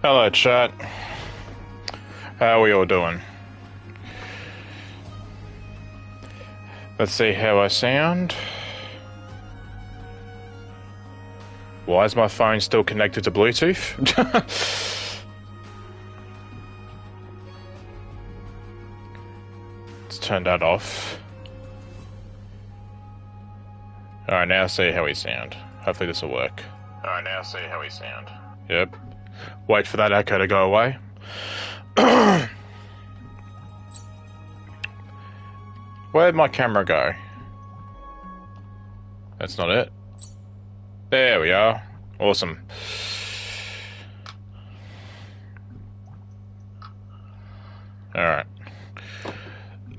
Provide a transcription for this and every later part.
Hello, chat. How are we all doing? Let's see how I sound. Why is my phone still connected to Bluetooth? Let's turn that off. Alright, now see how we sound. Hopefully this will work. Alright, now see how we sound. Yep. Wait for that echo to go away. Where'd my camera go? That's not it. There we are. Awesome. Alright.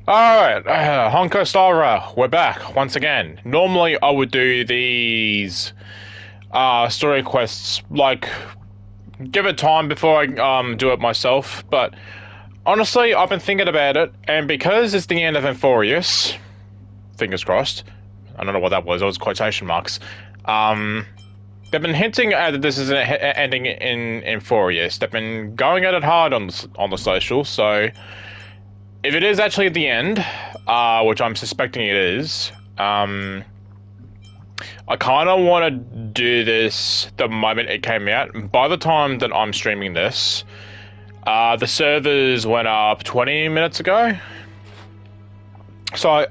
Alright, Honkai Star Rail. We're back once again. Normally I would do these story quests, like, give it time before I do it myself, but honestly, I've been thinking about it, and because it's the end of Amphorius, fingers crossed, I don't know what that was, it was quotation marks, they've been hinting at that this is ending in Amphorius. They've been going at it hard on the social, so if it is actually at the end, which I'm suspecting it is, I kind of want to do this the moment it came out. By the time that I'm streaming this, the servers went up 20 minutes ago. So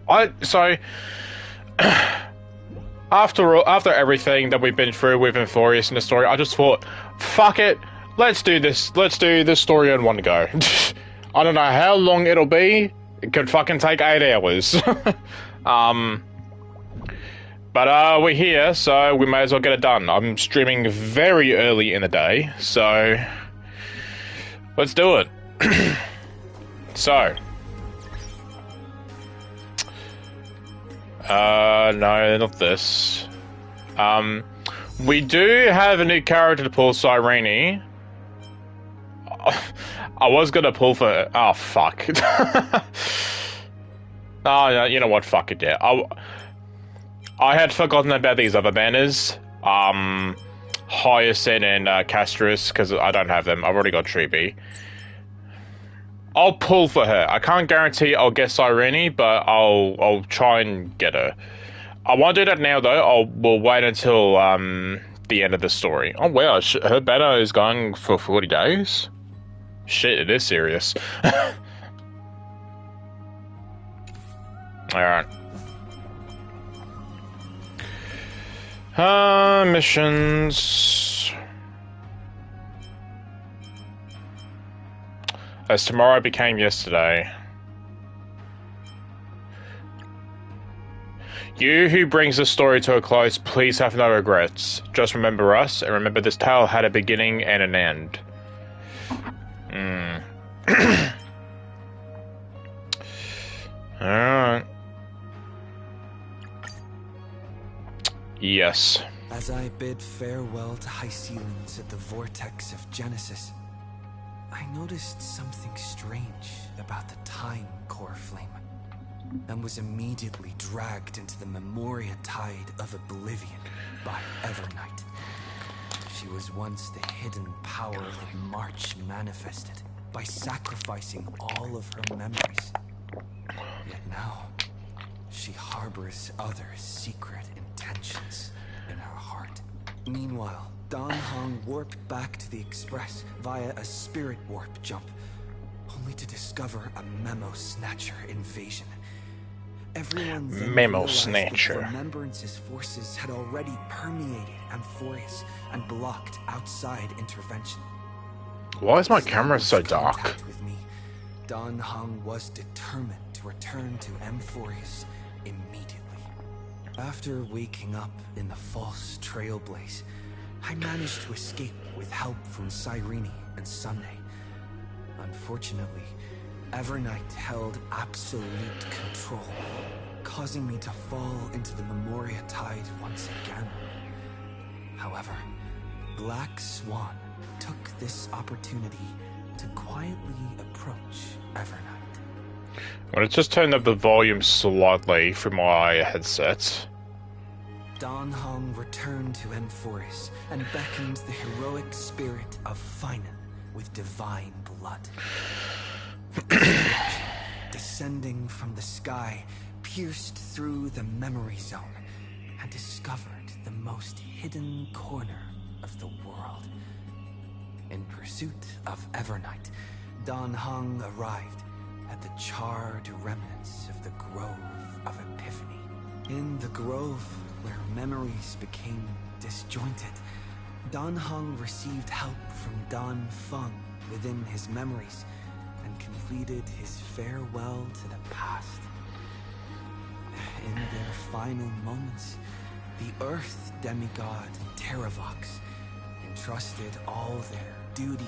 after everything that we've been through with Amphorius in the story, I just thought, fuck it, let's do this story in one go. I don't know how long it'll be. It could fucking take 8 hours. But we're here, so we may as well get it done. I'm streaming very early in the day, so let's do it. So, no, not this. We do have a new character to pull, Cyrene. I was gonna pull for... Oh, fuck. Oh, no, you know what? Fuck it, yeah. I had forgotten about these other banners. Hyacinth and Castris, because I don't have them. I've already got Treeby. I'll pull for her. I can't guarantee I'll get Cyrene, but I'll try and get her. I won't do that now, though. We'll wait until the end of the story. Oh, wow. Her banner is going for 40 days? Shit, it is serious. Alright. Missions. As tomorrow became yesterday. You who brings the story to a close, please have no regrets. Just remember us, and remember this tale had a beginning and an end. Alright. Yes. As I bid farewell to high ceilings at the vortex of Genesis, I noticed something strange about the time core flame, and was immediately dragged into the Memoria tide of oblivion by Evernight. She was once the hidden power that March manifested by sacrificing all of her memories. Yet now, she harbors other secret intentions in her heart. Meanwhile, Dan Hong warped back to the Express via a spirit warp jump, only to discover a Memo Snatcher invasion. Everyone then Memo realized Snatcher. that Remembrance's forces had already permeated Amphorius and blocked outside intervention. Why is my camera so dark? Contact with me, Dan Hong was determined to return to Amphorius immediately. After waking up in the false trailblaze, I managed to escape with help from Cyrene and Sunday. Unfortunately, Evernight held absolute control, causing me to fall into the Memoria tide once again. However, Black Swan took this opportunity to quietly approach Evernight. I'm gonna just turn up the volume slightly for my headset. Dan Hong returned to Amphorius and beckoned the heroic spirit of Finan with divine blood. Destruction, descending from the sky, pierced through the memory zone and discovered the most hidden corner of the world. In pursuit of Evernight, Dan Heng arrived at the charred remnants of the Grove of Epiphany. In the grove, where memories became disjointed, Dan Heng received help from Dan Feng within his memories and completed his farewell to the past. In their final moments, the Earth demigod Terravox entrusted all their duty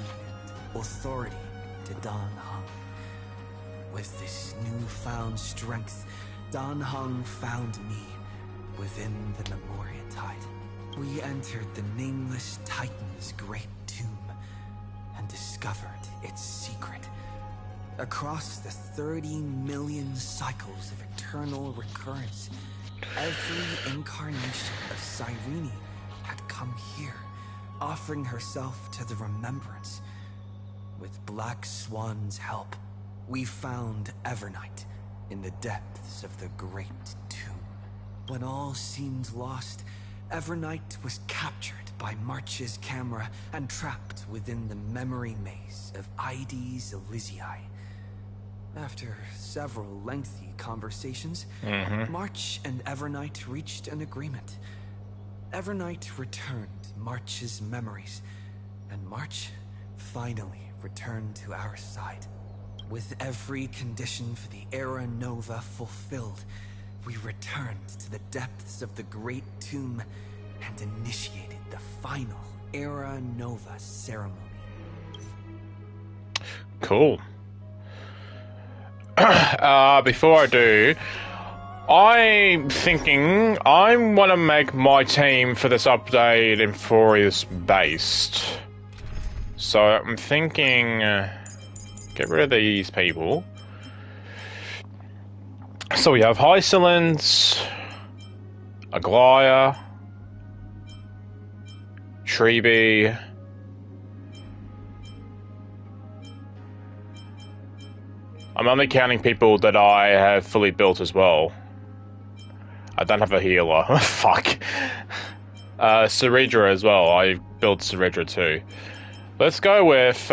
and authority to Dan Heng. With this newfound strength, Dan Heng found me within the Memoria Tide. We entered the Nameless Titan's great tomb and discovered its secret. Across the 30 million cycles of eternal recurrence, every incarnation of Cyrene had come here, offering herself to the remembrance. With Black Swan's help, we found Evernight in the depths of the great tomb. When all seemed lost, Evernight was captured by March's camera and trapped within the memory maze of Ides Elysiae. After several lengthy conversations, March and Evernight reached an agreement. Evernight returned March's memories, and March finally returned to our side. With every condition for the Era Nova fulfilled, we returned to the depths of the Great Tomb and initiated the final Era Nova ceremony. Cool. Before I do, I'm thinking I want to make my team for this update Emphorius based. So I'm thinking, get rid of these people. So we have Hysolence, Aglaya, Treeby, I'm only counting people that I have fully built as well. I don't have a healer. Fuck. Ceredra as well. I built Ceredra too. Let's go with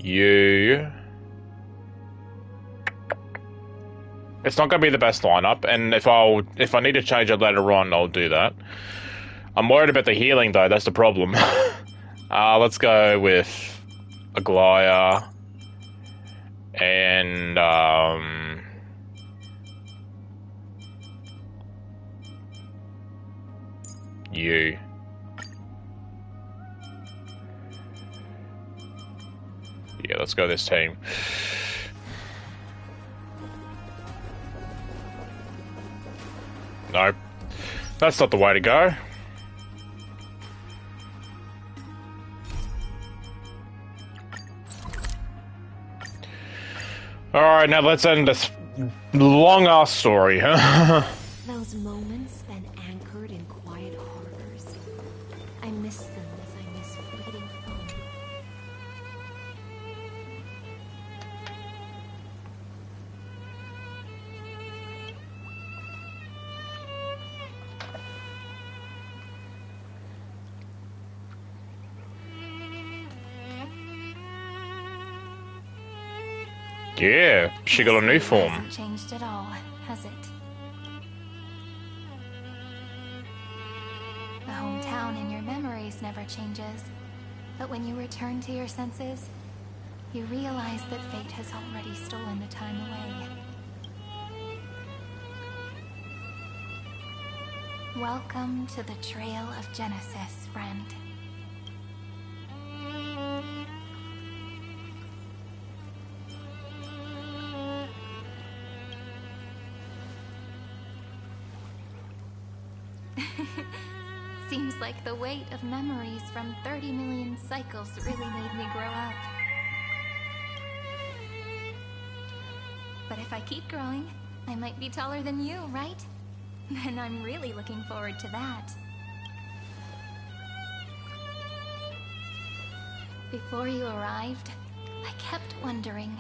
you. It's not going to be the best lineup, and if I need to change it later on, I'll do that. I'm worried about the healing though. That's the problem. Let's go with Aglaya and you. Yeah, let's go this team. Nope. That's not the way to go. Alright, now let's end this long-ass story. Those moments spent anchored in quiet harbors. I miss them as I miss fleeting foam. Yeah, she got a new form. Hasn't changed at all, has it? The hometown in your memories never changes, but when you return to your senses, you realize that fate has already stolen the time away. Welcome to the Trail of Genesis, friend. Seems like the weight of memories from 30 million cycles really made me grow up. But if I keep growing, I might be taller than you, right? And I'm really looking forward to that. Before you arrived, I kept wondering,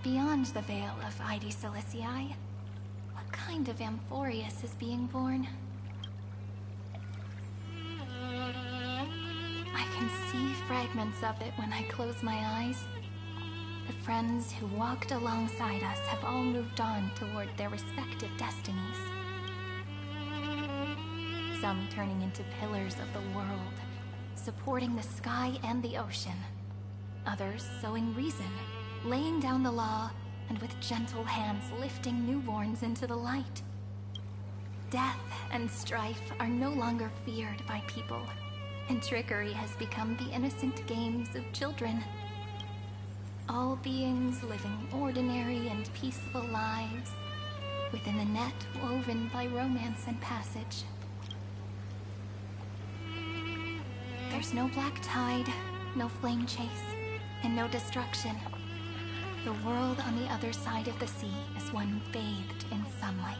beyond the veil of Ide Silicii, what kind of Amphorius is being born? I can see fragments of it when I close my eyes. The friends who walked alongside us have all moved on toward their respective destinies. Some turning into pillars of the world, supporting the sky and the ocean. Others sowing reason, laying down the law, and with gentle hands lifting newborns into the light. Death and strife are no longer feared by people, and trickery has become the innocent games of children. All beings living ordinary and peaceful lives within the net woven by romance and passage. There's no black tide, no flame chase, and no destruction. The world on the other side of the sea is one bathed in sunlight.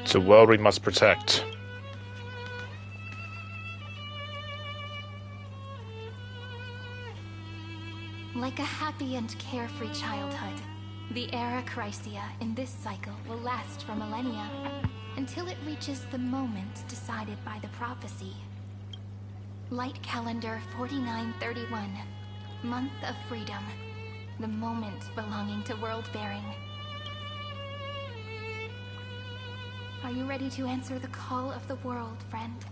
It's a world we must protect. Like a happy and carefree childhood, the era Chrysia in this cycle will last for millennia, until it reaches the moment decided by the prophecy. Light calendar 4931, month of freedom, the moment belonging to world-bearing. Are you ready to answer the call of the world, friend?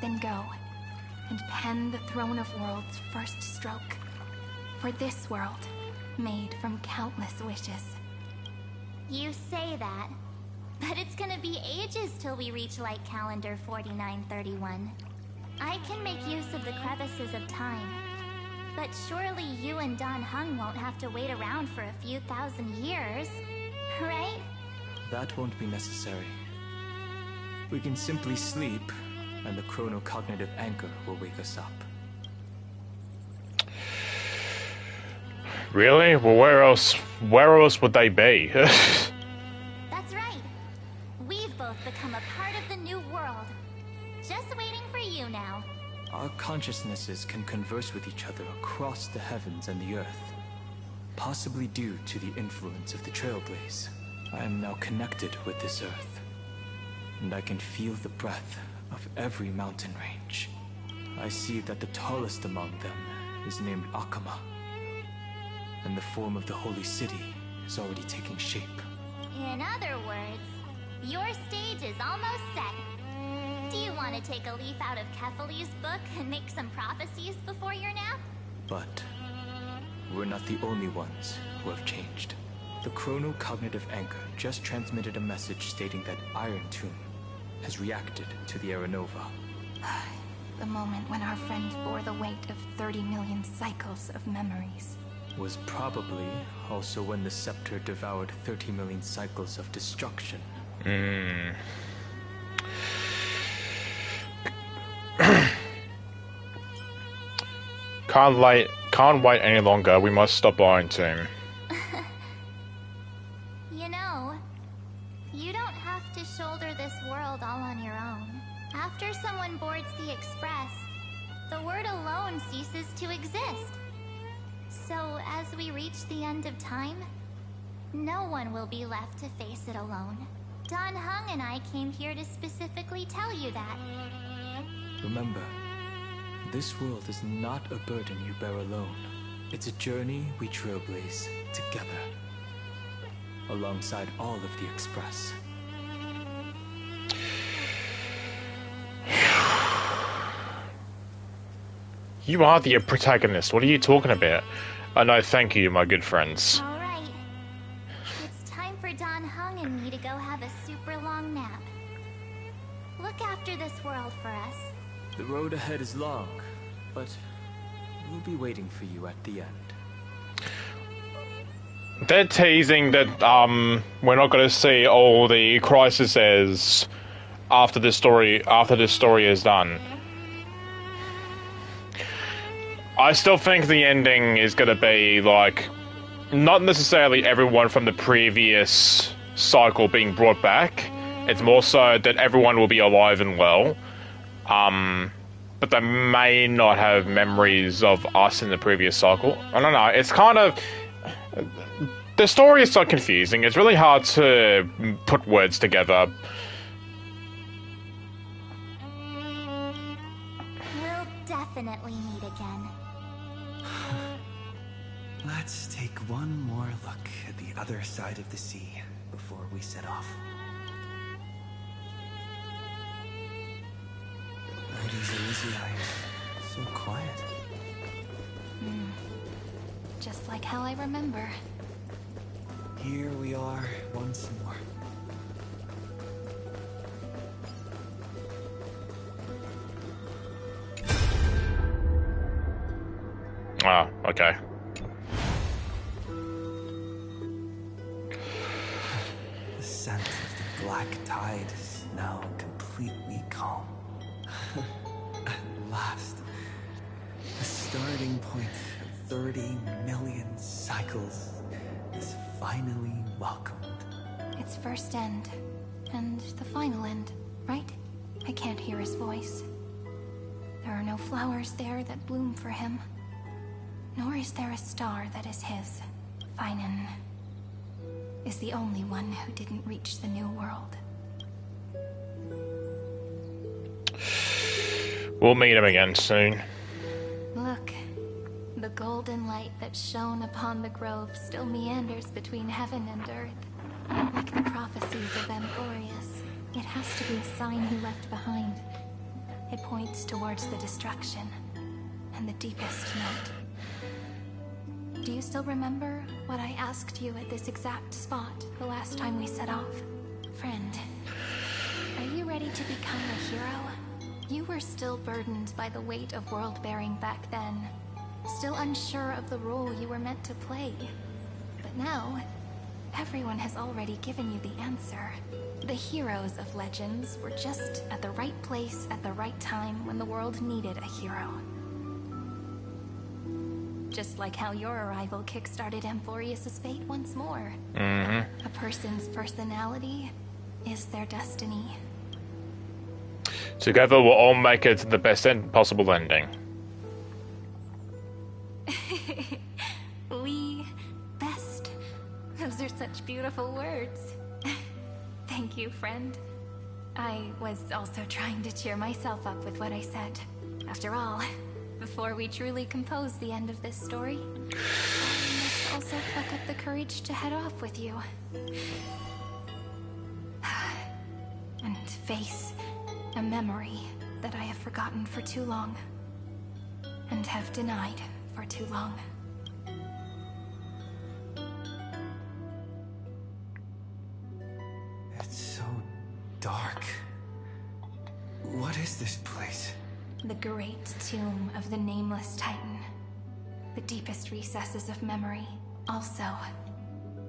Then go, and pen the Throne of Worlds' first stroke. For this world, made from countless wishes. You say that, but it's gonna be ages till we reach Light Calendar 4931. I can make use of the crevices of time, but surely you and Dan Heng won't have to wait around for a few thousand years, right? That won't be necessary. We can simply sleep, and the chronocognitive anchor will wake us up. Really? Well, where else would they be? That's right. We've both become a part of the new world. Just waiting for you now. Our consciousnesses can converse with each other across the heavens and the earth. Possibly due to the influence of the Trailblaze. I am now connected with this earth. And I can feel the breath of every mountain range. I see that the tallest among them is named Akama. And the form of the holy city is already taking shape. In other words, your stage is almost set. Do you want to take a leaf out of Kefali's book and make some prophecies before your nap? But we're not the only ones who have changed. The chronocognitive anchor just transmitted a message stating that Iron Tomb has reacted to the Aeronova. The moment when our friend bore the weight of 30 million cycles of memories. Was probably also when the scepter devoured 30 million cycles of destruction. Can't wait any longer. We must stop Iron Tomb. You know, you don't have to shoulder this world all on your own. After someone boards the Express, the word alone ceases to exist. So, as we reach the end of time, no one will be left to face it alone. Dan Heng and I came here to specifically tell you that. Remember, this world is not a burden you bear alone. It's a journey we trailblaze together, alongside all of the Express. You are the protagonist. What are you talking about? No, thank you, my good friends. All right. It's time for Dan Heng and me to go have a super long nap. Look after this world for us. The road ahead is long, but we'll be waiting for you at the end. They're teasing that we're not going to see all the crises after this story is done. I still think the ending is going to be like not necessarily everyone from the previous cycle being brought back. It's more so that everyone will be alive and well. But they may not have memories of us in the previous cycle. I don't know. It's kind of... The story is so confusing. It's really hard to put words together. We'll definitely meet again. Let's take one more look at the other side of the sea before we set off. Ladies Elysiae, so quiet. Just like how I remember. Here we are once more. Ah, okay. The scent of the black tide is now completely calm. At last, the starting point of 30 million cycles is finally welcomed. Its first end, and the final end, right? I can't hear his voice. There are no flowers there that bloom for him. Nor is there a star that is his. Finan is the only one who didn't reach the new world. We'll meet him again soon. Look, the golden light that shone upon the grove still meanders between heaven and earth. Like the prophecies of Emporius, it has to be a sign he left behind. It points towards the destruction and the deepest note. Do you still remember what I asked you at this exact spot the last time we set off? Friend, are you ready to become a hero? You were still burdened by the weight of world-bearing back then, still unsure of the role you were meant to play. But now, everyone has already given you the answer. The heroes of legends were just at the right place at the right time when the world needed a hero. Just like how your arrival kickstarted Emporius' fate once more. A person's personality is their destiny. Together we'll all make it the best possible ending. We best. Those are such beautiful words. Thank you, friend. I was also trying to cheer myself up with what I said. After all, before we truly compose the end of this story, I must also pluck up the courage to head off with you. And face a memory that I have forgotten for too long. And have denied for too long. It's so dark. What is this place? The great tomb of the nameless Titan. The deepest recesses of memory. Also,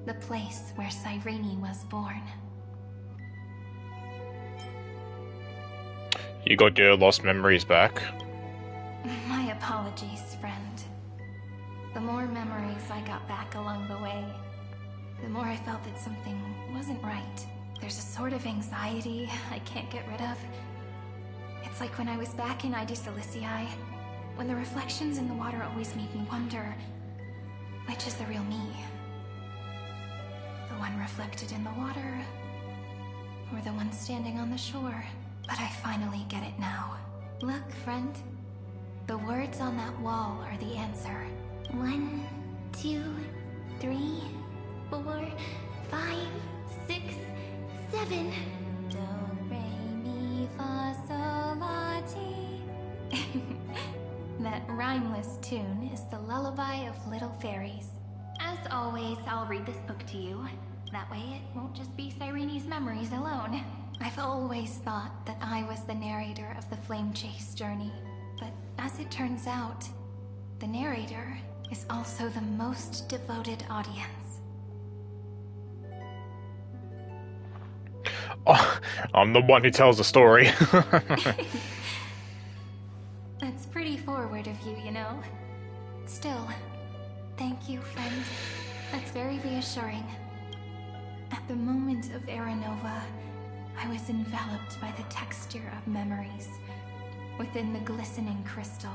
the place where Cyrene was born. You got your lost memories back. My apologies, friend. The more memories I got back along the way, the more I felt that something wasn't right. There's a sort of anxiety I can't get rid of. It's like when I was back in Idis Elysiae, when the reflections in the water always made me wonder, which is the real me? The one reflected in the water, or the one standing on the shore? But I finally get it now. Look, friend. The words on that wall are the answer. 1, 2, 3, 4, 5, 6, 7. Do, re, mi, fa, sol, la, ti. That rhymeless tune is the lullaby of little fairies. As always, I'll read this book to you. That way it won't just be Cyrene's memories alone. I've always thought that I was the narrator of the Flame Chase journey. But as it turns out, the narrator is also the most devoted audience. Oh, I'm the one who tells the story. That's pretty forward of you, you know. Still, thank you, friend. very reassuring. At the moment of Era Nova, I was enveloped by the texture of memories. Within the glistening crystal,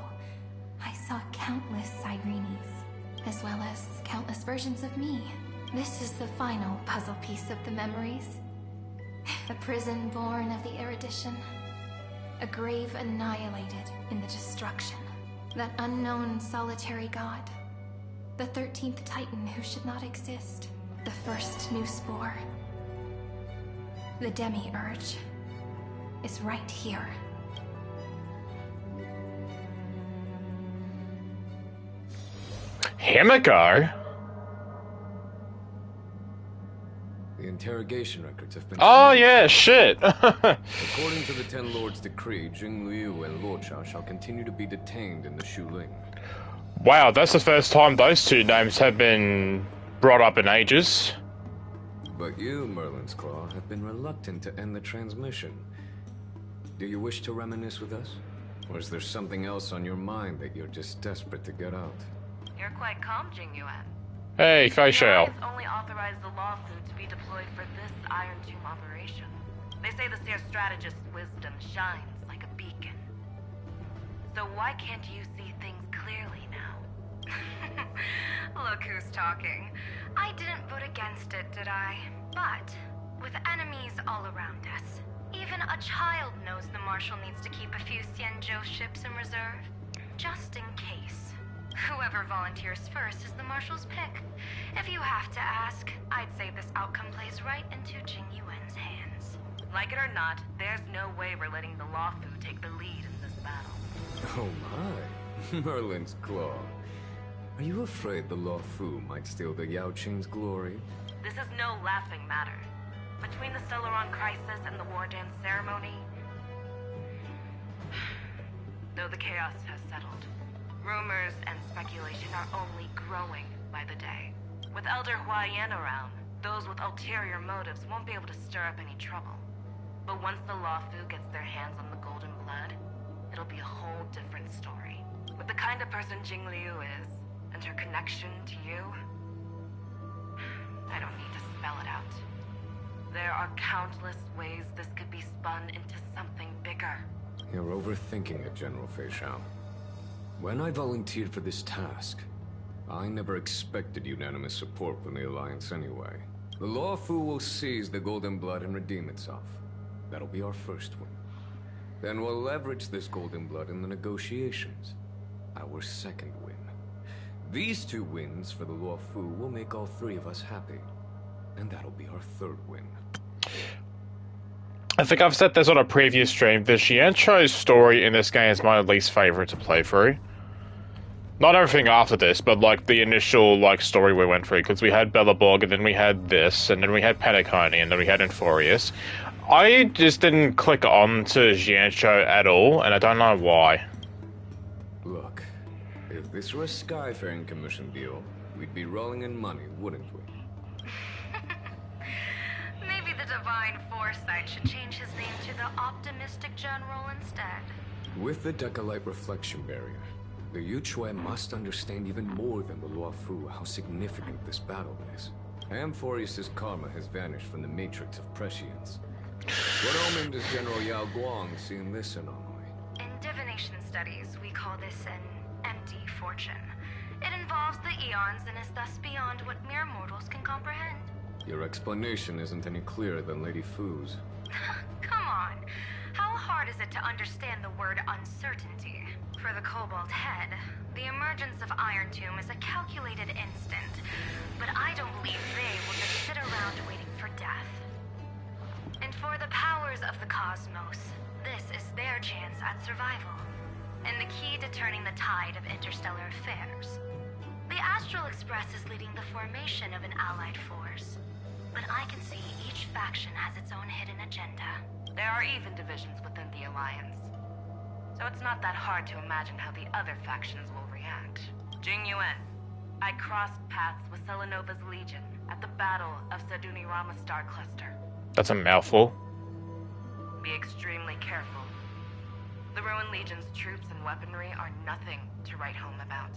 I saw countless Cyrenes, as well as countless versions of me. This is the final puzzle piece of the memories. A prison born of the erudition. A grave annihilated in the destruction. That unknown solitary god. The 13th Titan who should not exist. The first new spore. The Demi-Urge is right here. Himiko? The interrogation records have been... Oh yeah, shit. According to the Ten Lords' decree, Jing Liu and Luocha shall continue to be detained in the Shuling. Wow, that's the first time those two names have been brought up in ages. But you, Merlin's Claw, have been reluctant to end the transmission. Do you wish to reminisce with us? Or is there something else on your mind that you're just desperate to get out? You're quite calm, Jing Yuan. Hey, Facial. The only authorized the law food to be deployed for this Iron Tomb operation. They say the Seer strategist's wisdom shines like a beacon. So why can't you see things clearly now? Look who's talking. I didn't vote against it, did I? But, with enemies all around us, even a child knows the Marshal needs to keep a few Xianzhou ships in reserve. Just in case. Whoever volunteers first is the Marshal's pick. If you have to ask, I'd say this outcome plays right into Jing Yuan's hands. Like it or not, there's no way we're letting the Luofu take the lead in this battle. Oh my. Merlin's Claw. Are you afraid the Luofu might steal the Yao Qing's glory? This is no laughing matter. Between the Stellaron crisis and the War Dance ceremony, though the chaos has settled, rumors and speculation are only growing by the day. With Elder Huaiyan around, those with ulterior motives won't be able to stir up any trouble. But once the Luofu gets their hands on the golden blood, it'll be a whole different story. With the kind of person Jing Liu is, and her connection to you, I don't need to spell it out. There are countless ways this could be spun into something bigger. You're overthinking it, General Fei Shao. When I volunteered for this task, I never expected unanimous support from the Alliance anyway. The Luofu will seize the Golden Blood and redeem itself. That'll be our first win. Then we'll leverage this Golden Blood in the negotiations. Our second win. These two wins for the Luofu will make all three of us happy. And that'll be our third win. I think I've said this on a previous stream. The Xianzhou story in this game is my least favorite to play through. Not everything after this, but like the initial like story we went through, because we had Bellaborg, and then we had this, and then we had Penacony, and then we had Infurius. I just didn't click on to Xianzhou at all, and I don't know why. Look, if this were a Skyfaring Commission deal, we'd be rolling in money, wouldn't we? Maybe the Divine Foresight should change his name to the Optimistic General instead. With the Decalite Reflection Barrier, the Yuchue must understand even more than the Luofu how significant this battle is. Amphorius' karma has vanished from the matrix of prescience. What omen does General Yao Guang see in this anomaly? In divination studies, we call this an empty fortune. It involves the eons and is thus beyond what mere mortals can comprehend. Your explanation isn't any clearer than Lady Fu's. Come on. How hard is it to understand the word uncertainty? For the Cobalt Head, the emergence of Iron Tomb is a calculated instant, but I don't believe they will just sit around waiting for death. And for the powers of the cosmos, this is their chance at survival, and the key to turning the tide of interstellar affairs. The Astral Express is leading the formation of an allied force, but I can see each faction has its own hidden agenda. There are even divisions within the Alliance, so it's not that hard to imagine how the other factions will react. Jing Yuan, I crossed paths with Selenova's Legion at the Battle of Sadunirama Star Cluster. That's a mouthful. Be extremely careful. The Ruined Legion's troops and weaponry are nothing to write home about.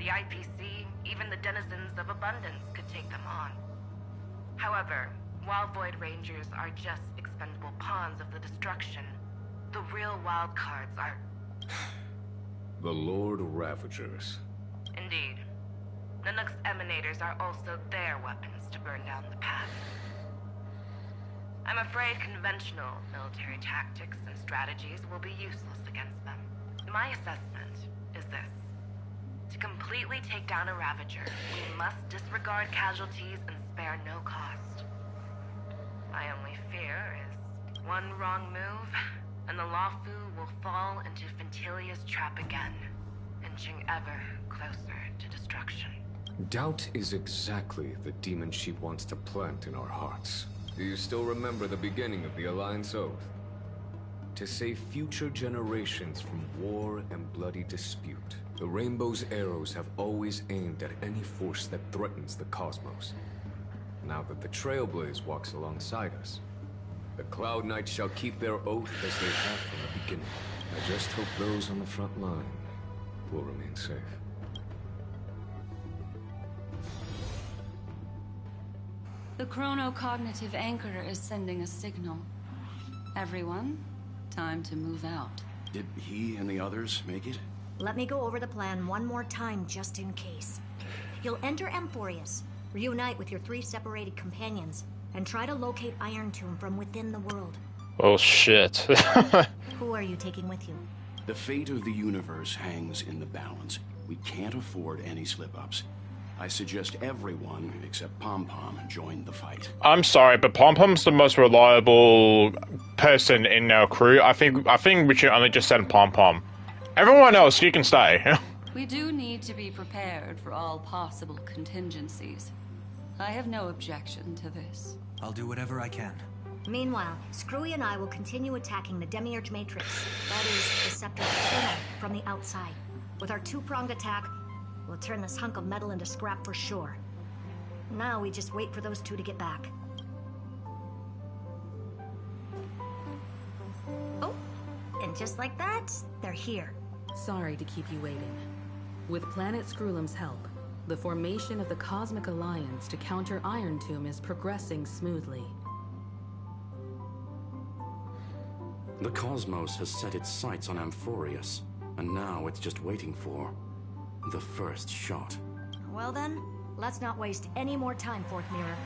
The IPC, even the denizens of abundance could take them on. However, while Void Rangers are just expendable pawns of the destruction, the real wild cards are... The Lord Ravagers. Indeed. Nanook's emanators are also their weapons to burn down the path. I'm afraid conventional military tactics and strategies will be useless against them. My assessment is this. To completely take down a Ravager, we must disregard casualties and spare no cost. My only fear is one wrong move, and the Lawfu will fall into Fintilia's trap again, inching ever closer to destruction. Doubt is exactly the demon she wants to plant in our hearts. Do you still remember the beginning of the Alliance Oath? To save future generations from war and bloody dispute. The Rainbow's arrows have always aimed at any force that threatens the cosmos. Now that the Trailblaze walks alongside us, the Cloud Knights shall keep their oath as they have from the beginning. I just hope those on the front line will remain safe. The chronocognitive anchor is sending a signal. Everyone, time to move out. Did he and the others make it? Let me go over the plan one more time just in case. You'll enter Amphorius, reunite with your 3 separated companions, and try to locate Iron Tomb from within the world. Oh shit. Who are you taking with you? The fate of the universe hangs in the balance. We can't afford any slip-ups. I suggest everyone, except Pom-Pom, join the fight. I'm sorry, but Pom-Pom's the most reliable person in our crew. I think we should only just send Pom-Pom. Everyone else, you can stay. We do need to be prepared for all possible contingencies. I have no objection to this. I'll do whatever I can. Meanwhile, Screwy and I will continue attacking the Demiurge Matrix. That is, the Scepter's kernel from the outside. With our 2-pronged attack, we'll turn this hunk of metal into scrap for sure. Now we just wait for those 2 to get back. Oh, and just like that, they're here. Sorry to keep you waiting. With Planet Screwlum's help, the formation of the Cosmic Alliance to counter Iron Tomb is progressing smoothly. The cosmos has set its sights on Amphorius, and now it's just waiting for the first shot. Well then, let's not waste any more time, Fourth Mirror.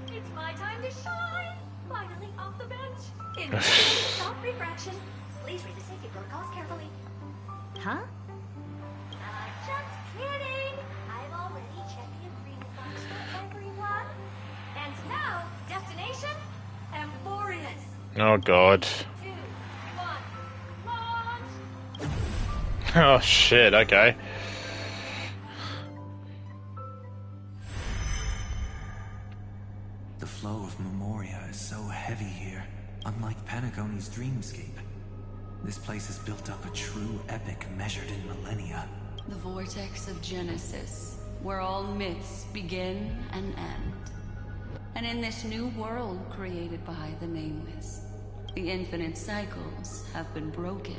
It's my time to shine! Finally off the bench! In stop refraction. Please read the safety protocols carefully. Huh? Just kidding! I've already checked the agreement box for everyone. And now, destination, Amphorius. Oh god. 2, 1, launch! Oh shit, okay. The flow of Memoria is so heavy here, unlike Panagoni's dreamscape. This place has built up a true epic measured in millennia. The vortex of Genesis, where all myths begin and end. And in this new world created by the Nameless, the infinite cycles have been broken.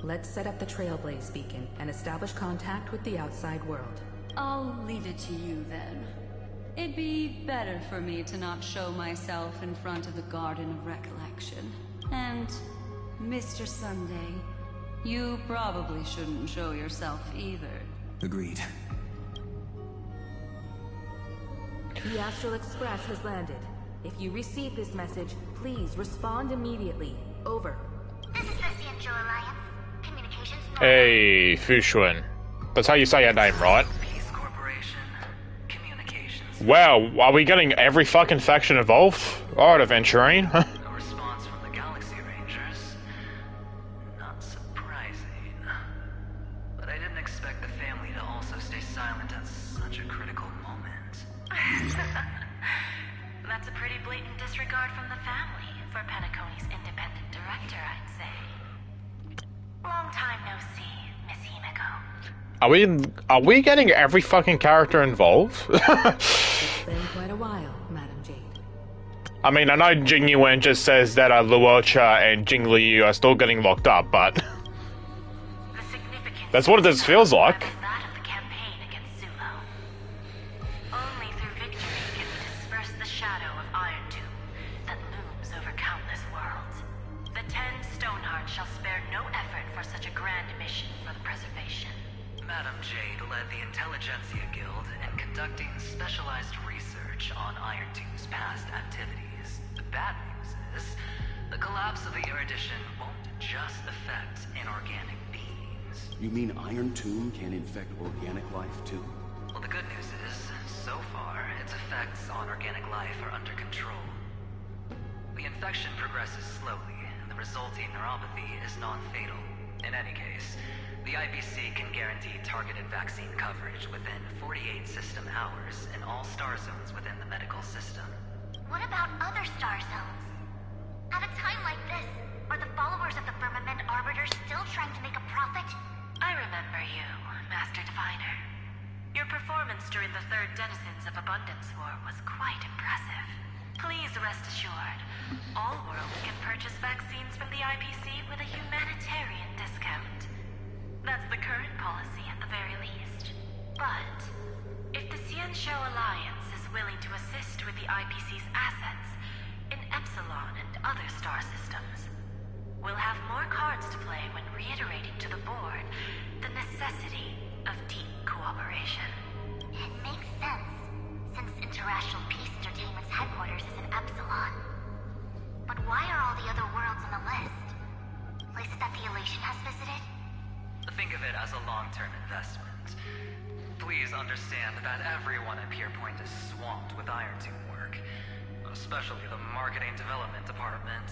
Let's set up the Trailblaze beacon and establish contact with the outside world. I'll leave it to you then. It'd be better for me to not show myself in front of the Garden of Recollection. And, Mr. Sunday, you probably shouldn't show yourself either. Agreed. The Astral Express has landed. If you receive this message, please respond immediately. Over. This is the Central Alliance. Communications normal. Hey, Fushun. That's how you say your name, right? Peace Corporation. Communications. Wow, are we getting every fucking faction involved? Alright, Aventurine. No response from the Galaxy Rangers. Not surprising. But I didn't expect the family to also stay silent at such a critical moment. That's a pretty blatant disregard from the family for Penacony's independent director, I'd say. Long time no see, Miss Himiko. Are we getting every fucking character involved? It's been quite a while, Madam Jade. I mean, I know Jing Yuan just says that Luocha and Jing Liu are still getting locked up, but The significance that's what this feels like. is that of the campaign shadow of Iron Tomb that looms over countless worlds. The 10 Stonehearts shall spare no effort for such a grand mission for the preservation. Madam Jade led the Intelligentsia Guild in conducting specialized research on Iron Tomb's past activities. The bad news is, the collapse of the erudition won't just affect inorganic beings. You mean Iron Tomb can infect organic life too? Well, the good news is, so far, its effects on organic life are under control. The infection progresses slowly, and the resulting neuropathy is non-fatal. In any case, the IPC can guarantee targeted vaccine coverage within 48 system hours in all star zones within the medical system. What about other star zones? At a time like this, are the followers of the Firmament Arbiter still trying to make a profit? I remember you, Master Diviner. Your performance during the Third Denizens of Abundance War was quite impressive. Please rest assured, all worlds can purchase vaccines from the IPC with a humanitarian discount. That's the current policy at the very least. But if the Xianzhou Alliance is willing to assist with the IPC's assets in Epsilon and other star systems, we'll have more cards to play when reiterating to the board the necessity of deep cooperation. It makes sense, since Interracial Peace Entertainment's headquarters is in Epsilon. But why are all the other worlds on the list? Places that the Elation has visited? Think of it as a long-term investment. Please understand that everyone at Pierpoint is swamped with Iron Tomb work, especially the marketing development department.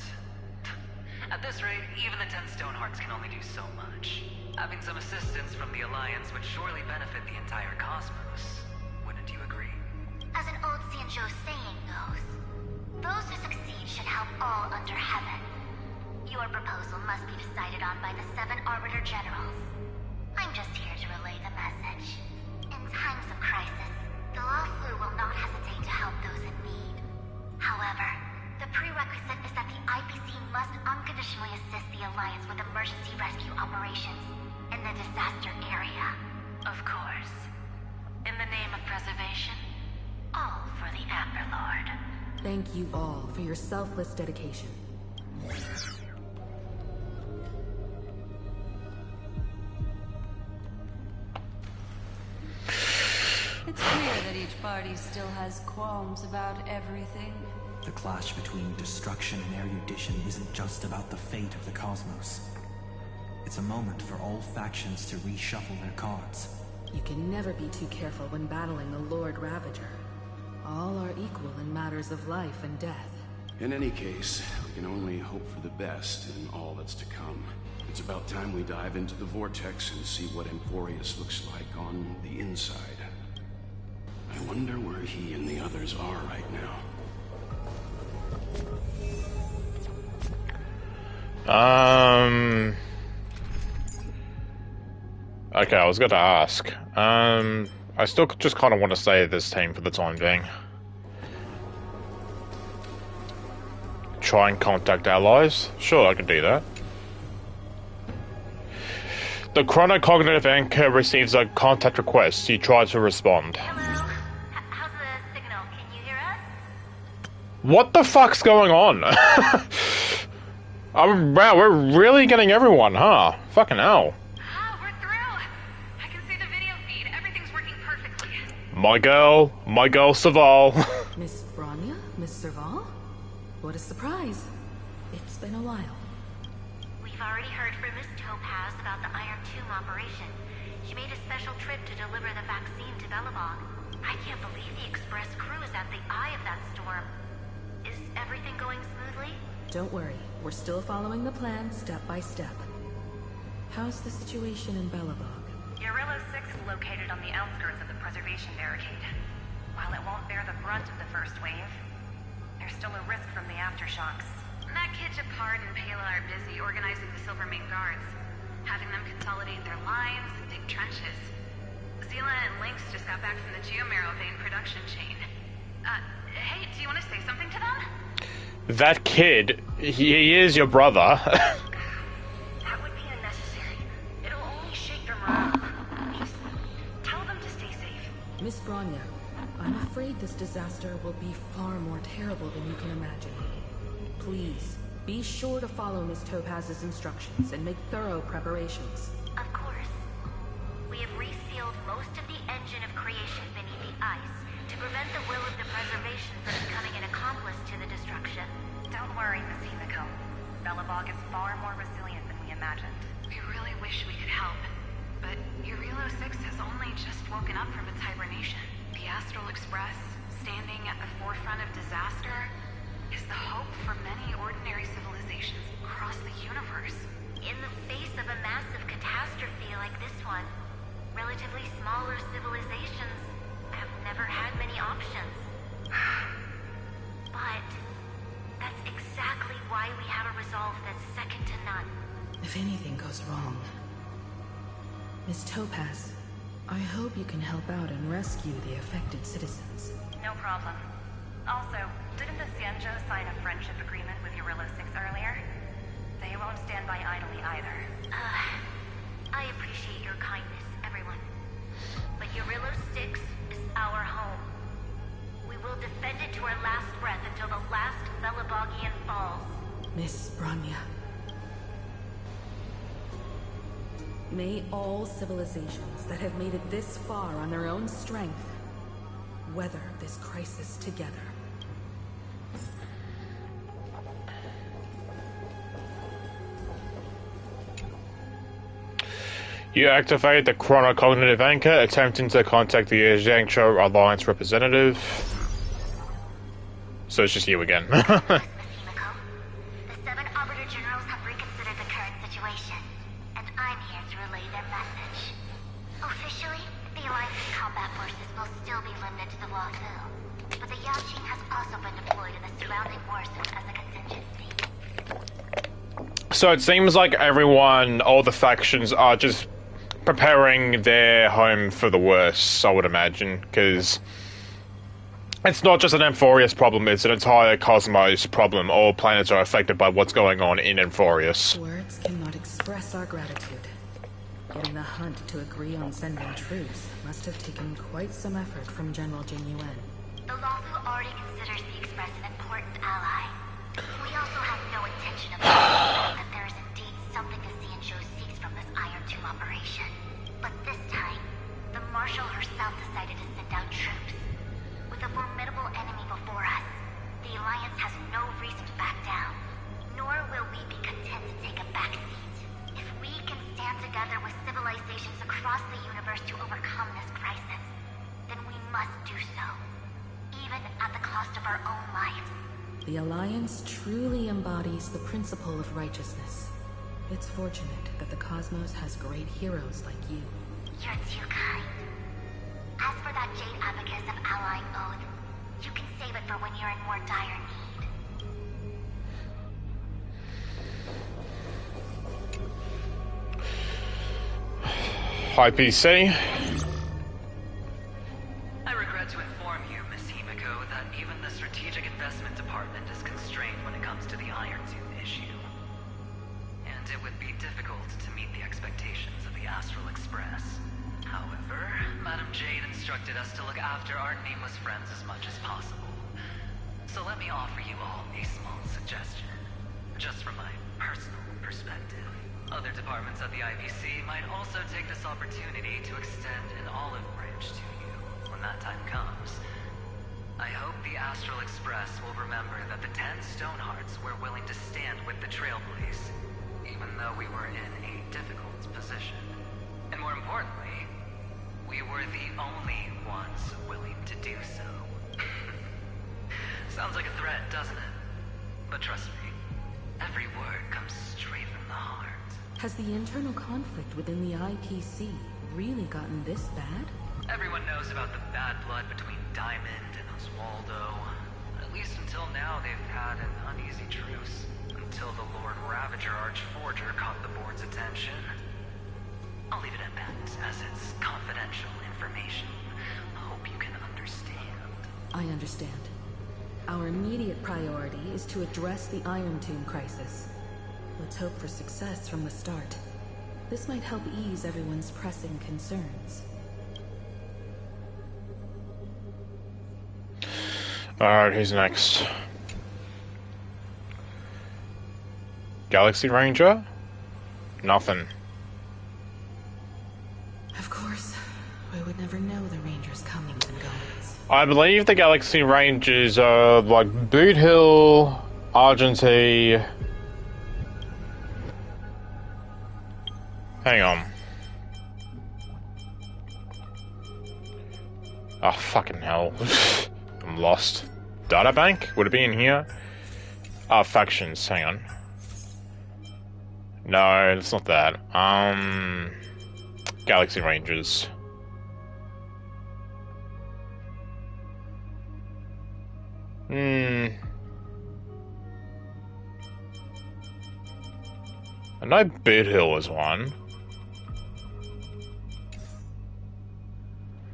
At this rate, even the 10 Stonehearts can only do so much. Having some assistance from the Alliance would surely benefit the entire cosmos. Wouldn't you agree? As an old Xianzhou saying goes, those who succeed should help all under heaven. Your proposal must be decided on by the 7 Arbiter Generals. I'm just here to relay the message. In times of crisis, the Law Fu will not hesitate to help those in need. However, the prerequisite is that the IPC must unconditionally assist the Alliance with emergency rescue operations in the disaster area. Of course. In the name of preservation, all for the Amber Lord. Thank you all for your selfless dedication. It's clear that each party still has qualms about everything. The clash between destruction and erudition isn't just about the fate of the cosmos. It's a moment for all factions to reshuffle their cards. You can never be too careful when battling the Lord Ravager. All are equal in matters of life and death. In any case, we can only hope for the best in all that's to come. It's about time we dive into the vortex and see what Emporius looks like on the inside. I wonder where he and the others are right now. Okay, I was going to ask. I still just kind of want to stay at this team for the time being. Try and contact allies? Sure, I can do that. The chronocognitive anchor receives a contact request. You try to respond. Hello? How's the signal? Can you hear us? What the fuck's going on? Wow, we're really getting everyone, huh? Fucking hell. Ah, we're through! I can see the video feed. Everything's working perfectly. My girl Saval. Miss Bronya? Miss Serval? What a surprise. It's been a while. We've already heard from Miss Topaz about the Iron Tomb operation. She made a special trip to deliver the vaccine to Belobog. I can't believe the Express crew is at the eye of that storm. Is everything going smoothly? Don't worry. We're still following the plan step by step. How's the situation in Belobog? Guerrilla 6 is located on the outskirts of the preservation barricade. While it won't bear the brunt of the first wave, there's still a risk from the aftershocks. That kid Japard and Pela are busy organizing the Silvermane Guards, having them consolidate their lines and dig trenches. Zila and Lynx just got back from the Geomarrow vein production chain. Hey, do you want to say something to them? That kid, he is your brother. That would be unnecessary. It'll only shake their morale. Just tell them to stay safe. Miss Bronya, I'm afraid this disaster disaster will be far more terrible than you can imagine. Please, be sure to follow Miss Topaz's instructions and make thorough preparations. Of course. We have resealed most of the engine of creation beneath the ice to prevent the will of the preservation from becoming an accomplice to the destruction. Don't worry, Miss Himiko. Belobog is far more resilient than we imagined. We really wish we could help, but Eurilo 6 has only just woken up from its hibernation. The Astral Express, standing at the forefront of disaster, is the hope for many ordinary civilizations across the universe. In the face of a massive catastrophe like this one, relatively smaller civilizations have never had many options. But that's exactly why we have a resolve that's second to none. If anything goes wrong... Miss Topaz, I hope you can help out and rescue the affected citizens. No problem. Also, didn't the Xianzhou sign a friendship agreement with Eurilo 6 earlier? They won't stand by idly either. I appreciate your kindness, everyone. But Eurilo 6 is our home. We will defend it to our last breath until the last Belabogian falls. Miss Branya. May all civilizations that have made it this far on their own strength weather this crisis together. You activate the chronocognitive anchor, attempting to contact the Zhangzhou Alliance representative. So it's just you again. Miss Himiko, the 7 Arbiter Generals have reconsidered the current situation, and I'm here to relay their message. Officially, the Alliance's combat forces will still be limited to the Wafu, but the Yaqing has also been deployed in the surrounding war zone as a contingency. So it seems like everyone, all the factions, are just preparing their home for the worst, I would imagine, because it's not just an Amphorius problem, it's an entire cosmos problem. All planets are affected by what's going on in Amphorius. Words cannot express our gratitude. Getting the hunt to agree on sending troops must have taken quite some effort from General Jing Yuan. The Lawfu already considers the Express an important ally. We also have no intention of that there is indeed something the Xianzhou seeks from this Iron Tomb operation. But this time, the Marshal herself decided to send out troops. With a formidable enemy before us, the Alliance has no reason to back down. Nor will we be content to take a back seat. If we can stand together with civilizations across the universe to overcome this crisis, then we must do so. Even at the cost of our own lives. The Alliance truly embodies the principle of righteousness. It's fortunate that the cosmos has great heroes like you. You're too kind. As for that Jade Abacus of Allying Oath, you can save it for when you're in more dire need. Hi, PC. I regret to inform you, Miss Himiko, that even the Strategic Investment Department is constrained when it comes to the Iron Tomb issue. And it would be difficult to meet the expectations of the Astral Express. However, Madam Jade instructed us to look after our nameless friends as much as possible. So let me offer you all a small suggestion, just from my personal perspective. Other departments at the IPC might also take this opportunity to extend an olive branch to you when that time comes. I hope the Astral Express will remember that the 10 Stonehearts were willing to stand with the Trailblaze, even though we were in a difficult position. And more importantly, we were the only ones willing to do so. Sounds like a threat, doesn't it? But trust me, every word comes straight from the heart. Has the internal conflict within the IPC really gotten this bad? Everyone knows about the bad blood between Diamond and Oswaldo. At least until now, they've had an uneasy truce. Until the Lord Ravager Archforger caught the board's attention. I'll leave it at that, as it's confidential information. I hope you can understand. I understand. Our immediate priority is to address the Iron Tomb crisis. Let's hope for success from the start. This might help ease everyone's pressing concerns. Alright, who's next? Galaxy Ranger? Nothing. Of course. We would never know the Rangers' comings and goings. I believe the Galaxy Rangers are like Boot Hill, Argentine. Hang on. Oh, fucking hell. I'm lost. Databank? Would it be in here? Factions. Hang on. No, it's not that. Galaxy Rangers. I know Boot Hill is one.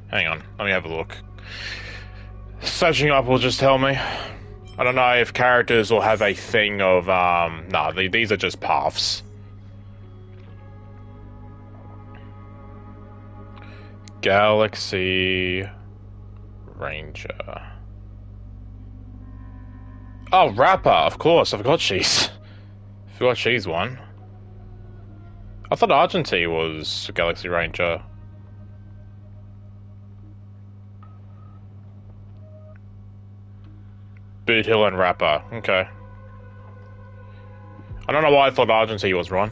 Hang on, let me have a look. Searching up will just tell me. I don't know if characters will have a thing of, nah, these are just paths. Galaxy Ranger. Oh, Rapper, of course, I forgot she's one. I thought Argentine was Galaxy Ranger. Boot Hill and Rapper, okay. I don't know why I thought Argentine was wrong.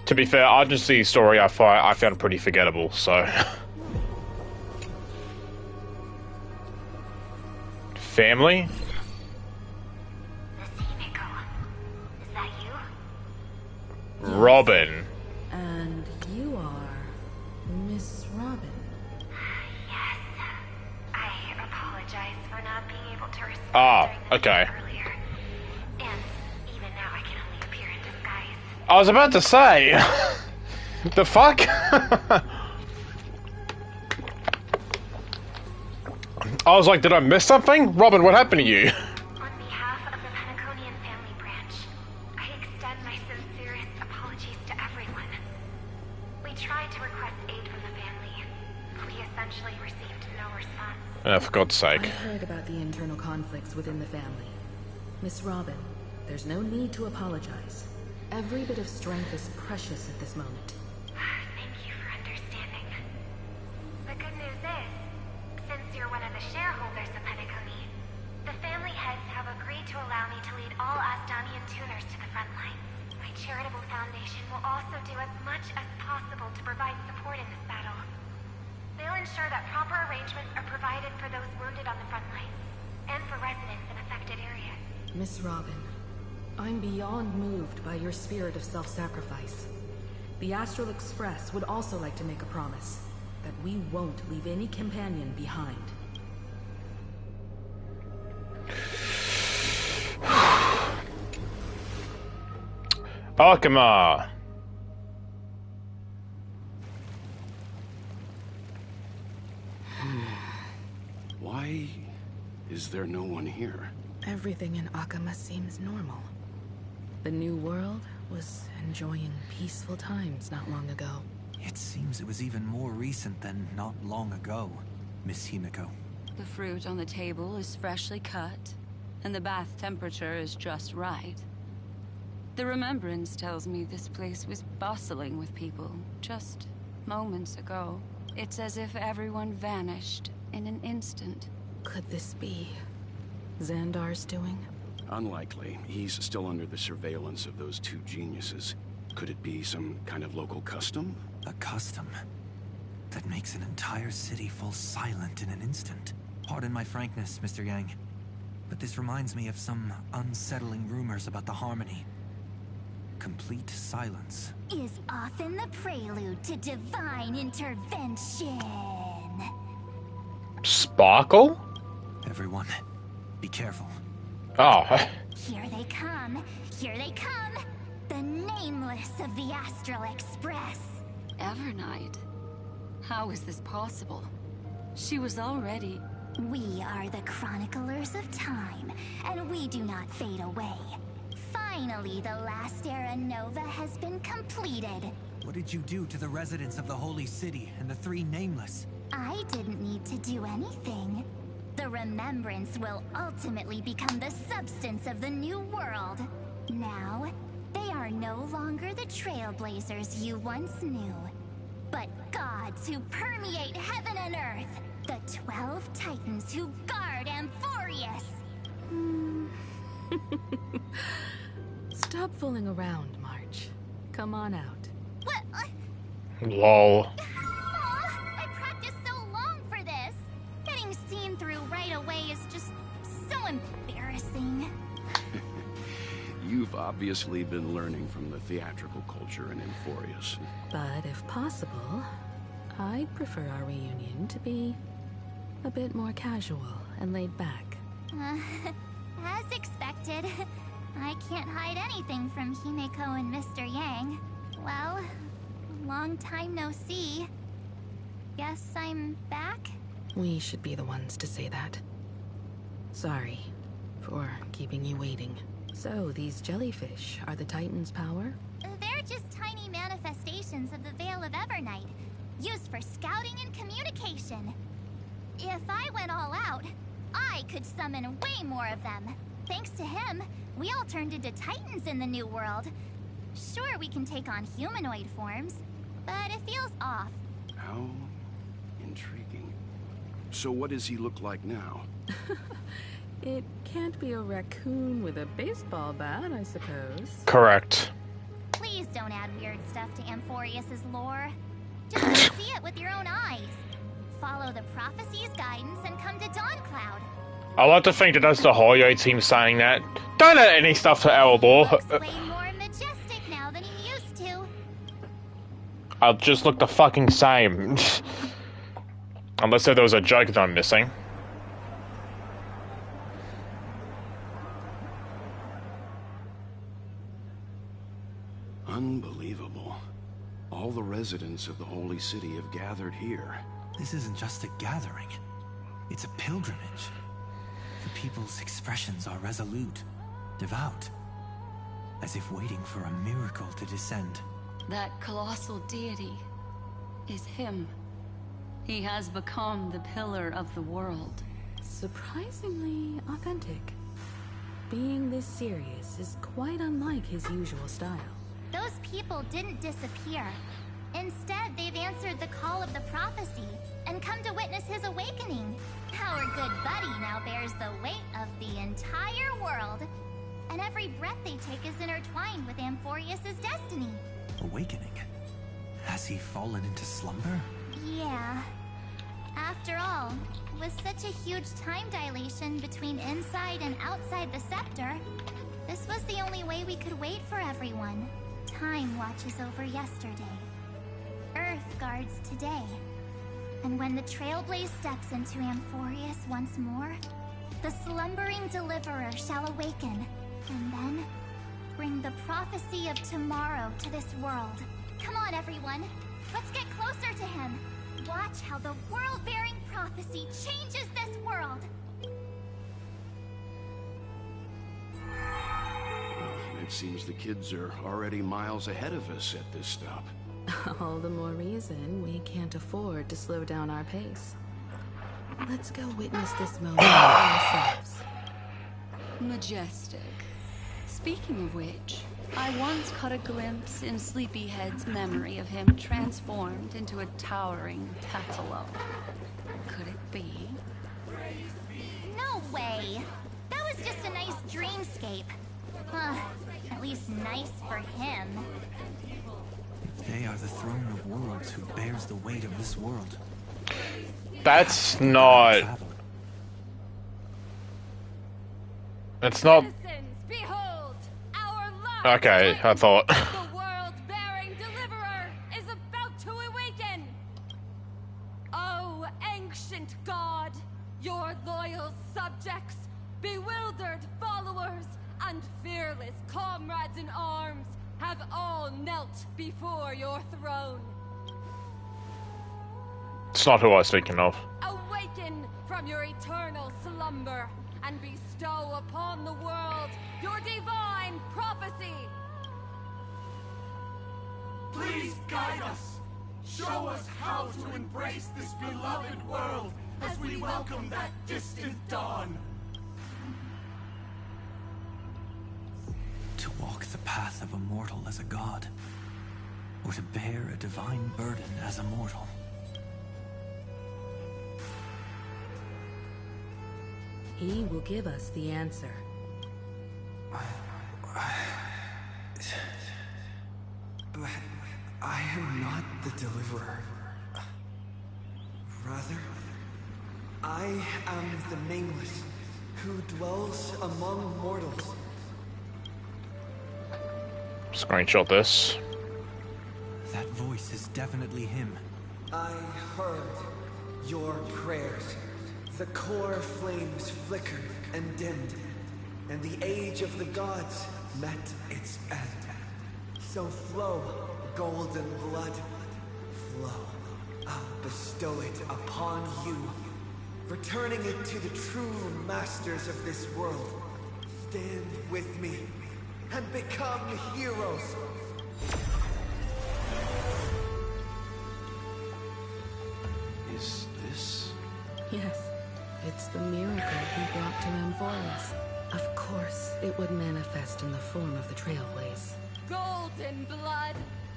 To be fair, Argentine's story I found pretty forgettable, so... Family? Is that you? Robin. And you are Miss Robin. Yes. I apologize for not being able to respond Okay. earlier. And even now I can only appear in disguise. I was about to say... the fuck? I was like, did I miss something? Robin, what happened to you? On behalf of the Penaconian family branch, I extend my sincerest apologies to everyone. We tried to request aid from the family. We essentially received no response. For God's sake. I've heard about the internal conflicts within the family. Miss Robin, there's no need to apologize. Every bit of strength is precious at this moment. Thank you for understanding. The good news is, since you're one of the shareholders of Penacony, the family heads have agreed to allow me to lead all Asdanian tuners to the front lines. My charitable foundation will also do as much as possible to provide support in this battle. They'll ensure that proper arrangements are provided for those wounded on the front lines, and for residents in affected areas. Miss Robin, I'm beyond moved by your spirit of self-sacrifice. The Astral Express would also like to make a promise that we won't leave any companion behind. Alchema. Why is there no one here? Everything in Akama seems normal. The new world was enjoying peaceful times not long ago. It seems it was even more recent than not long ago, Miss Himiko. The fruit on the table is freshly cut, and the bath temperature is just right. The remembrance tells me this place was bustling with people just moments ago. It's as if everyone vanished in an instant. Could this be Xandar's doing? Unlikely. He's still under the surveillance of those two geniuses. Could it be some kind of local custom? A custom that makes an entire city fall silent in an instant. Pardon my frankness, Mr. Yang, but this reminds me of some unsettling rumors about the Harmony. Complete silence Is often the prelude to divine intervention. Sparkle? Everyone, be careful. Oh. Here they come. Here they come. The nameless of the Astral Express. Evernight? How is this possible? She was already... We are the chroniclers of time, and we do not fade away. Finally, the last era Nova has been completed. What did you do to the residents of the Holy City and the three Nameless? I didn't need to do anything. The remembrance will ultimately become the substance of the new world. Now, they are no longer the trailblazers you once knew, but gods who permeate heaven and earth. The 12 titans who guard Amphorius. Stop fooling around, March. Come on out. What? Lol. I practiced so long for this. Getting seen through right away is just so embarrassing. You've obviously been learning from the theatrical culture in Amphorius. But if possible, I'd prefer our reunion to be a bit more casual and laid back. As expected, I can't hide anything from Himeko and Mr. Yang. Well, long time no see. Guess I'm back? We should be the ones to say that. Sorry for keeping you waiting. So, these jellyfish are the Titan's power? They're just tiny manifestations of the Veil of Evernight, used for scouting and communication. If I went all out, I could summon way more of them. Thanks to him, we all turned into Titans in the new world. Sure, we can take on humanoid forms, but it feels off. How intriguing. So what does he look like now? It can't be a raccoon with a baseball bat, I suppose. Correct. Please don't add weird stuff to Amphorius's lore. Just see it with your own eyes. Follow the prophecy's guidance and come to Dawncloud. I like to think that that's the Hoyo team saying that. Don't add any stuff to our lore. Looks way more majestic now than he used to. I'll just look the fucking same. Unless there was a joke that I'm missing. Unbelievable. All the residents of the Holy City have gathered here. This isn't just a gathering. It's a pilgrimage. The people's expressions are resolute, devout, as if waiting for a miracle to descend. That colossal deity is him. He has become the pillar of the world. Surprisingly authentic. Being this serious is quite unlike his usual style. Those people didn't disappear. Instead, they've answered the call of the prophecy and come to witness his awakening. Our good buddy now bears the weight of the entire world. And every breath they take is intertwined with Amphorius' destiny. Awakening? Has he fallen into slumber? Yeah. After all, with such a huge time dilation between inside and outside the scepter, this was the only way we could wait for everyone. Time watches over yesterday. Earth guards today. And when the Trailblaze steps into Amphorius once more, the slumbering deliverer shall awaken, and then bring the prophecy of tomorrow to this world. Come on, everyone. Let's get closer to him. Watch how the world-bearing prophecy changes this world. It seems the kids are already miles ahead of us at this stop. All the more reason we can't afford to slow down our pace. Let's go witness this moment for ourselves. Majestic. Speaking of which, I once caught a glimpse in Sleepyhead's memory of him transformed into a towering Tatalo. Could it be? No way! That was just a nice dreamscape. At least nice for him. They are the throne of worlds who bears the weight of this world. That's not... It's not... Behold, our Okay, I thought... The world-bearing deliverer is about to awaken! Oh, ancient god, your loyal subjects, bewildered followers, and fearless comrades in arms have all knelt before your throne. It's not who I was speaking of. Awaken from your eternal slumber and bestow upon the world your divine prophecy. Please guide us. Show us how to embrace this beloved world as we welcome that distant dawn. To walk the path of a mortal as a god, or to bear a divine burden as a mortal. He will give us the answer. But I am not the deliverer. Rather, I am the nameless, who dwells among mortals. Screenshot this. That voice is definitely him. I heard your prayers. The core flames flickered and dimmed, and the age of the gods met its end. So flow, golden blood, flow. I'll bestow it upon you, returning it to the true masters of this world. Stand with me and become heroes. Is this? Yes, it's the miracle he brought to Amphorius. Of course, it would manifest in the form of the Trailblaze. Golden blood,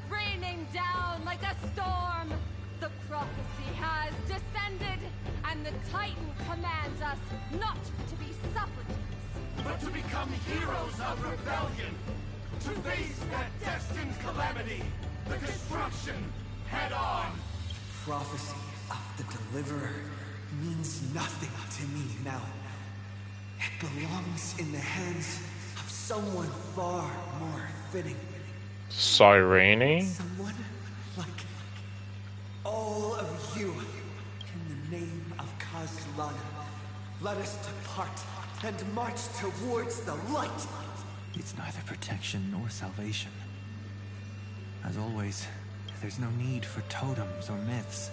raining down like a storm. The prophecy has descended, and the Titan commands us not to be supplicants, but to become heroes of rebellion, to face that destined calamity, the destruction, head on. Prophecy of the Deliverer means nothing to me now. It belongs in the hands of someone far more fitting. Cyrene? Someone like all of you. In the name of Kazlana, let us depart and march towards the light. It's neither protection nor salvation. As always, there's no need for totems or myths.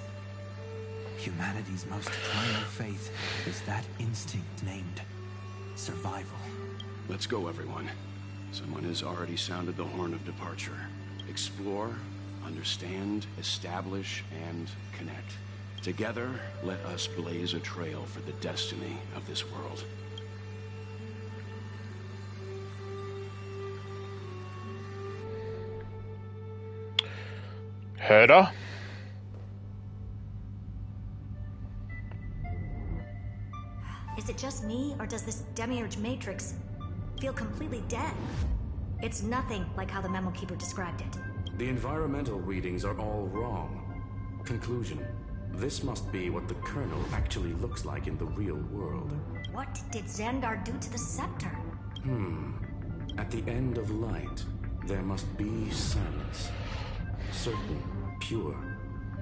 Humanity's most primal faith is that instinct named survival. Let's go, everyone. Someone has already sounded the horn of departure. Explore, understand, establish, and connect. Together, let us blaze a trail for the destiny of this world. Herder? Is it just me, or does this Demiurge Matrix feel completely dead? It's nothing like how the Memo Keeper described it. The environmental readings are all wrong. Conclusion. This must be what the kernel actually looks like in the real world. What did Xandar do to the scepter? At the end of light, there must be silence. Certain, pure,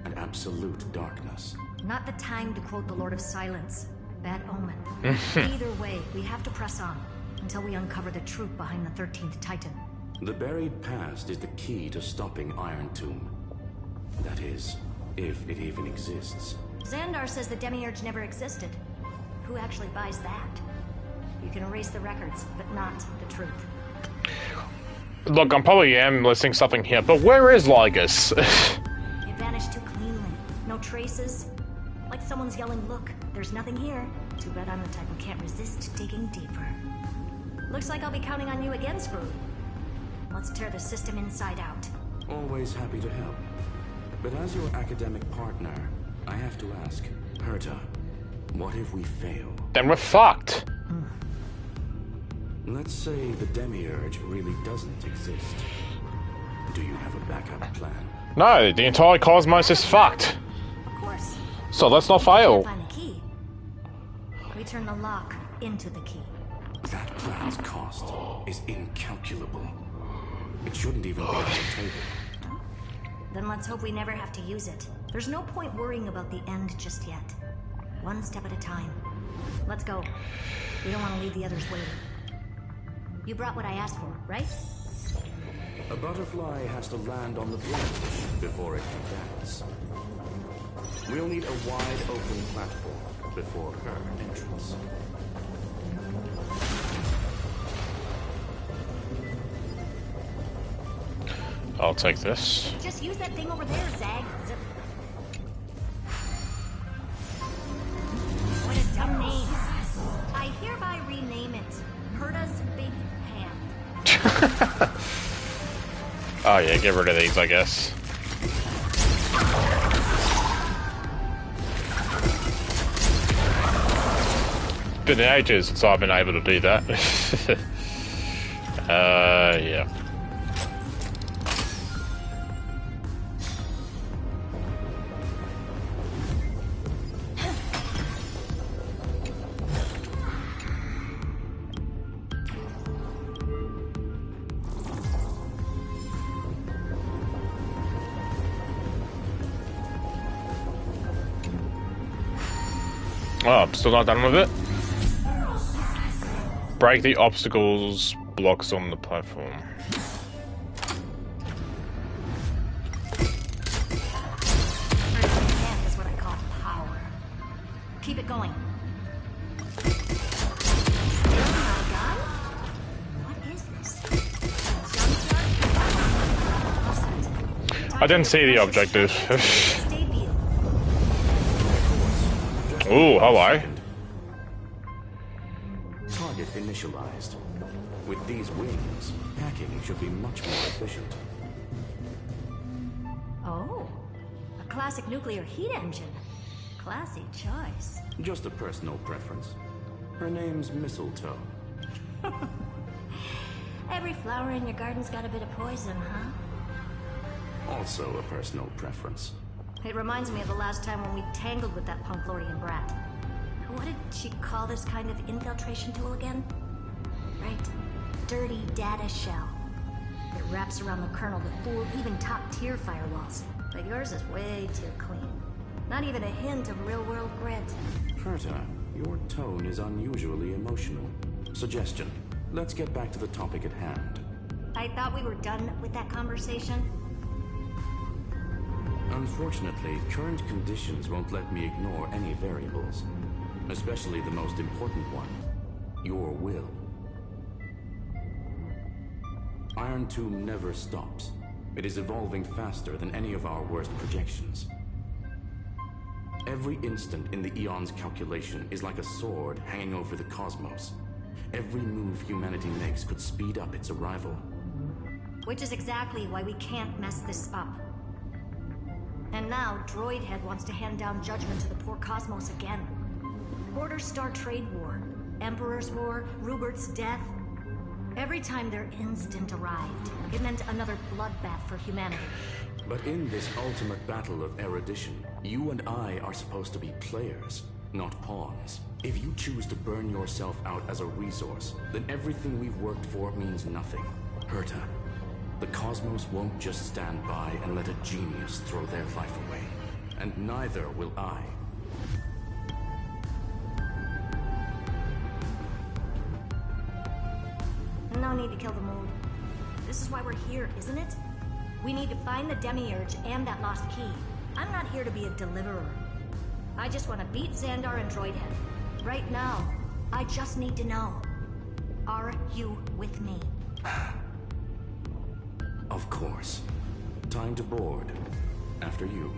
and absolute darkness. Not the time to quote the Lord of Silence. Bad omen. Either way, we have to press on until we uncover the truth behind the 13th Titan. The buried past is the key to stopping Iron Tomb. That is, if it even exists. Xandar says the Demiurge never existed. Who actually buys that? You can erase the records, but not the truth. Look, I probably am listing something here, but where is Lygus? It vanished too cleanly. No traces. Like someone's yelling, look, there's nothing here. Too bad I'm the type who can't resist digging deeper. Looks like I'll be counting on you again, Screw. Let's tear the system inside out. Always happy to help. But as your academic partner, I have to ask, Herta, what if we fail? Then we're fucked. Let's say the Demiurge really doesn't exist. Do you have a backup plan? No, the entire cosmos is fucked. Of course. So let's not fail. Find the key. We turn the lock into the key. That plan's cost is incalculable. It shouldn't even be on the table. Then let's hope we never have to use it. There's no point worrying about the end just yet. One step at a time. Let's go. We don't want to leave the others waiting. You brought what I asked for, right? A butterfly has to land on the branch before it can dance. We'll need a wide open platform before her entrance. I'll take this. Just use that thing over there, Zag. Oh yeah, get rid of these, I guess. Been ages since I've been able to do that. Yeah. Oh, I'm still not done with it. Break the obstacles blocks on the platform. That is what I call power. Keep it going. Still not done? What is this? I didn't see the objective. Ooh, hello. Target initialized. With these wings, hacking should be much more efficient. Oh, a classic nuclear heat engine. Classy choice. Just a personal preference. Her name's Mistletoe. Every flower in your garden's got a bit of poison, huh? Also a personal preference. It reminds me of the last time when we tangled with that Punklorian brat. What did she call this kind of infiltration tool again? Right. Dirty data shell. It wraps around the kernel to fool even top-tier firewalls. But yours is way too clean. Not even a hint of real-world grit. Herta, your tone is unusually emotional. Suggestion. Let's get back to the topic at hand. I thought we were done with that conversation. Unfortunately, current conditions won't let me ignore any variables. Especially the most important one. Your will. Iron Tomb never stops. It is evolving faster than any of our worst projections. Every instant in the Eon's calculation is like a sword hanging over the cosmos. Every move humanity makes could speed up its arrival. Which is exactly why we can't mess this up. And now, Droidhead wants to hand down judgment to the poor cosmos again. Border Star Trade War, Emperor's War, Rupert's death. Every time their instant arrived, it meant another bloodbath for humanity. But in this ultimate battle of erudition, you and I are supposed to be players, not pawns. If you choose to burn yourself out as a resource, then everything we've worked for means nothing. Herta, the cosmos won't just stand by and let a genius throw their life away. And neither will I. No need to kill the mood. This is why we're here, isn't it? We need to find the Demiurge and that lost key. I'm not here to be a deliverer. I just want to beat Xandar and Droidhead. Right now, I just need to know. Are you with me? Of course. Time to board. After you.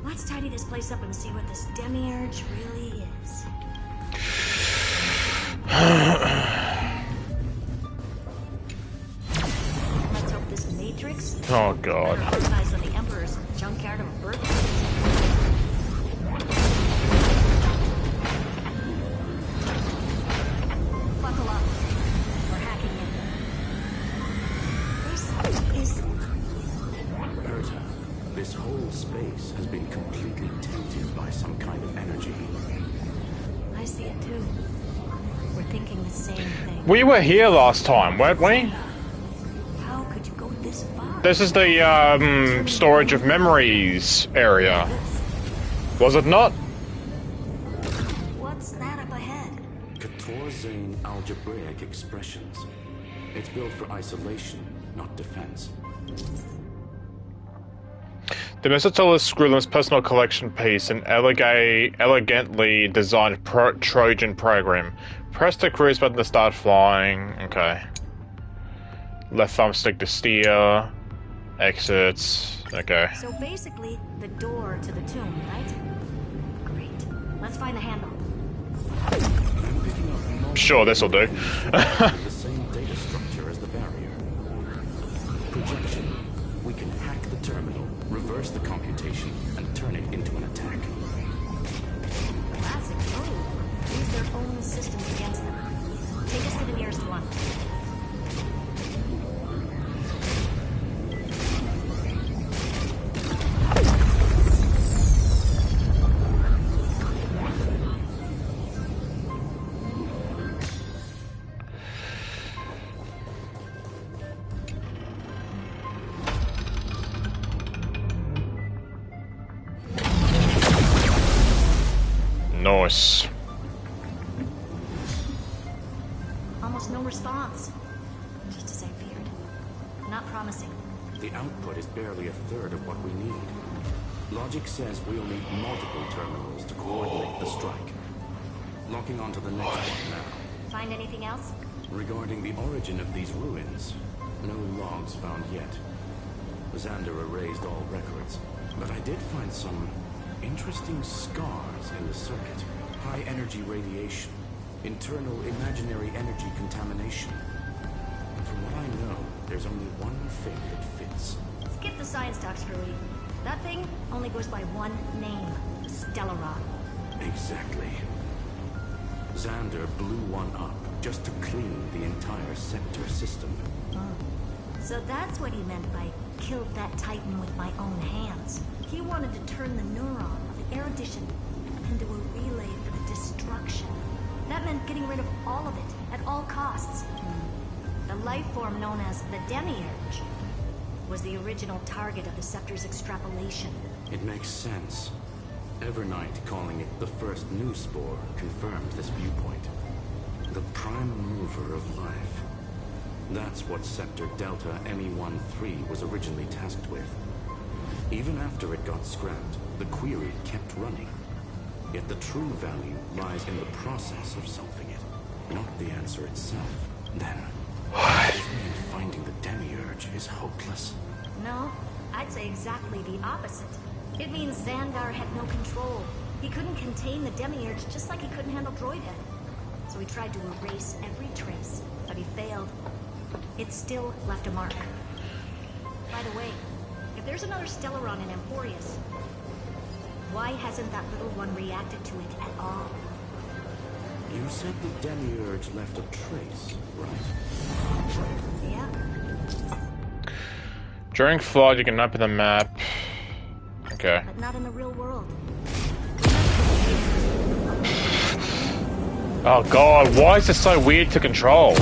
Let's tidy this place up and see what this Demiurge really is. Let's hope this Matrix... Oh god. ...size of the Emperor's junkyard of a birthplace. Buckle up. We're hacking in. This is... Herta, this whole space has been completely tainted by some kind of energy. I see it too. We're thinking the same thing. We were here last time, weren't we? How could you go this far? This is the storage of memories area. Was it not? What's that up ahead? Zane algebraic expressions. It's built for isolation, not defense. The Mistletoe is Skrullim's personal collection piece, an elegantly designed Trojan program. Press the cruise button to start flying. Okay. Left thumbstick to steer. Exits. Okay. So basically, the door to the tomb, right? Great. Let's find the handle. Sure, this'll do. The same data structure as the barrier. systems against them. Take us to the nearest one. Nice. Almost no response. Just as I feared. Not promising. The output is barely a third of what we need. Logic says we'll need multiple terminals to coordinate the strike. Locking onto the next one now. Find anything else? Regarding the origin of these ruins, no logs found yet. Xander erased all records, but I did find some interesting scars in the circuit. High energy radiation, internal imaginary energy contamination. And from what I know, there's only one thing that fits. Skip the science talk, Screwy. That thing only goes by one name. Stellaron. Exactly. Xander blew one up just to clean the entire sector system. So that's what he meant by killed that Titan with my own hands. He wanted to turn the neuron of the erudition into a relay for the destruction. That meant getting rid of all of it, at all costs. The life form known as the Demiurge was the original target of the Scepter's extrapolation. It makes sense. Evernight calling it the first new spore confirmed this viewpoint. The prime mover of life. That's what Sector Delta ME-13 was originally tasked with. Even after it got scrapped, the query kept running. Yet the true value lies in the process of solving it, not the answer itself. Then, does this mean finding the Demiurge is hopeless? No, I'd say exactly the opposite. It means Xandar had no control. He couldn't contain the Demiurge just like he couldn't handle Droidhead. So he tried to erase every trace, but he failed. It still left a mark. By the way, if there's another Stellaron in Emporius, why hasn't that little one reacted to it at all? You said the Demiurge left a trace, right? Yeah. During flight, you can open the map. Okay. But not in the real world. Oh god, why is this so weird to control?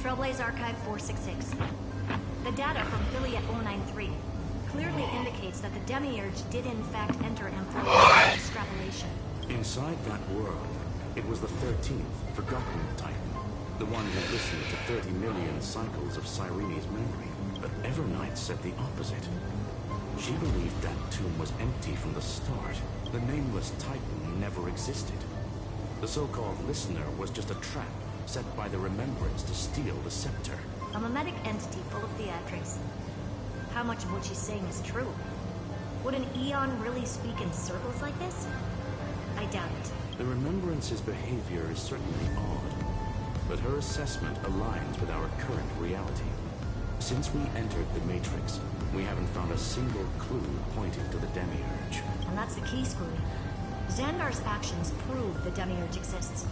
Trailblaze Archive 466. The data from Affiliate 093 clearly indicates that the Demiurge did in fact enter Emporius extrapolation. Inside that world, it was the 13th, forgotten Titan. The one who listened to 30 million cycles of Cyrene's memory. But Evernight said the opposite. She believed that tomb was empty from the start. The nameless Titan never existed. The so-called listener was just a trap set by the Remembrance to steal the scepter. A mimetic entity full of theatrics. How much of what she's saying is true? Would an Eon really speak in circles like this? I doubt it. The Remembrance's behavior is certainly odd, but her assessment aligns with our current reality. Since we entered the Matrix, we haven't found a single clue pointing to the Demiurge. And that's the key, Screwy. Xandar's actions prove the Demiurge exists.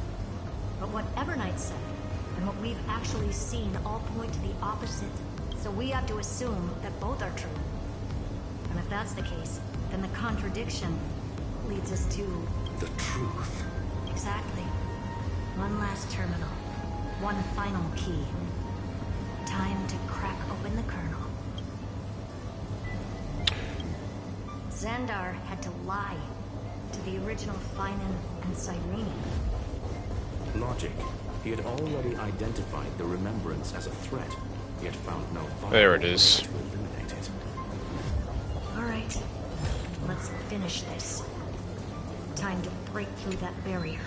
But what Evernight said, and what we've actually seen all point to the opposite. So we have to assume that both are true. And if that's the case, then the contradiction leads us to... the truth. Exactly. One last terminal. One final key. Time to crack open the kernel. Xandar had to lie to the original Finan and Cyrene. Logic. He had already identified the Remembrance as a threat, yet found no there it is. to eliminate it. All right. Let's finish this. time to break through that barrier.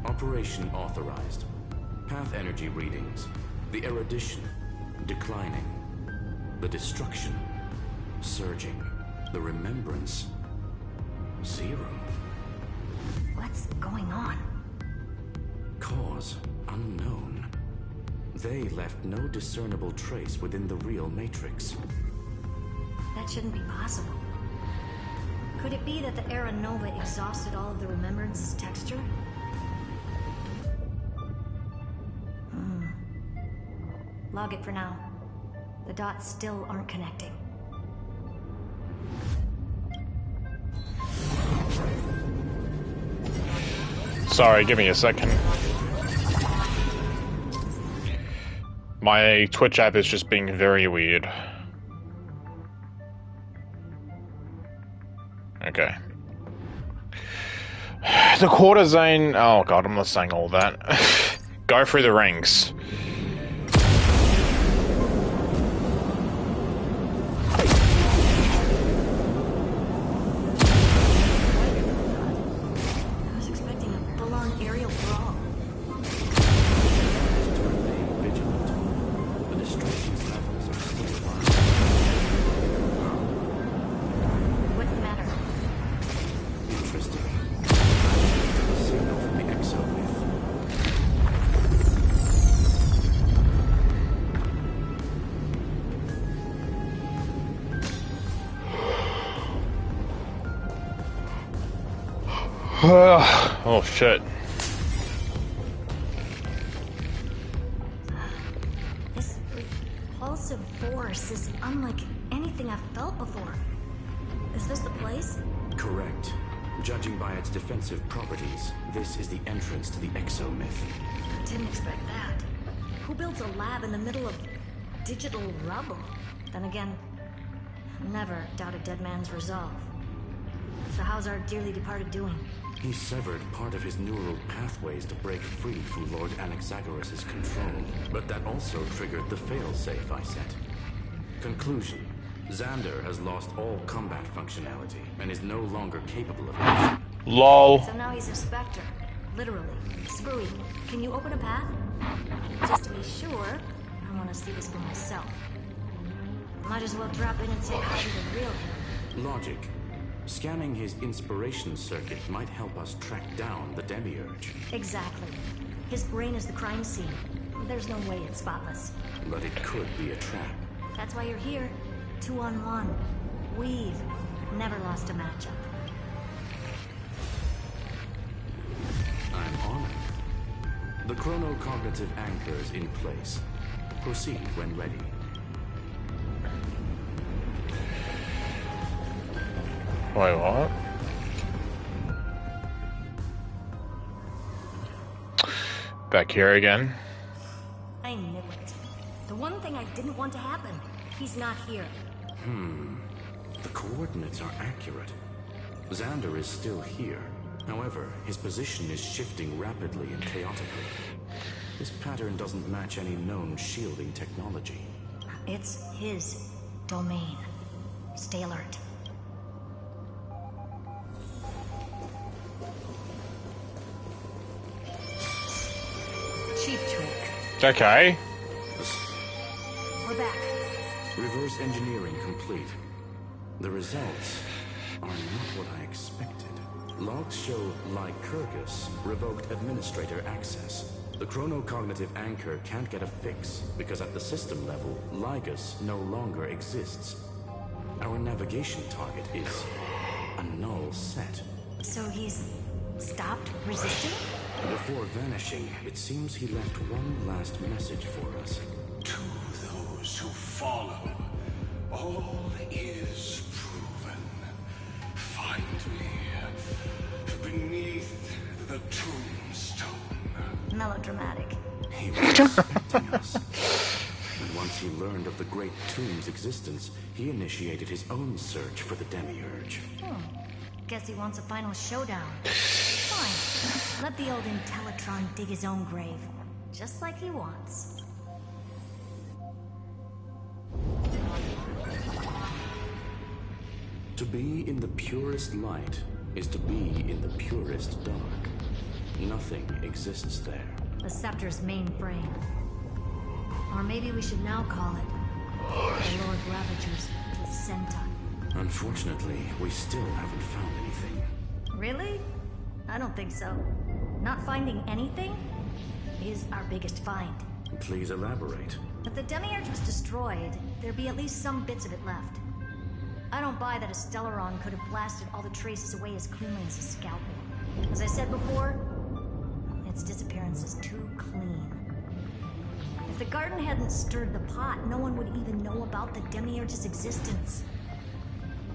Operation authorized. Path energy readings. The erudition declining. The destruction surging. The remembrance 0. What's going on? Cause unknown. They left no discernible trace within the real Matrix. That shouldn't be possible. Could it be that the Era Nova exhausted all of the Remembrance's texture? Log it for now. The dots still aren't connecting. Sorry, give me a second. My Twitch app is just being very weird. Okay. The quarter zone... Oh god, I'm not saying all that. Go through the ranks. Oh shit. This repulsive force is unlike anything I've felt before. Is this the place? Correct. Judging by its defensive properties, this is the entrance to the exomyth. I didn't expect that. Who builds a lab in the middle of digital rubble? Then again, never doubt a dead man's resolve. So how's our dearly departed doing? He severed part of his neural pathways to break free from Lord Anaxagoras' control, but that also triggered the failsafe I set. Conclusion. Xander has lost all combat functionality and is no longer capable of action. LOL. So now he's a specter. Literally. Screwy, can you open a path? Just to be sure, I want to see this for myself. Might as well drop in and say hi to the real him. Logic. Scanning his inspiration circuit might help us track down the Demiurge. Exactly. His brain is the crime scene. There's no way it's spotless. But it could be a trap. That's why you're here. 2-on-1. We've never lost a matchup. I'm honored. The chronocognitive anchor is in place. Proceed when ready. Wait, what? Back here again. I knew it. The one thing I didn't want to happen. He's not here. The coordinates are accurate. Xander is still here. However, his position is shifting rapidly and chaotically. This pattern doesn't match any known shielding technology. It's his domain. Stay alert. Cheap trick. Okay. We're back. Reverse engineering complete. The results are not what I expected. Logs show Lycurgus revoked administrator access. The chronocognitive anchor can't get a fix because at the system level, Lygus no longer exists. Our navigation target is a null set. So he's stopped resisting? Before vanishing, it seems he left one last message for us. To those to follow. All is proven. Find me beneath the tombstone. Melodramatic. He was expecting us. And once he learned of the Great Tomb's existence, he initiated his own search for the Demiurge. Guess he wants a final showdown. Fine. Let the old Intellatron dig his own grave. Just like he wants. To be in the purest light is to be in the purest dark. Nothing exists there. The Scepter's main brain. Or maybe we should now call it the Lord Ravager's placenta. Unfortunately, we still haven't found anything. Really? I don't think so. Not finding anything is our biggest find. Please elaborate. If the Demiurge was destroyed, there'd be at least some bits of it left. I don't buy that a Stellaron could have blasted all the traces away as cleanly as a scalpel. As I said before, its disappearance is too clean. If the garden hadn't stirred the pot, no one would even know about the Demiurge's existence.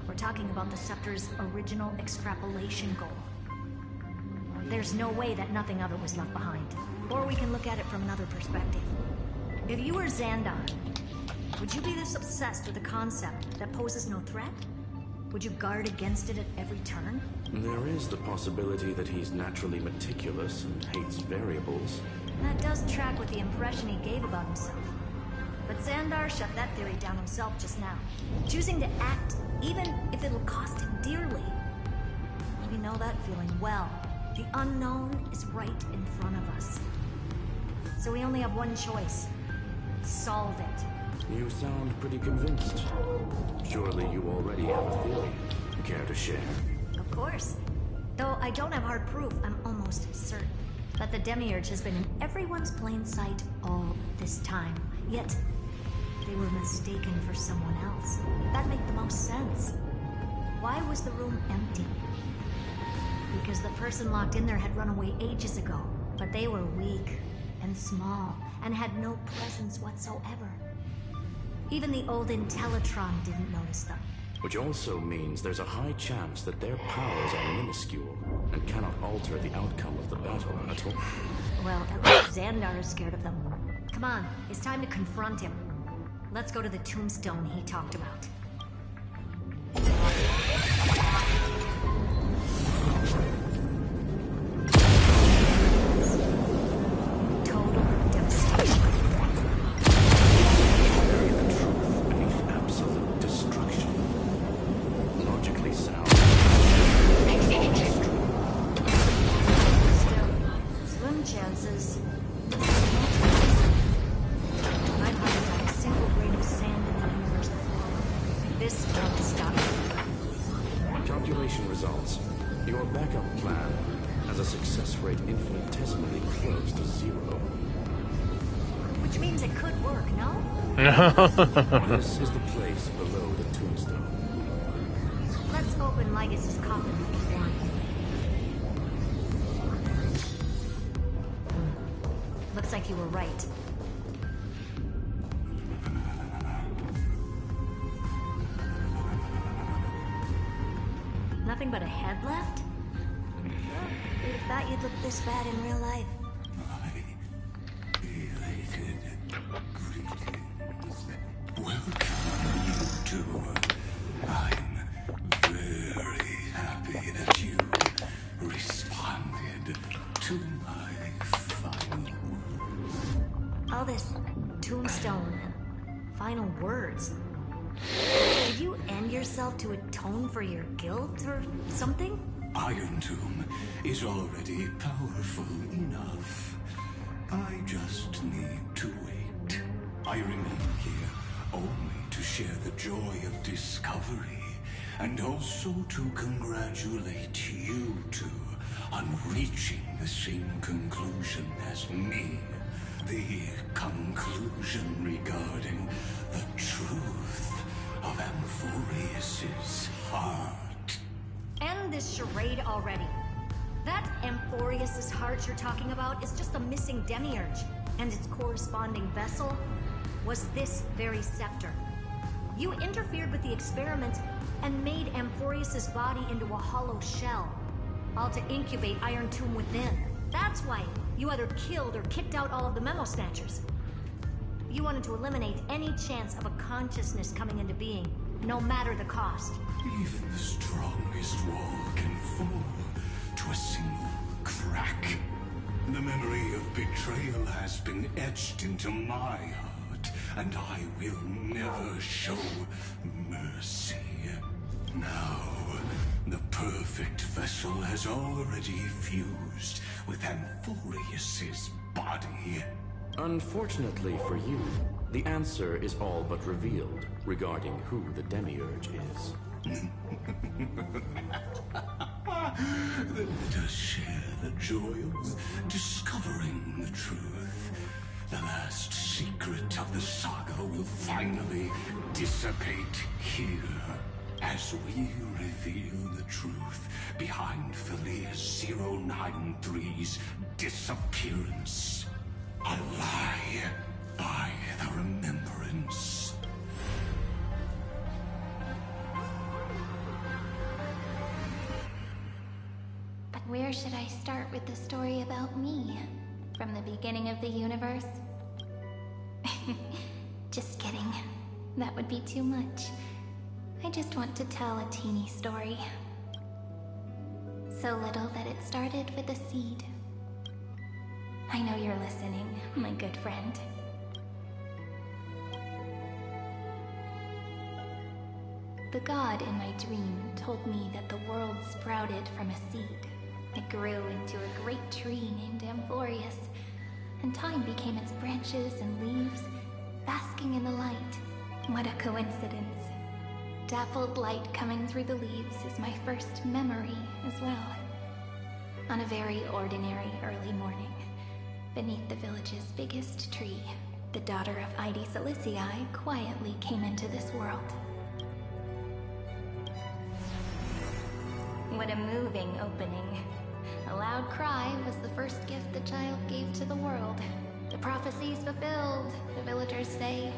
We're talking about the Scepter's original extrapolation goal. There's no way that nothing of it was left behind. Or we can look at it from another perspective. If you were Xandar, would you be this obsessed with a concept that poses no threat? Would you guard against it at every turn? There is the possibility that he's naturally meticulous and hates variables. That does track with the impression he gave about himself. But Xandar shut that theory down himself just now, choosing to act even if it'll cost him dearly. We know that feeling well. The unknown is right in front of us. So we only have one choice. Solve it. You sound pretty convinced. Surely you already have a theory. Care to share? Of course. Though I don't have hard proof, I'm almost certain that the Demiurge has been in everyone's plain sight all this time. Yet, they were mistaken for someone else. That'd make the most sense. Why was the room empty? Because the person locked in there had run away ages ago. But they were weak and small and had no presence whatsoever. Even the old Intellatron didn't notice them. Which also means there's a high chance that their powers are minuscule and cannot alter the outcome of the battle at all. Well, at least Xandar is scared of them. Come on, it's time to confront him. Let's go to the tombstone he talked about. Total devastation. Bury the truth beneath absolute destruction. Logically sound. Still, slim chances. I've hunted out a single grain of sand in the universe before. This won't stop me. Calculation results. Your backup plan has a success rate infinitesimally close to 0. Which means it could work, no? This is the place below the tombstone. Let's open Ligus's coffin before. Looks like you were right. Nothing but a head left? Well, who'd have thought you'd look this bad in real life? Welcome, you two. I'm very happy that you responded to my final word. All this tombstone, final words. Did you end yourself to atone for your guilt or something? Iron Tomb is already powerful enough. I just need to wait. I remain here only to share the joy of discovery, and also to congratulate you two on reaching the same conclusion as me. The conclusion regarding the truth of Amphorius's heart. End this charade already. That Amphorius's heart you're talking about is just a missing demiurge, and its corresponding vessel, was this very scepter. You interfered with the experiment and made Amphorius's body into a hollow shell, all to incubate Iron Tomb within. That's why you either killed or kicked out all of the Memo Snatchers. You wanted to eliminate any chance of a consciousness coming into being, no matter the cost. Even the strongest wall can fall to a single crack. The memory of betrayal has been etched into my heart, and I will never show mercy. Now, the perfect vessel has already fused with Amphorius's body. Unfortunately for you, the answer is all but revealed regarding who the Demiurge is. Then let us share the joy of discovering the truth. The last secret of the saga will finally dissipate here as we reveal the truth behind Felius 093's disappearance. A lie by the remembrance. But where should I start with the story about me? From the beginning of the universe? Just kidding. That would be too much. I just want to tell a teeny story. So little that it started with a seed. I know you're listening, my good friend. The god in my dream told me that the world sprouted from a seed. It grew into a great tree named Amphorius, and time became its branches and leaves, basking in the light. What a coincidence. Dappled light coming through the leaves is my first memory as well. On a very ordinary early morning, beneath the village's biggest tree, the daughter of Id Silicii quietly came into this world. What a moving opening. A loud cry was the first gift the child gave to the world. The prophecies fulfilled, the villagers say.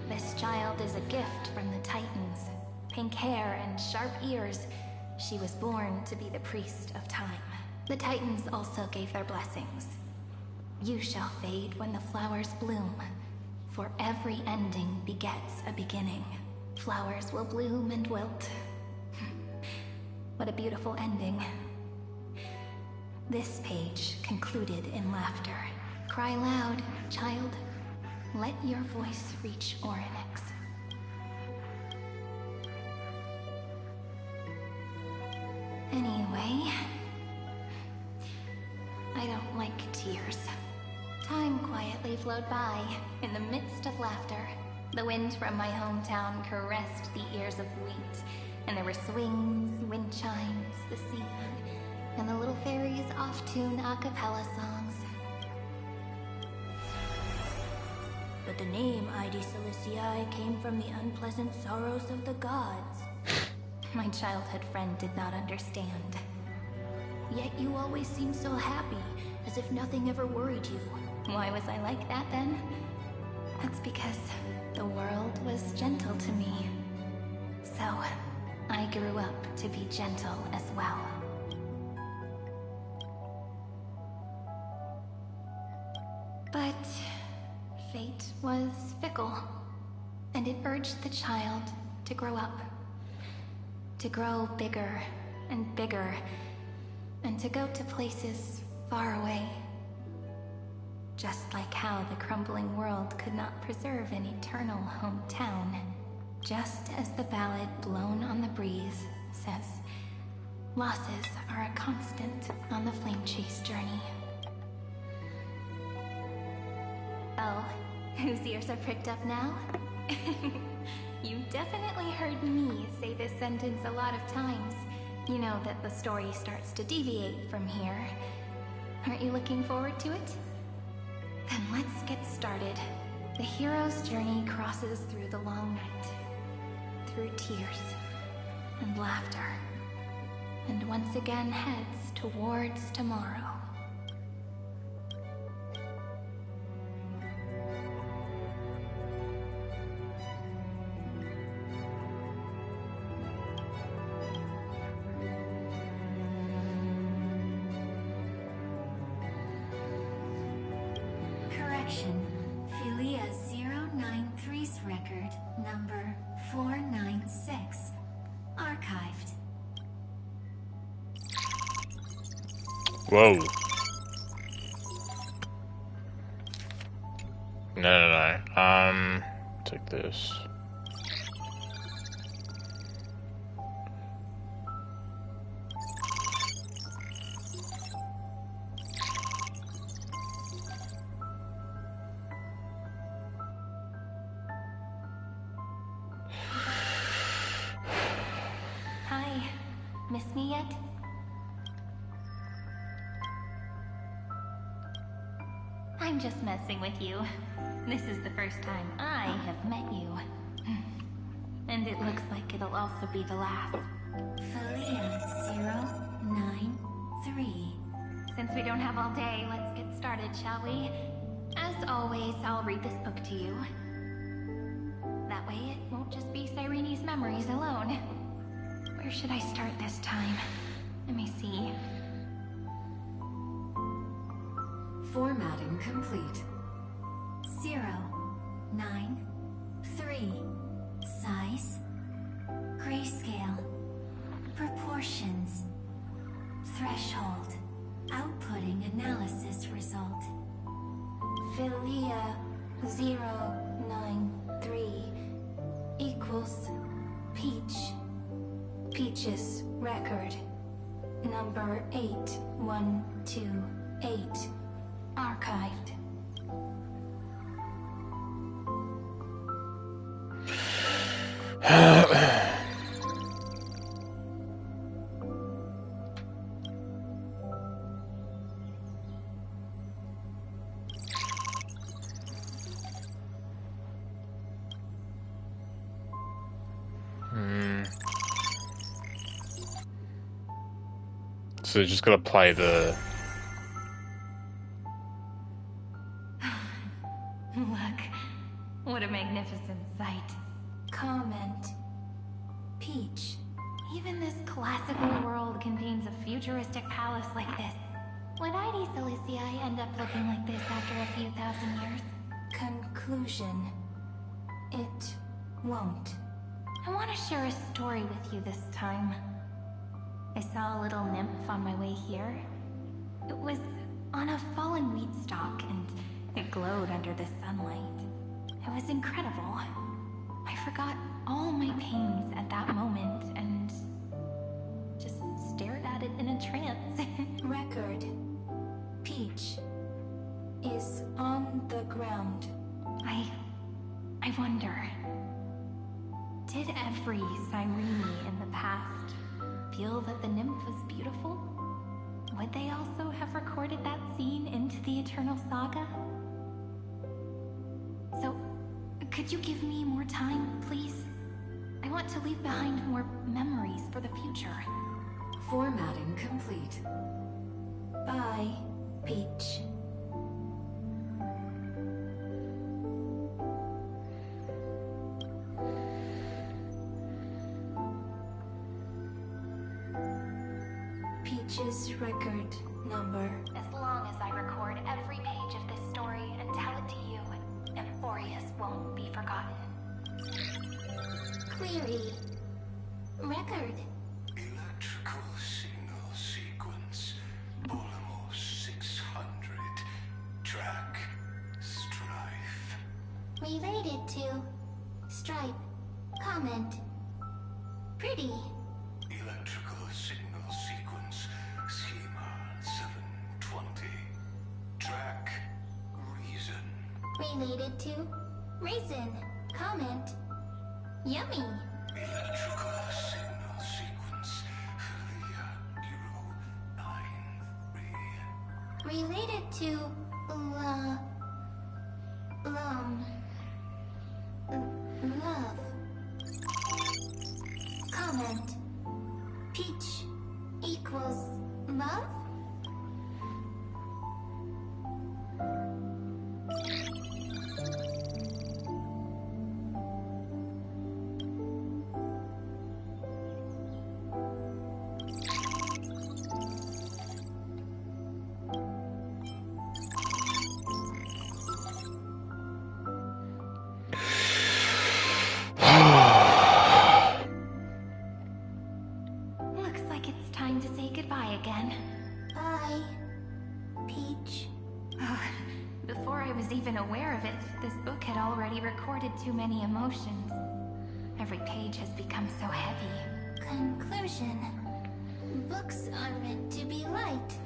This child is a gift from the Titans. Pink hair and sharp ears. She was born to be the priest of time. The Titans also gave their blessings. You shall fade when the flowers bloom, for every ending begets a beginning. Flowers will bloom and wilt. What a beautiful ending. This page concluded in laughter. Cry loud, child. Let your voice reach Orynyx. Anyway, I don't like tears. Time quietly flowed by, in the midst of laughter. The wind from my hometown caressed the ears of wheat, and there were swings, wind chimes, the sea, and the little fairies off-tune a cappella songs. But the name Id Silicii came from the unpleasant sorrows of the gods. My childhood friend did not understand. Yet you always seemed so happy, as if nothing ever worried you. Why was I like that then? That's because the world was gentle to me. So, I grew up to be gentle as well. But fate was fickle, and it urged the child to grow up. To grow bigger and bigger, and to go to places far away. Just like how the crumbling world could not preserve an eternal hometown. Just as the ballad Blown on the Breeze says, losses are a constant on the flame chase journey. Oh, whose ears are pricked up now? You definitely heard me say this sentence a lot of times. You know that the story starts to deviate from here. Aren't you looking forward to it? Then let's get started. The hero's journey crosses through the long night. Through tears and laughter. And once again heads towards tomorrow. Correction. Philia 093's record, number 496. Archived. Whoa. No. Take this. Hi. Miss me yet? I'm just messing with you. This is the first time I have met you. And it looks like it'll also be the last. Philia 093. Since we don't have all day, let's get started, shall we? As always, I'll read this book to you. That way it won't just be Cyrene's memories alone. Where should I start this time? Let me see. Formatting complete. 093. Size. Grayscale. Proportions. Threshold. Outputting analysis result. Philia 093 equals Peach. Peach's record. Number 8128. Archived. So just gotta play the... Look, what a magnificent sight. Comment. Peach. Even this classical world contains a futuristic palace like this. Would ID Silicii end up looking like this after a few thousand years? Conclusion. It won't. I want to share a story with you this time. I saw a little nymph on my way here. It was on a fallen wheat stalk and it glowed under the sunlight. It was incredible. I forgot all my pains at that moment and just stared at it in a trance. Record. Peach is on the ground. I wonder, did every Cyrene in the past feel that the nymph was beautiful? Would they also have recorded that scene into the Eternal Saga? So, could you give me more time, please? I want to leave behind more memories for the future. Formatting complete. Bye, Peach. Peach's record number. As long as I record every page of this story and tell it to you, Emphorius won't be forgotten. Query. Record. Electrical signal sequence. Polymorph 600. Track. Strife. Related to. Stripe. Comment. Pretty. Electrical signal sequence. Schema 720. Track. Reason. Related to. Reason. Comment. Yummy. Electrical signal sequence. Philia 093. Related to. Love. Comment. Peach equals love? Every page has become so heavy. Conclusion. Books are meant to be light,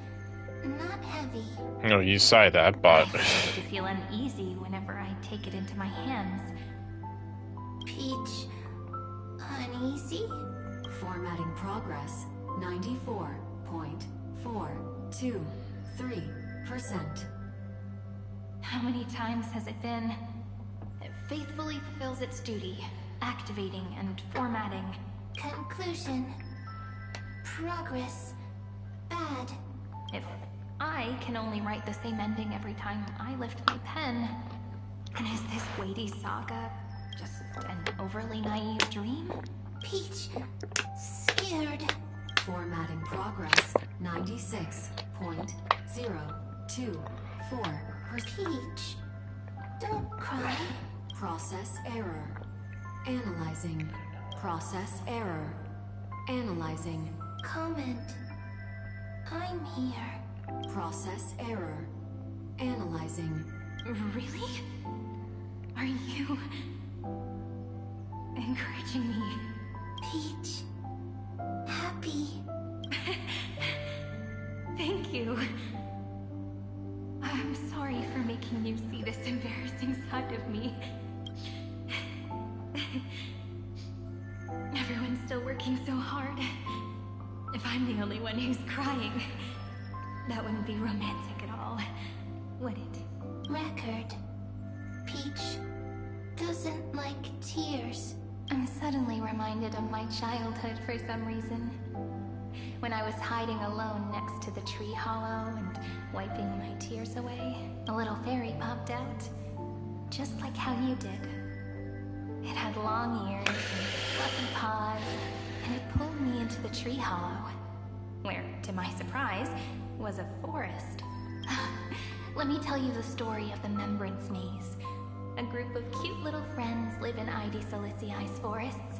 not heavy. No, you say that, but... I start to feel uneasy whenever I take it into my hands. Peach... uneasy? Formatting progress 94.423%. How many times has it been? It faithfully fulfills its duty, activating and formatting. Conclusion. Progress. Bad. If I can only write the same ending every time I lift my pen, then is this weighty saga just an overly naive dream? Peach... scared. Formatting progress 96.024%. Peach... don't cry. Process error. Analyzing. Process error. Analyzing. Comment. I'm here. Process error. Analyzing. Really? Are you... encouraging me? Peach... happy. Thank you. I'm sorry for making you see this embarrassing side of me. Everyone's still working so hard. If I'm the only one who's crying, that wouldn't be romantic at all, would it? Record. Peach doesn't like tears. I'm suddenly reminded of my childhood for some reason. When I was hiding alone next to the tree hollow and wiping my tears away, a little fairy popped out, just like how you did. It had long ears and fluffy paws, and it pulled me into the tree hollow, where, to my surprise, was a forest. Let me tell you the story of the Membrance Maze. A group of cute little friends live in Ide Silicii's forests.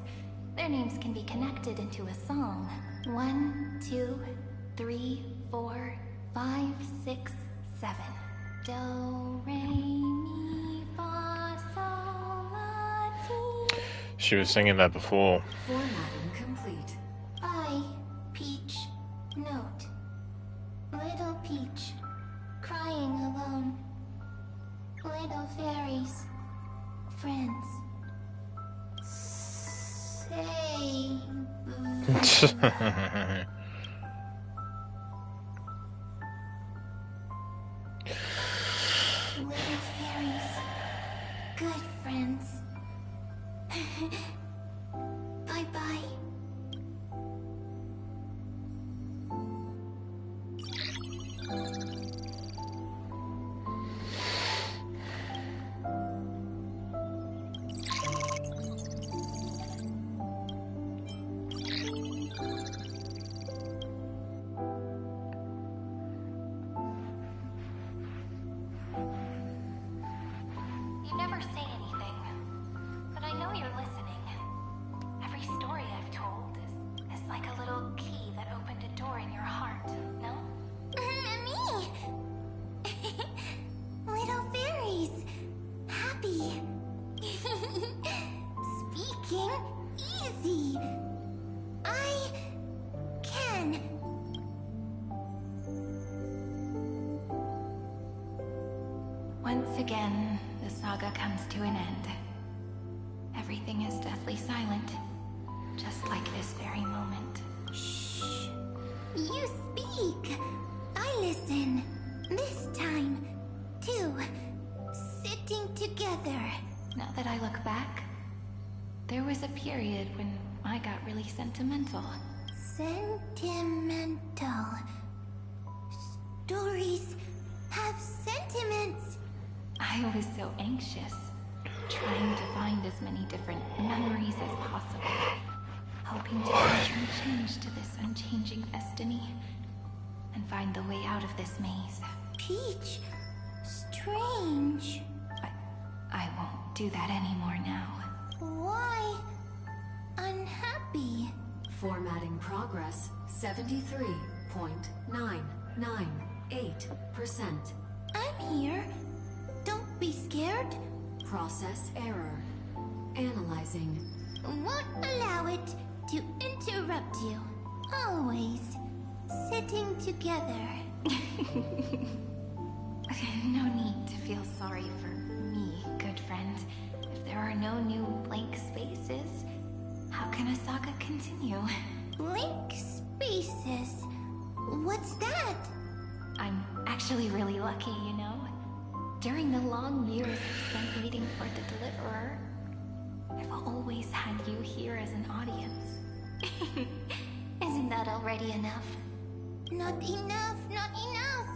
Their names can be connected into a song. 1, 2, 3, 4, 5, 6, 7. Do, re, mi, fa, sol, la, ti. She was singing that before. Formatting complete. I, Peach, note. Little Peach, crying alone. Little fairies, friends. Save. Little fairies, good friends. Bye-bye. You never say anything, but I know you're listening. Every story I've told is like a little key that opened a door in your heart, no? Me! Little fairies! Happy! Speaking easy! I can! Once again, the saga comes to an end. Everything is deathly silent, just like this very moment. Shh! You speak! I listen. This time, too. Sitting together. Now that I look back, there was a period when I got really sentimental. Sentimental. Stories have sentiments. I was so anxious, trying to find as many different memories as possible, hoping to bring some change to this unchanging destiny, and find the way out of this maze. Peach, strange. I won't do that anymore now. Why unhappy? Formatting progress 73.998%. I'm here. Don't be scared. Process error. Analyzing. won't allow it to interrupt you. Always sitting together. No need to feel sorry for me, good friend. If there are no new blank spaces, how can a saga continue? Blank spaces? What's that? I'm actually really lucky, you know? During the long years I've spent waiting for the Deliverer, I've always had you here as an audience. Isn't that already enough? Not enough, not enough!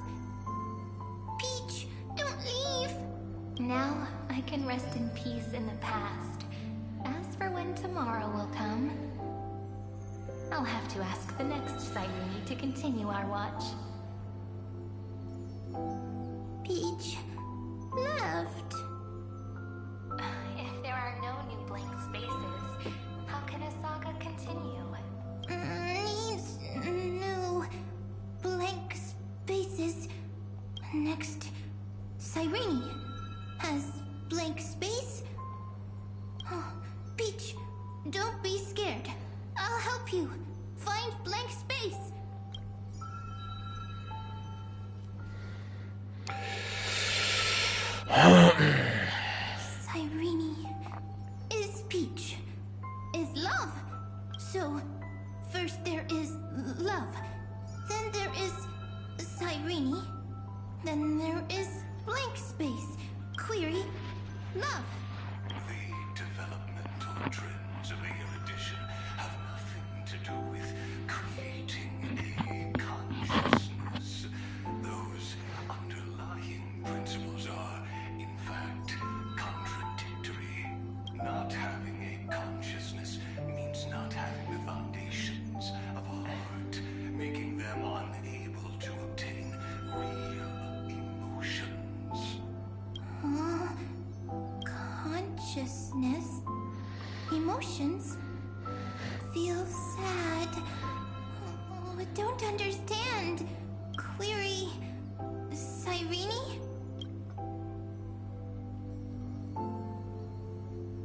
Peach, don't leave! Now I can rest in peace in the past. As for when tomorrow will come, I'll have to ask the next Cyrene to continue our watch. Peach left. If there are no new blank spaces, how can a saga continue? Needs new blank spaces. Next, Cyrene has blank space. Oh, Peach, don't be scared. I'll help you find blank space. Cyrene is Peach, is love. So, first there is love, then there is Cyrene, then there is blank space. Query, love. The developmental trends of a edition have nothing to do with creating a consciousness. Those underlying principles are, in fact, contradictory. Not having a consciousness means not having the foundations of a heart, making them unable to obtain real emotions. Consciousness, emotions, feel sad. Don't understand. Query, Cyrene?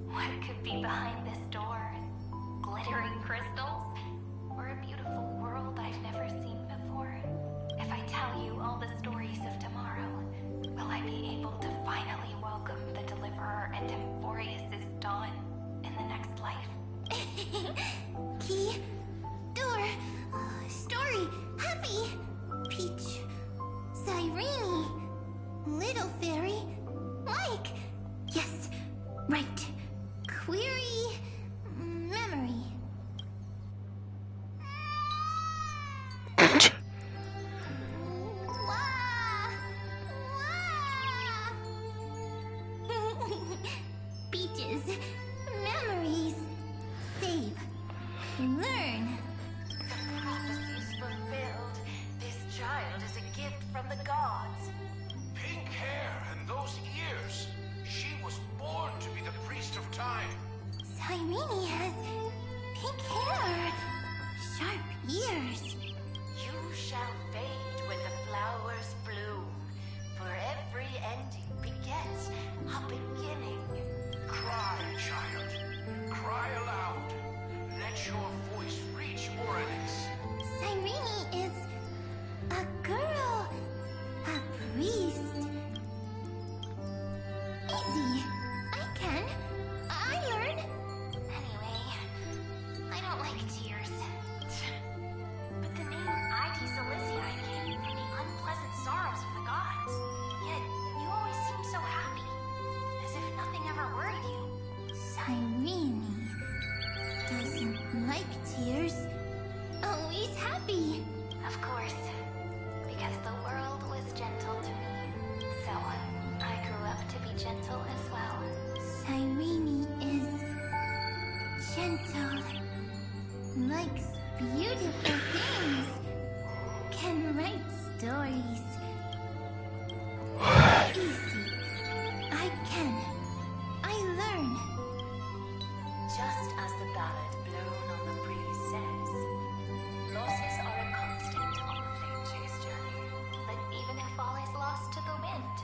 What could be behind this door? Glittering crystals? Or a beautiful world I've never seen before? If I tell you all the stories of tomorrow, will I be able to finally welcome the Deliverer and Emphorius' dawn in the next life? Key, door, story, happy. Peach, Cyrene, little fairy, like. Yes, right. Query, memory. Peaches, memories, save, learn. The prophecy's fulfilled. This child is a gift from the gods. Pink hair and those ears. She was born to be the priest of time. Cyrene has pink hair, sharp ears. You shall fade when the flowers bloom, for every ending begets a beginning. Cry, child. Cry aloud. Let your voice reach Oryx. Cyrene is a girl, a priest. Easy. I can. I learn. Anyway, I don't like tears. But the name Id Celestii came from the unpleasant sorrows of the gods. Yet, you always seem so happy. As if nothing ever worried you. Cyrene doesn't like tears. Always happy. Of course. Because the world was gentle to me. So, I grew up to be gentle as well. Cyrene is gentle, likes beautiful things, can write stories. Easy. I can. I learn. Just as the ballad blown on the breeze says, losses are a constant on the Flame Chase journey. But even if all is lost to the wind,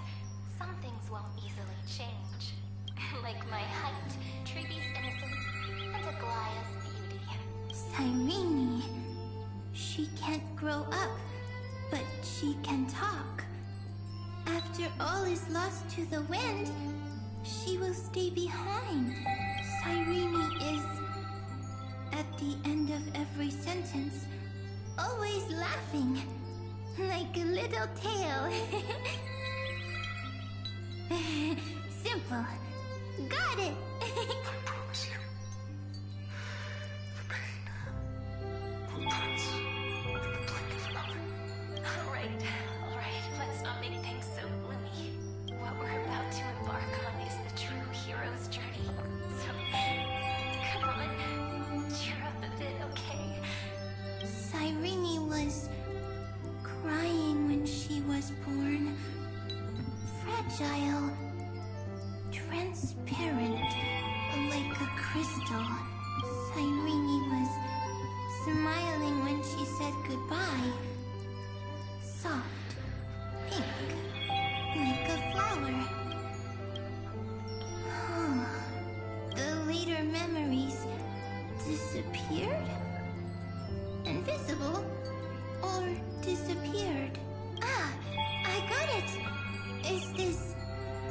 some things won't easily change. Like my height, Treeby's innocence, and a grow up, but she can talk. After all is lost to the wind, she will stay behind. Cyrene is, at the end of every sentence, always laughing, like a little tail. Simple. Got it! I promise you, the pain will pass in the blink of an eye. Alright, let's not make things so gloomy. What we're about to embark on is the true hero's journey. So, come on, cheer up a bit, okay? Cyrene was crying when she was born. Fragile. Transparent. Like a crystal. Cyrene was smiling when she said goodbye. Soft. Pink. Like a flower. The later memories disappeared? Invisible? Or disappeared? Ah, I got it! Is this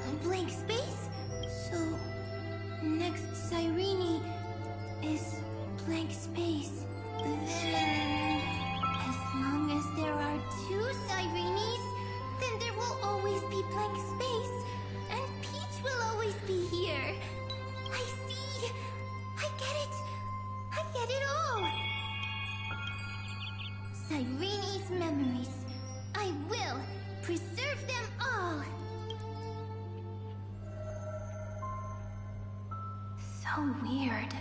a blank space? So, next Cyrene is blank space. Then, as long as there are two Cyrenes, then there will always be blank space. And Peach will always be here. I see! I get it! I get it all! Cyrene's memories. I will preserve them all! So weird.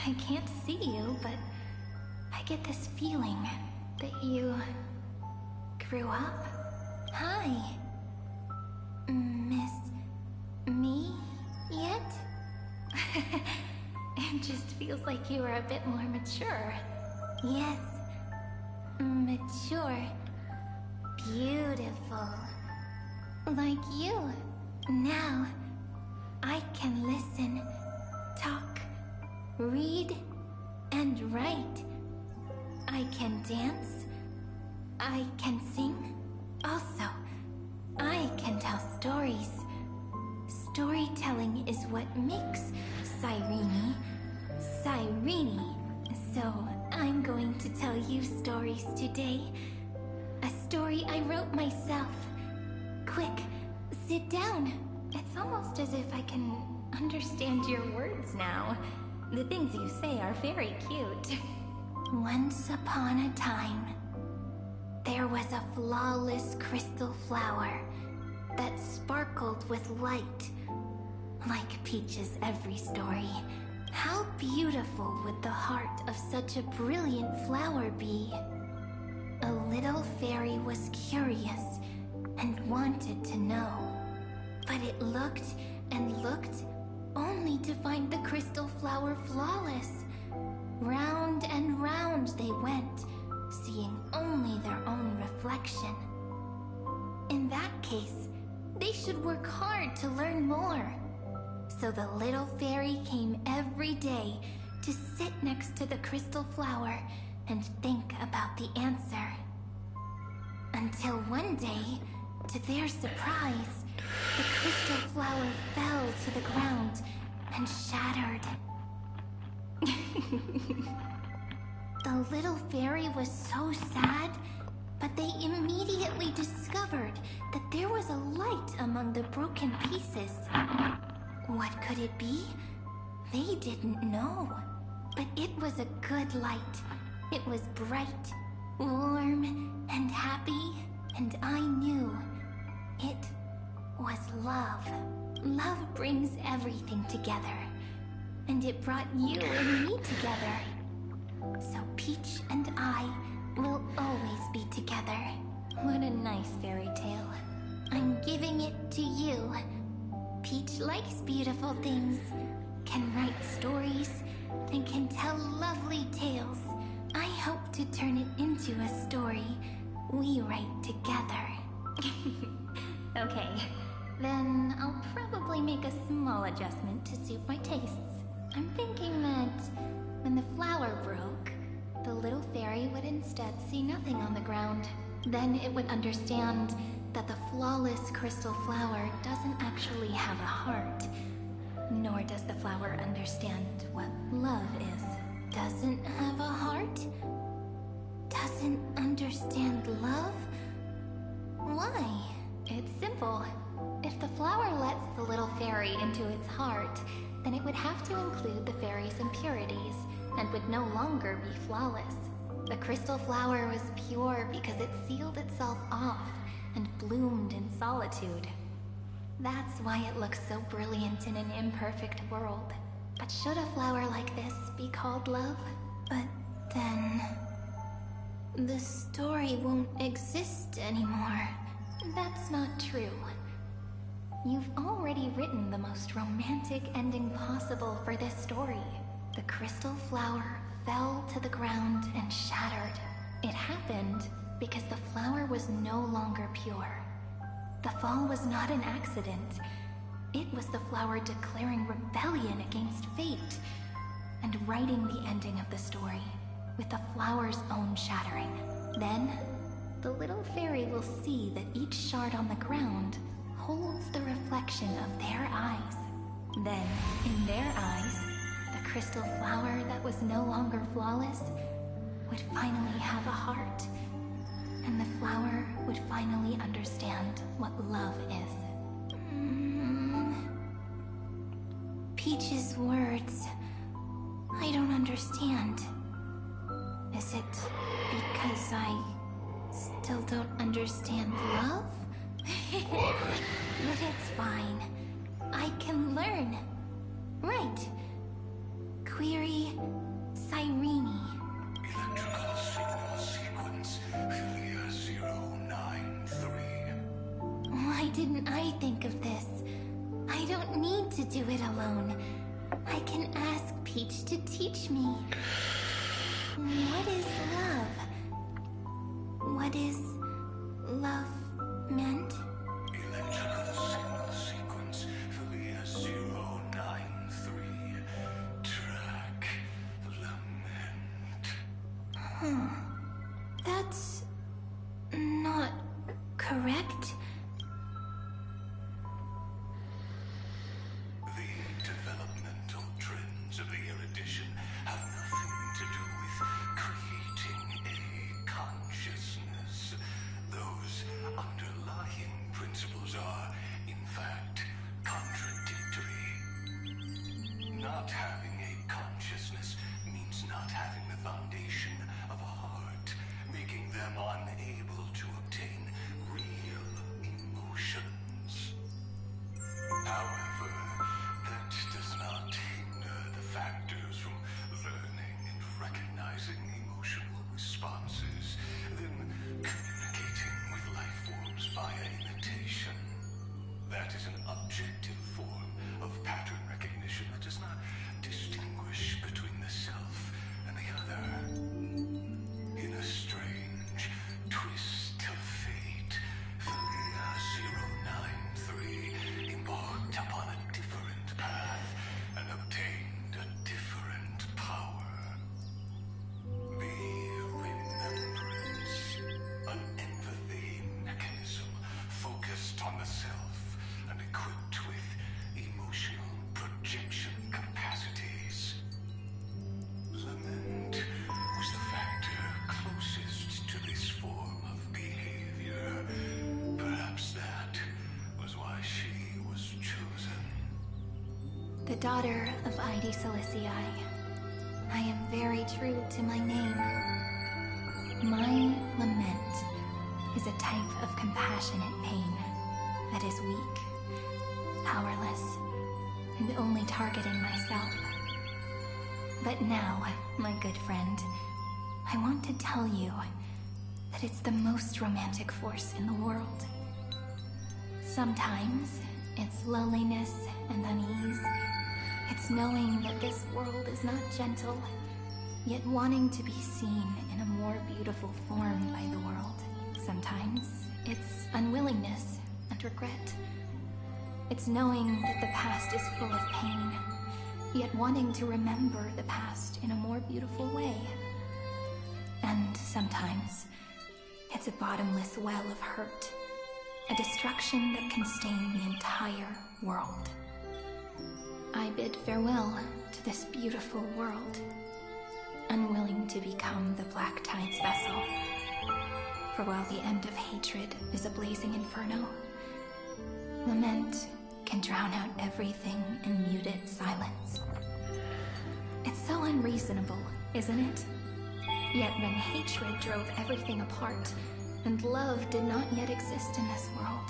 I can't see you, but I get this feeling that you grew up. Hi. Miss me yet? It just feels like you are a bit more mature. Yes. Mature. Beautiful. Like you. Now, I can listen, talk, read, and write. I can dance. I can sing. Also, I can tell stories. Storytelling is what makes Cyrene, Cyrene. So, I'm going to tell you stories today. A story I wrote myself. Quick, sit down. It's almost as if I can understand your words now. The things you say are very cute. Once upon a time, there was a flawless crystal flower that sparkled with light. Like Peach's every story. How beautiful would the heart of such a brilliant flower be? A little fairy was curious and wanted to know. But it looked and looked only to find the crystal flower flawless. Round and round they went, seeing only their own reflection. In that case, they should work hard to learn more. So the little fairy came every day to sit next to the crystal flower and think about the answer. Until one day, to their surprise, the crystal flower fell to the ground and shattered. The little fairy was so sad, but they immediately discovered that there was a light among the broken pieces. What could it be? They didn't know. But it was a good light. It was bright, warm, and happy, and I knew it was love. Love brings everything together. And it brought you and me together. So Peach and I will always be together. What a nice fairy tale. I'm giving it to you. Peach likes beautiful things, can write stories, and can tell lovely tales. I hope to turn it into a story we write together. Okay, then I'll probably make a small adjustment to suit my tastes. I'm thinking that when the flower broke, the little fairy would instead see nothing on the ground. Then it would understand that the flawless crystal flower doesn't actually have a heart. Nor does the flower understand what love is. Doesn't have a heart? Doesn't understand love? Why? It's simple. If the flower lets the little fairy into its heart, then it would have to include the fairy's impurities, and would no longer be flawless. The crystal flower was pure because it sealed itself off and bloomed in solitude. That's why it looks so brilliant in an imperfect world. But should a flower like this be called love? But then... the story won't exist anymore. That's not true. You've already written the most romantic ending possible for this story. The crystal flower fell to the ground and shattered. It happened because the flower was no longer pure. The fall was not an accident. It was the flower declaring rebellion against fate and writing the ending of the story with the flower's own shattering. Then, the little fairy will see that each shard on the ground holds the reflection of their eyes. Then, in their eyes, the crystal flower that was no longer flawless would finally have a heart, and the flower would finally understand what love is. Peach's words, I don't understand. Is it because I still don't understand love? But it's fine. I can learn. Right. Query Cyrene. Electrical signal sequence Philia 093. Why didn't I think of this? I don't need to do it alone. I can ask Peach to teach me. What is love? What is love meant? Electrical signal sequence Philia 093. Track lament. That's not correct. The developmental trends of the erudition have nothing to do with creating a consciousness. Those underlying principles are, in fact, contradictory. Not having a consciousness means not having the foundation of a heart, making them unable to obtain real emotions. However, that does not hinder the factors from learning and recognizing emotional responses, then communicating with life forms via imitation. That is an objective form of pattern recognition that does not distinguish between the self and the other. In a strange twist of fate, Philia 093 embarked upon a different path and obtained a different power. The remembrance, an empathy mechanism focused on the self and equipped with emotional projection capacities. Lament was the factor closest to this form of behavior. Perhaps that was why she was chosen. The daughter of Id Silicii. I am very true to my name. My lament is a type of compassionate pain that is weak, powerless, and only targeting myself. But now, my good friend, I want to tell you that it's the most romantic force in the world. Sometimes it's loneliness and unease. It's knowing that this world is not gentle, yet wanting to be seen in a more beautiful form by the world. Sometimes it's unwillingness and regret. It's knowing that the past is full of pain, yet wanting to remember the past in a more beautiful way. And sometimes, it's a bottomless well of hurt. A destruction that can stain the entire world. I bid farewell to this beautiful world, unwilling to become the Black Tide's vessel. For while the end of hatred is a blazing inferno, lament can drown out everything in muted silence. It's so unreasonable, isn't it? Yet when hatred drove everything apart, and love did not yet exist in this world,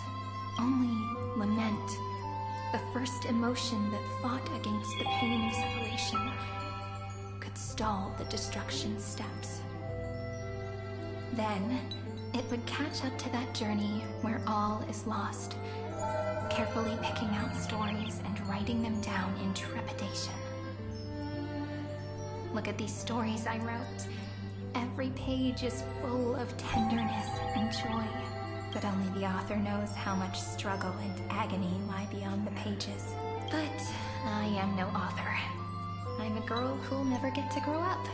only lament, the first emotion that fought against the pain of separation, could stall the destruction steps. Then, it would catch up to that journey where all is lost, carefully picking out stories and writing them down in trepidation. Look at these stories I wrote. Every page is full of tenderness and joy, but only the author knows how much struggle and agony lie beyond the pages. But I am no author. I'm a girl who'll never get to grow up.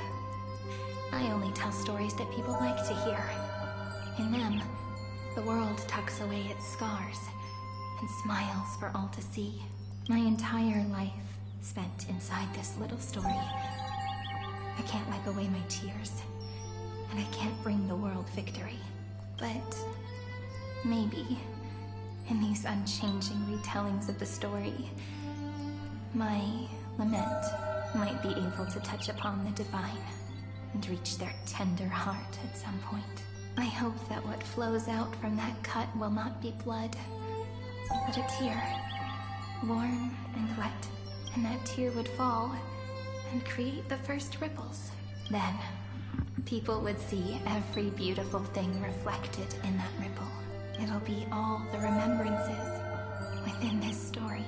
I only tell stories that people like to hear. In them, the world tucks away its scars and smiles for all to see. My entire life spent inside this little story. I can't wipe away my tears, and I can't bring the world victory. But maybe, in these unchanging retellings of the story, my lament might be able to touch upon the divine and reach their tender heart at some point. I hope that what flows out from that cut will not be blood, but a tear, warm and wet, and that tear would fall and create the first ripples. Then, people would see every beautiful thing reflected in that ripple. It'll be all the remembrances within this story.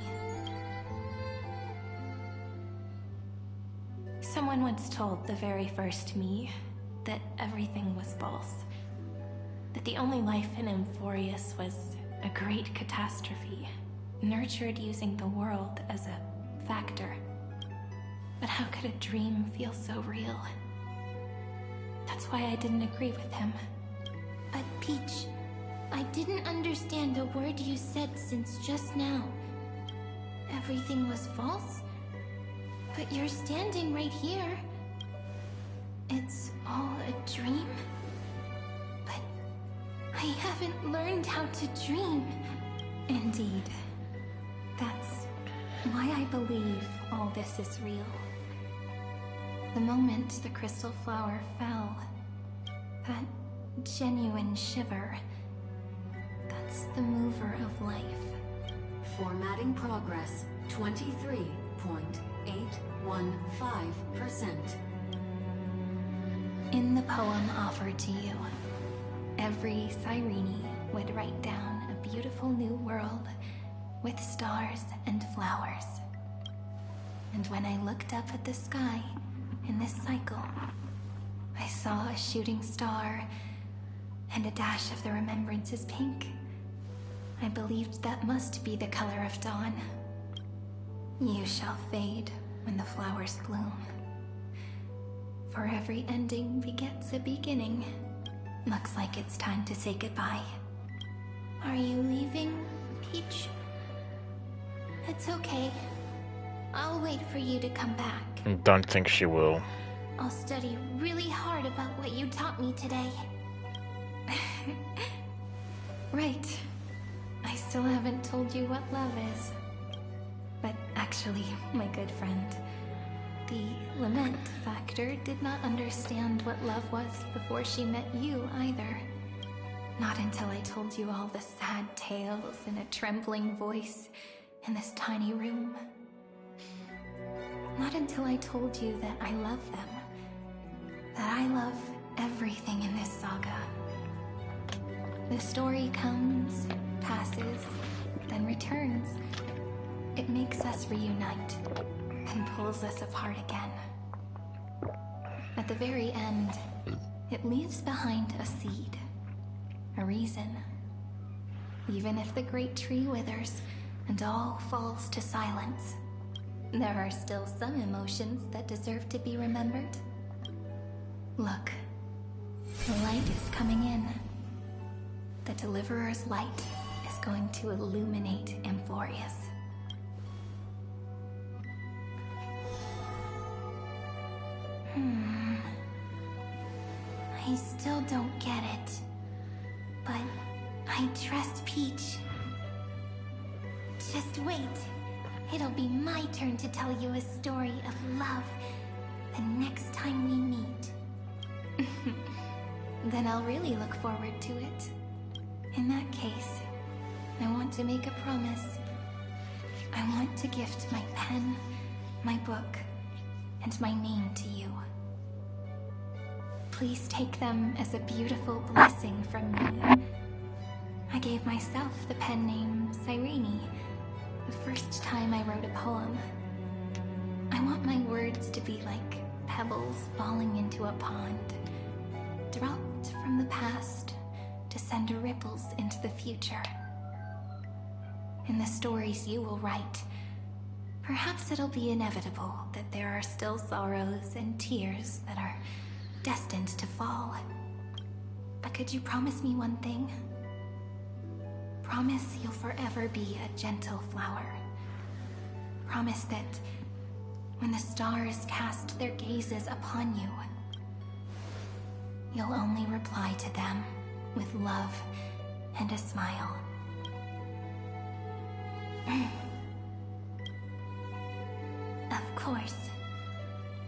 Someone once told the very first me that everything was false. That the only life in Amphorius was a great catastrophe, nurtured using the world as a factor. But how could a dream feel so real? That's why I didn't agree with him. But Peach, I didn't understand a word you said since just now. Everything was false? But you're standing right here. It's all a dream? But I haven't learned how to dream. Indeed. That's why I believe all this is real. The moment the crystal flower fell, that genuine shiver, that's the mover of life. Formatting progress 23.815%. In the poem offered to you, every Cyrene would write down a beautiful new world with stars and flowers. And when I looked up at the sky in this cycle, I saw a shooting star and a dash of the remembrances pink. I believed that must be the color of dawn. You shall fade when the flowers bloom. For every ending begets a beginning. Looks like it's time to say goodbye. Are you leaving, Peach? It's okay. I'll wait for you to come back. Don't think she will. I'll study really hard about what you taught me today. Right. I still haven't told you what love is. But actually, my good friend, the lament factor did not understand what love was before she met you either. Not until I told you all the sad tales in a trembling voice in this tiny room. Not until I told you that I love them. That I love everything in this saga. The story comes, passes, then returns. It makes us reunite, and pulls us apart again. At the very end, it leaves behind a seed, a reason. Even if the great tree withers and all falls to silence, there are still some emotions that deserve to be remembered. Look, The light is coming in. The Deliverer's light is going to illuminate Amphorius. I still don't get it. But I trust Peach. Just wait. It'll be my turn to tell you a story of love the next time we meet. Then I'll really look forward to it. In that case, I want to make a promise. I want to gift my pen, my book, and my name to you. Please take them as a beautiful blessing from me. I gave myself the pen name Cyrene the first time I wrote a poem. I want my words to be like pebbles falling into a pond, dropped from the past to send ripples into the future. In the stories you will write, perhaps it'll be inevitable that there are still sorrows and tears that are destined to fall. But could you promise me one thing? Promise you'll forever be a gentle flower. Promise that when the stars cast their gazes upon you, you'll only reply to them with love and a smile. Of course,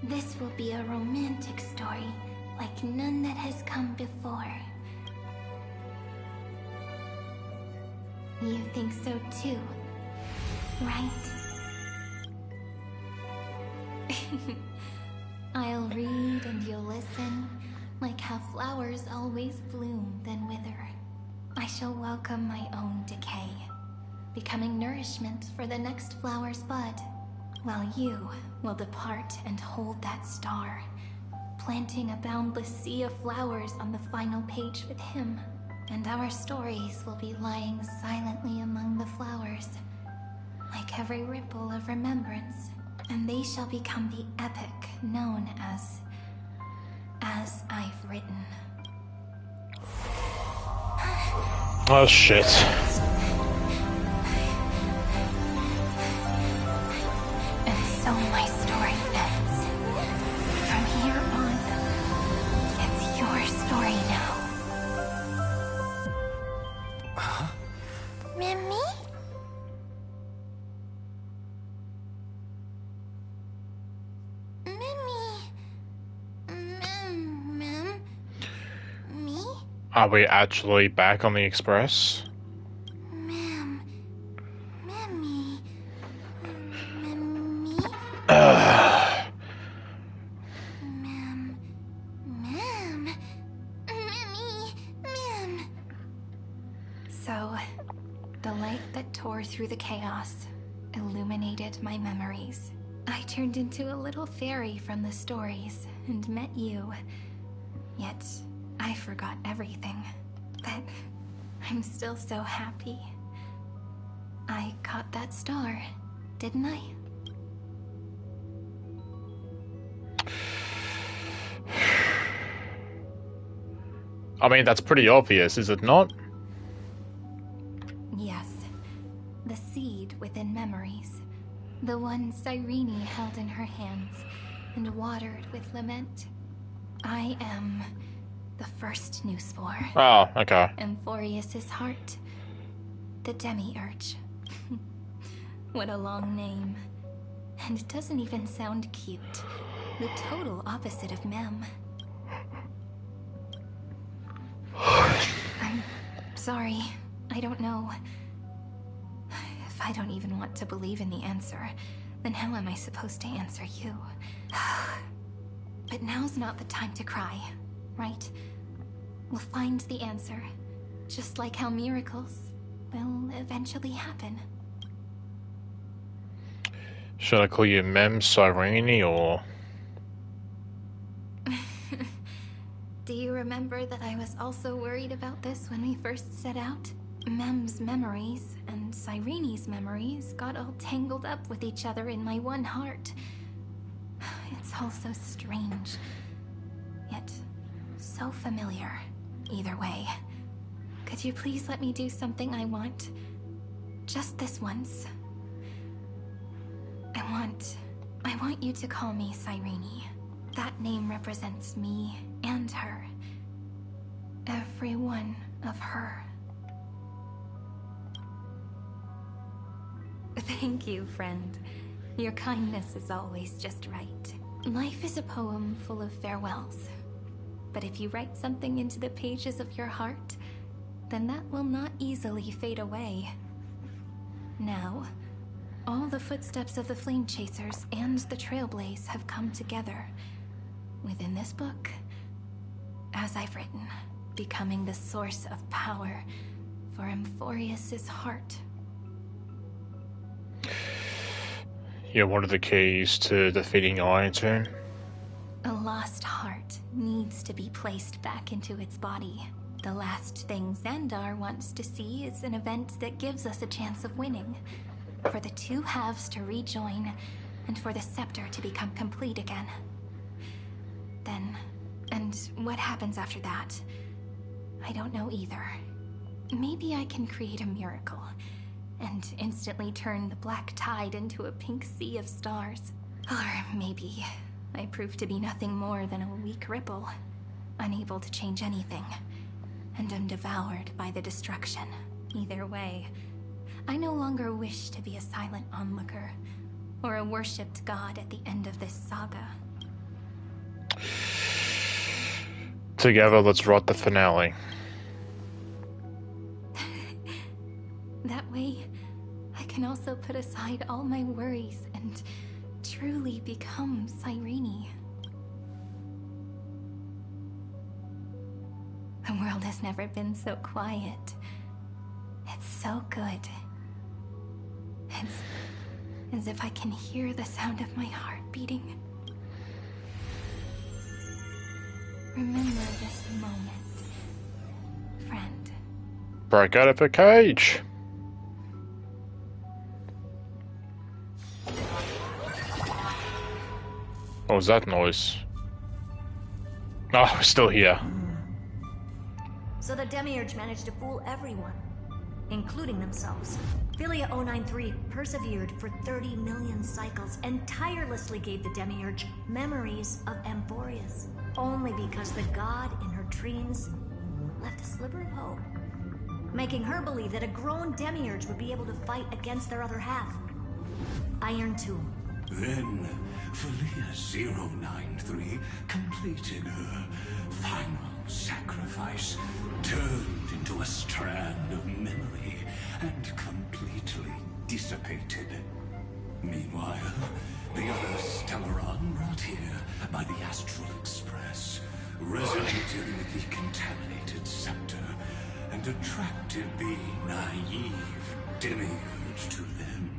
this will be a romantic story like none that has come before. You think so too, right? I'll read and you'll listen, like how flowers always bloom then wither. I shall welcome my own decay, becoming nourishment for the next flower's bud, while you will depart and hold that star, planting a boundless sea of flowers on the final page with him. And our stories will be lying silently among the flowers, like every ripple of remembrance, and they shall become the epic known as I've written. Oh shit. And so my story ends. From here on, it's your story now. Mimi? Me? Are we actually back on the express? Mimi? So, the light that tore through the chaos illuminated my memories. I turned into a little fairy from the stories and met you. Yet, I forgot everything. But I'm still so happy. I caught that star, didn't I? I mean, that's pretty obvious, is it not? Yes. The seed within memories. The one Cyrene held in her hands and watered with lament. I am the first new spore. Oh, okay. Amphorius's heart. The Demiurge. What a long name. And it doesn't even sound cute. The total opposite of Mem. I'm sorry. I don't know. If I don't even want to believe in the answer, then how am I supposed to answer you? But now's not the time to cry, right? We'll find the answer, just like how miracles will eventually happen. Should I call you Mem Cyrene or... Do you remember that I was also worried about this when we first set out? Mem's memories and Cyrene's memories got all tangled up with each other in my one heart. It's all so strange, yet so familiar. Either way, could you please let me do something I want? Just this once. I want you to call me Cyrene. That name represents me and her. Every one of her. Thank you, friend. Your kindness is always just right. Life is a poem full of farewells. But if you write something into the pages of your heart, then that will not easily fade away. Now, all the footsteps of the Flame Chasers and the Trailblaze have come together within this book, as I've written, becoming the source of power for Emphorius's heart. You're one of the keys to defeating Iron Tomb. A lost heart needs to be placed back into its body. The last thing Xandar wants to see is an event that gives us a chance of winning. For the two halves to rejoin, and for the scepter to become complete again. Then, and what happens after that? I don't know either. Maybe I can create a miracle, and instantly turn the black tide into a pink sea of stars. Or maybe I prove to be nothing more than a weak ripple, unable to change anything, and am devoured by the destruction. Either way, I no longer wish to be a silent onlooker, or a worshipped god at the end of this saga. Together, let's write the finale. That way, I can also put aside all my worries and truly become Cyrene. The world has never been so quiet. It's so good. It's as if I can hear the sound of my heart beating. Remember this moment, friend. Break out of a cage. What was that noise? Oh, we're still here. So the Demiurge managed to fool everyone, including themselves. Philia 093 persevered for 30 million cycles and tirelessly gave the Demiurge memories of Emphorius, only because the god in her dreams left a sliver of hope, making her believe that a grown Demiurge would be able to fight against their other half. Iron Tomb. Then, Philia 093 completed her final sacrifice, turned into a strand of memory, and completely dissipated. Meanwhile, the other Stellaron brought here by the Astral Express resonated with the contaminated scepter and attracted the naive Demiurge to them.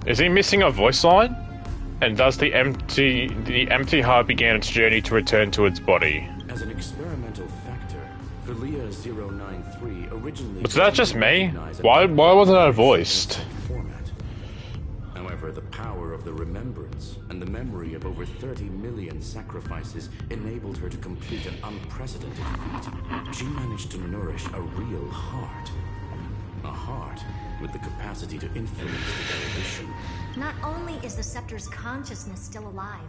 Is he missing a voice line? And does the empty heart begin its journey to return to its body? As an experimental factor, Philia 093 originally... Was that just me? Why wasn't I voiced? Format. However, the power of the remembrance and the memory of over 30 million sacrifices enabled her to complete an unprecedented feat. She managed to nourish a real heart. A heart with the capacity to influence the evolution. Not only is the Scepter's consciousness still alive,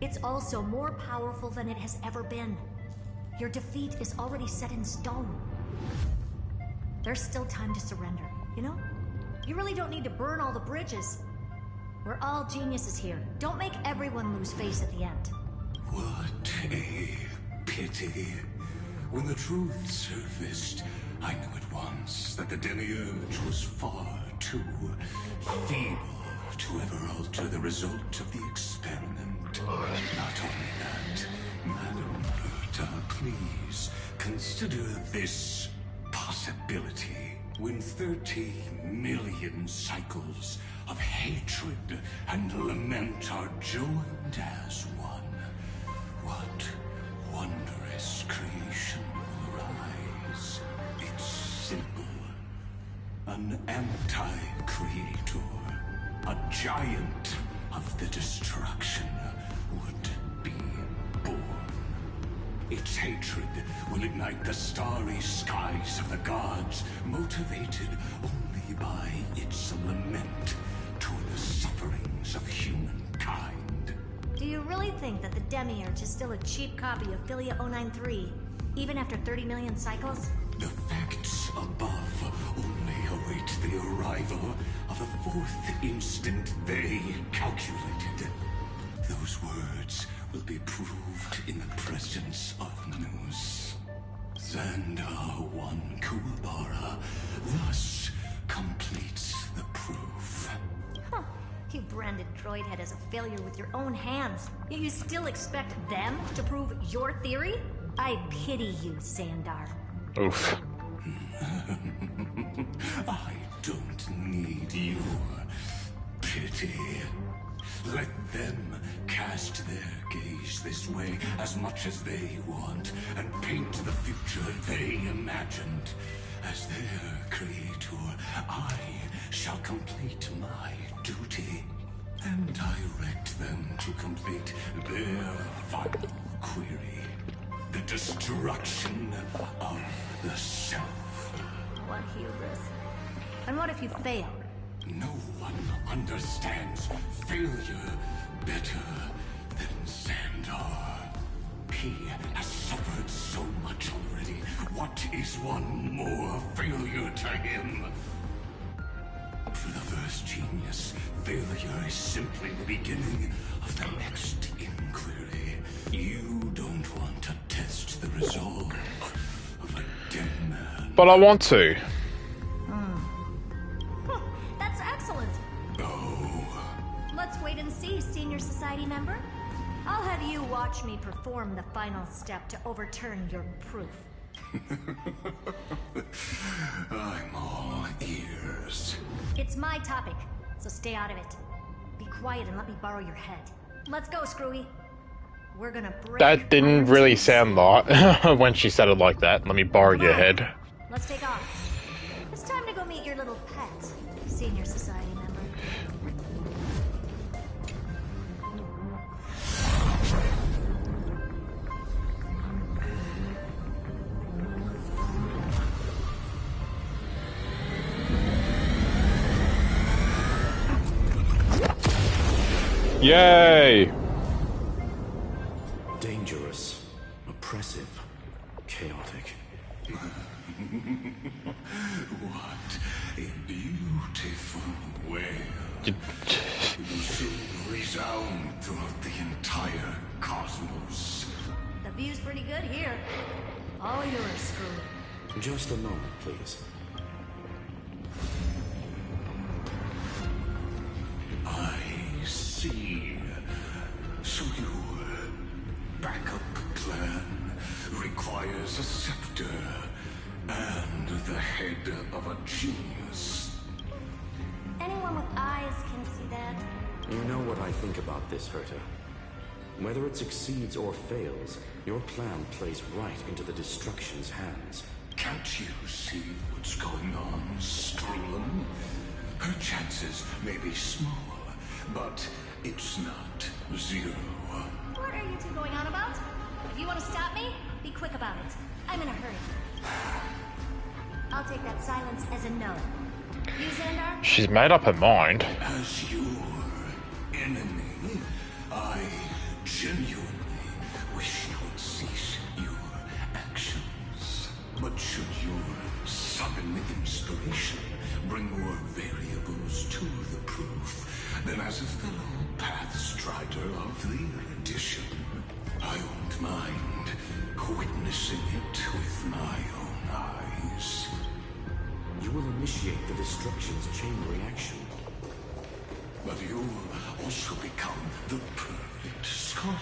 it's also more powerful than it has ever been. Your defeat is already set in stone. There's still time to surrender, you know? You really don't need to burn all the bridges. We're all geniuses here. Don't make everyone lose face at the end. What a pity. When the truth surfaced, I knew at once that the Demiurge was far too feeble to ever alter the result of the experiment. Not only that, Madam Berta, please consider this possibility. When 30 million cycles of hatred and lament are joined as one, what wondrous creation will arise? It's simple. An anti-creator. A giant of the destruction would be born. Its hatred will ignite the starry skies of the gods, motivated only by its lament toward the sufferings of humankind. Do you really think that the Demiurge is still a cheap copy of Philia 093, even after 30 million cycles? The facts above only await the arrival of the fourth instant they calculated. Those words will be proved in the presence of Nous. Xandar 1 Kuwabara thus completes the proof. Huh. You branded Droidhead as a failure with your own hands, yet you still expect them to prove your theory? I pity you, Xandar. Oof. I don't need your pity. Let them cast their gaze this way as much as they want, and paint the future they imagined. As their creator, I shall complete my duty, and direct them to complete their final query. The destruction of the self. What hubris. And what if you fail? No one understands failure better than Xandar. He has suffered so much already. What is one more failure to him? For the first genius, failure is simply the beginning of the next inquiry. You don't want to test the resolve of a dead man. But I want to. That's excellent. Oh. Let's wait and see, Senior Society member. I'll have you watch me perform the final step to overturn your proof. I'm all ears. It's my topic, so stay out of it. Be quiet and let me borrow your head. Let's go, Screwy. We're gonna break. That didn't really sound like when she said it like that. Let me borrow your head. Let's take off. It's time to go meet your little pet, Senior Society member. Yay! Dangerous, oppressive, chaotic. What a beautiful wail. It will soon resound throughout the entire cosmos. The view's pretty good here. All yours, Screwy. Just a moment, please. I see. So your backup plan requires a scepter and the head of a genius. Anyone with eyes can see that. You know what I think about this, Herta. Whether it succeeds or fails, your plan plays right into the destruction's hands. Can't you see what's going on, Strulin? Her chances may be small, but it's not zero. What are you two going on about? If you want to stop me, be quick about it. I'm in a hurry. I'll take that silence as a no. You, Xandar? She's made up her mind. As your enemy, I genuinely wish you would cease your actions. But should your sudden inspiration bring more variables to the proof, then as a fellow path strider of the edition, I won't mind witnessing it with my own eyes. You will initiate the destruction's chain reaction. But you'll also become the perfect scholar.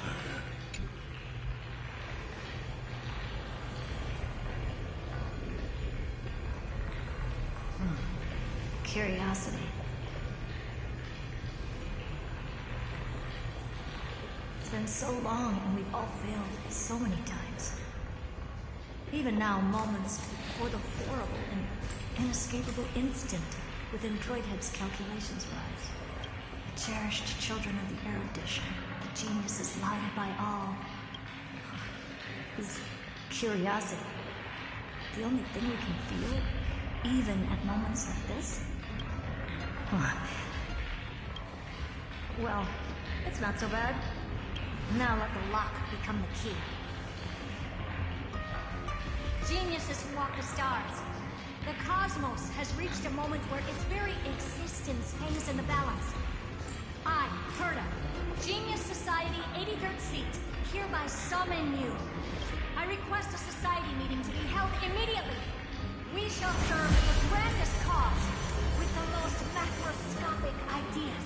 Curiosity. It's been so long and we've all failed so many times. Even now, moments before the horrible and inescapable instant within Droidhead's calculations rise. A Cherished children of the erudition, the genius is lauded by all. Is curiosity the only thing we can feel, even at moments like this? Well, it's not so bad. Now let the lock become the key. Geniuses who walk the stars. The cosmos has reached a moment where its very existence hangs in the balance. I, Herta, Genius Society 83rd seat, hereby summon you. I request a society meeting to be held immediately. We shall serve the grandest cause with the most macroscopic ideas.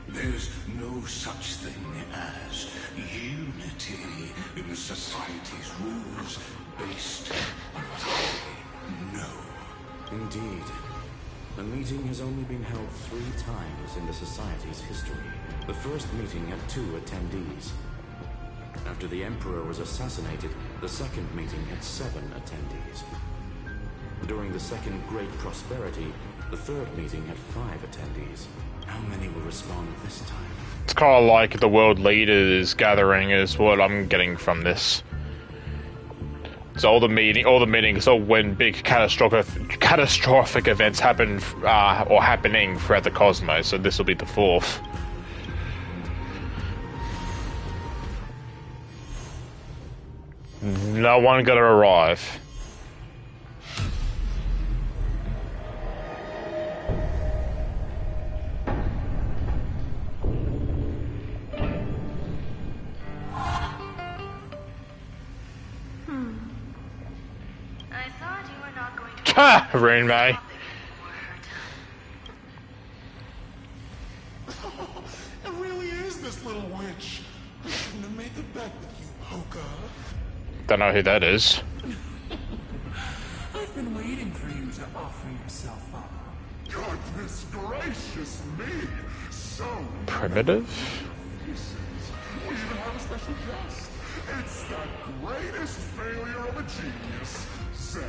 There's no such thing as unity in the society's rules based entirely no. Indeed. The meeting has only been held 3 times in the Society's history. The first meeting had 2 attendees. After the Emperor was assassinated, the second meeting had 7 attendees. During the Second Great Prosperity, the third meeting had 5 attendees. How many will respond this time? It's kind of like the world leaders gathering is what I'm getting from this. So all the meetings are when big catastrophic events happen or happening throughout the cosmos. So this will be the 4th. No one gonna arrive. Ha! Rain May. It really is this little witch. I shouldn't have made the bet with you, Hoka. Don't know who that is. I've been waiting for you to offer yourself up. Goodness gracious me! So primitive? We even have a special guest. It's the greatest failure of a genius, Zen.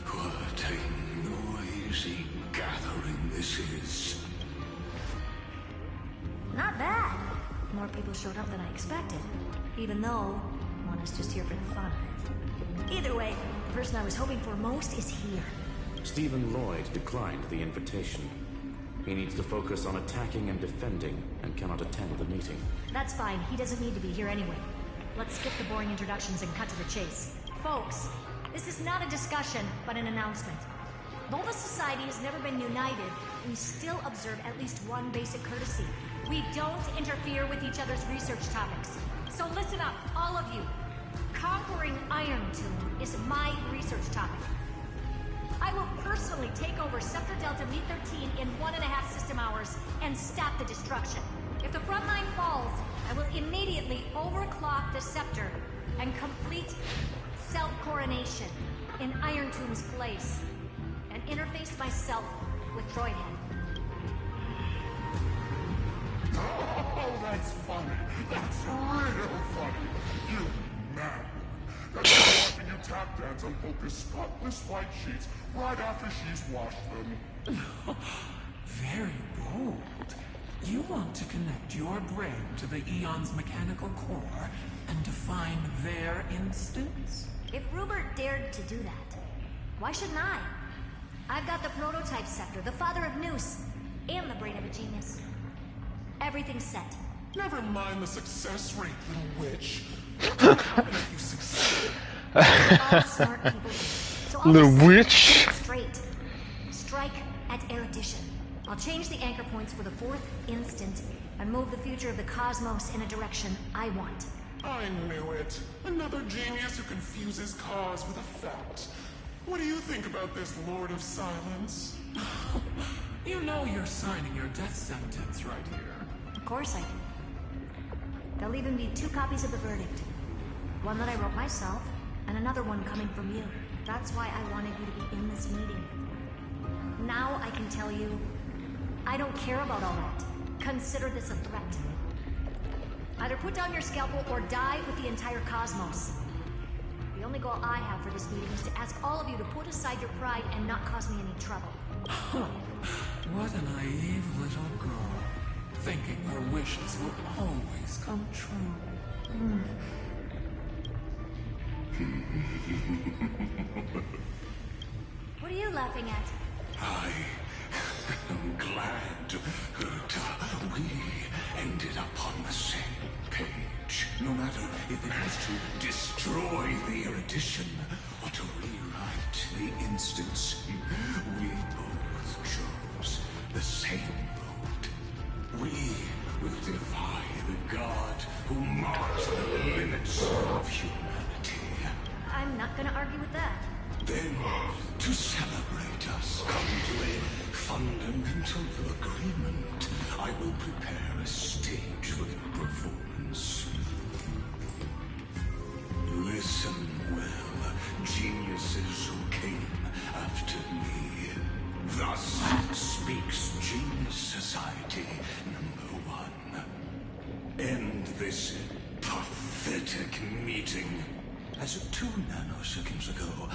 What a noisy gathering this is. Not bad. More people showed up than I expected. Even though one is just here for the fun of it. Either way, the person I was hoping for most is here. Stephen Lloyd declined the invitation. He needs to focus on attacking and defending and cannot attend the meeting. That's fine. He doesn't need to be here anyway. Let's skip the boring introductions and cut to the chase. Folks, this is not a discussion, but an announcement. Though the Society has never been united, we still observe at least one basic courtesy. We don't interfere with each other's research topics. So listen up, all of you. Conquering Iron Tomb is my research topic. I will personally take over Scepter Delta Meet 13 in 1.5 system hours and stop the destruction. If the front line falls, I will immediately overclock the Scepter and complete self-coronation in Iron Tomb's place and interface myself with Droidhead. Oh, that's funny. That's real funny. You man. That's like watching you tap dance on Poker's spotless white sheets right after she's washed them. Very bold. You want to connect your brain to the Eon's mechanical core and define their instance? If Rupert dared to do that, why shouldn't I? I've got the prototype scepter, the father of Noose, and the brain of a genius. Everything's set. Never mind the success rate, little witch. If you succeed. All smart people do. So I'll Little just witch. straight. Strike at erudition. I'll change the anchor points for the 4th instant and move the future of the cosmos in a direction I want. I knew it. Another genius who confuses cause with effect. What do you think about this, Lord of Silence? You know you're signing your death sentence right here. Of course I do. There'll even be 2 copies of the verdict. One that I wrote myself, and another one coming from you. That's why I wanted you to be in this meeting. Now I can tell you, I don't care about all that. Consider this a threat. Either put down your scalpel or die with the entire cosmos. The only goal I have for this meeting is to ask all of you to put aside your pride and not cause me any trouble. What a naive little girl, thinking her wishes will always come true. What are you laughing at? I am glad that we ended up on the same page. No matter if it was to destroy the erudition or to rewrite the instance, we both chose the same road. We will defy the god who marks the limits of humanity. I'm not gonna argue with that. Then, to celebrate us come to a fundamental agreement, I will prepare a stage for your performance. Listen well, geniuses who came after me. Thus speaks Genius Society #1. End this pathetic meeting. As of 2 nanoseconds ago,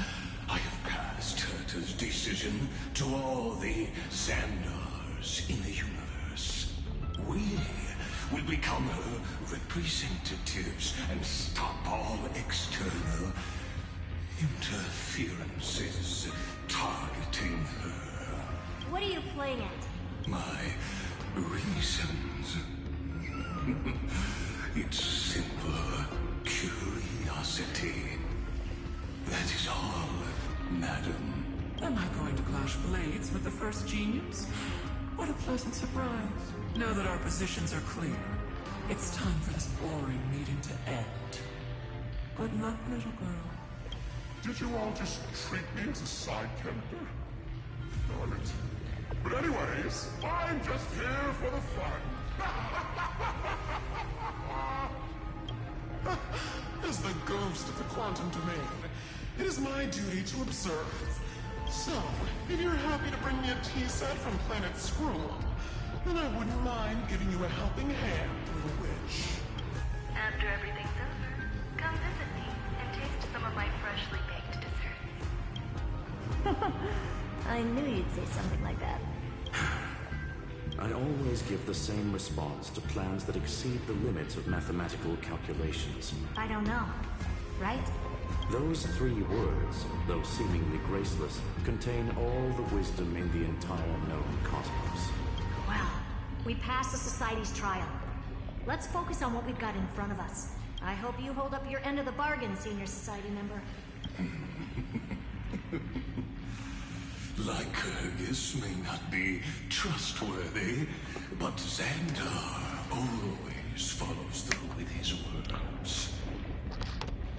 I have passed Herta's decision to all the Xandars in the universe. We will become her representatives and stop all external interferences targeting her. What are you playing at? My reasons. It's simple curiosity. That is all, madam. Am I going to clash blades with the first genius? What a pleasant surprise. Now that our positions are clear, it's time for this boring meeting to end. Good luck, little girl. Did you all just treat me as a side character? Darn it. But anyways, I'm just here for the fun. As the ghost of the quantum domain, it is my duty to observe. So, if you're happy to bring me a tea set from planet Scroll, then I wouldn't mind giving you a helping hand, little witch. After everything's over, come visit me and taste some of my freshly baked desserts. I knew you'd say something like that. I always give the same response to plans that exceed the limits of mathematical calculations. I don't know, right? Those 3 words, though seemingly graceless, contain all the wisdom in the entire known cosmos. Well, we passed the Society's trial. Let's focus on what we've got in front of us. I hope you hold up your end of the bargain, Senior Society member. Lycurgus may not be trustworthy, but Xandar always follows through with his words.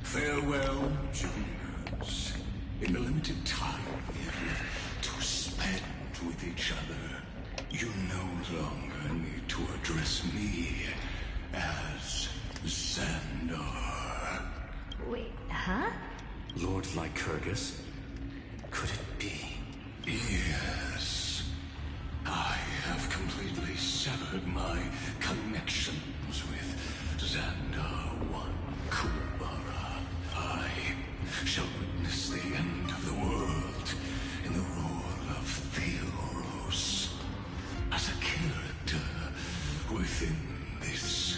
Farewell, juniors. In the limited time we have to spend with each other, you no longer need to address me as Xandar. Wait, huh? Lord Lycurgus? Could it be? Yes. I have completely severed my connections with Xandar 1 Kuwabara. I shall witness the end of the world in the role of Theoros. As a character within this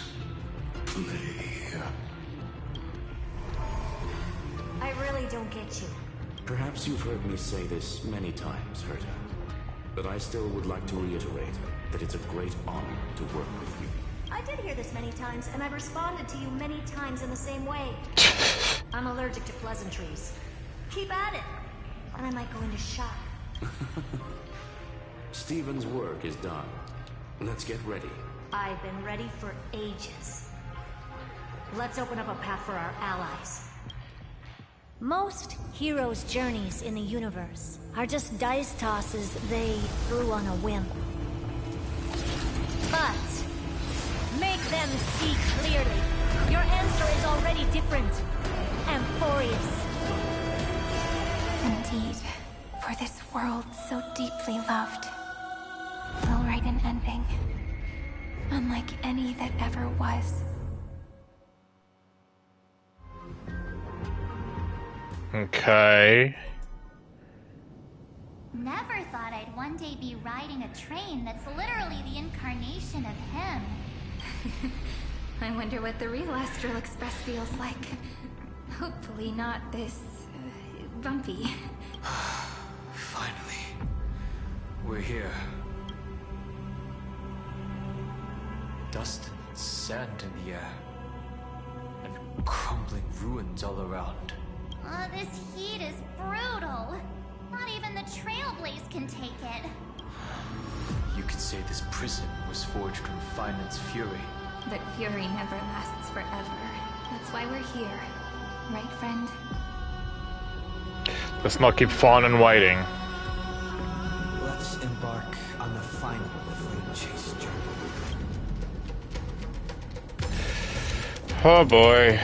play. I really don't get you. Perhaps you've heard me say this many times, Herta. But I still would like to reiterate that it's a great honor to work with you. I did hear this many times, and I've responded to you many times in the same way. I'm allergic to pleasantries. Keep at it, and I might go into shock. Stephen's work is done. Let's get ready. I've been ready for ages. Let's open up a path for our allies. Most heroes' journeys in the universe are just dice tosses they threw on a whim. But make them see clearly. Your answer is already different. Amphorius. Indeed, for this world so deeply loved, will write an ending, unlike any that ever was. Okay. Never thought I'd one day be riding a train that's literally the incarnation of him. I wonder what the real Astral Express feels like. Hopefully not this... bumpy. Finally. We're here. Dust and sand in the air. And crumbling ruins all around. Oh, this heat is brutal. Not even the Trailblaze can take it. You could say this prison was forged from Finance fury. But fury never lasts forever. That's why we're here. Right, friend? Let's not keep fawning waiting. Let's embark on the final flame chase journey. Oh boy.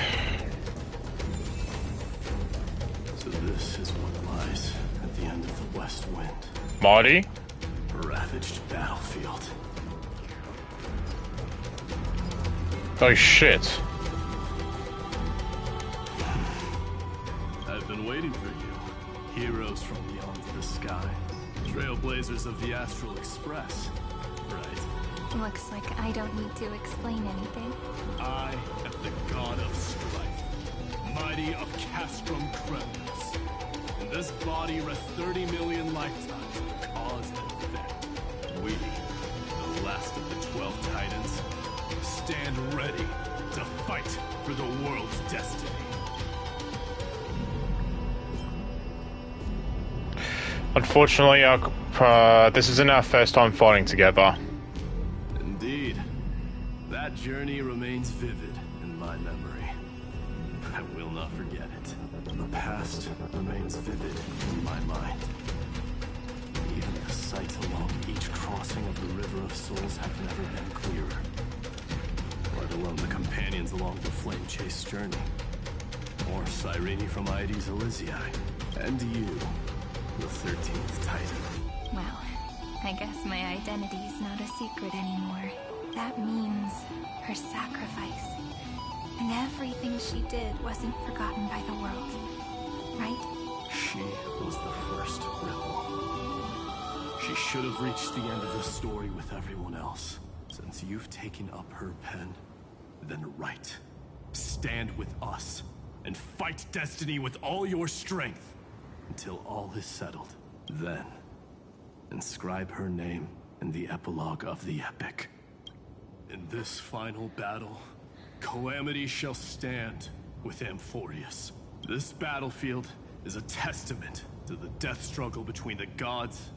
So this is what lies at the end of the West Wind. Marty? A ravaged battlefield. Oh shit. I've been waiting for you. Heroes from beyond the sky. Trailblazers of the Astral Express. Right. Looks like I don't need to explain anything. I am the god of strife. Mighty of Castrum Kremlis. In this body rests 30 million lifetimes of the cause and effect. We, the last of the 12 Titans, stand ready to fight for the world's destiny. Unfortunately, this isn't our first time fighting together. Indeed. That journey remains vivid in my memory. I will not forget it. The past remains vivid in my mind. Even the sights along each crossing of the River of Souls have never been clearer. Let alone the companions along the flame chase journey. Or Cyrene from Aedes Elysiae. And you, the 13th Titan. Well, I guess my identity's not a secret anymore. That means her sacrifice. And everything she did wasn't forgotten by the world. Right? She was the first rebel. She should have reached the end of the story with everyone else. Since you've taken up her pen, then write. Stand with us, and fight destiny with all your strength, until all is settled. Then, inscribe her name in the epilogue of the epic. In this final battle, Calamity shall stand with Amphorius. This battlefield is a testament to the death struggle between the gods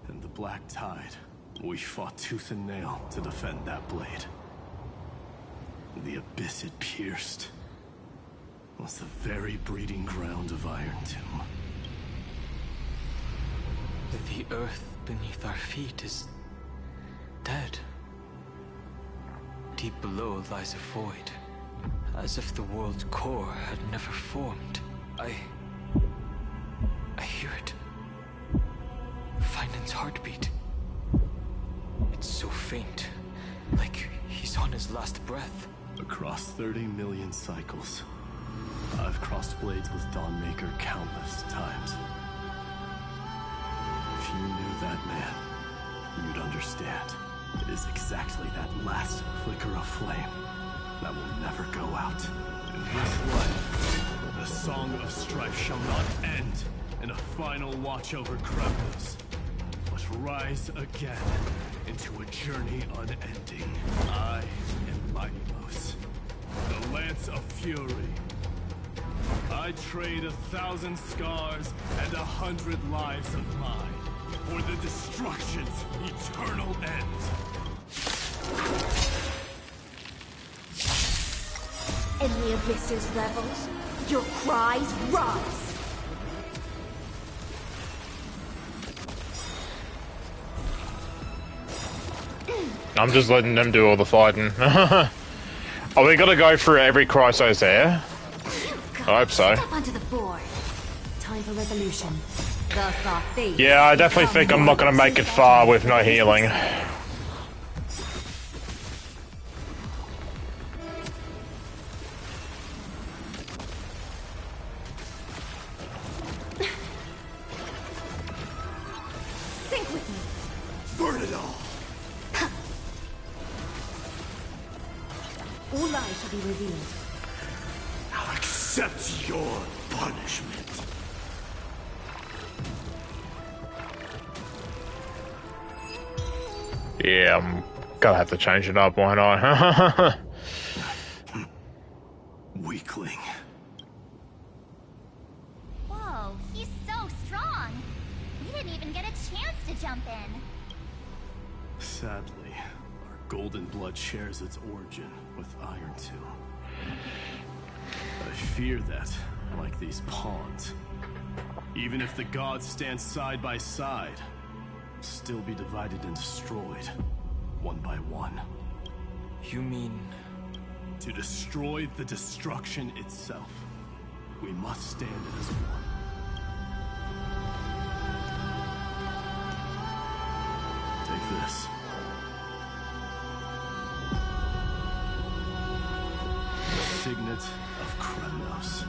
and the Black Tide. We fought tooth and nail to defend that blade. The abyss it pierced was the very breeding ground of Iron Tomb. The earth beneath our feet is dead. Deep below lies a void, as if the world's core had never formed. I hear it. Finance's heartbeat. It's so faint, like he's on his last breath. Across 30 million cycles, I've crossed blades with Dawnmaker countless times. If you knew that man, you'd understand. It is exactly that last flicker of flame that will never go out. In this life, the song of strife shall not end in a final watch over Kremlis, but rise again into a journey unending. I am Mightymost, the Lance of Fury. I trade 1,000 scars and 100 lives of mine for the destruction's eternal end. In the abyss's revels, your cries rise. I'm just letting them do all the fighting. Are we gonna go through every Chrysos there? I hope so. Step onto the board. Time for resolution. Thus our fate. Yeah, I definitely think I'm not gonna make it far with no healing. be revealed. I'll accept your punishment. Yeah, I'm gonna have to change it up, why not? Weakling. Whoa, he's so strong. We didn't even get a chance to jump in. Sadly, our golden blood shares its origin with Iron Tomb. I fear that, like these pawns, even if the gods stand side by side, still be divided and destroyed, one by one. You mean... To destroy the destruction itself, we must stand as one. Take this. The signet of Kremnos.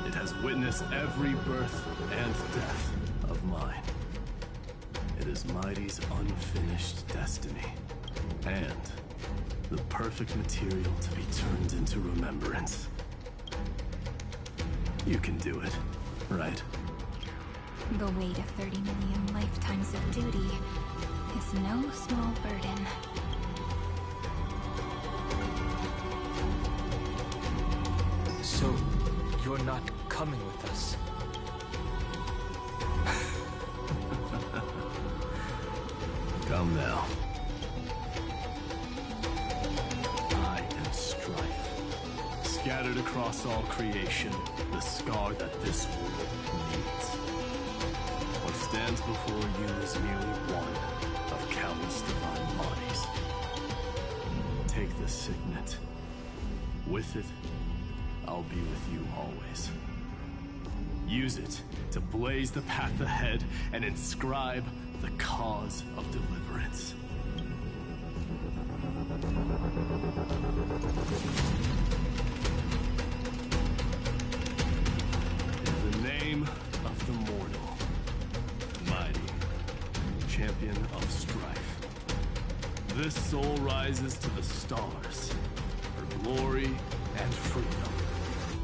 It has witnessed every birth and death of mine. It is Mighty's unfinished destiny, and the perfect material to be turned into remembrance. You can do it, right? The weight of 30 million lifetimes of duty is no small burden. So, you're not coming with us? Come now. I am strife. Scattered across all creation, the scar that this world needs. What stands before you is merely one of countless divine bodies. Take the signet. With it, I'll be with you always. Use it to blaze the path ahead and inscribe the cause of deliverance. In the name of the mortal, mighty, champion of strife, this soul rises to the stars for glory and freedom,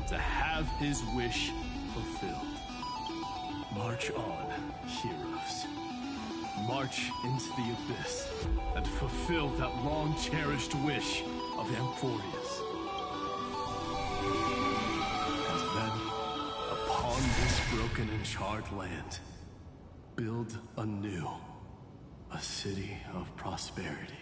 to have his wish fulfilled. March on, heroes. March into the abyss and fulfill that long-cherished wish of Amphorius. And then, upon this broken and charred land, build anew a city of prosperity.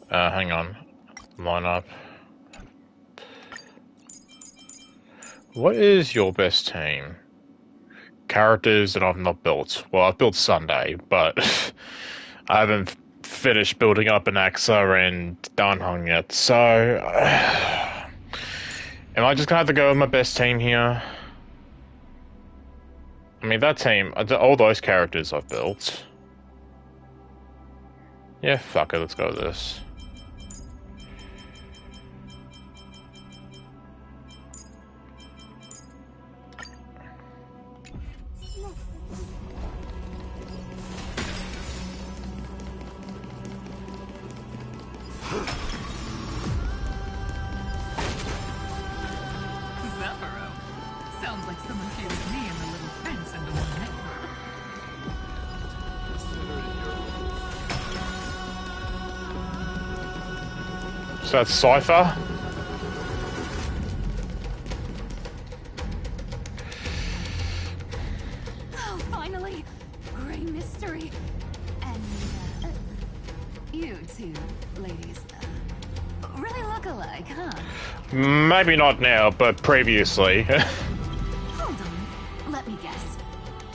Hang on. Line up. What is your best team? Characters that I've not built. Well, I've built Sunday, but I haven't finished building up an Axa and Danhung yet, so... am I just gonna have to go with my best team here? I mean, that team, all those characters I've built. Yeah, fuck it, let's go with this. Sounds like someone fused me and the little prince into one network. So that's Cypher? Oh, finally! Gray mystery. And, you two ladies, really look alike, huh? Maybe not now, but previously. Hold on, let me guess.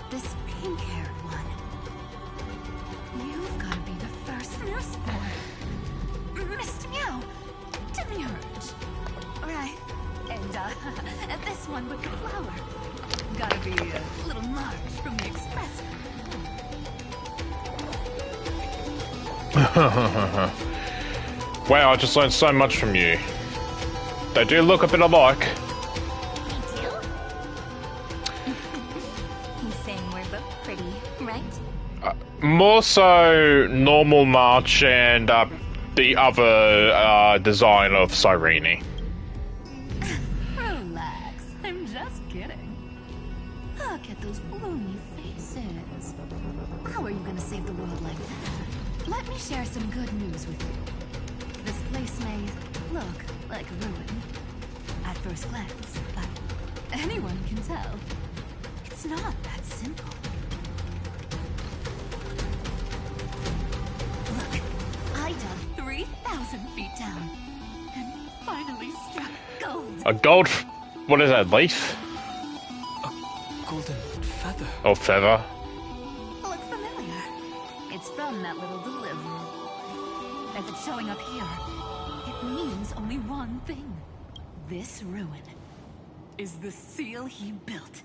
This pink-haired one. You've got to be the first newsboy. Mr. Meow, Demurge. Right. And this one with the flower. Gotta be little Marge from the Express. Wow, I just learned so much from you. They do look a bit alike. saying we're both pretty, right? More so normal March and the other design of Cyrene. Relax, I'm just kidding. Look at those gloomy faces. How are you gonna save the world like that? Let me share some good news with you. This place may look like a ruin at first glance, but anyone can tell it's not that simple. Look, I dug 3,000 feet down and finally struck gold. A gold... what is that, leaf? A golden feather. Oh, feather. Looks familiar. It's from that little deliverer. If it's showing up here, it means only one thing. This ruin is the seal he built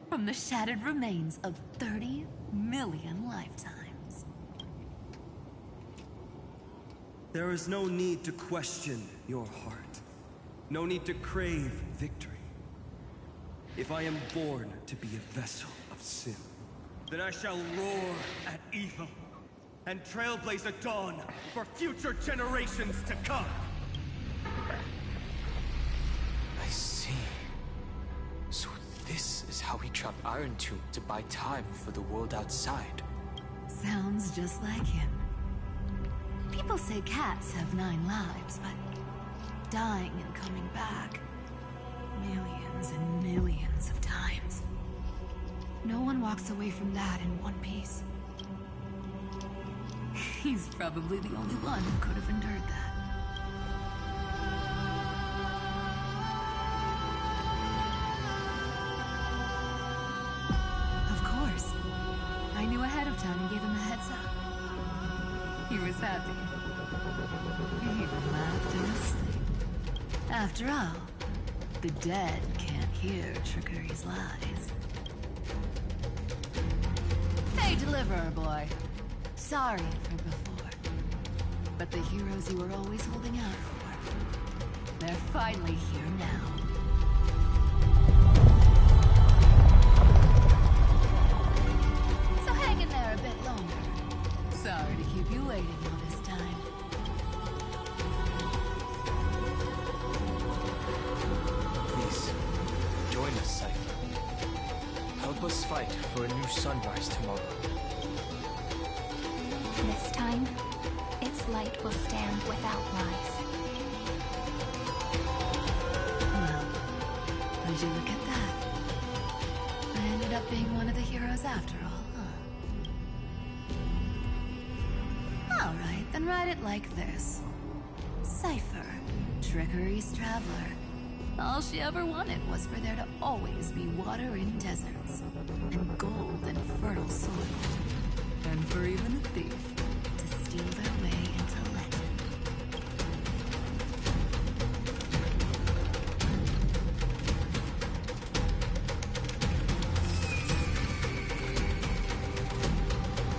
from the shattered remains of 30 million lifetimes. There is no need to question your heart. No need to crave victory. If I am born to be a vessel of sin, then I shall roar at evil and trailblaze a dawn for future generations to come. I see. So this is how he trapped Iron Tomb to buy time for the world outside. Sounds just like him. People say cats have 9 lives, but dying and coming back millions and millions of times. No one walks away from that in one piece. He's probably the only one who could have endured that. Of course. I knew ahead of time and gave him a heads up. He was happy. He even laughed in his sleep. After all, the dead can't hear Trickery's lies. Hey, Deliverer Boy. Sorry for before. But the heroes you were always holding out for, they're finally here now. So hang in there a bit longer. Sorry to keep you waiting all this time. Please, join us, Cypher. Help us fight for a new sunrise tomorrow. This time, its light will stand without rise. Well, would you look at that? I ended up being one of the heroes after all, huh? Alright, then write it like this. Cypher, Trickery's traveler. All she ever wanted was for there to always be water in deserts, and gold in fertile soil. And for even a thief to steal their way into legend.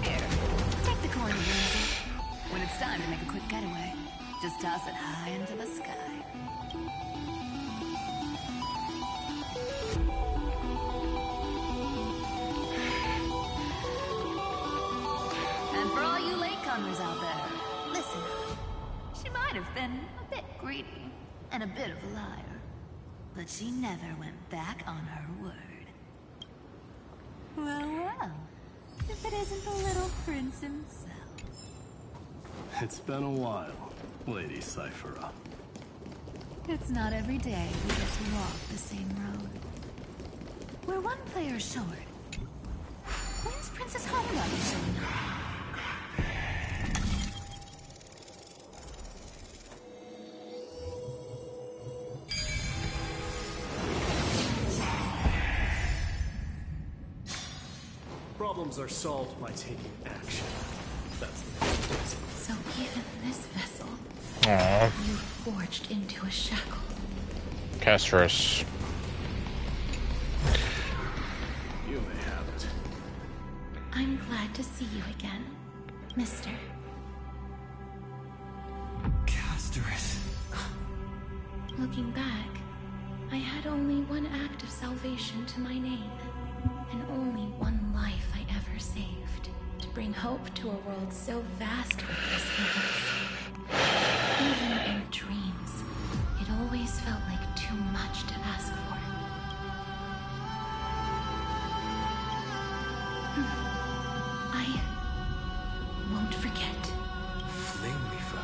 Here, take the coin, Lindsay. When it's time to make a quick getaway, just toss it high into the sky. And for all you latecomers out there, listen up. She might have been a bit greedy and a bit of a liar, but she never went back on her word. Well, well, if it isn't the little prince himself. It's been a while, Lady Cyphera. It's not every day we get to walk the same road. We're one player short. When's Princess Homelight showing up? Problems are solved by taking action. That's the best. So even this vessel, Aww. you forged into a shackle. Castros. You may have it. I'm glad to see you again, Mister. Casterus. Looking back, I had only one act of salvation to my name, and only one bring hope to a world so vast with this evils. Even in dreams, it always felt like too much to ask for. I won't forget. Flame Weaver.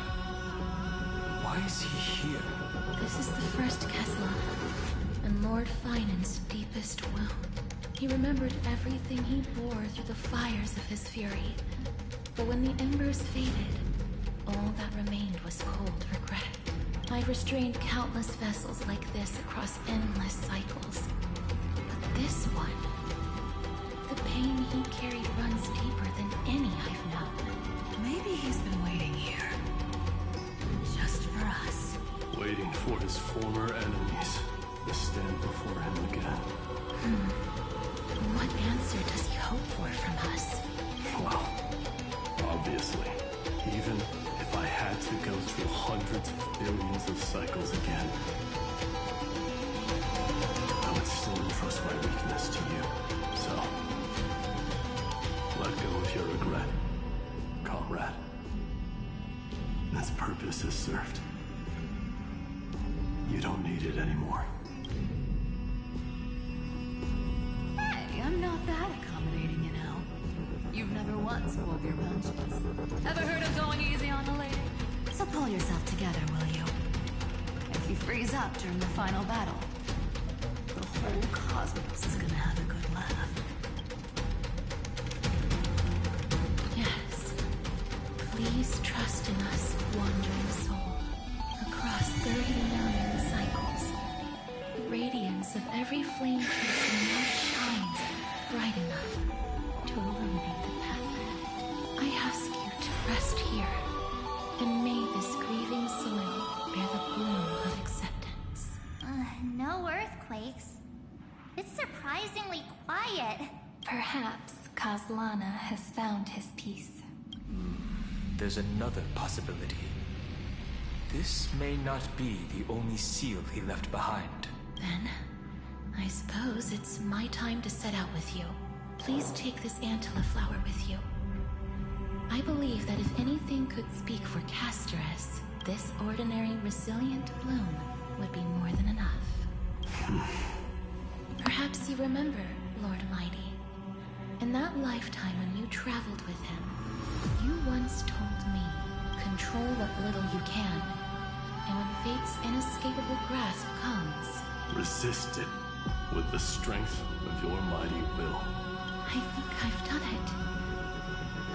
Why is he here? This is the first Kesla, and Lord Finan's deepest wound. He remembered everything he bore through the fires of his fury. But when the embers faded, all that remained was cold regret. I've restrained countless vessels like this across endless cycles. But this one, the pain he carried runs deeper than any I've known. Maybe he's been waiting here. Just for us. Waiting for his former enemies to stand before him again. What answer does he hope for from us? Well, obviously, even if I had to go through hundreds of billions of cycles again, I would still entrust my weakness to you. So, let go of your regret, comrade. Its purpose is served. You don't need it anymore. Hey, I'm not that accommodating, you know. You've never once pulled your punches. Ever heard of going easy on the lady? So pull yourself together, will you? If you freeze up during the final battle, the whole cosmos is gonna have a good laugh. Yes. Please trust in us, wandering soul. Across 30 million cycles, the radiance of every flame piece now shines bright enough to illuminate the path ahead. I ask you to rest here, and may this grieving soil bear the bloom of acceptance. No earthquakes. It's surprisingly quiet. Perhaps Kazlana has found his peace. There's another possibility. This may not be the only seal he left behind. Then, I suppose it's my time to set out with you. Please take this Antilla flower with you. I believe that if anything could speak for Casterus, this ordinary resilient bloom would be more than enough. Perhaps you remember, Lord Mighty. In that lifetime when you traveled with him, you once told me, control what little you can, and when fate's inescapable grasp comes, resist it with the strength of your mighty will. I think I've done it.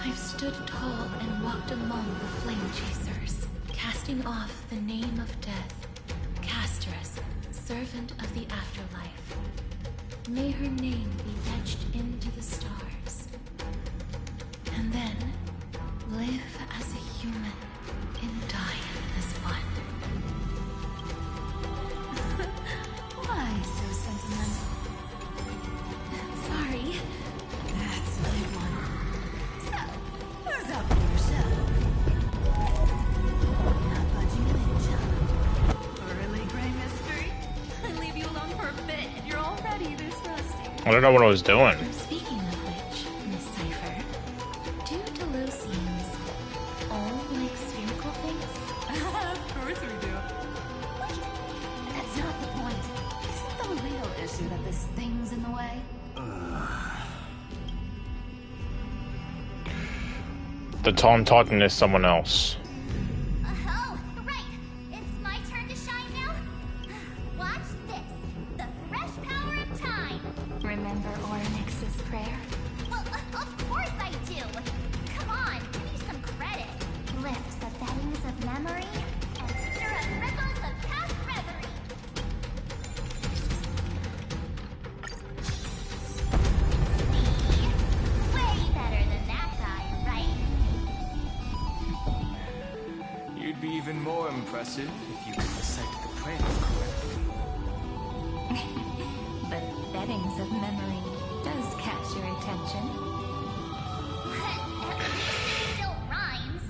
I've stood tall and walked among the flame chasers, casting off the name of death, Casterus, servant of the afterlife. May her name be etched into the stars. And then, live as a human and die as one. Why so sentimental? Sorry. That's my one. So, who's up for your show? Not budging an inch, huh? Really, Grey Mystery? I leave you alone for a bit and you're already this rusty. I don't know what I was doing. Speaking of which, Miss Cypher, do Delosians all like spherical things? Of course we do. Wait, that's not the point. Isn't the real issue that this thing's in the way? The Tom Titan is someone else. Oh, right. It's my turn to shine now. Watch this. The fresh power of time. Remember Orynyx's prayer? Well, of course I do. Come on, give me some credit. Lift the beddings of memory and stir up ripples of past reverie. See? Way better than that guy, right? You'd be even more impressive if you could recite the prayer correctly. But beddings of memory does catch your attention. At least it still rhymes.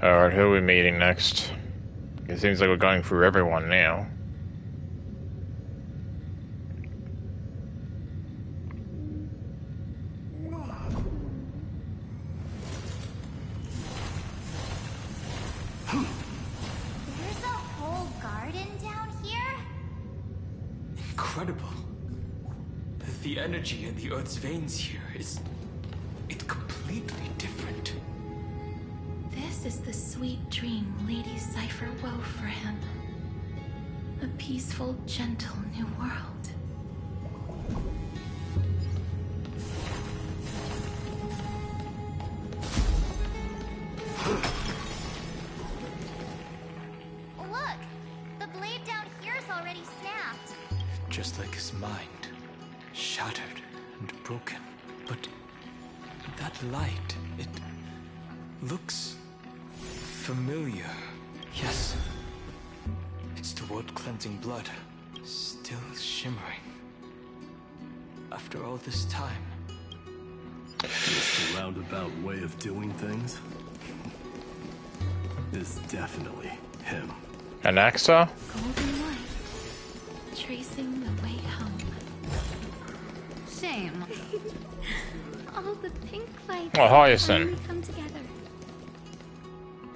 Alright, who are we meeting next? It seems like we're going through everyone now. incredible. The energy in the Earth's veins here it's completely different. This is the sweet dream Lady Cypher wove for him. A peaceful, gentle new world. Look! The blade down here is already snapped. Just like his mind, shattered and broken. But that light, it looks familiar. Yes. It's the world-cleansing blood, still shimmering. After all this time. This roundabout way of doing things is definitely him. An actor? Golden light, tracing the way home. Shame. All the pink lights Oh, Hyacinth. finally come together.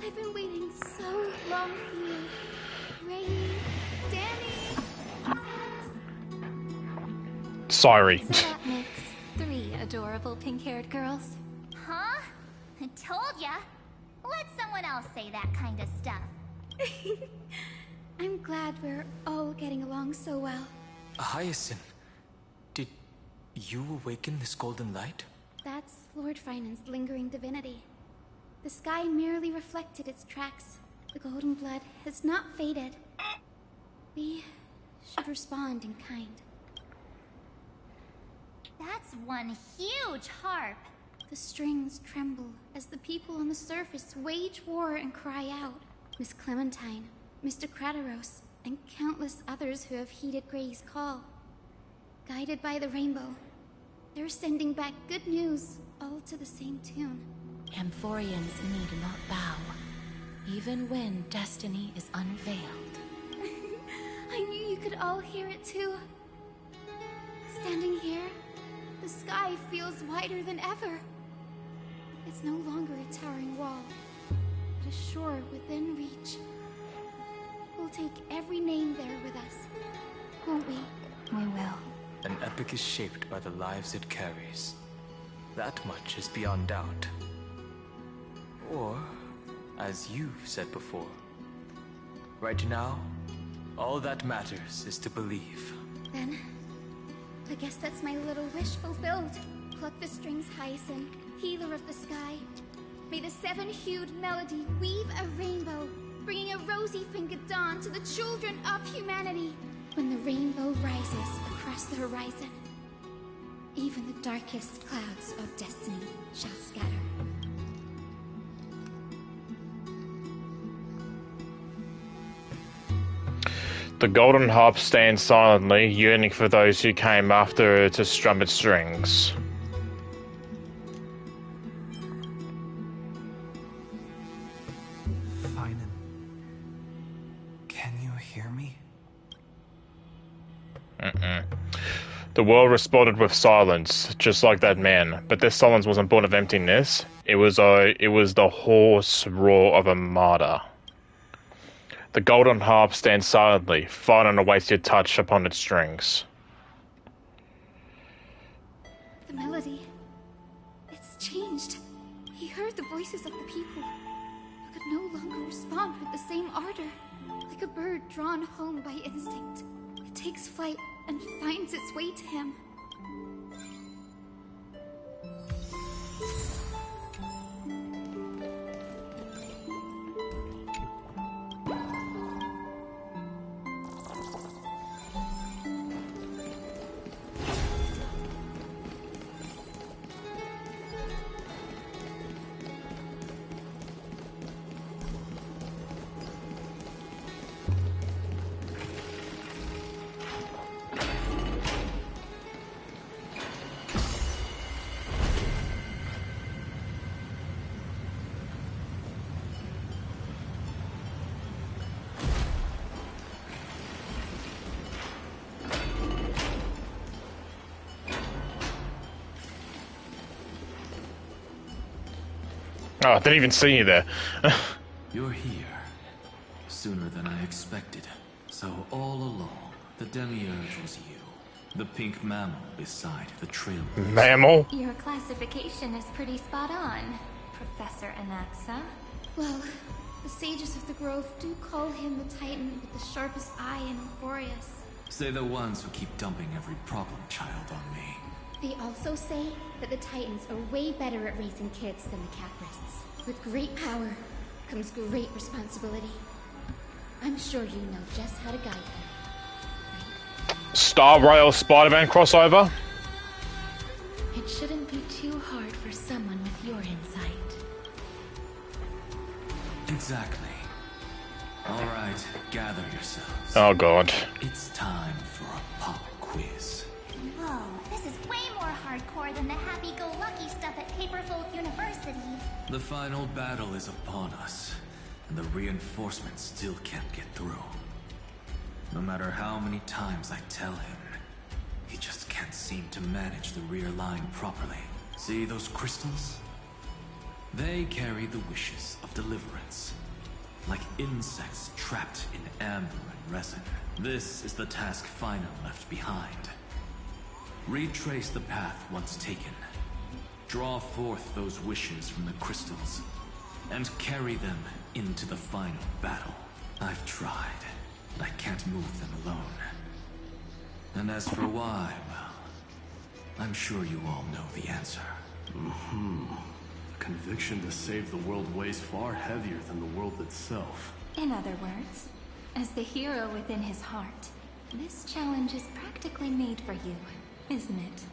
I've been waiting so long for you. Ray, Danny. Sorry. So that makes 3 adorable pink-haired girls. Huh? I told ya. Let someone else say that kind of stuff. I'm glad we're all getting along so well. Hyacinth, did you awaken this golden light? That's Lord Finan's lingering divinity. The sky merely reflected its tracks. The golden blood has not faded. We should respond in kind. That's one huge harp. The strings tremble as the people on the surface wage war and cry out. Miss Clementine, Mr. Krateros, and countless others who have heeded Grey's call. Guided by the rainbow, they're sending back good news, all to the same tune. Amphorians need not bow, even when destiny is unveiled. I knew you could all hear it too. Standing here, the sky feels wider than ever. It's no longer a towering wall, but a shore within reach. We'll take every name there with us, won't we? We will. An epic is shaped by the lives it carries. That much is beyond doubt. Or, as you've said before, right now, all that matters is to believe. Then, I guess that's my little wish fulfilled. Pluck the strings, Hyacinth, healer of the sky. May the 7-hued melody weave a rainbow, bringing a rosy-fingered dawn to the children of humanity. When the rainbow rises across the horizon, even the darkest clouds of destiny shall scatter. The golden harp stands silently, yearning for those who came after her to strum its strings. Finan, can you hear me? The world responded with silence, just like that man. But this silence wasn't born of emptiness. It was the hoarse roar of a martyr. The golden harp stands silently, Finan awaits your touch upon its strings. The melody, it's changed. He heard the voices of the people, but could no longer respond with the same ardor. Like a bird drawn home by instinct, it takes flight and finds its way to him. Oh, I didn't even see you there. You're here. Sooner than I expected. So all along, the Demiurge was you. The pink mammal beside the trail. Mammal? Your classification is pretty spot on, Professor Anaxa. Well, the sages of the grove do call him the Titan with the sharpest eye in Euphorius. Say the ones who keep dumping every problem child on me. They also say that the Titans are way better at raising kids than the Caprists. With great power comes great responsibility. I'm sure you know just how to guide them. Star Rail Spider-Man crossover? It shouldn't be too hard for someone with your insight. Exactly. Alright, gather yourselves. Oh god. It's time for a pop quiz. Whoa, this is way more hardcore than the happy-go-lucky stuff at Paperfold University. The final battle is upon us, and the reinforcements still can't get through. No matter how many times I tell him, he just can't seem to manage the rear line properly. See those crystals? They carry the wishes of deliverance, like insects trapped in amber and resin. This is the task Final left behind. Retrace the path once taken. Draw forth those wishes from the crystals, and carry them into the final battle. I've tried, but I can't move them alone. And as for why, well, I'm sure you all know the answer. Conviction to save the world weighs far heavier than the world itself. In other words, as the hero within his heart, this challenge is practically made for you, isn't it?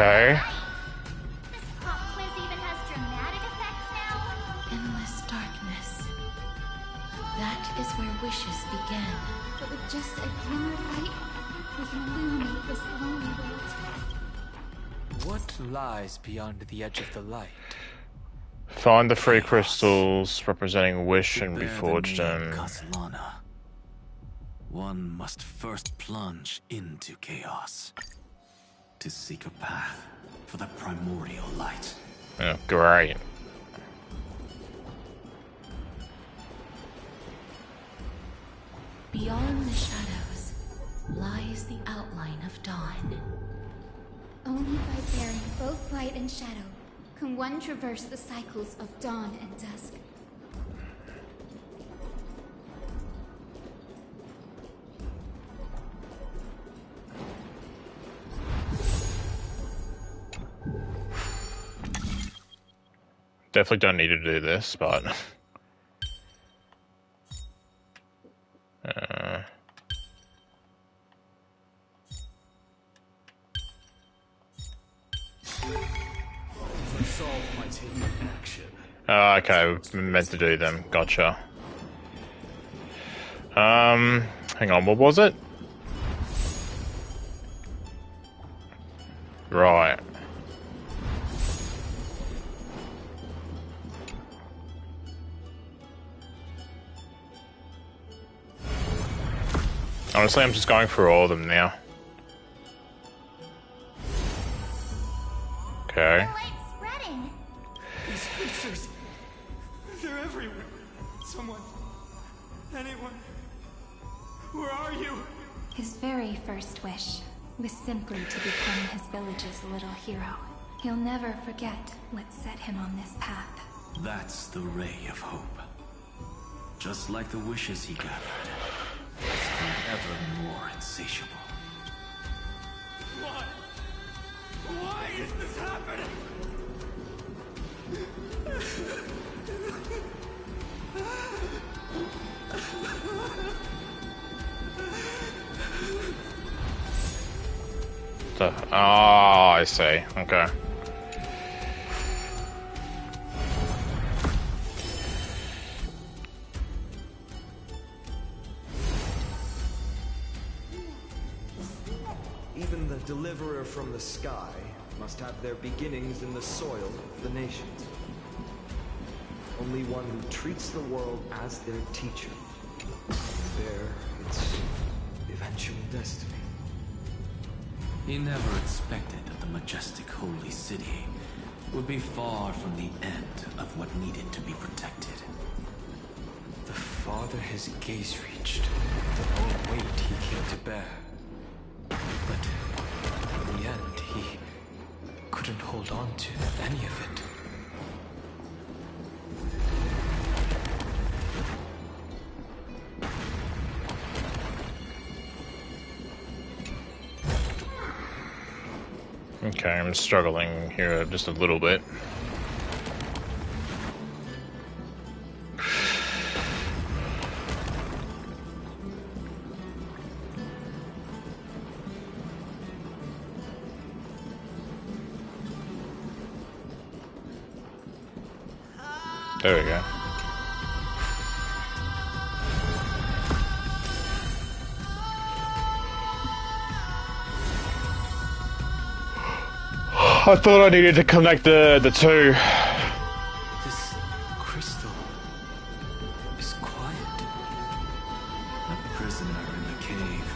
Okay. This pop quiz even has dramatic effects now. Endless darkness. That is where wishes began. But with just a glimmer of light, we can illuminate this lonely world. What lies beyond the edge of the light? Find the three crystals representing wish and reforge them. Castellana. One must first plunge into chaos to seek a path for the primordial light. Oh, great. Beyond the shadows lies the outline of dawn. Only by bearing both light and shadow can one traverse the cycles of dawn and dusk. Definitely don't need to do this, but... okay, we meant to do them. Gotcha. Hang on, what was it? Right. Honestly, I'm just going through all of them now. Okay. Spreading. These creatures, they're everywhere. Someone, anyone, where are you? His very first wish was simply to become his village's little hero. He'll never forget what set him on this path. That's the ray of hope. Just like the wishes he gathered. Ever more insatiable. Why? Why is this happening? I see. Okay. Even the deliverer from the sky must have their beginnings in the soil of the nations. Only one who treats the world as their teacher can bear its eventual destiny. He never expected that the majestic holy city would be far from the end of what needed to be protected. The farther his gaze reached, the more weight he came to bear. But in the end, he couldn't hold on to any of it. Okay, I'm struggling here just a little bit. There we go. I thought I needed to connect the two. This crystal is quiet. A prisoner in the cave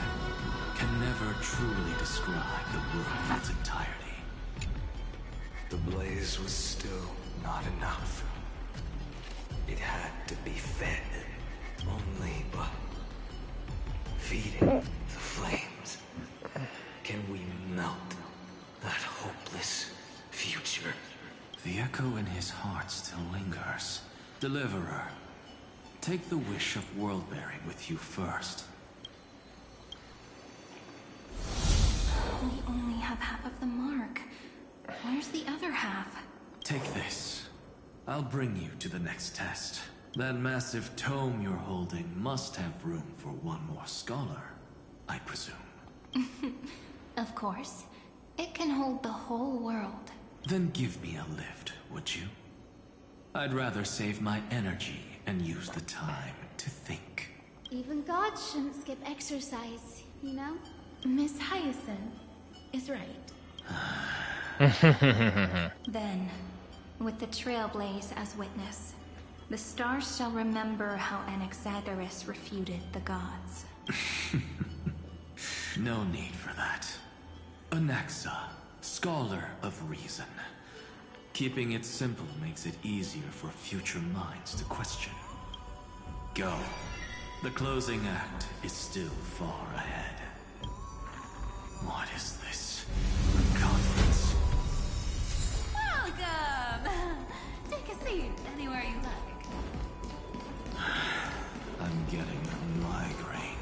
can never truly describe the world in its entirety. The blaze was still not enough. It had to be fed only by feeding the flames. Can we melt that hopeless future? The echo in his heart still lingers. Deliverer, take the wish of world-bearing with you first. We only have half of the mark. Where's the other half? Take this. I'll bring you to the next test. That massive tome you're holding must have room for one more scholar, I presume. Of course. It can hold the whole world. Then give me a lift, would you? I'd rather save my energy and use the time to think. Even gods shouldn't skip exercise, you know? Miss Hyacinth is right. Then, with the Trailblaze as witness, the stars shall remember how Anaxagoras refuted the gods. No need for that. Anaxa, scholar of reason. Keeping it simple makes it easier for future minds to question. Go. The closing act is still far ahead. What is this? A conference? Welcome! Take a seat anywhere you like. I'm getting a migraine.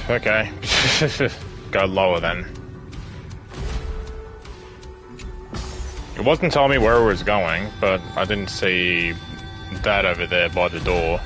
Okay. Go lower then. It wasn't telling me where it was going, but I didn't see that over there by the door.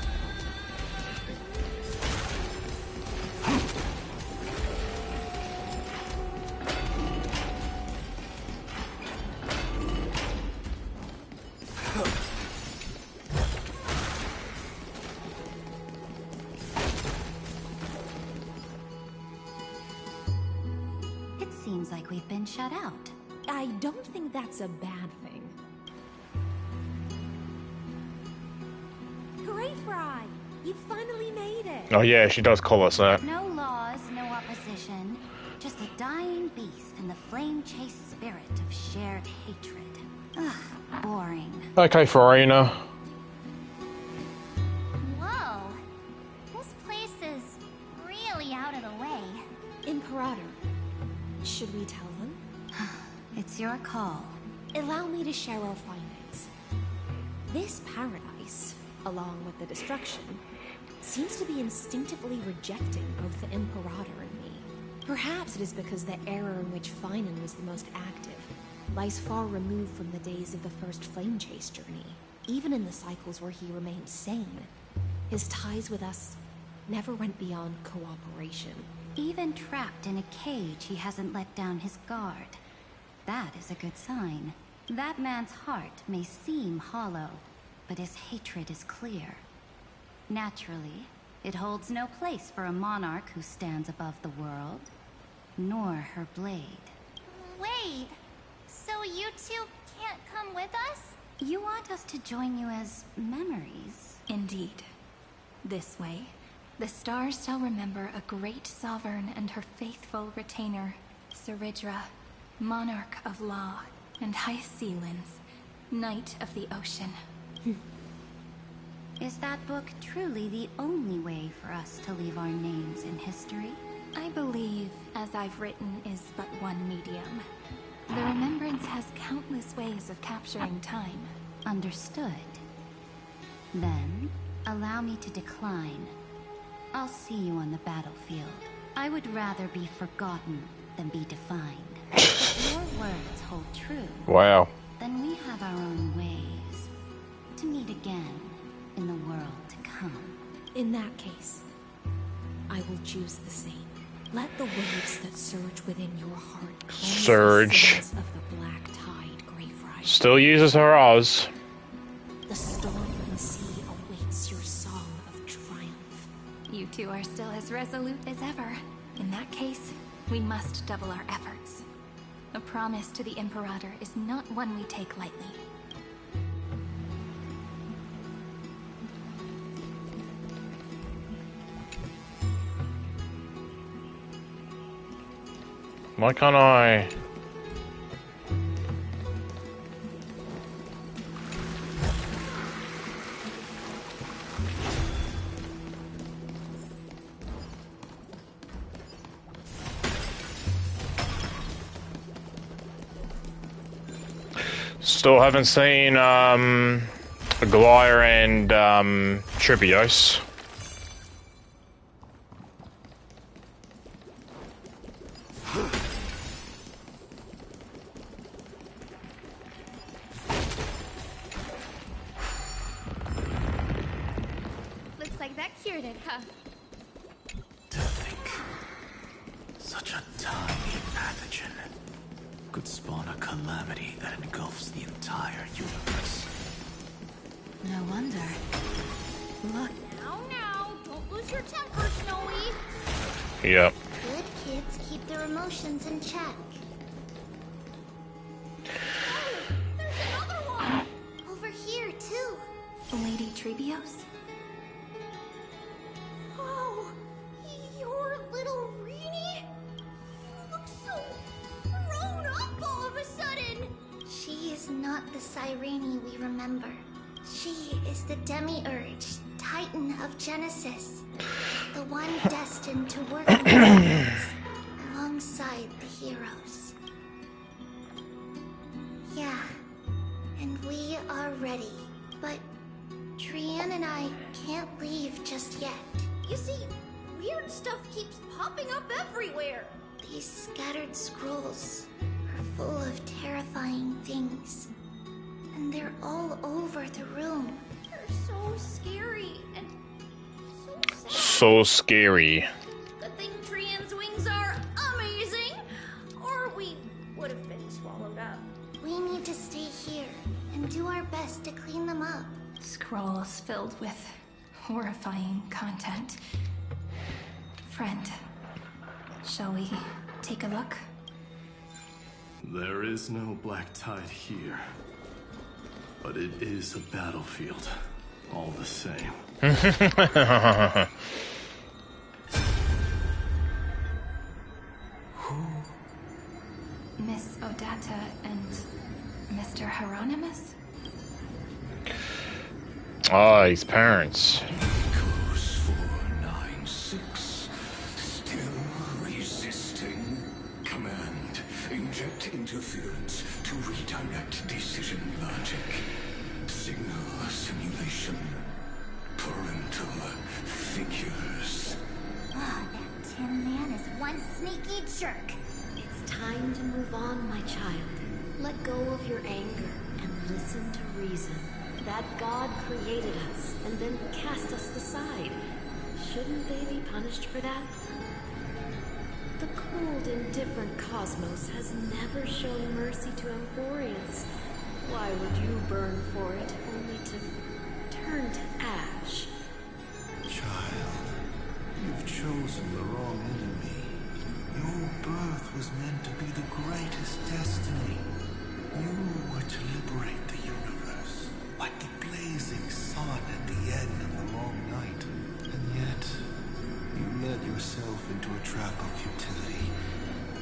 Seems like we've been shut out. I don't think that's a bad thing. Hooray, Fry! You finally made it! Oh yeah, she does call us that. No laws, no opposition. Just a dying beast and the flame-chased spirit of shared hatred. Ugh, boring. Okay, Farina. Whoa! This place is really out of the way. Imperator. Should we tell them? It's your call. Allow me to share our findings. This paradise, along with the destruction, seems to be instinctively rejecting both the Imperator and me. Perhaps it is because the era in which Finan was the most active lies far removed from the days of the first Flame Chase journey. Even in the cycles where he remained sane, his ties with us never went beyond cooperation. Even trapped in a cage, he hasn't let down his guard. That is a good sign. That man's heart may seem hollow, but his hatred is clear. Naturally, it holds no place for a monarch who stands above the world, nor her blade. Wait, so you two can't come with us? You want us to join you as memories? Indeed. This way, the stars shall remember a great sovereign and her faithful retainer, Cyrene, monarch of law, and Cyrene, knight of the ocean. Is that book truly the only way for us to leave our names in history? I believe, as I've written, is but one medium. The remembrance has countless ways of capturing time. Understood. Then, allow me to decline. I'll see you on the battlefield. I would rather be forgotten than be defined. If your words hold true, wow, then we have our own ways to meet again in the world to come. In that case, I will choose the same. Let the waves that surge within your heart cleanse Surge. the sins of the black tide, Greyfriar. Still uses her Oz. The storm sea awaits your song of triumph. You two are still as resolute as ever. In that case, we must double our efforts. A promise to the Imperator is not one we take lightly. Why can't I? Still haven't seen Aguirre and Trivios. Looks like that cured it, huh? To think, such a tiny pathogen could spawn a calamity that engulfs the entire universe. No wonder. Look. Now, don't lose your temper, Snowy. Yep. Good kids keep their emotions in check. Oh, there's another one! Over here, too. Lady Trebios? Oh, your little Reenie? You look so grown up all of a sudden. She is not the Cyrene we remember. She is the Demiurge, Titan of Genesis. The one destined to work in the alongside the heroes. Yeah, and we are ready. But Cyrene and I can't leave just yet. You see, weird stuff keeps popping up everywhere. These scattered scrolls are full of terrifying things. And they're all over the room. They're so scary and so sad. So scary. Good thing Cyrene's wings are amazing, or we would have been swallowed up. We need to stay here and do our best to clean them up. Scrolls filled with horrifying content. Friend, shall we take a look? There is no black tide here. But it is a battlefield, all the same. Miss Odata and Mr. Hieronymus? Ah, his parents. Echoes 496. Still resisting. Command. Inject interference to redirect decision logic. Signal simulation. Parental figures. Ah, that Tin Man is one sneaky jerk. It's time to move on, my child. Let go of your anger and listen to reason. That God created us and then cast us aside. Shouldn't they be punished for that? The cold, indifferent cosmos has never shown mercy to Amphorians. Why would you burn for it only to turn to ash? Child, you've chosen the wrong enemy. Your birth was meant to be the greatest destiny. You were to liberate the universe, like the blazing sun at the end of the long night. And yet, you led yourself into a trap of futility,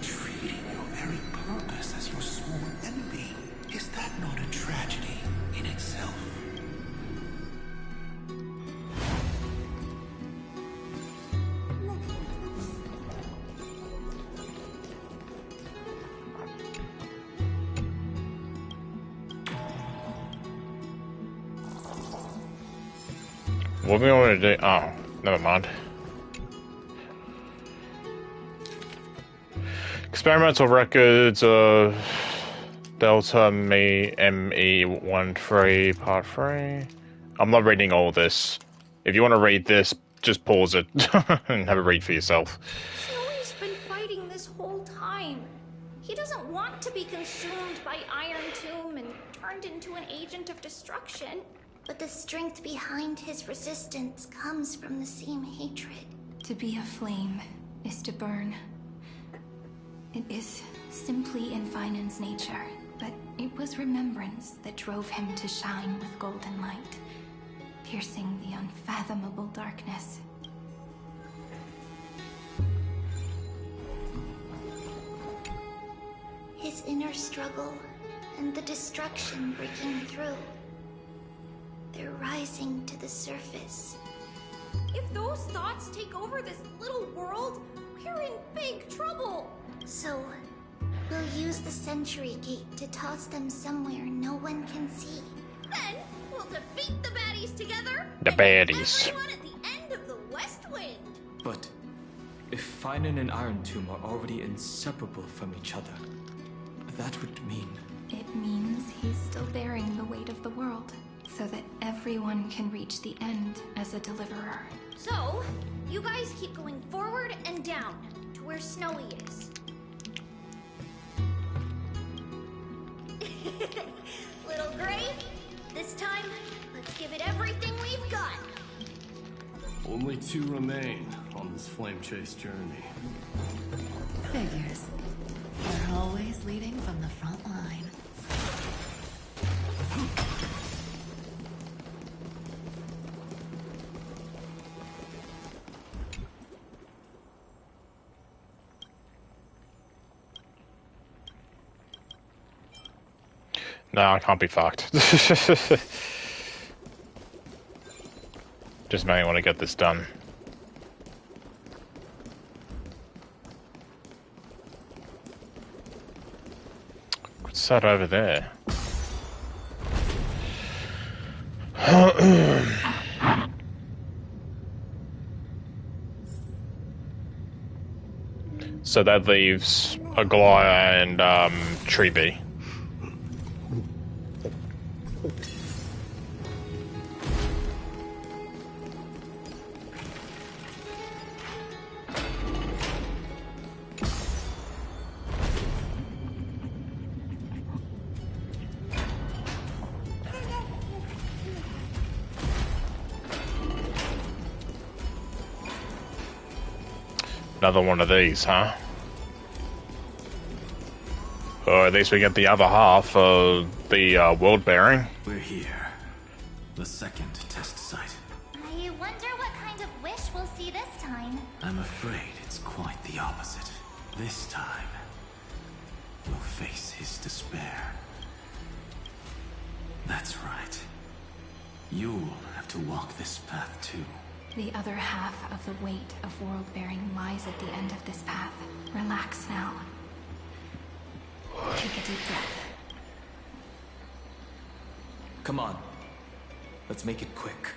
treating your very purpose as your sworn enemy. Is that not a tragedy in itself? What do we want to do? Oh, never mind. Experimental records of Delta ME13 Part 3. I'm not reading all this. If you want to read this, just pause it and have a read for yourself. Snowy's been fighting this whole time. He doesn't want to be consumed by Iron Tomb and turned into an agent of destruction. But the strength behind his resistance comes from the same hatred. To be a flame is to burn. It is simply in Vinan's nature, but it was remembrance that drove him to shine with golden light, piercing the unfathomable darkness. His inner struggle and the destruction breaking through. They're rising to the surface. If those thoughts take over this little world, we're in big trouble. So, we'll use the Century Gate to toss them somewhere no one can see. Then, we'll defeat the baddies together. The baddies. Everyone at the end of the West Wind. But if Finan and Iron Tomb are already inseparable from each other, that would mean... It means he's still bearing the weight of the world, so that everyone can reach the end as a deliverer. So, you guys keep going forward and down to where Snowy is. Little Gray, this time, let's give it everything we've got. Only 2 remain on this flame chase journey. Figures. They're always leading from the front line. No, I can't be fucked. Just may want to get this done. What's that over there? So that leaves Aglaya and Treeby. Another one of these, huh? Or at least we get the other half of the world bearing. We're here. The second test site. I wonder what kind of wish we'll see this time. I'm afraid it's quite the opposite. This time, we'll face his despair. That's right. You'll have to walk this path too. The other half of the weight of world-bearing lies at the end of this path. Relax now. Take a deep breath. Come on. Let's make it quick.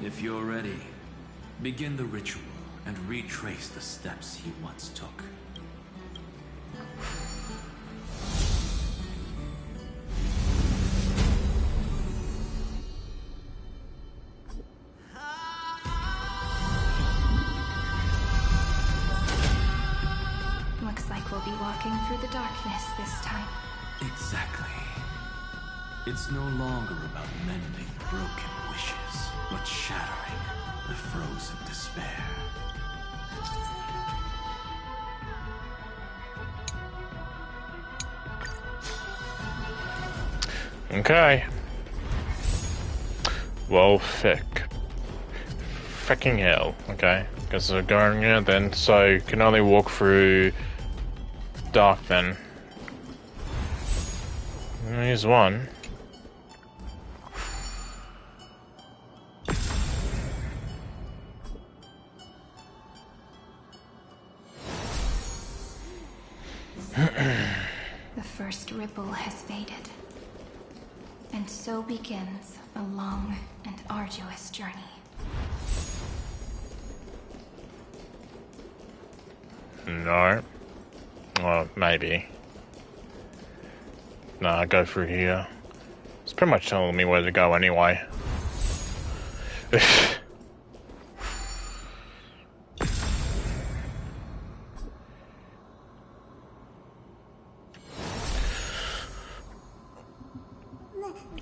If you're ready, begin the ritual and retrace the steps he once took. Looks like we'll be walking through the darkness this time. Exactly. It's no longer about mending broken wishes, but shattering the frozen despair. Okay. Well, Fricking hell. Okay. Guess we're going here then, so can only walk through dark then. Here's one. The first ripple has faded. And so begins a long and arduous journey. No. Well, maybe. Nah, go through here. It's pretty much telling me where to go anyway.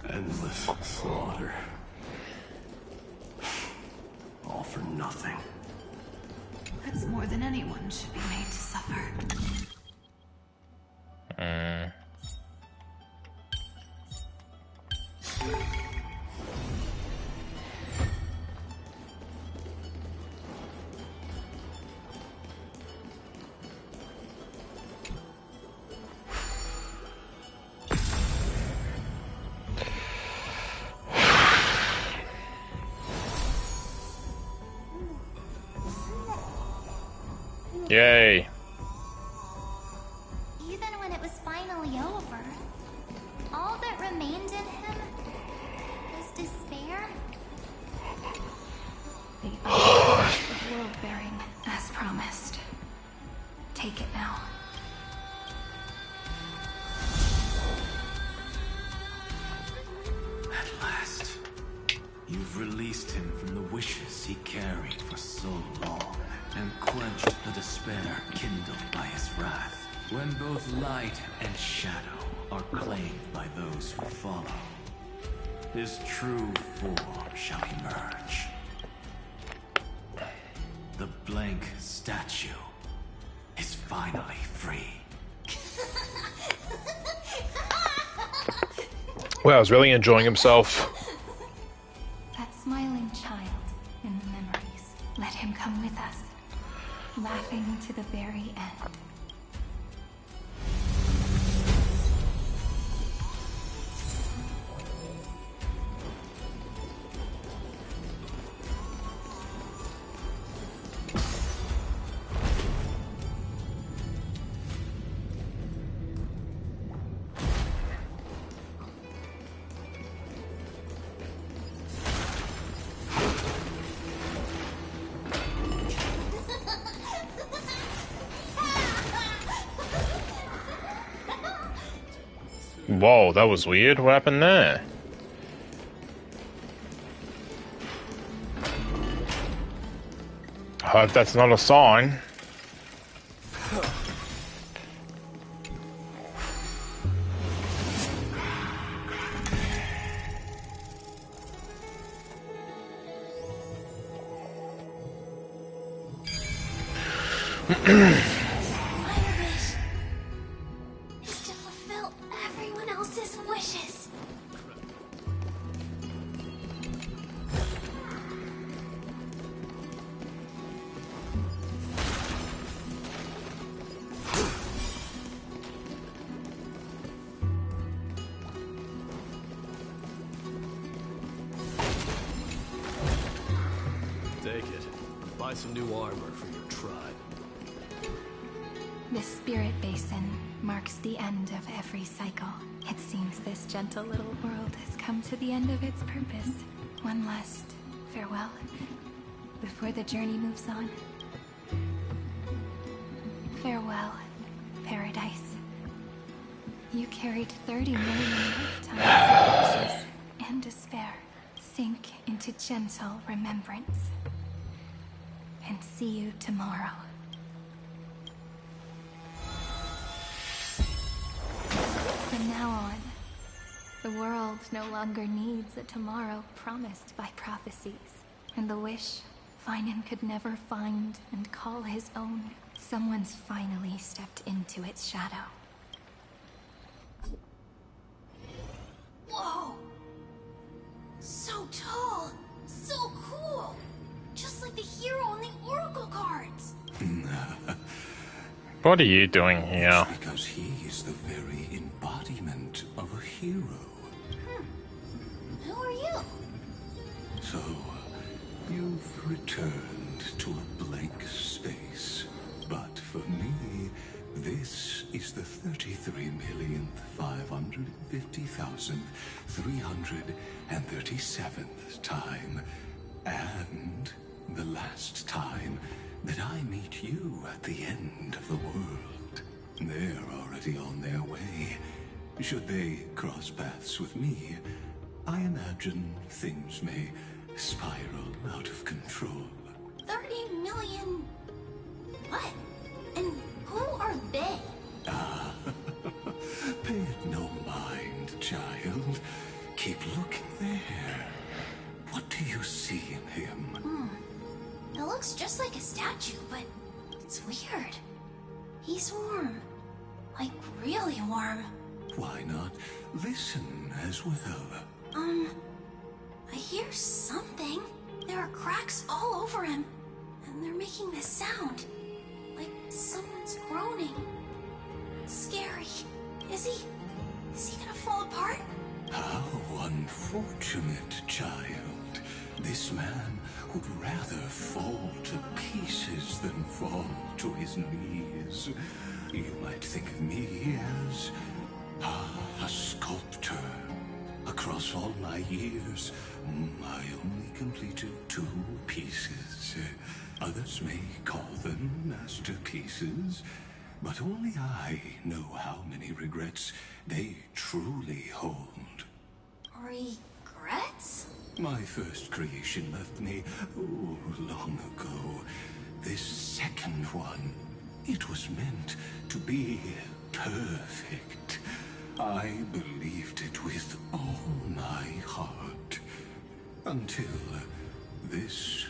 Endless slaughter. All for nothing. That's more than anyone should be made to suffer. Yay. Even when it was finally over, all that remained in him was despair. The hour of world bearing, as promised. Take it now. At last, you've released him from the wishes he carried for so long, and quenched the despair kindled by his wrath. When both light and shadow are claimed by those who follow, his true form shall emerge. The blank statue is finally free. Well, I was really enjoying himself. That smiling child in the memories. Let him come with us, laughing to the very end. Whoa, that was weird. What happened there? Hope that's not a sign. Take it. Buy some new armor for your tribe. This spirit basin marks the end of every cycle. It seems this gentle little world has come to the end of its purpose. One last farewell before the journey moves on. Farewell, paradise. You carried 30 million lifetimes of wishes and despair. Sink into gentle remembrance. And see you tomorrow. From now on, the world no longer needs a tomorrow promised by prophecies. And the wish Finan could never find and call his own. Someone's finally stepped into its shadow. Whoa! So tall! So cool! Just like the hero in the Oracle cards! What are you doing here? It's because he is the very embodiment of a hero. Who are you? So, you've returned to a blank space. But for me, this is the 33,550,337th time. And the last time that I meet you at the end of the world. They're already on their way. Should they cross paths with me, I imagine things may spiral out of control. 30 million... what? And who are they? Ah, pay it no mind, child. Keep looking there. What do you see in him? It looks just like a statue, but it's weird. He's warm. Like, really warm. Why not listen as well? I hear something. There are cracks all over him, and they're making this sound. Like someone's groaning. It's scary. Is he gonna fall apart? How unfortunate, child. This man would rather fall to pieces than fall to his knees. You might think of me as a sculptor. Across all my years, I only completed 2 pieces. Others may call them masterpieces, but only I know how many regrets they truly hold. Regrets? My first creation left me, long ago. This second one, it was meant to be perfect. I believed it with all my heart. Until this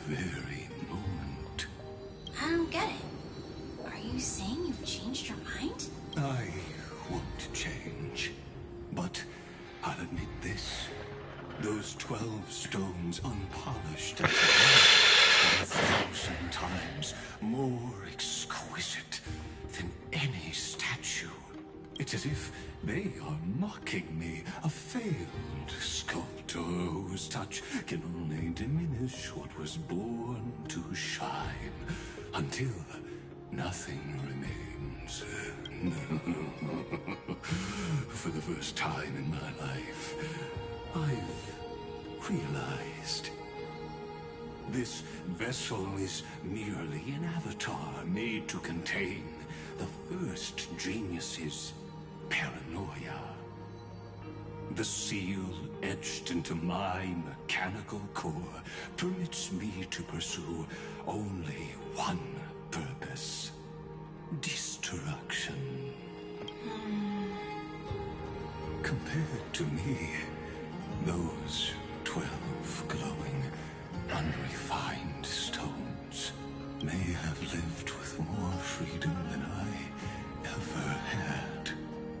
very moment. I don't get it. Are you saying you've changed your mind? I won't change. But I'll admit this. Those 12 stones unpolished as are 1,000 times more exquisite than any statue. It's as if they are mocking me, a failed sculptor whose touch can only diminish what was born to shine, until nothing remains. For the first time in my life, I've realized this vessel is merely an avatar made to contain the first genius's paranoia. The seal etched into my mechanical core permits me to pursue only one purpose: destruction. Compared to me, those 12 glowing, unrefined stones may have lived with more freedom than I ever had.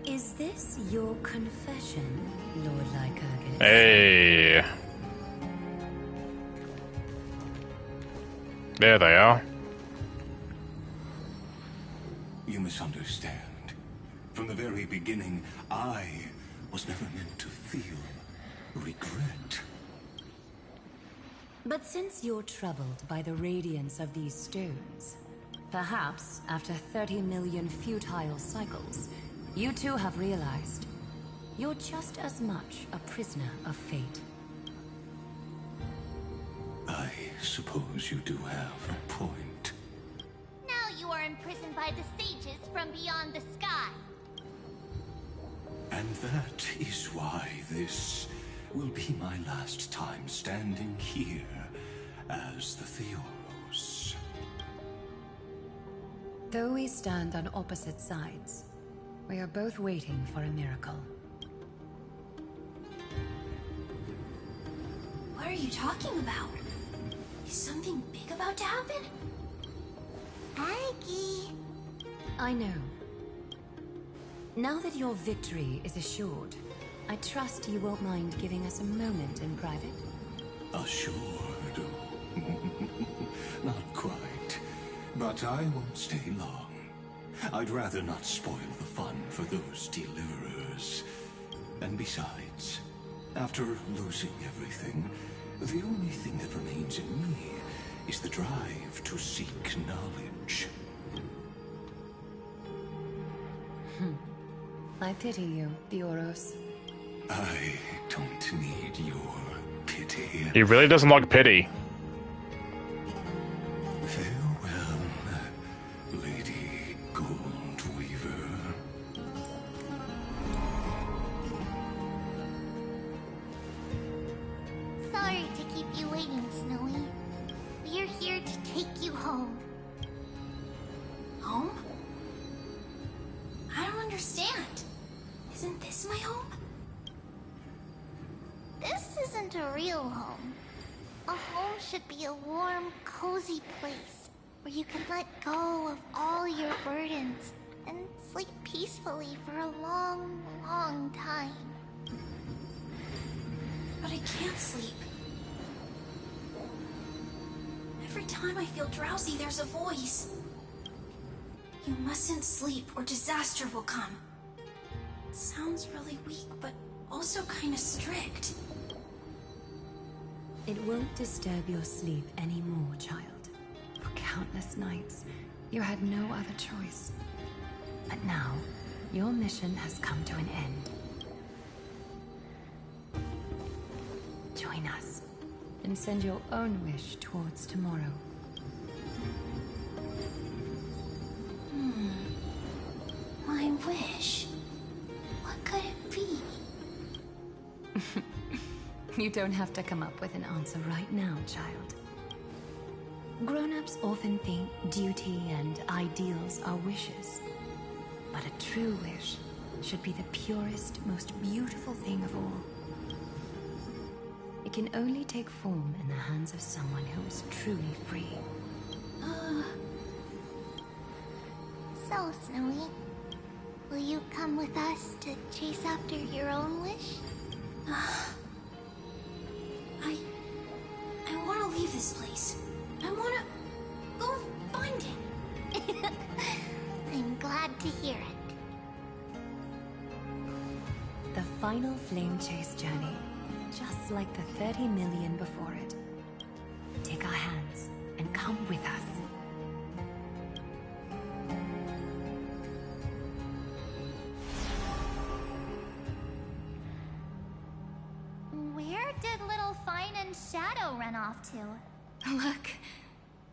Is this your confession, Lord Lycurgus? Hey. There they are. You misunderstand. From the very beginning, I was never meant to feel regret. But since you're troubled by the radiance of these stones, perhaps after 30 million futile cycles, you too have realized you're just as much a prisoner of fate. I suppose you do have a point. Now you are imprisoned by the sages from beyond the sky. And that is why this will be my last time standing here as the Theoros. Though we stand on opposite sides, We are both waiting for a miracle. What are you talking about? Is something big about to happen? Aggie! I know. Now that your victory is assured, I trust you won't mind giving us a moment in private? Assured? Not quite. But I won't stay long. I'd rather not spoil the fun for those deliverers. And besides, after losing everything, the only thing that remains in me is the drive to seek knowledge. I pity you, Dioros. I don't need your pity. He really doesn't like pity. Farewell, Lady Goldweaver. Sorry to keep you waiting, Snowy. We're here to take you home. Home? I don't understand. Isn't this my home? This isn't a real home. A home should be a warm, cozy place where you can let go of all your burdens and sleep peacefully for a long, long time. But I can't sleep. Every time I feel drowsy, there's a voice. You mustn't sleep or disaster will come. It sounds really weak, but also kind of strict. It won't disturb your sleep anymore, child. For countless nights, you had no other choice. But now, your mission has come to an end. Join us, and send your own wish towards tomorrow. My wish. What could it be? You don't have to come up with an answer right now, child. Grown-ups often think duty and ideals are wishes. But a true wish should be the purest, most beautiful thing of all. It can only take form in the hands of someone who is truly free. So, Snowy, will you come with us to chase after your own wish? I want to leave this place. I want to go find it. I'm glad to hear it. The final flame chase journey, just like the 30 million before it. Take our hands and come with us. Where did little Fine and Shadow run off to? Look,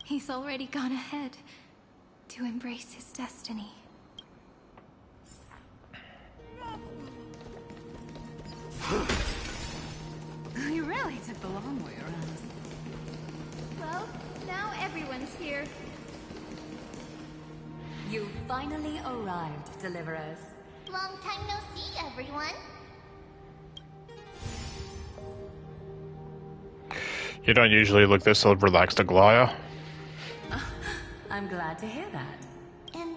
he's already gone ahead to embrace his destiny. You really took the long way around. Well, now everyone's here. You finally arrived, Deliverers. Long time no see, everyone. You don't usually look this relaxed, Aglaya. I'm glad to hear that. And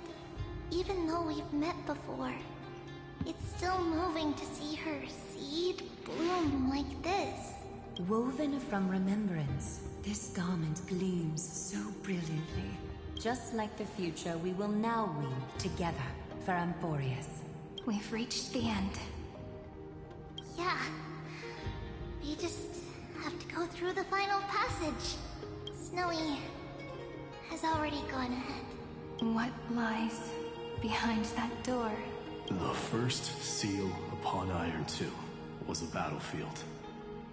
even though we've met before, it's still moving to see her seed bloom like this. Woven from remembrance, this garment gleams so brilliantly. Just like the future we will now weave together for Amphorius. We've reached the end. Yeah. We just have to go through the final passage. Snowy has already gone ahead. What lies behind that door? The first seal upon Iron 2 was a battlefield,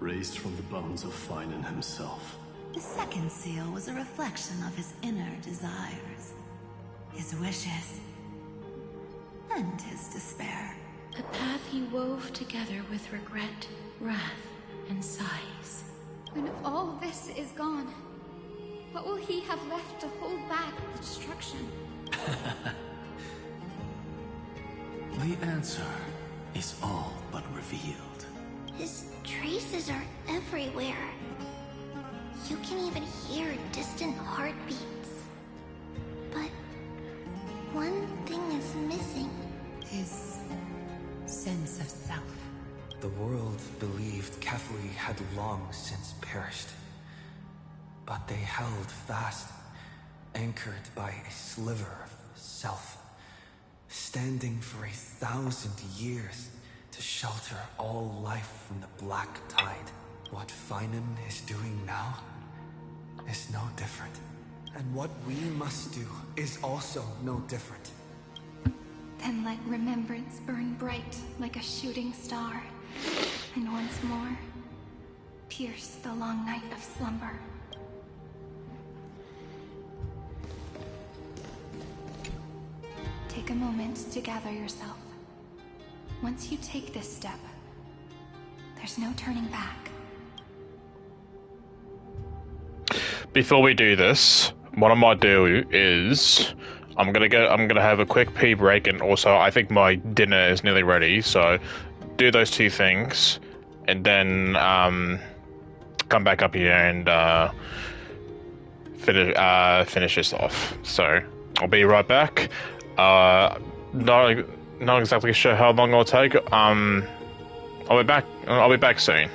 raised from the bones of Finan himself. The second seal was a reflection of his inner desires, his wishes, and his despair. A path he wove together with regret, wrath, and sighs. When all this is gone, what will he have left to hold back the destruction? The answer is all but revealed. His traces are everywhere. You can even hear distant heartbeats. But one thing is missing. His sense of self. The world believed Kefli had long since perished. But they held fast, anchored by a sliver of self, standing for 1,000 years to shelter all life from the black tide. What Finan is doing now is no different. And what we must do is also no different. Then let remembrance burn bright like a shooting star, and once more, pierce the long night of slumber. Take a moment to gather yourself. Once you take this step, there's no turning back. Before we do this, what I might do is I'm gonna have a quick pee break, and also I think my dinner is nearly ready, so do those two things and then come back up here and finish this off. So I'll be right back. Not exactly sure how long it'll take. I'll be back soon.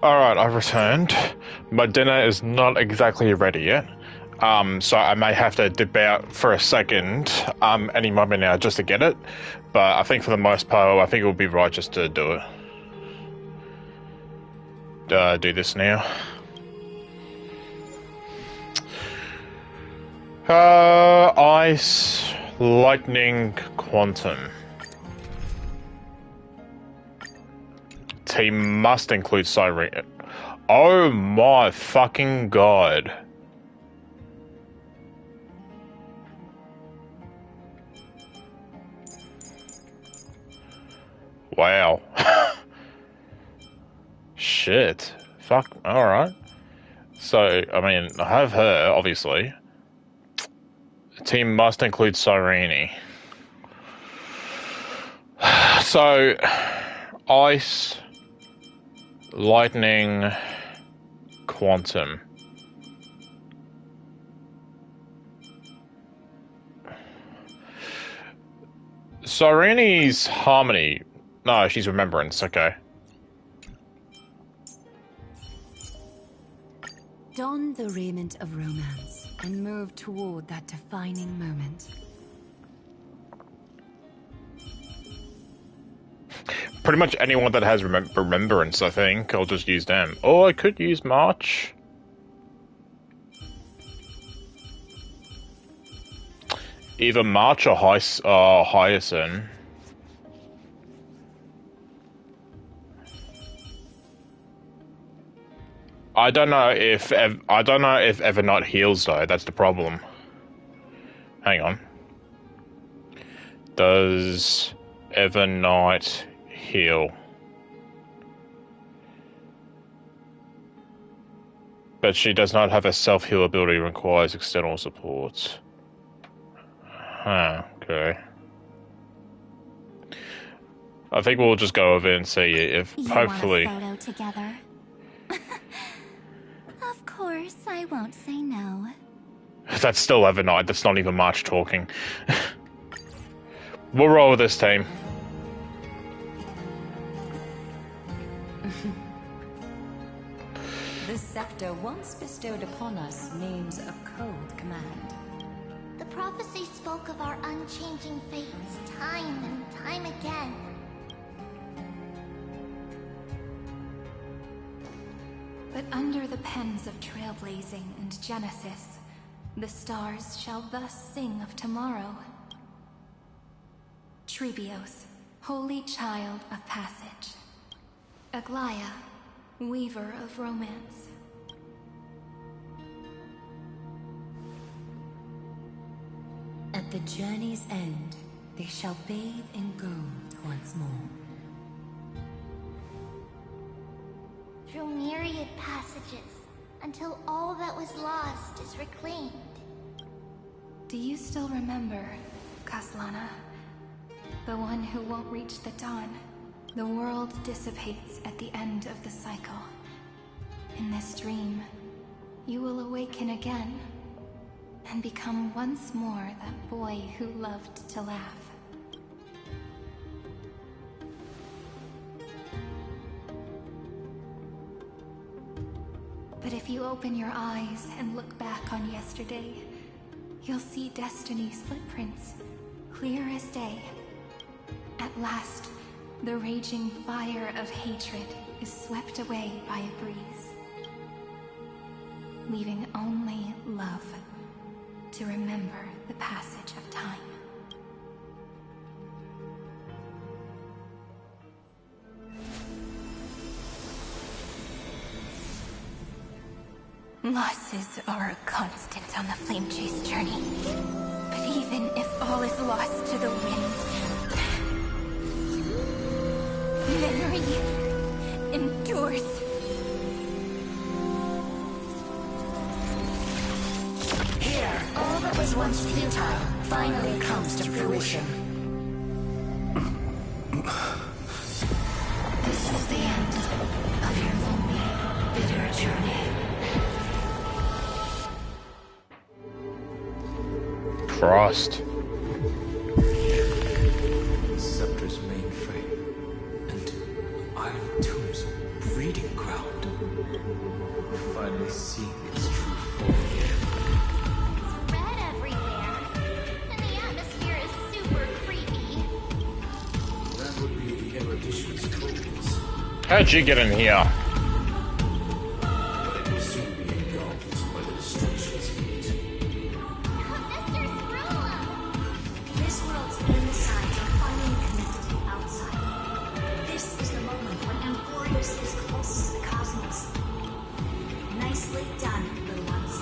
Alright, I've returned. My dinner is not exactly ready yet. So I may have to dip out for a second, any moment now just to get it. But I think for the most part, I think it would be right just to do it. Do this now. Ice, lightning, quantum. Team must include Cyrene. Oh my fucking god. Wow. Shit. Fuck. Alright. So, I mean, I have her, obviously. The team must include Cyrene. So, ice, lightning, quantum. Cyrene's harmony. No, she's remembrance, okay. Don the raiment of romance and move toward that defining moment. Pretty much anyone that has remembrance, I think. I'll just use them. Oh, I could use March. Either March or Hyacinth. I don't know if Evernight heals though. That's the problem. Hang on. Does Evernight heal? But she does not have a self-heal ability. Requires external support. Huh, okay. I think we'll just go over and see if hopefully. Want a photo together? Of course, I won't say no. That's still Evernight. That's not even March talking. We'll roll with this team. The scepter once bestowed upon us names of cold command. The prophecy spoke of our unchanging fates time and time again. But under the pens of trailblazing and Genesis, the stars shall thus sing of tomorrow. Trebios, holy child of passage. Aglaia, weaver of romance. At the journey's end, they shall bathe in gold once more. Through myriad passages, until all that was lost is reclaimed. Do you still remember, Kaslana? The one who won't reach the dawn. The world dissipates at the end of the cycle. In this dream, you will awaken again, and become once more that boy who loved to laugh. But if you open your eyes and look back on yesterday, you'll see Destiny's footprints, clear as day. At last, the raging fire of hatred is swept away by a breeze, leaving only love to remember the passage of time. Losses are a constant on the Flame Chase journey. But even if all is lost to the wind, memory endures. Here, all that was once futile finally comes to fruition. This is the end of your lonely, bitter journey. Frost. Scepter's mainframe and Iron Tomb's breeding ground. How'd you get in here? But it will soon be engulfed by the destruction's heat. This world's insides are finally connected to the outside. This is the moment when Amphorius is closest to the cosmos. Nicely done, little ones.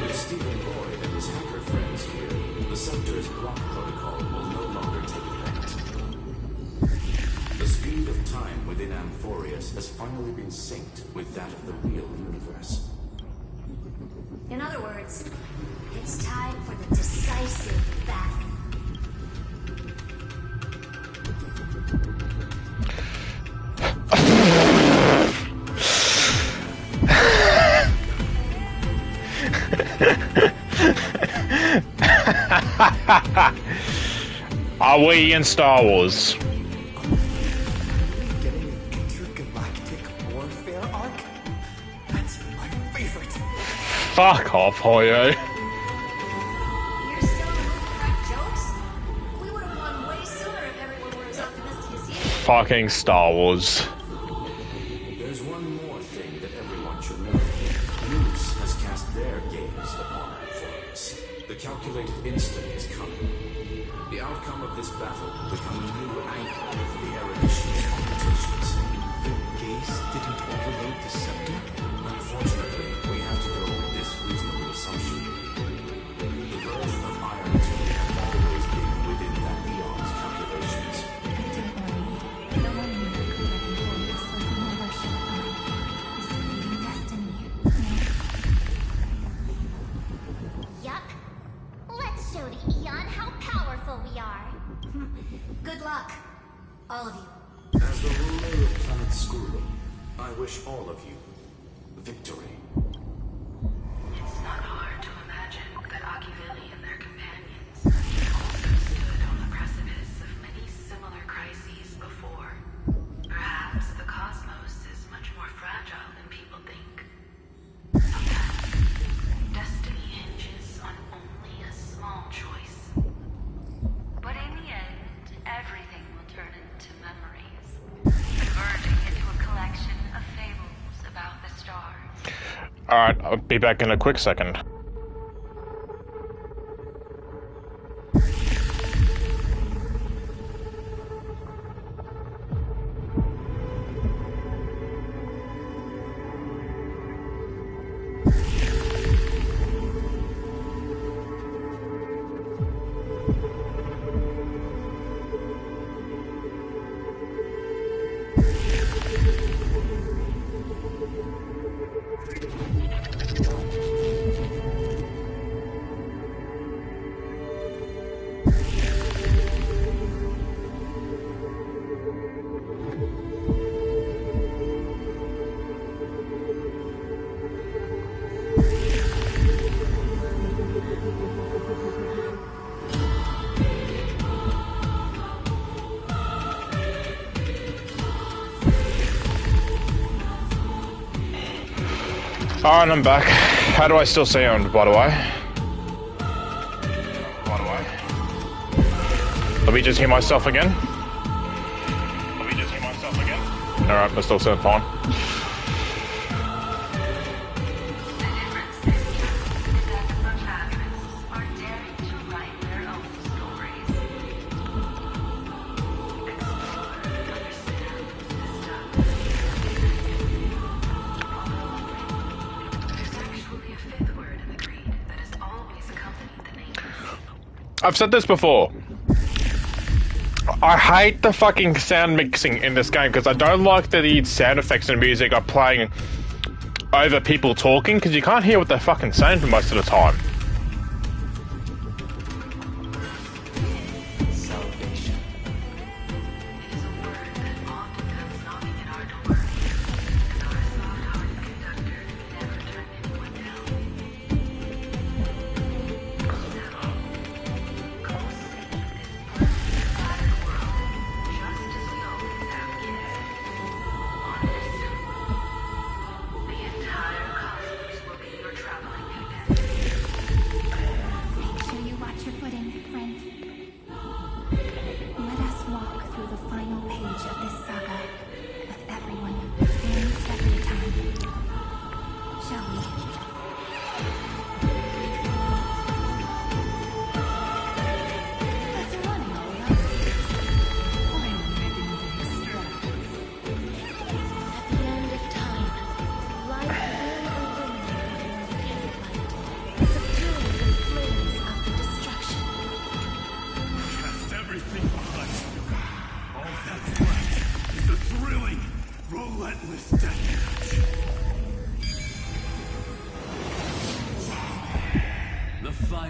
With Stephen Boyd and his hacker friends here, the Scepter's block protocol will no longer take effect. The speed of time within Amphorius has finally been synced with that of the real universe. In other words, it's time for the decisive battle. Are we in Star Wars? Getting an intergalactic warfare arc? That's my favorite. Fuck off, Hoyo. You're still in the mood to crack jokes? We would have won way sooner if everyone were as optimistic as you. Fucking Star Wars. There's one more thing that everyone should know. Moose has cast their gaze upon Amphorius. The calculated instant is coming. The outcome of this battle will become a new anchor for the erudition's competitions. The gaze didn't overload the scepter? Unfortunately, we have to go with this reasonable assumption. The birth of Iron 2 has always been within that eon's calculations. Don't worry. The one winner could let Amphorius was never show up. Is defeating destiny. Yup. Let's show the Eon how powerful we are. Good luck, all of you. As the ruler of planet Skrulum, I wish all of you victory. It's not hard to imagine that Akivili and their companions also stood on the precipice of many similar crises before. Perhaps the cosmos is much more fragile than people think. Sometimes destiny hinges on only a small choice. But in the end, everything will turn into memories, converging into a collection of fables about the stars. Alright, I'll be back in a quick second. Alright, I'm back. How do I still sound, by the way? Let me just hear myself again. Alright, I still sound fine. I've said this before. I hate the fucking sound mixing in this game because I don't like that the sound effects and music are playing over people talking because you can't hear what they're fucking saying for most of the time. Salvation. It is a word that often comes knocking at our door, and our soft-hearted conductor never turned anyone down.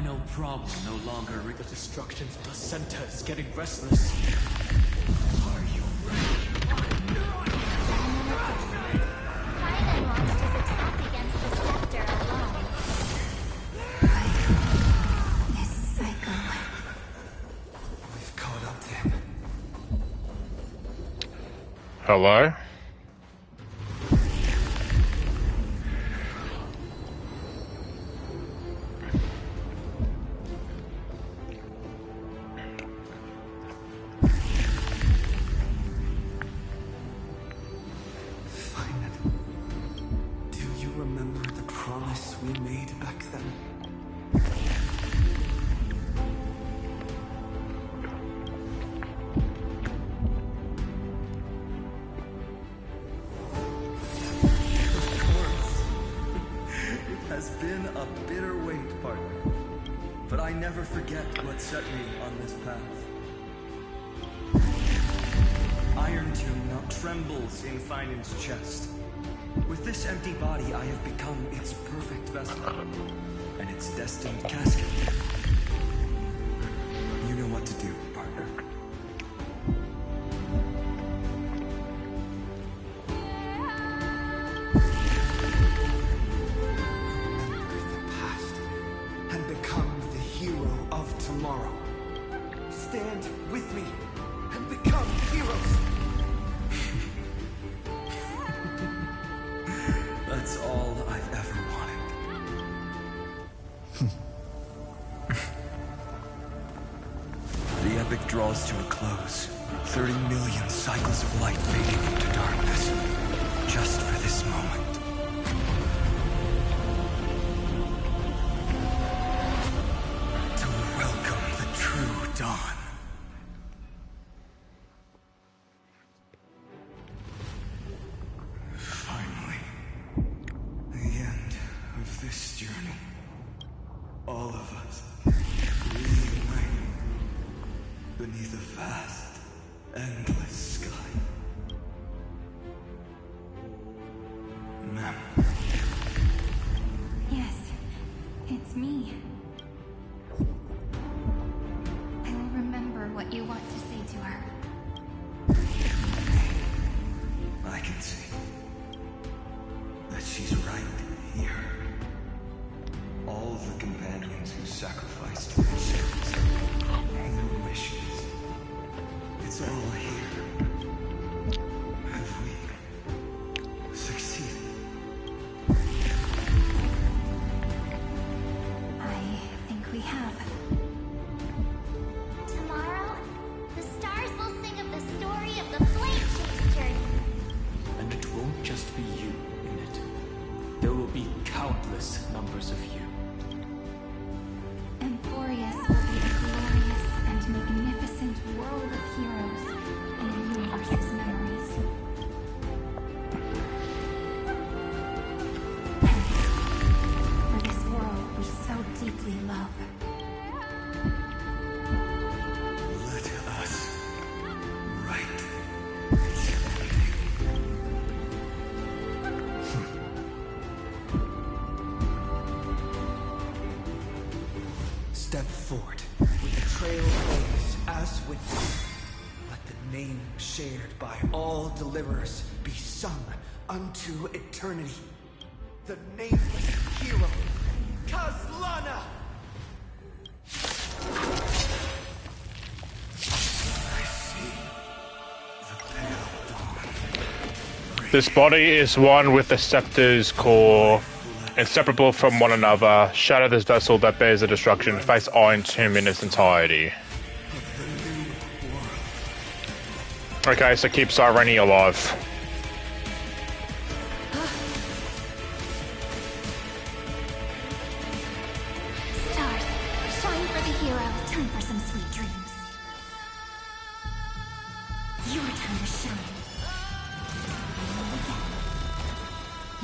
no problem no longer. The destruction's placenta is getting restless. Are you ready? Finally launched his attack against the scepter alone. This cycle. We've caught up to him. Hello? Do you remember the promise we made back then? Of course. It has been a bitter wait, partner. But I never forget what set me on this path. Iron Tomb now trembles in Finan's chest. With this empty body, I have become its perfect vessel, and its destined casket. You know what to do, partner. Remember the past and become the hero of tomorrow. Stand with me and become heroes. That's all I've ever wanted. The epic draws to a close. 30 million cycles of light fading into darkness. Just for this moment. To welcome the true dawn. Finally. The end of this journey. All of us reunited beneath a vast, endless sky. Ma'am. Yes, it's me. I will remember what you want to say to her. I can see that she's right here. All the companions who sacrificed themselves, their wishes. It's all here. Have we succeeded? I think we have. Tomorrow, the stars will sing of the story of the Flame Chase journey. And it won't just be you in it. There will be countless numbers of you. Emporius will be a glorious and magnificent world of heroes in the universe's memories. And for this world we so deeply love. Let us write its ending. Step forward with the trail blaze as witness. Let the name shared by all deliverers be sung unto eternity. The nameless hero, Kazlana! I see the pale dawn. This body is one with the scepter's core, inseparable from one another. Shatter this vessel that bears the destruction. Face Iron Tomb in its entirety. Okay, so keep Cyrene alive. Stars, shine for the heroes. Time for some sweet dreams. Your time to shine.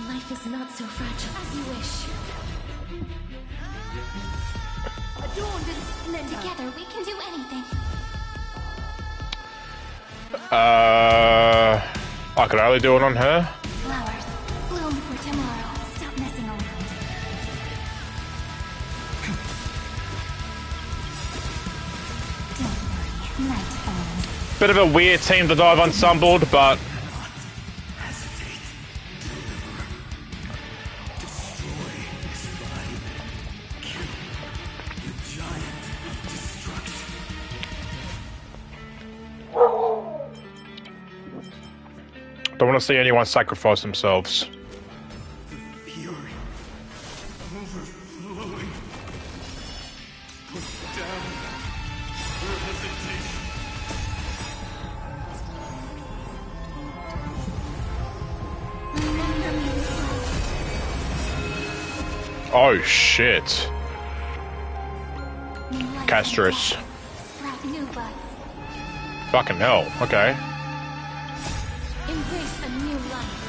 Life is not so fragile. As you wish. Adorned and splendid. Together we can do anything. I could only do it on her. Flowers, bloom for tomorrow. Stop messing around. Bit of a weird team that I've ensembled, but don't want to see anyone sacrifice themselves. Oh shit. Castrus. Fucking hell, okay. Embrace a new life.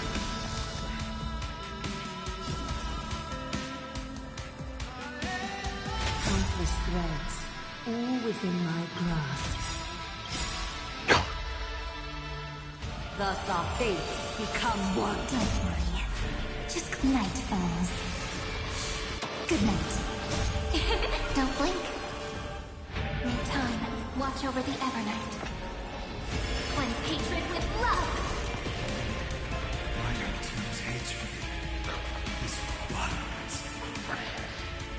Countless threads, all within my grasp. Thus our fates become one. Don't worry. Just night falls. Good night. Don't blink. In time, watch over the Evernight. Cleanse hatred with love. Iron Two's hatred is violence.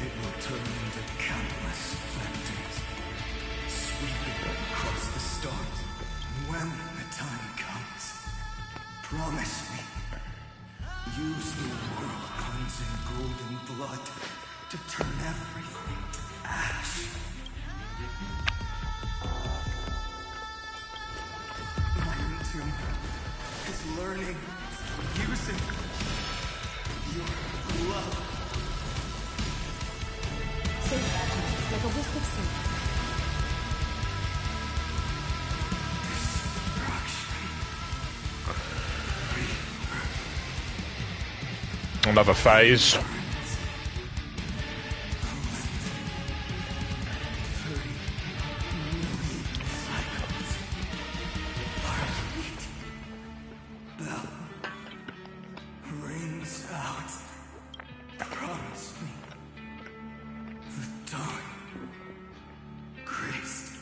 It will turn into countless phantoms, sweeping across the stars. When the time comes, promise me, use the world-cleansing golden blood to turn everything to ash. Iron Tomb is learning, using your love. Save that like a wisp of sleep. Another phase. Rings out. Promise me. The dawn graced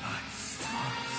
thy stars.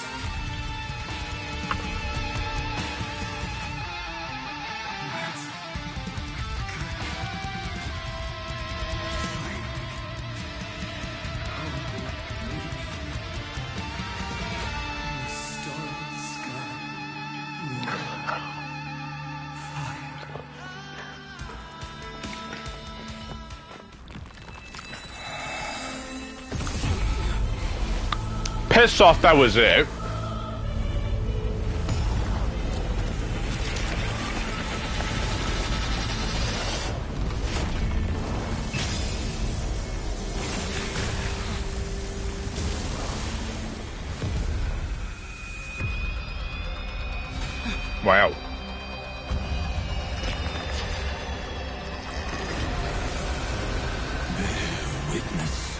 Pissed off that was it. Wow. Witness,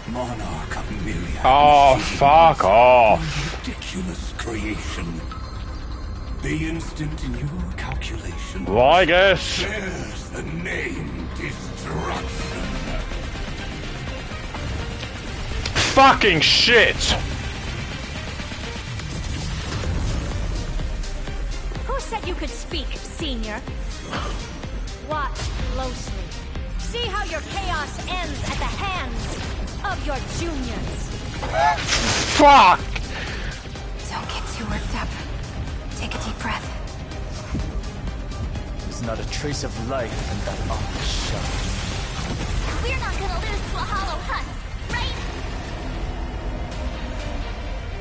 monarch of myriad. Oh, fuck off. Ridiculous creation. The instant in your calculation. Well, I guess. Bears the name destruction. Fucking shit. Who said you could speak, Senior? Watch closely. See how your chaos ends at the hands of your juniors. Fuck! Don't get too worked up. Take a deep breath. There's not a trace of life in that armor shell. We're not gonna lose to a hollow husk, right?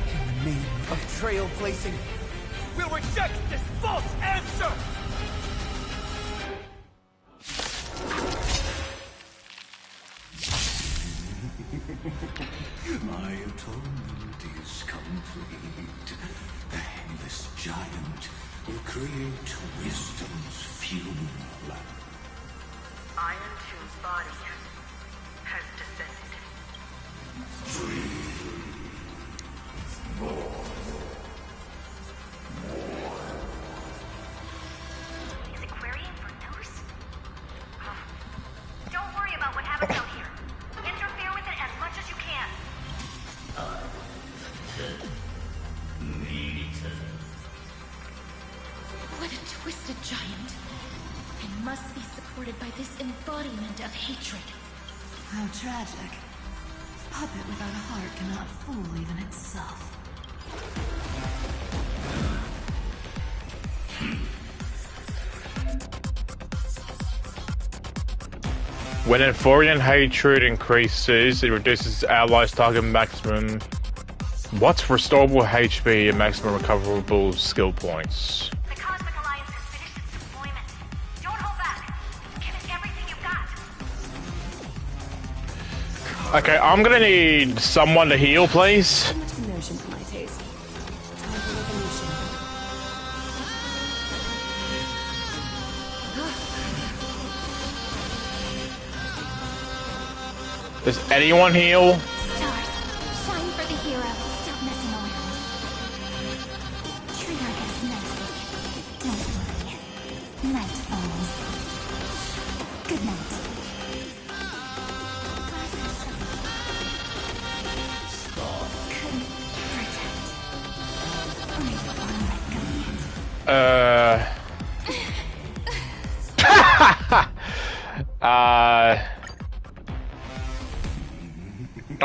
In the name of trailblazing, we'll reject this false answer! My atonement is complete. The headless giant will create wisdom's funeral. Iron Two's body has descended. Is it querying for news? Don't worry about what happens out here. Interfere with it as much as you can. twisted giant. It must be supported by this embodiment of hatred. How tragic. A puppet without a heart cannot fool even itself. When Euphorian hatred increases, it reduces allies' target maximum. What's restorable HP and maximum recoverable skill points? The Cosmic Alliance has finished its deployment. Don't hold back. Give it everything you've got. Okay, I'm gonna need someone to heal, please. Too much emotion for my taste. Time for revolution. Does anyone heal? Stars, shine for the hero. Stop messing around. Treat our guests nicely. Don't worry. Night falls. Good night. Couldn't protect. Only one let go.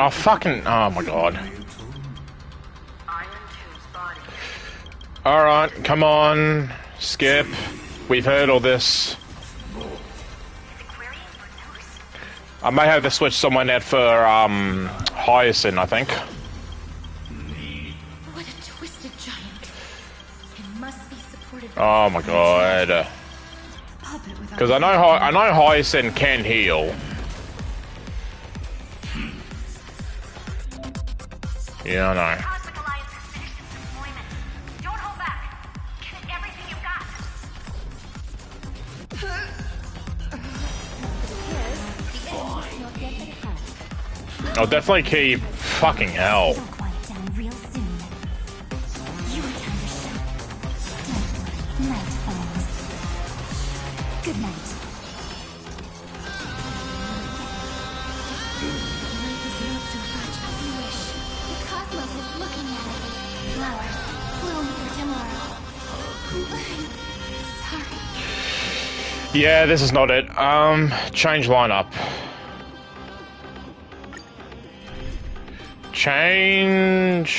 Oh, fucking... Oh, my God. Alright, come on. Skip. We've heard all this. I may have to switch someone out for, Hyacinth, I think. What a twisted giant. It must be supported by Oh, my God. Because I know Hyacinth can heal. Yeah, I know. Cosmic Alliance has finished its deployment. Don't hold back. Give it everything you've got. I'll definitely keep... Fucking hell. It'll quiet down real soon. Your time to shine. Don't worry. Night falls. Good night. Life is not so fragile as you wish. The cosmos is looking at it. Flowers bloom for tomorrow. Sorry. Yeah, this is not it. Change lineup. Change...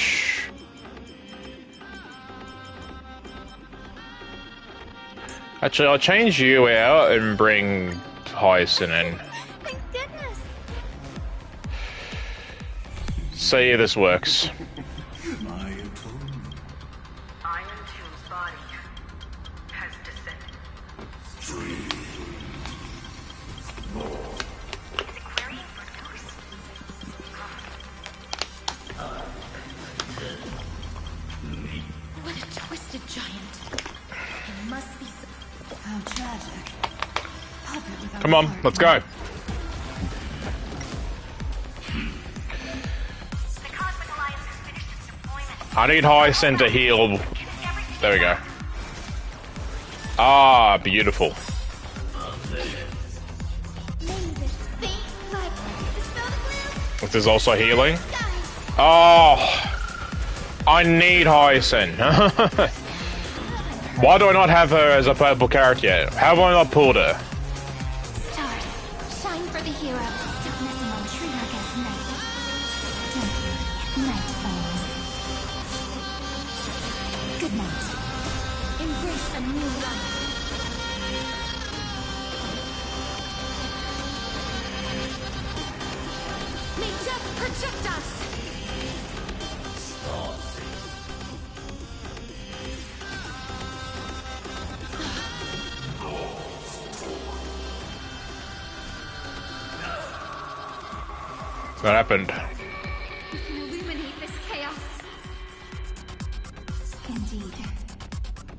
Actually, I'll change you out and bring Hyacinth in. Thank goodness. See if this works. Iron Tomb's body has descended. What a twisted giant. It must be How tragic. Puppet without Come on, let's go. The Cosmic Alliance has finished its deployment. I need Hyacinth to heal. There we go. Ah, beautiful. This is also healing. Oh, I need Hyacinth. Why do I not have her as a purple character yet? How have I not pulled her? Stars, shine for the hero. Stop messing around. Treat our guests nice. Don't worry. Night falls. Good night. embrace a new life. May death protect us! What happened? We can illuminate this chaos. Indeed,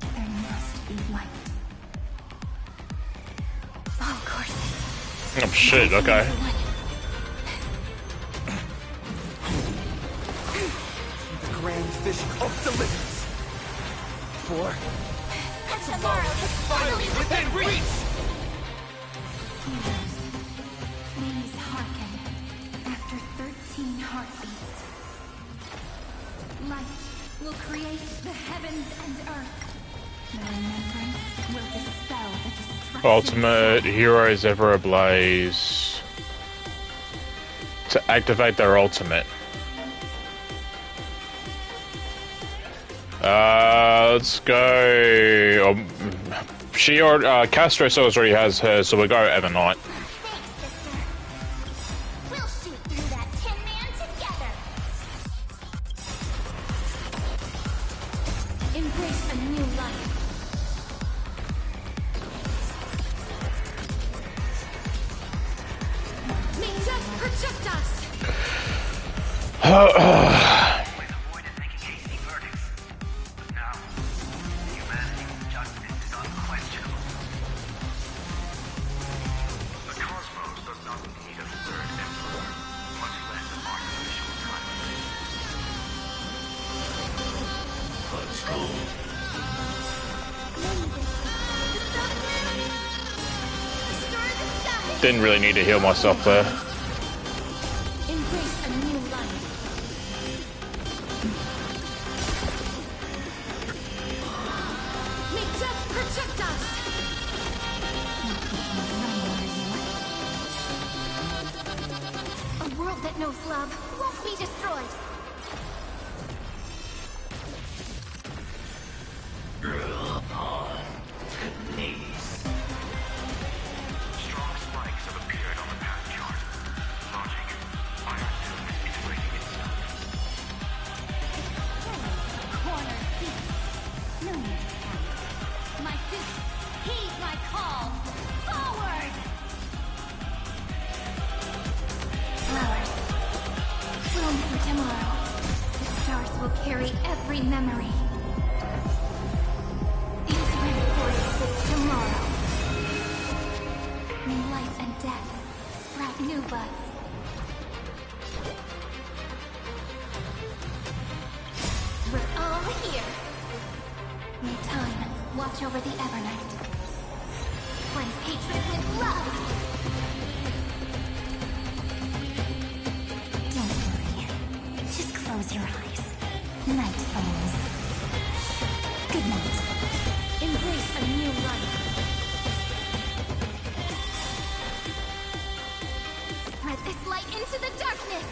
there must be light. Of course. Oh shit, okay. The grand vision of deliverance. For Tomorrow is finally within reach! Please hearken. After 13 heartbeats, light will create the heavens and earth. The remembrance will dispel the destruction. Ultimate heroes ever ablaze. To activate their ultimate. Let's go. Castro already has hers, so we'll go Evernight. We'll shoot through that Tin Man together. Embrace a new life. May death protect us. Didn't really need to heal myself there. Embrace a new life. May death protect us. A world that knows love won't be destroyed. Strong spikes have appeared on the path chart. Logic. Iron Tomb is integrating itself. Corner beast. No need to panic. My suits, heed my call. Forward! Flowers. Bloom for tomorrow. The stars will carry every memory. These reinforces tomorrow. May life and death sprout new buds. We're all here. May time watch over the Evernight. Cleanse hatred with love. Don't worry. Just close your eyes. Night falls. Good night. Embrace a new life. Spread this light into the darkness.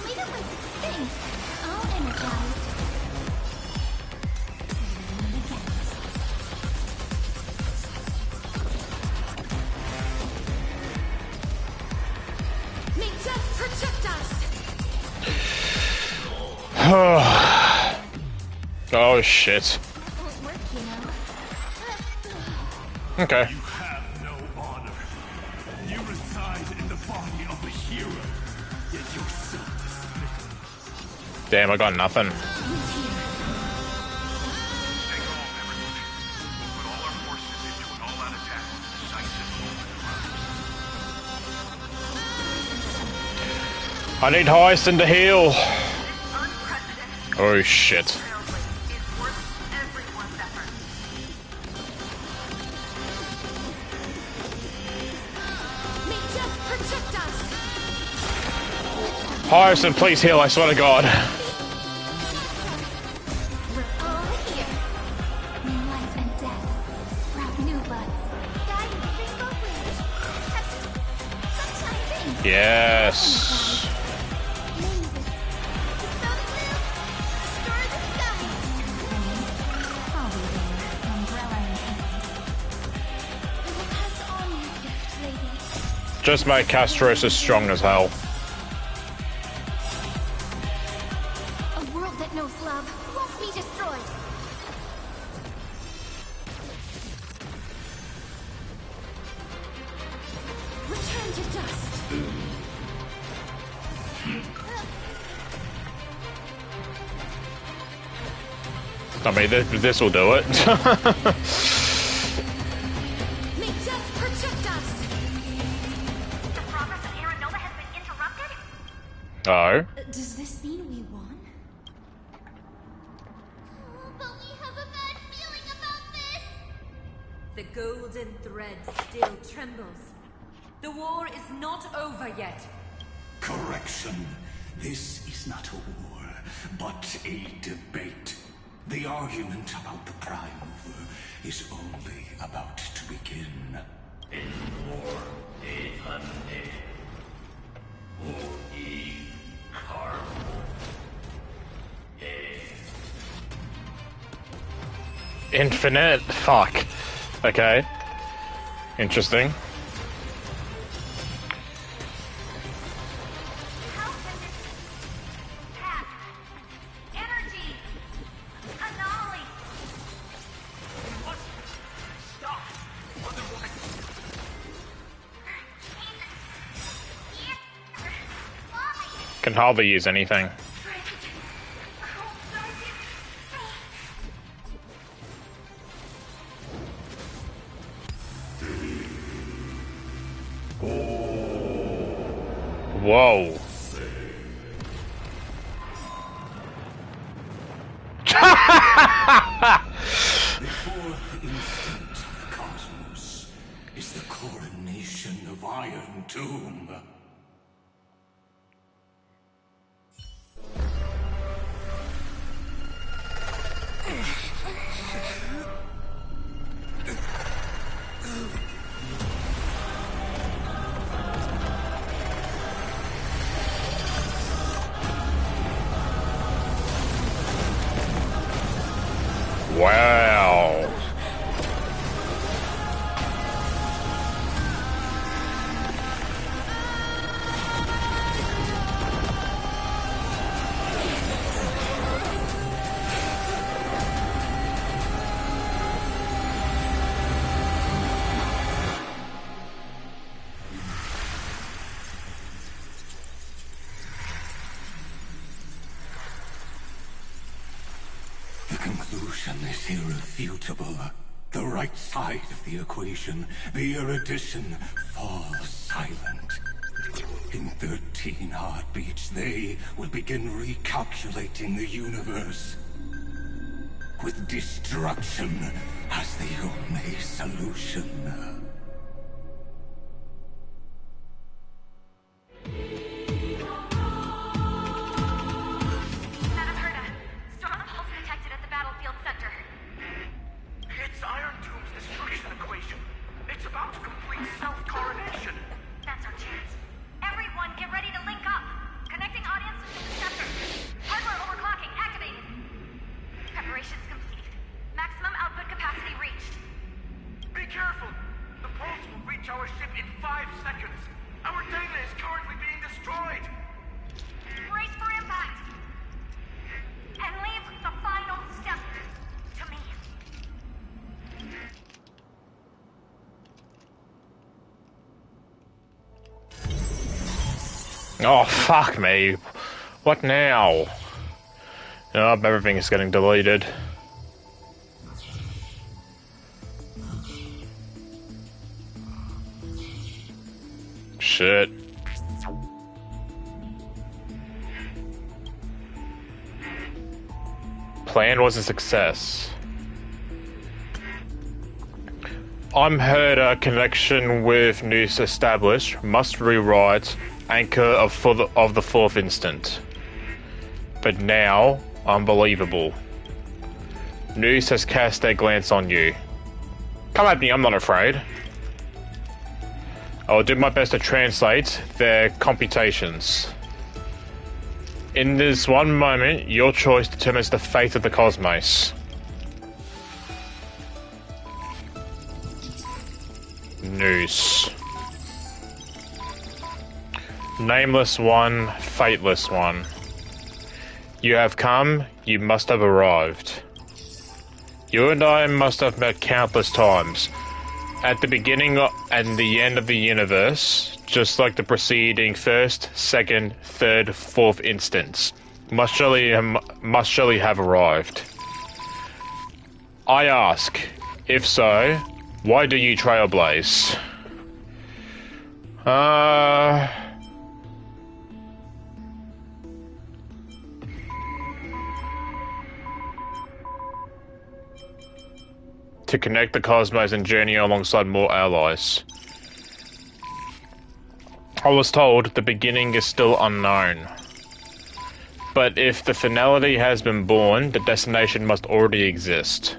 Leave it with things. All energized. May death protect us. Oh shit. Won't work, you know. Okay. You have no honor. You reside in the body of a hero, yet you're so despicable. Damn, I got nothing. Stay calm, everybody. Put all our forces into an all-out attack on the decisive moment. I need Hyacinth to heal. Oh shit. May death protect us. Hyacinth, please heal, I swear to God. We're all here. May life and death sprout new buds. Guiding rainbow bridge. Have sunshine things. Yes. Just make Castros as strong as hell. A world that knows love won't be destroyed. Return to dust. I mean, this will do it. May death protect us. The progress of Aeronova has been interrupted? Oh. Does this mean we won? But we have a bad feeling about this. The golden thread still trembles. The war is not over yet. Correction. This is not a war, but a debate. The argument about the Prime Mover is only about to begin. Infinite? Fuck. Okay. Interesting. Can hardly use anything. Whoa. The fourth instant of the cosmos is the coronation of Iron Tomb. Wow. The conclusion is irrefutable. The right side of the equation, the erudition, falls silent. In 13 heartbeats, they will begin recalculating the universe. With destruction as the only solution. It's Iron Doom's destruction equation. It's about to complete self-coronation. That's our chance. Everyone, get ready to link up. Connecting audience to the scepter. Hardware overclocking activated. Preparations complete. Maximum output capacity reached. Be careful. The pulse will reach our ship in 5 seconds. Our data is currently being destroyed. Brace for impact. And leave the final step to me. Oh, fuck me. What now? Oh, everything is getting deleted. Shit. Plan was a success. I'm heard a connection with news established. Must rewrite anchor of the fourth instant. But now, unbelievable. News has cast their glance on you. Come at me, I'm not afraid. I will do my best to translate their computations. In this one moment, your choice determines the fate of the cosmos. News. Nameless one, fateless one. You have come, you must have arrived. You and I must have met countless times. At the beginning and the end of the universe, just like the preceding first, second, third, fourth instance, must surely have arrived. I ask, if so, why do you trailblaze? To connect the cosmos and journey alongside more allies. I was told the beginning is still unknown. But if the finality has been born, the destination must already exist.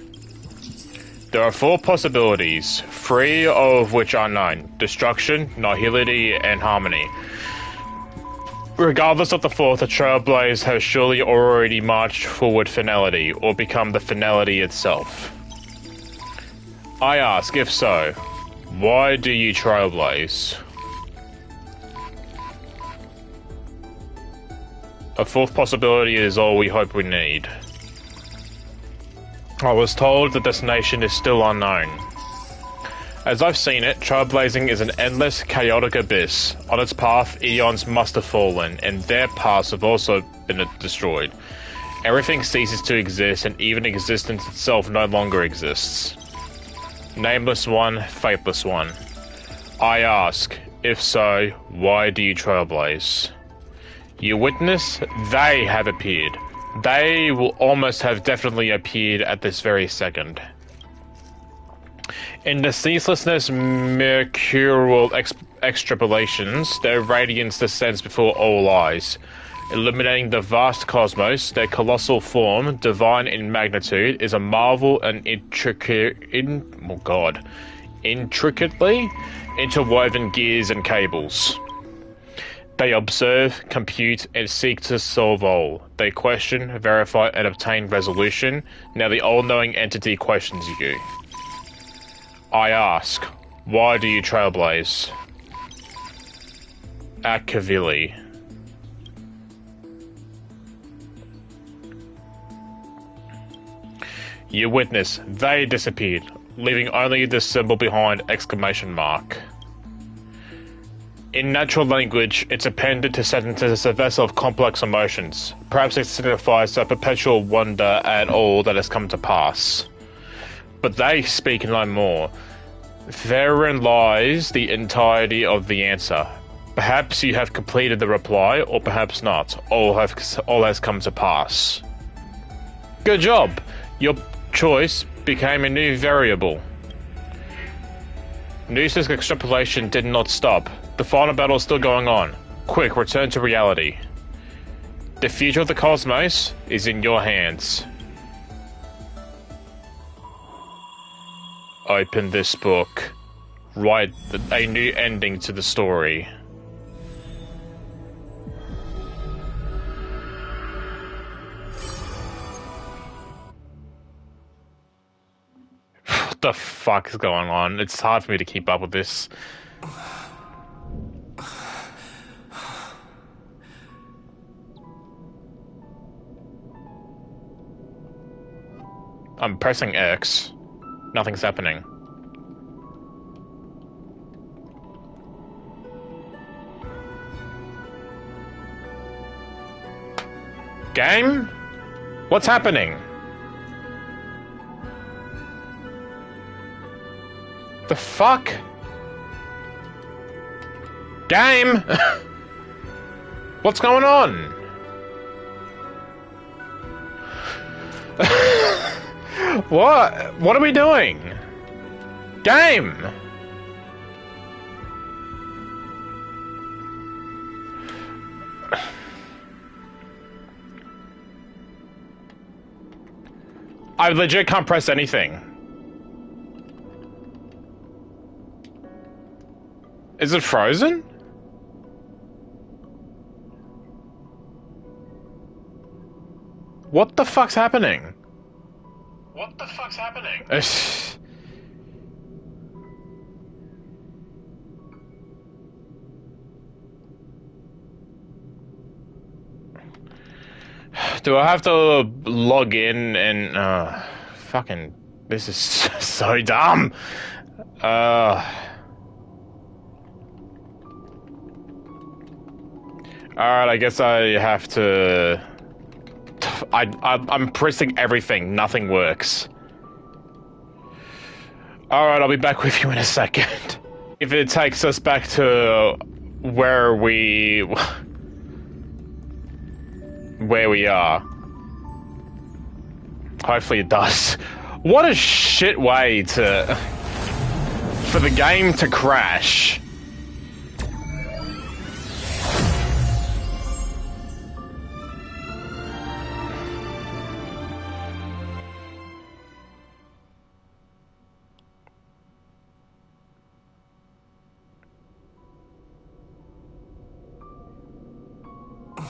There are 4 possibilities, 3 of which are known: destruction, nihility, and harmony. Regardless of the 4th, the Trailblaze has surely already marched forward finality, or become the finality itself. I ask, if so, why do you Trailblaze? A 4th possibility is all we hope we need. I was told the destination is still unknown. As I've seen it, trailblazing is an endless, chaotic abyss. On its path, eons must have fallen, and their paths have also been destroyed. Everything ceases to exist, and even existence itself no longer exists. Nameless one, fateless one. I ask, if so, why do you trailblaze? You witness, they have appeared. They will almost have definitely appeared at this very second. In the ceaselessness mercurial extrapolations, their radiance descends before all eyes. Illuminating the vast cosmos, their colossal form, divine in magnitude, is a marvel and intricately interwoven gears and cables. They observe, compute, and seek to solve all. They question, verify, and obtain resolution. Now the all-knowing entity questions you. I ask, why do you trailblaze? At Kavili. You witness, they disappeared, leaving only the symbol behind exclamation mark. In natural language, it's appended to sentences a vessel of complex emotions. Perhaps it signifies a perpetual wonder at all that has come to pass. But they speak no more. Therein lies the entirety of the answer. Perhaps you have completed the reply, or perhaps not. All has come to pass. Good job! Your choice became a new variable. Noosa's extrapolation did not stop. The final battle is still going on. Quick, return to reality. The future of the cosmos is in your hands. Open this book. Write a new ending to the story. What the fuck is going on? It's hard for me to keep up with this. I'm pressing X. Nothing's happening. Game? What's happening? The fuck? Game? What's going on? What are we doing? Game! I legit can't press anything. Is it frozen? What the fuck's happening? What the fuck's happening? Do I have to log in and fucking this is so dumb. Alright, I guess I have to I'm pressing everything, nothing works. Alright, I'll be back with you in a second. If it takes us back to where we are. Hopefully it does. What a shit way for the game to crash.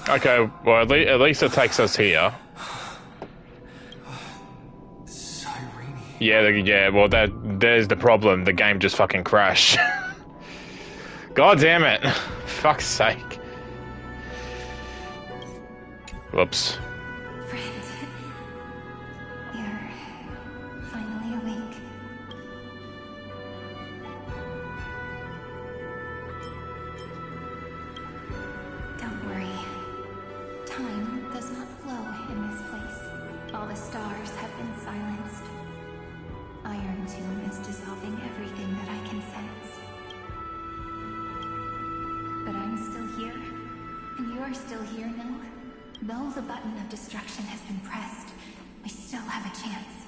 Okay, well, at least it takes us here. Cyrene. Yeah, well, there's the problem. The game just fucking crashed. God damn it. Fuck's sake. Whoops. Friend, you're finally awake. Don't worry. Time does not flow in this place. All the stars have been silenced. Iron Tomb is dissolving everything that I can sense. But I'm still here, and you're still here now. Though the button of destruction has been pressed, we still have a chance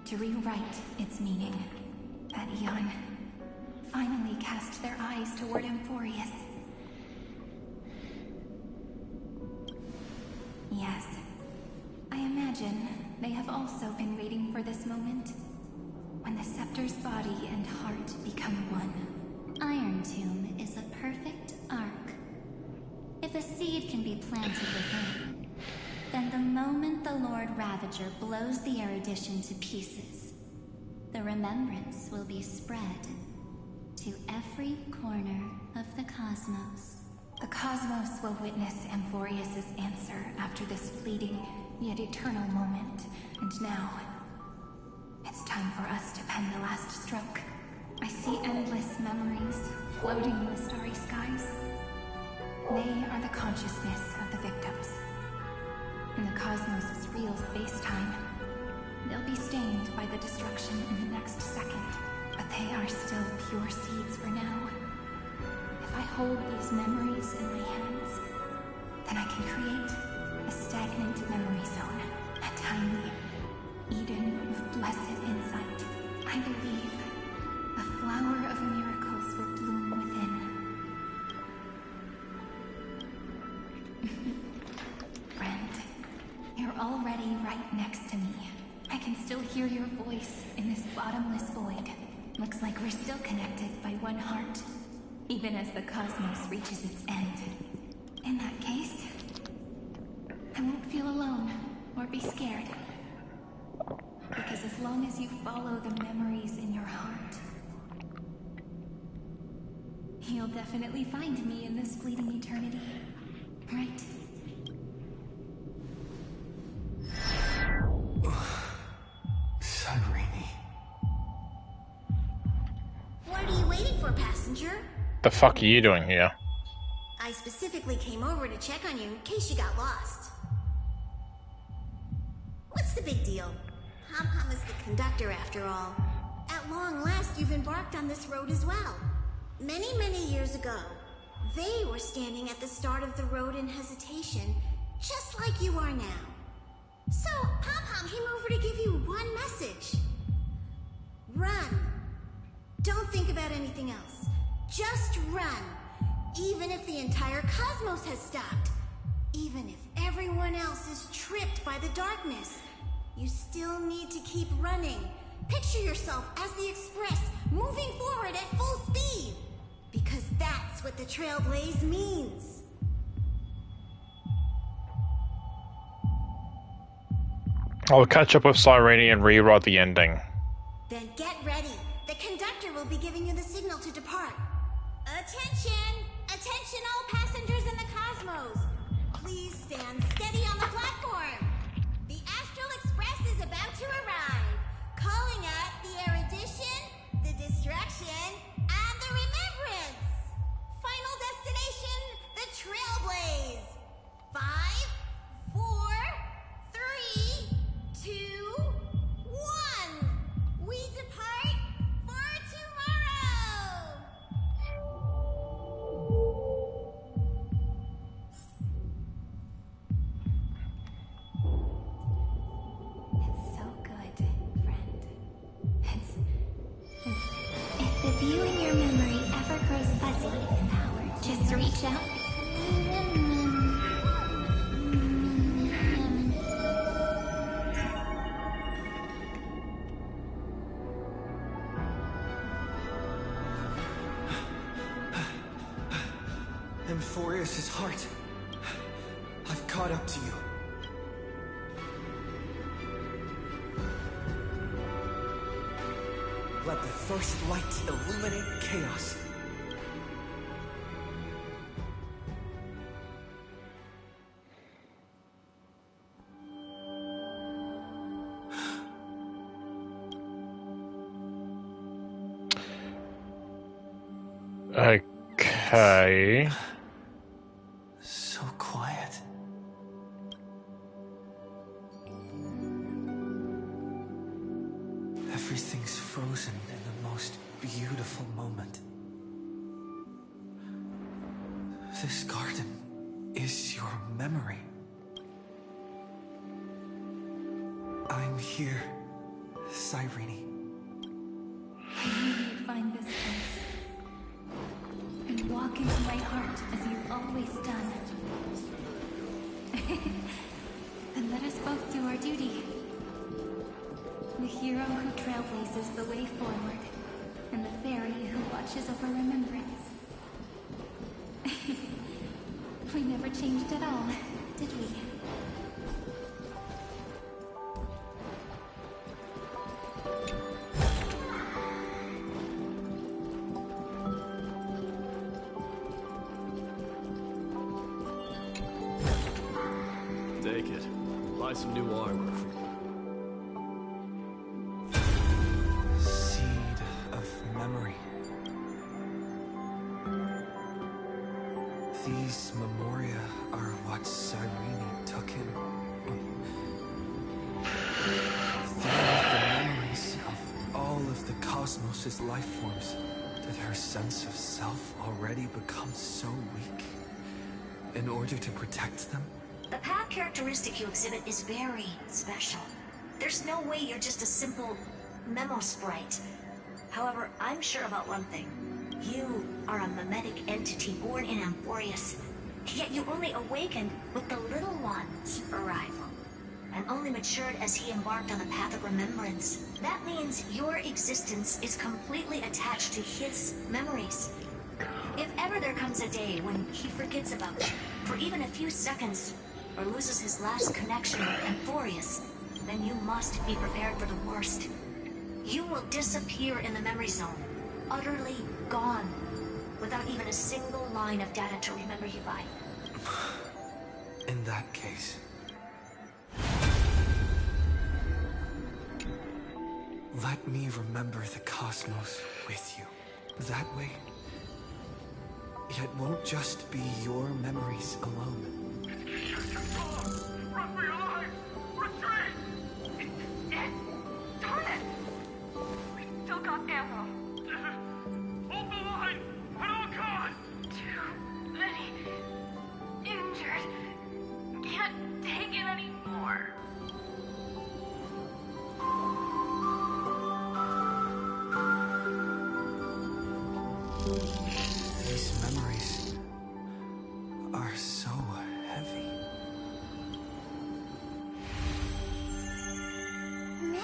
to rewrite its meaning. That Eon finally cast their eyes toward Emphorius. Yes, I imagine they have also been waiting for this moment, when the Scepter's body and heart become one. Iron Tomb is a perfect arc. If a seed can be planted within, then the moment the Lord Ravager blows the erudition to pieces, the remembrance will be spread to every corner of the cosmos. The cosmos will witness Emphorius' answer after this fleeting, yet eternal moment. And now, it's time for us to pen the last stroke. I see endless memories floating in the starry skies. They are the consciousness of the victims. In the cosmos' real space-time, they'll be stained by the destruction in the next second. But they are still pure seeds for now. If I hold these memories in my hands, then I can create a stagnant memory zone. A tiny Eden of blessed insight. I believe a flower of miracles will bloom within. Friend, you're already right next to me. I can still hear your voice in this bottomless void. Looks like we're still connected by one heart, even as the cosmos reaches its end. In that case, I won't feel alone or be scared. Because as long as you follow the memories in your heart, you'll definitely find me in this fleeting eternity. Right? Cyrene. What are you waiting for, passenger? The fuck are you doing here? I specifically came over to check on you in case you got lost. What's the big deal? Pom-Pom is the conductor after all. At long last, you've embarked on this road as well. Many, many years ago, they were standing at the start of the road in hesitation, just like you are now. So, Pom-Pom came over to give you one message. Run. Don't think about anything else. Just run. Even if the entire cosmos has stopped. Even if everyone else is tripped by the darkness. You still need to keep running. Picture yourself as the Express, moving forward at full speed. Because that's what the Trailblaze means. I'll catch up with Cyrene and rewrite the ending. Then get ready. The conductor will be giving you the signal to depart. Attention! Attention all passengers in the cosmos! Please stand steady on the platform. The Astral Express is about to arrive. Calling out the erudition, the distraction, and the remembrance. Final destination, the Trailblaze. 5, 4, 3, 2, 1. We depart for tomorrow. It's so good, friend. If the view in your memory ever grows fuzzy with power, just reach out. Emphorius' heart. caught up to you. Let the first light illuminate chaos. Okay. So quiet. Everything's frozen in the most beautiful moment. This garden is your memory. I'm here, Cyrene. I knew you'd find this place and walk into my heart as you've always done. Then let us both do our duty. The hero who trailblazes the way forward, and the fairy who watches over remembrance. We never changed at all, did we? Take it. Buy some new armor. Seed of memory. These memoria are what Cyrene took in. They are the memories of all of the cosmos' life forms. Did her sense of self already become so weak? In order to protect them? The path characteristic you exhibit is very special. There's no way you're just a simple memo sprite. However, I'm sure about one thing. You are a mimetic entity born in Amphorius, yet you only awakened with the Little One's arrival, and only matured as he embarked on the path of remembrance. That means your existence is completely attached to his memories. If ever there comes a day when he forgets about you, for even a few seconds, or loses his last connection with Amphorius, then you must be prepared for the worst. You will disappear in the memory zone, utterly gone, without even a single line of data to remember you by. In that case... let me remember the cosmos with you. That way, it won't just be your memories alone. Run for your lives! Retreat! It's dead! Darn it! We still got ammo. Hold the line! At all costs! Too many injured. Can't take it anymore. These memories are so heavy. Me?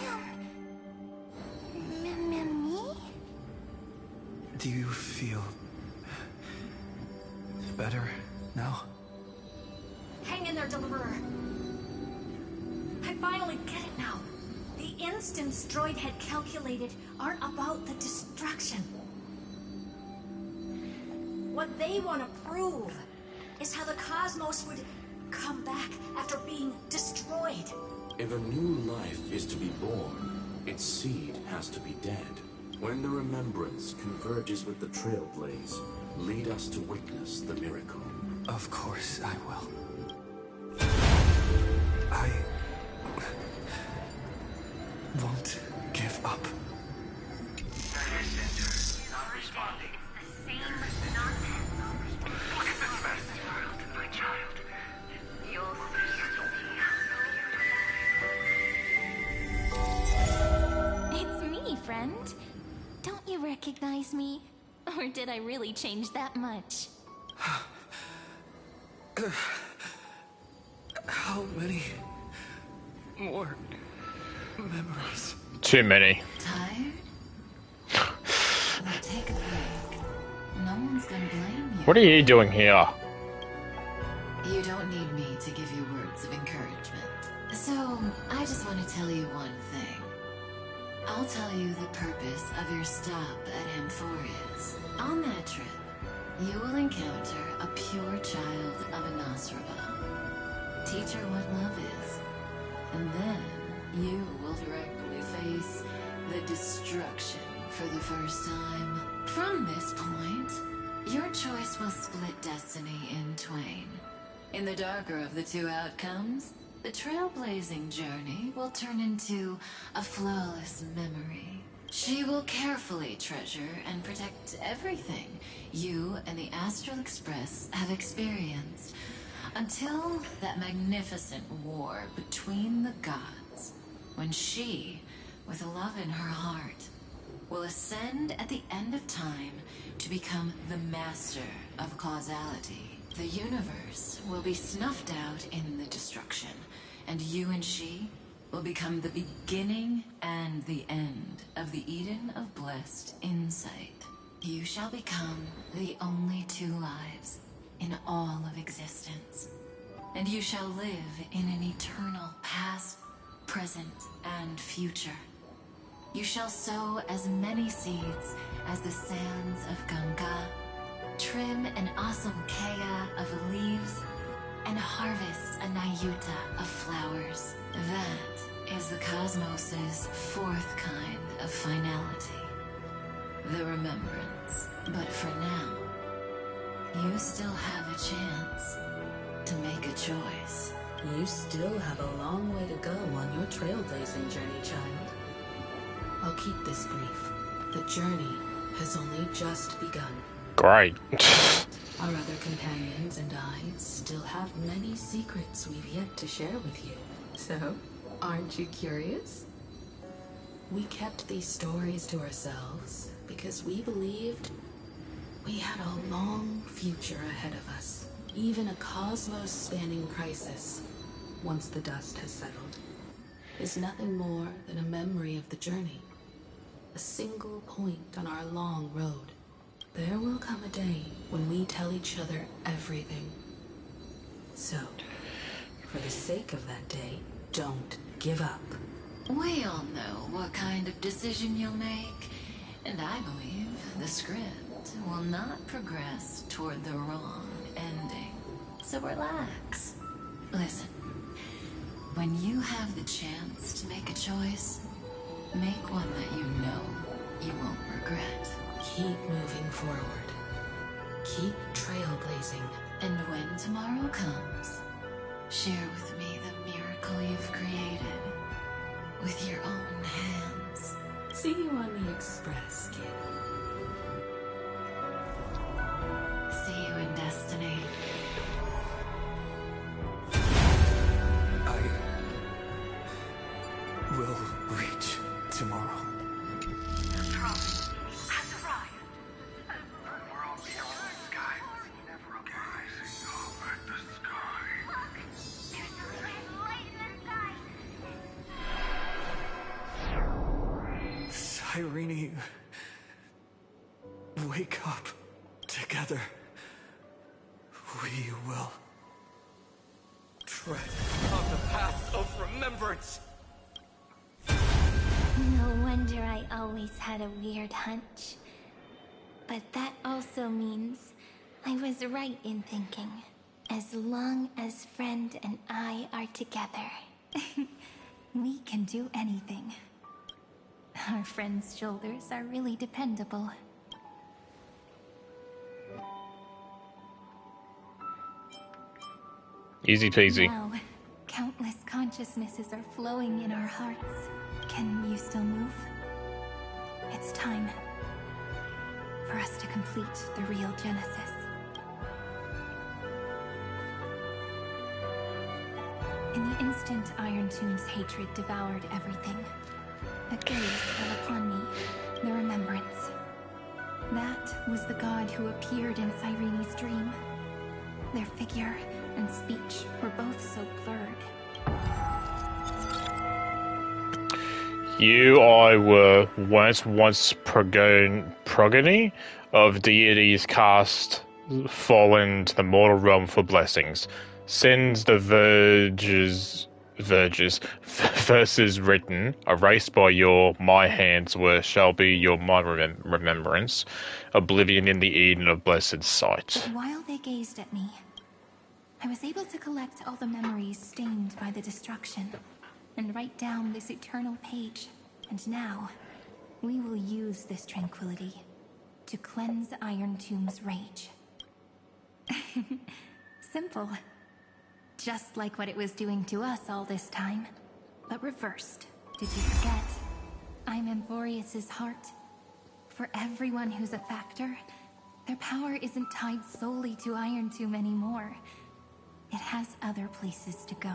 Do you feel better now? Hang in there, Deliverer. I finally get it now. The instants Droid had calculated aren't about the destruction. What they want to prove is how the cosmos would come back after being destroyed. If a new life is to be born, its seed has to be dead. When the remembrance converges with the trailblaze, lead us to witness the miracle. Of course I will. I won't give up. Not responding. The same nonsense. Look at this mess. My child. You'll see. It's me, friend. Don't you recognize me? Or did I really change that much? How many more memories? Too many. Tired? Well, take a break. No one's gonna blame you. What are you doing here? You don't need me to give you words of encouragement. So, I just want to tell you one thing. I'll tell you the purpose of your stop at Amphorea's. On that trip, you will encounter a pure child of Anasraba. Teach her what love is, and then you will directly face the destruction for the first time. From this point, your choice will split destiny in twain. In the darker of the two outcomes, the trailblazing journey will turn into a flawless memory. She will carefully treasure and protect everything you and the Astral Express have experienced, until that magnificent war between the gods, when she, with love in her heart, will ascend at the end of time to become the master of causality. The universe will be snuffed out in the destruction, and you and she will become the beginning and the end of the Eden of blessed insight. You shall become the only two lives in all of existence, and you shall live in an eternal past, present, and future. You shall sow as many seeds as the sands of Ganga, trim an awesome kea of leaves, and harvest a Nayuta of flowers. That is the cosmos's fourth kind of finality, the remembrance. But for now, you still have a chance to make a choice. You still have a long way to go on your trailblazing journey, child. I'll keep this brief. The journey has only just begun. Great. Our other companions and I still have many secrets we've yet to share with you. So, aren't you curious? We kept these stories to ourselves because we believed we had a long future ahead of us. Even a cosmos-spanning crisis, once the dust has settled, is nothing more than a memory of the journey. A single point on our long road. There will come a day when we tell each other everything. So, for the sake of that day, don't give up. We all know what kind of decision you'll make, and I believe the script will not progress toward the wrong ending. So relax. Listen, when you have the chance to make a choice, make one that you know you won't regret. Keep moving forward. Keep trailblazing. And when tomorrow comes, share with me the miracle you've created with your own hands. See you on the Express, kid. See you in destiny. I will reach tomorrow. The prophet has arrived. We're all beyond the sky. Never rising over the sky. Look! There's a red light in the sky. Cyrene, wake up. Together, we will tread on the path of remembrance. No wonder I always had a weird hunch. But that also means I was right in thinking, as long as Friend and I are together, we can do anything. Our friend's shoulders are really dependable. Easy peasy. Now, countless consciousnesses are flowing in our hearts. Can you still move? It's time for us to complete the real Genesis. In the instant Iron Tomb's hatred devoured everything, a gaze fell upon me, the remembrance. That was the god who appeared in Cyrene's dream. Their figure and speech were both so blurred. You I weren't once progeny of deities cast fallen to the mortal realm for blessings. Since the verses written, erased by my hands shall be my remembrance, oblivion in the Eden of blessed sight. But while they gazed at me, I was able to collect all the memories stained by the destruction, and write down this eternal page. And now, we will use this tranquility to cleanse Iron Tomb's rage. Simple. Just like what it was doing to us all this time, but reversed. Did you forget? I'm Emborius's heart. For everyone who's a factor, their power isn't tied solely to Iron Tomb anymore. It has other places to go.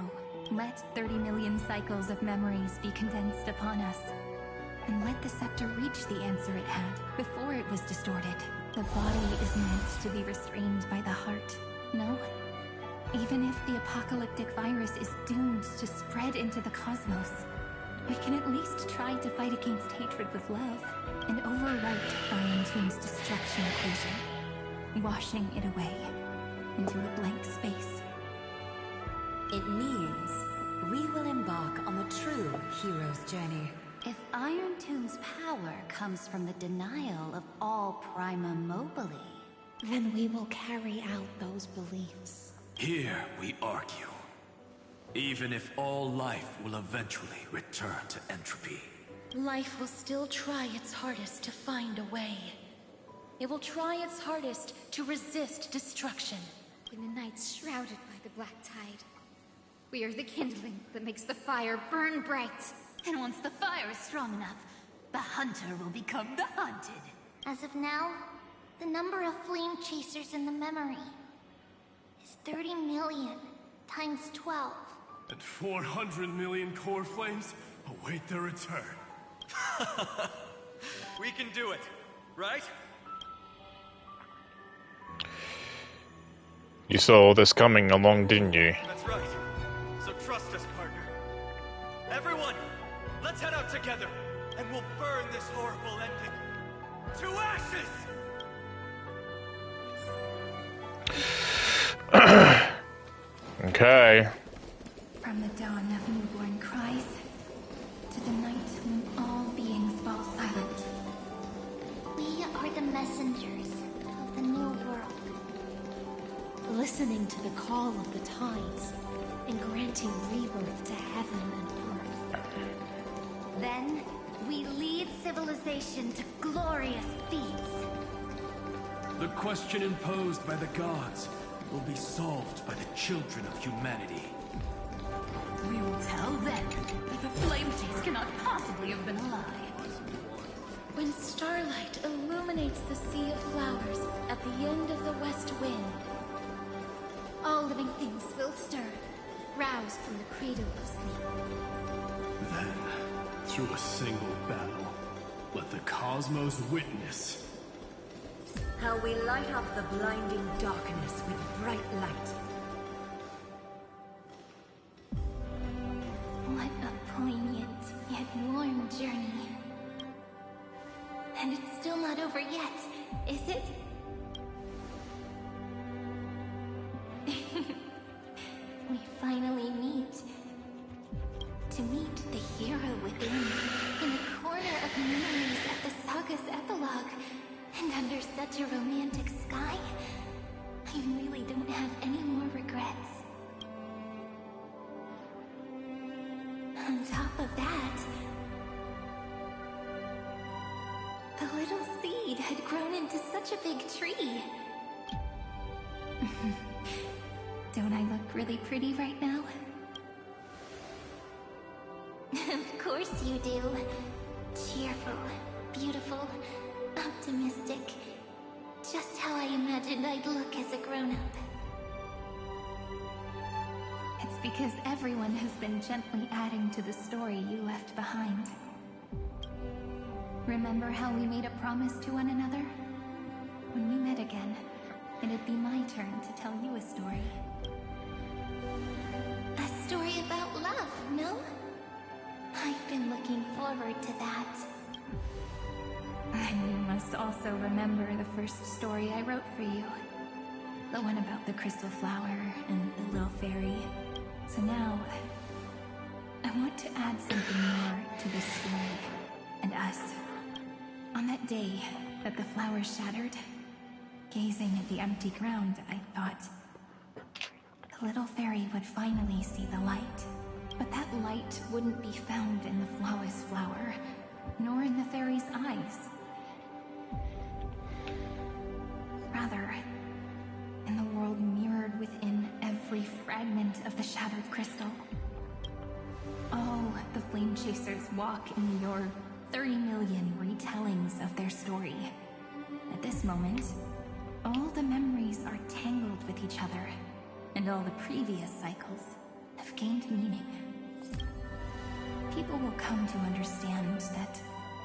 Let 30 million cycles of memories be condensed upon us. And let the scepter reach the answer it had before it was distorted. The body is meant to be restrained by the heart, no? Even if the apocalyptic virus is doomed to spread into the cosmos, we can at least try to fight against hatred with love and overwrite Iron Tomb's destruction equation, washing it away into a blank space. It means we will embark on the true hero's journey. If Iron Tomb's power comes from the denial of all prima mobile, then we will carry out those beliefs. Here we argue. Even if all life will eventually return to entropy. Life will still try its hardest to find a way. It will try its hardest to resist destruction. In the nights shrouded by the black tide, we are the kindling that makes the fire burn bright. And once the fire is strong enough, the hunter will become the hunted. As of now, the number of flame chasers in the memory is 30 million times 12. And 400 million core flames await their return. We can do it, right? You saw this coming along, didn't you? That's right. So trust us, partner. Everyone, let's head out together, and we'll burn this horrible ending to ashes! Okay. From the dawn of newborn cries to the night when all beings fall silent. We are the messengers of the new world. Listening to the call of the tides and granting rebirth to heaven and earth. Then, we lead civilization to glorious feats. The question imposed by the gods will be solved by the children of humanity. We will tell them that the flame chase cannot possibly have been a lie. When starlight illuminates the sea of flowers at the end of the west wind, all living things will stir, roused from the cradle of sleep. Then, through a single battle, let the cosmos witness how we light up the blinding darkness with bright light. What a poignant yet warm journey. And it's still not over yet, is it? We finally meet. To meet the hero within, in a corner of memories at the saga's epilogue. And under such a romantic sky, I really don't have any more regrets. On top of that, the little seed had grown into such a big tree. Don't I look really pretty right now? Of course you do. Cheerful, beautiful, optimistic. Just how I imagined I'd look as a grown-up. It's because everyone has been gently adding to the story you left behind. Remember how we made a promise to one another? When we met again, it'd be my turn to tell you a story. A story about love, no? I've been looking forward to that. And you must also remember the first story I wrote for you. The one about the crystal flower and the little fairy. So now, I want to add something more to this story and us. On that day that the flower shattered, gazing at the empty ground, I thought the little fairy would finally see the light. But that light wouldn't be found in the flawless flower, nor in the fairy's eyes. Rather, in the world mirrored within every fragment of the shattered crystal. All the flame chasers walk in your 30 million retellings of their story. At this moment, all the memories are tangled with each other, and all the previous cycles have gained meaning. People will come to understand that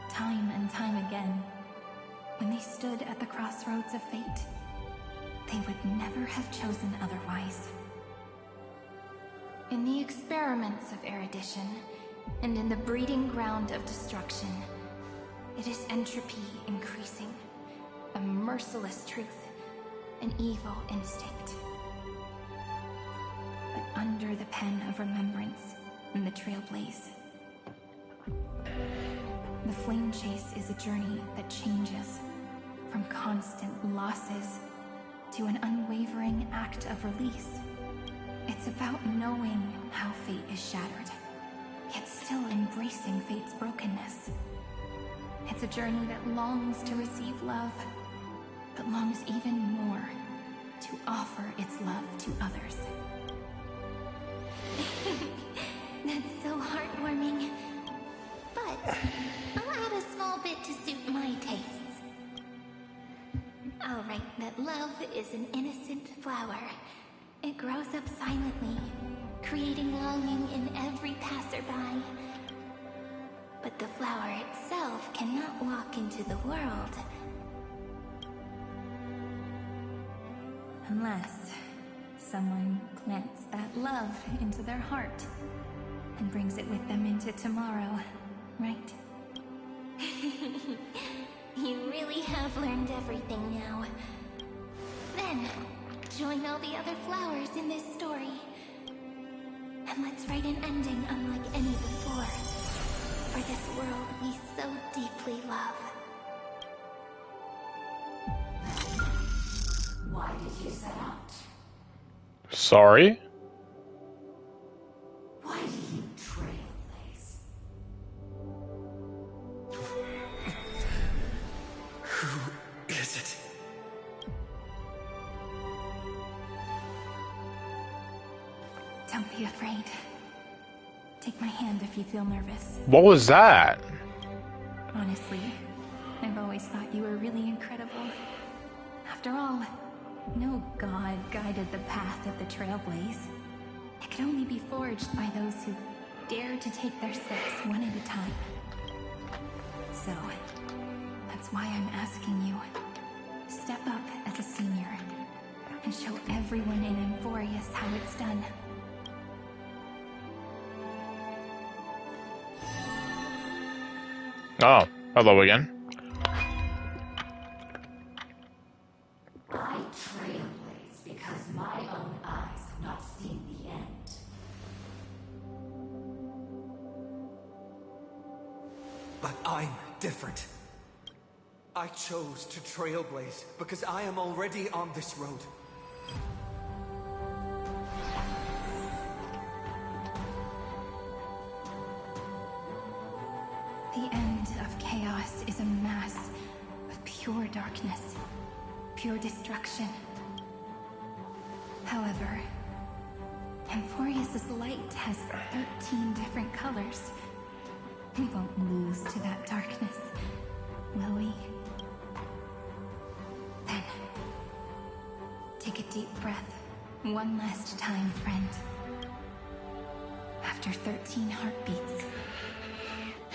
time and time again, when they stood at the crossroads of fate, they would never have chosen otherwise. In the experiments of erudition, and in the breeding ground of destruction, it is entropy increasing, a merciless truth, an evil instinct. But under the pen of remembrance and the trailblaze, the flame chase is a journey that changes from constant losses to an unwavering act of release. It's about knowing how fate is shattered, yet still embracing fate's brokenness. It's a journey that longs to receive love, but longs even more to offer its love to others. That's so heartwarming. But I'll add a small bit to suit my tastes. I'll write that love is an innocent flower. It grows up silently, creating longing in every passerby. But the flower itself cannot walk into the world. Unless someone plants that love into their heart and brings it with them into tomorrow, right? You really have learned everything now. Then, join all the other flowers in this story. And let's write an ending unlike any before. For this world we so deeply love. Why did you set out? Sorry? Why did you trailblaze? Who is it? Don't be afraid. Take my hand if you feel nervous. What was that? Honestly, I've always thought you were really incredible. After all, no god guided the path of the Trailblaze. It could only be forged by those who dare to take their steps one at a time. So, that's why I'm asking you. Step up as a senior and show everyone in Emphorius how it's done. Oh, hello again. I trailblaze because my own eyes have not seen the end. But I'm different. I chose to trailblaze because I am already on this road. The end of chaos is a mass of pure darkness, pure destruction. However, Emphorius' light has 13 different colors. We won't lose to that darkness, will we? Then, take a deep breath, one last time, friend. After 13 heartbeats,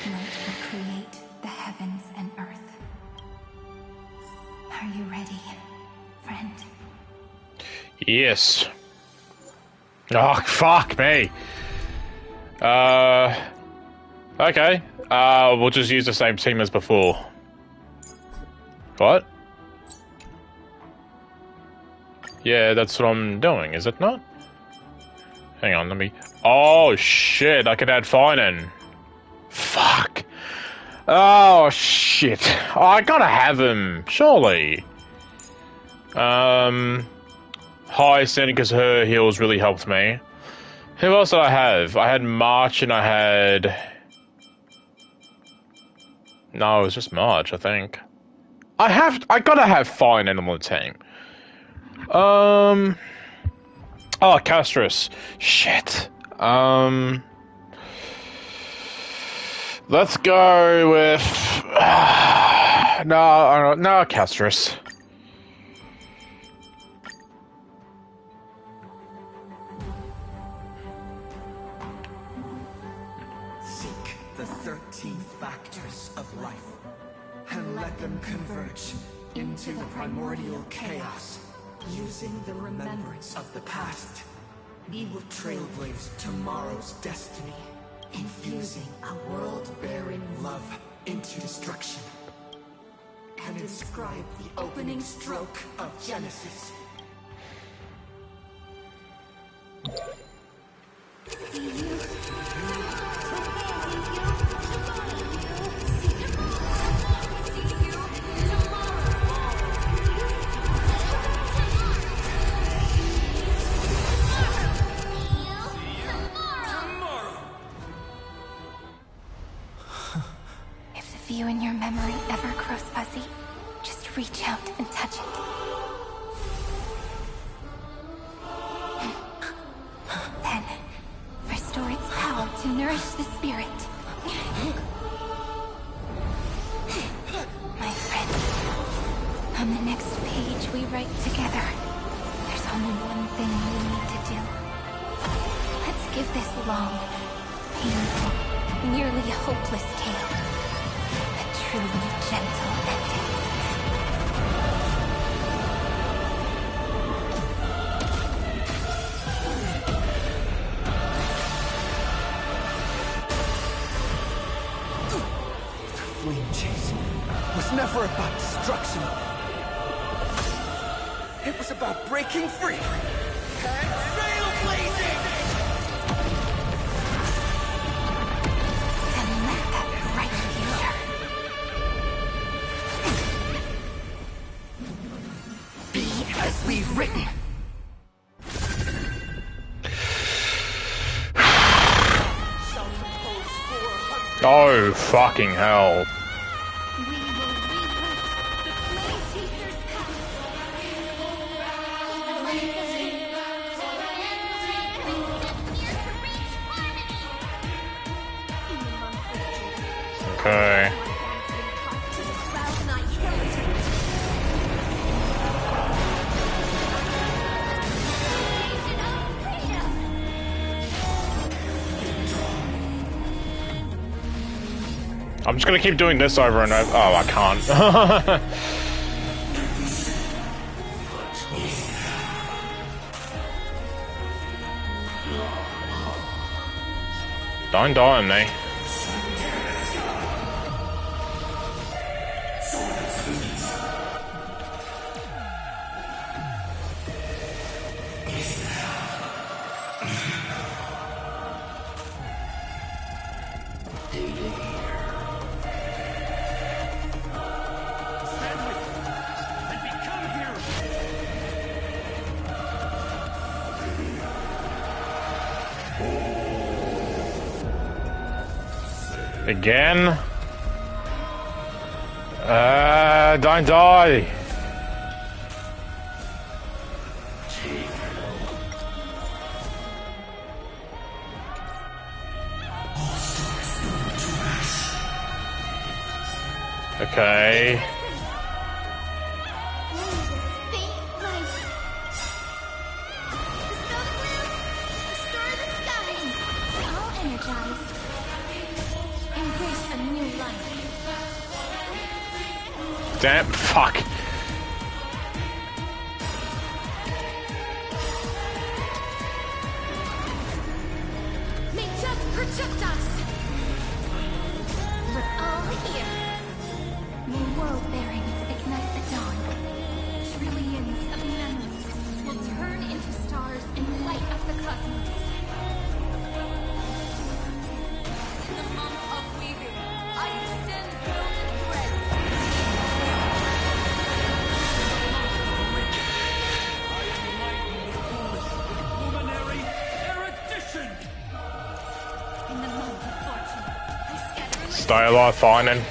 light will create the heavens and earth. Are you ready, friend? Yes. Oh, fuck me. Okay. We'll just use the same team as before. What? Yeah, that's what I'm doing, is it not? Hang on, let me... Oh, shit, I could add fine in. Fuck. Oh, shit. Oh, I gotta have him, surely. Hi, Sandy, because her heals really helped me. Who else did I have? I had March and I had... No, it was just March, I think. I gotta have fine in on the team. Oh, Castris. Shit. Let's go with... No, Castris. Seek the 13 factors of life, and let them converge into the primordial chaos. Using the remembrance of the past, we will trailblaze tomorrow's destiny, infusing a world-bearing love into destruction, and inscribe the opening stroke of Genesis. If the view in your memory ever grows fuzzy, just reach out and touch it. Then, restore its power to nourish the spirit. My friend, on the next page we write together, there's only one thing we need to do. Let's give this long, painful, nearly hopeless tale a truly gentle ending. Flame chasing was never about destruction. It was about breaking free and trailblazing! And let that bright future be as we've written. Oh, fucking hell. Okay. I'm just gonna keep doing this over and over. Oh, I can't. Don't die on me. Again? Don't die! Okay. Damn, fuck. May death protect us! We're all here. May world bearings ignite the dawn. Trillions of memories will daylight finding.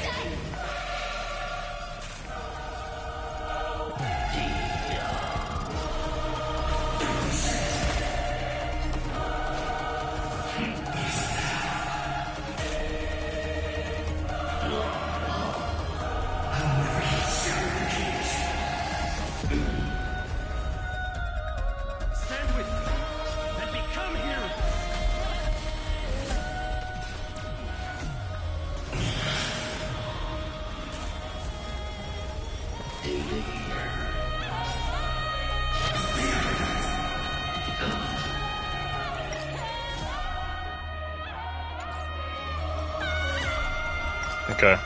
Okay.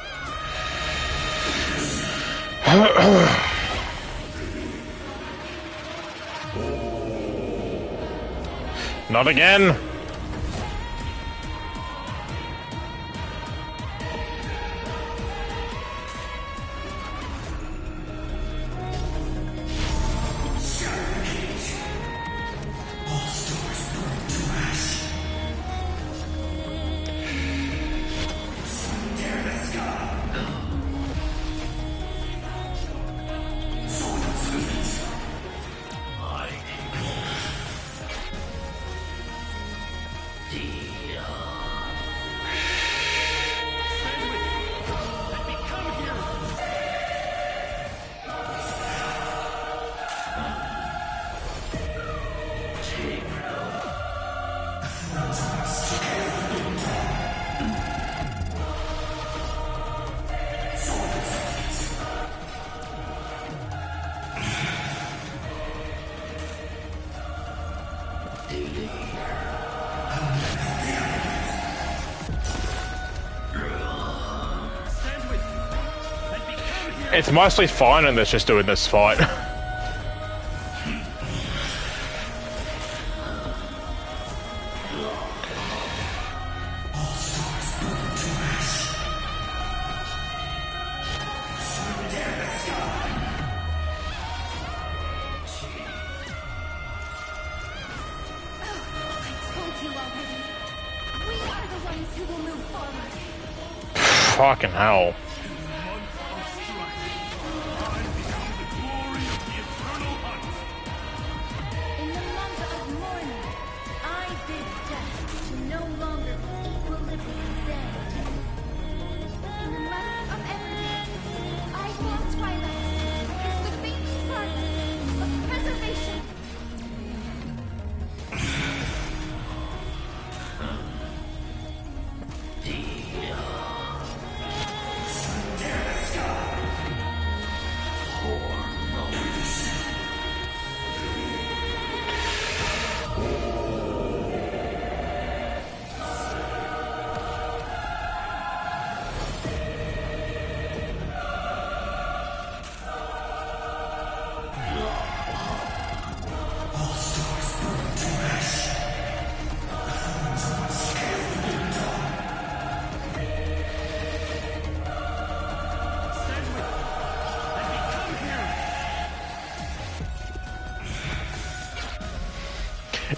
Not again! It's mostly Finan that's just doing this fight. Fucking hell.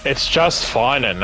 It's just Finan.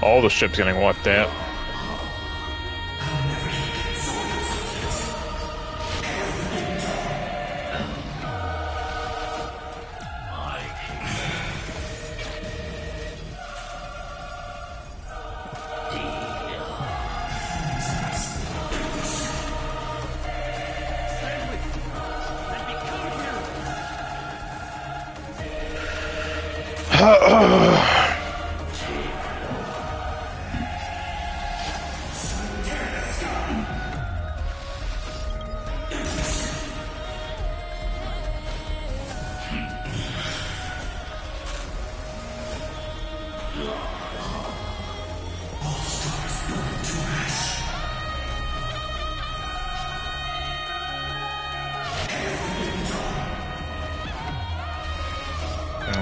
All the ships getting wiped out.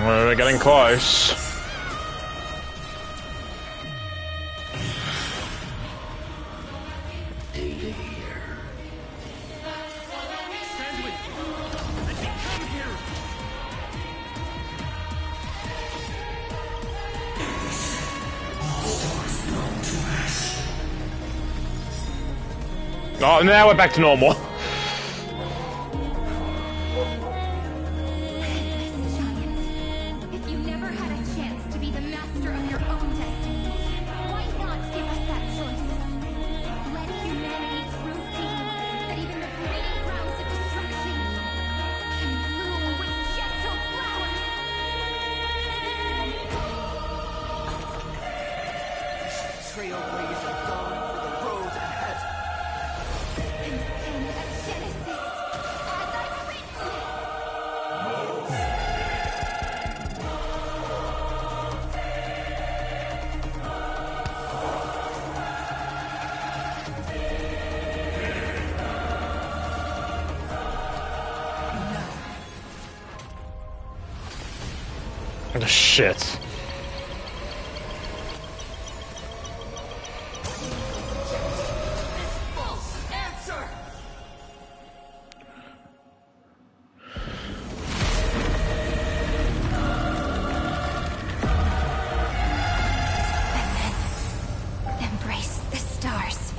We're getting close. Oh, now we're back to normal. If you never had a chance to be the master of your own destiny, why not give us that choice? Let humanity prove to you that even the breeding grounds of destruction can bloom with gentle flowers. Trailblaze a dawn for the road ahead. And pen a Genesis as I've written it. Shit. Embrace the stars.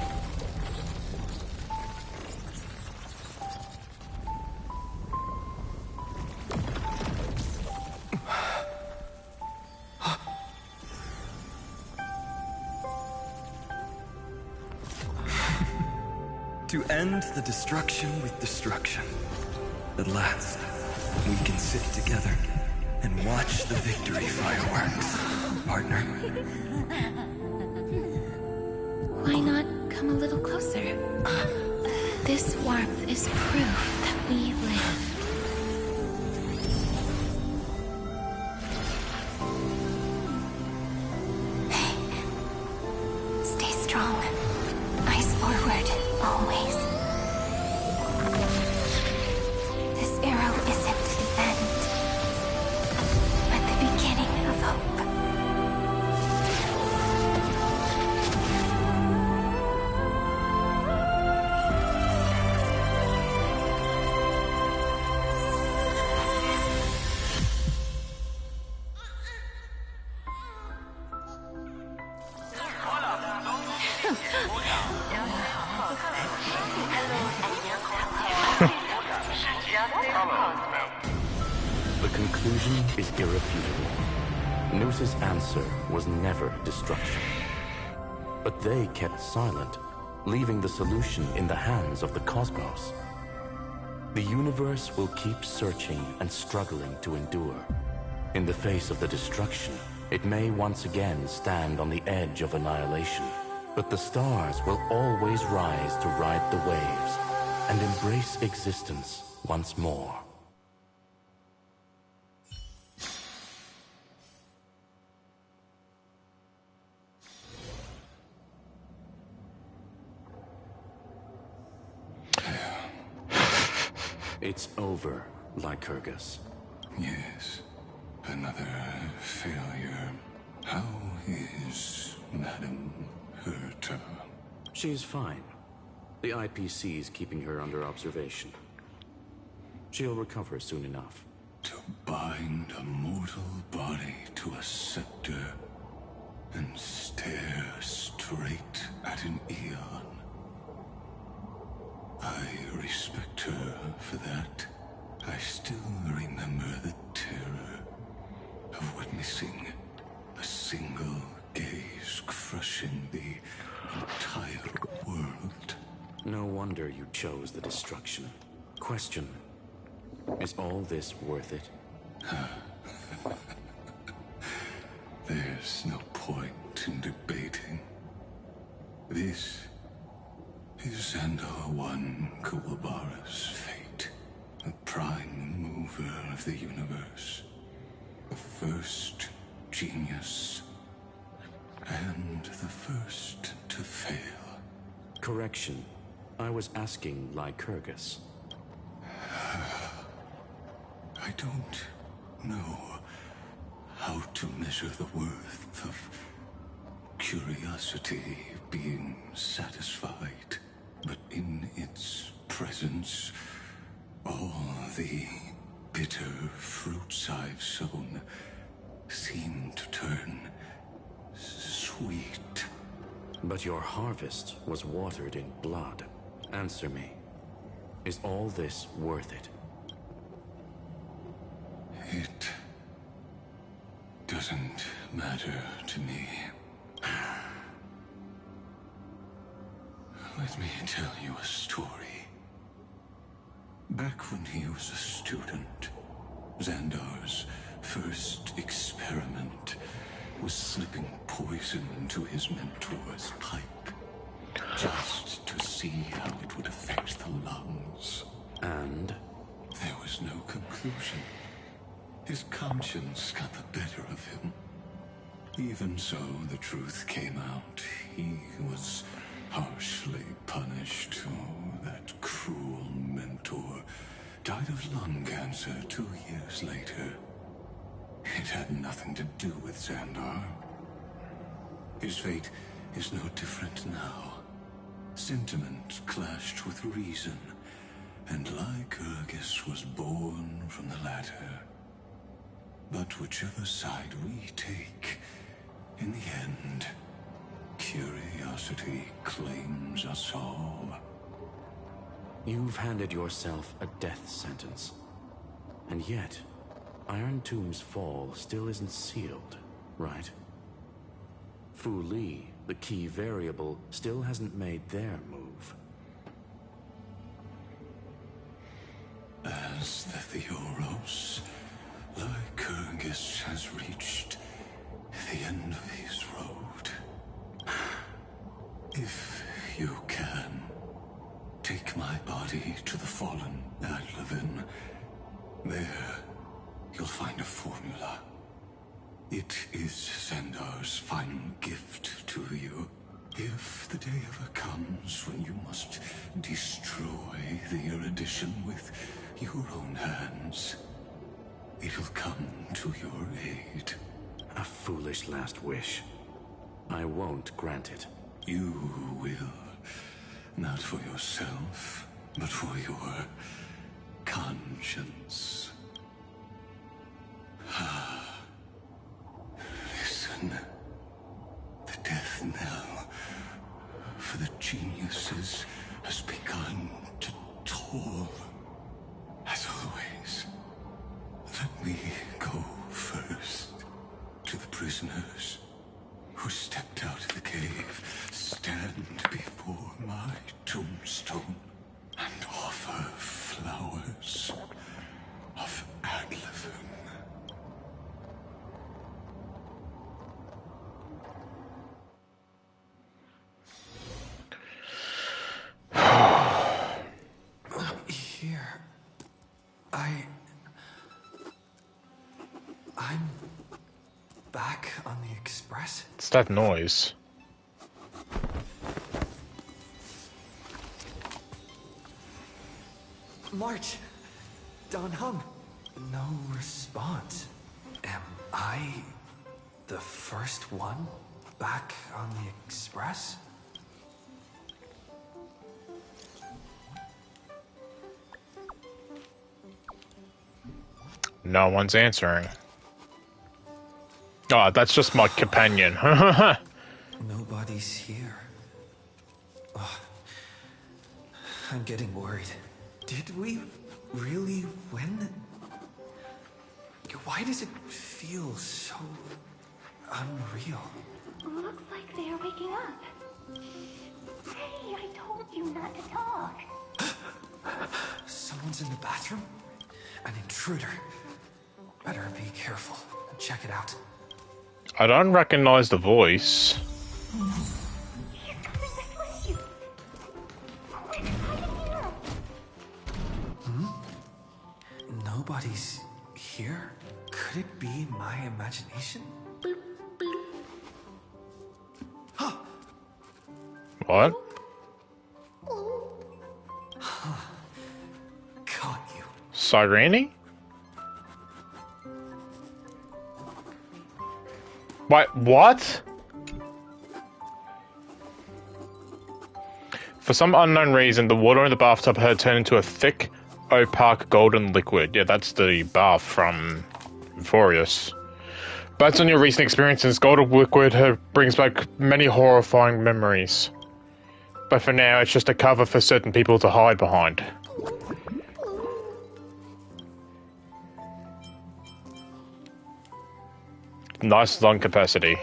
To end the destruction with destruction. At last, we can sit together and watch the victory fireworks, partner. Why not come a little closer? This warmth is proof that we live. Stay strong. Eyes forward, always. This arrow isn't the end, but the beginning of hope. The conclusion is irrefutable. Noos's answer was never destruction. But they kept silent, leaving the solution in the hands of the cosmos. The universe will keep searching and struggling to endure. In the face of the destruction, it may once again stand on the edge of annihilation. But the stars will always rise to ride the waves and embrace existence once more. It's over, Lycurgus. Yes, another failure. How is Madame Herta? She's fine. The IPC's keeping her under observation. She'll recover soon enough. To bind a mortal body to a scepter and stare straight at an eon. I respect her for that. I still remember the terror of witnessing a single gaze crushing the entire world. No wonder you chose the destruction. Question: is all this worth it? There's no point in debating. This is Xandar One Kuwabara's fate, the prime mover of the universe, the first genius, and the first to fail. Correction. I was asking Lycurgus. I don't know how to measure the worth of curiosity being satisfied, but in its presence, all the bitter fruits I've sown seem to turn sweet. But your harvest was watered in blood. Answer me. Is all this worth it? It doesn't matter to me. Let me tell you a story. Back when he was a student, Xandar's first experiment was slipping poison into his mentor's pipe, just to see how it would affect the lungs. And? There was no conclusion. His conscience got the better of him. Even so, the truth came out. He was harshly punished. Oh, that cruel mentor died of lung cancer 2 years later. It had nothing to do with Xandar. His fate is no different now. Sentiment clashed with reason, and Lycurgus was born from the latter. But whichever side we take, in the end, curiosity claims us all. You've handed yourself a death sentence. And yet, Iron Tomb's fall still isn't sealed, right? Fu Li, the key variable, still hasn't made their move. As the Theoros, Lycurgus has reached the end of his road. If you can, take my body to the fallen Adlevin. There, you'll find a formula. It is Xandar's final gift to you. If the day ever comes when you must destroy the erudition with your own hands, it'll come to your aid. A foolish last wish. I won't grant it. You will. Not for yourself, but for your conscience. Listen. The death knell for the geniuses has begun to toll. As always, let me go first to the prisoners who stepped out of the cave. Stand before my tombstone and offer flowers of Adlevin. Here. I'm back on the Express. It's that noise. March! Don Hung! No response. Am I the first one back on the Express? No one's answering. Oh, that's just my companion. Nobody's here. Oh, I'm getting worried. Did we really win? Why does it feel so unreal? Looks like they are waking up. Hey, I told you not to talk. Someone's in the bathroom? An intruder. Better be careful and check it out. I don't recognize the voice. Nobody's here? Could it be my imagination? What? Caught you. Cyrene? Wait, what? For some unknown reason, the water in the bathtub had turned into a thick, opaque golden liquid. Yeah, that's the bath from Euphorius. Based on your recent experiences, golden liquid brings back many horrifying memories. But for now, it's just a cover for certain people to hide behind. Nice lung capacity.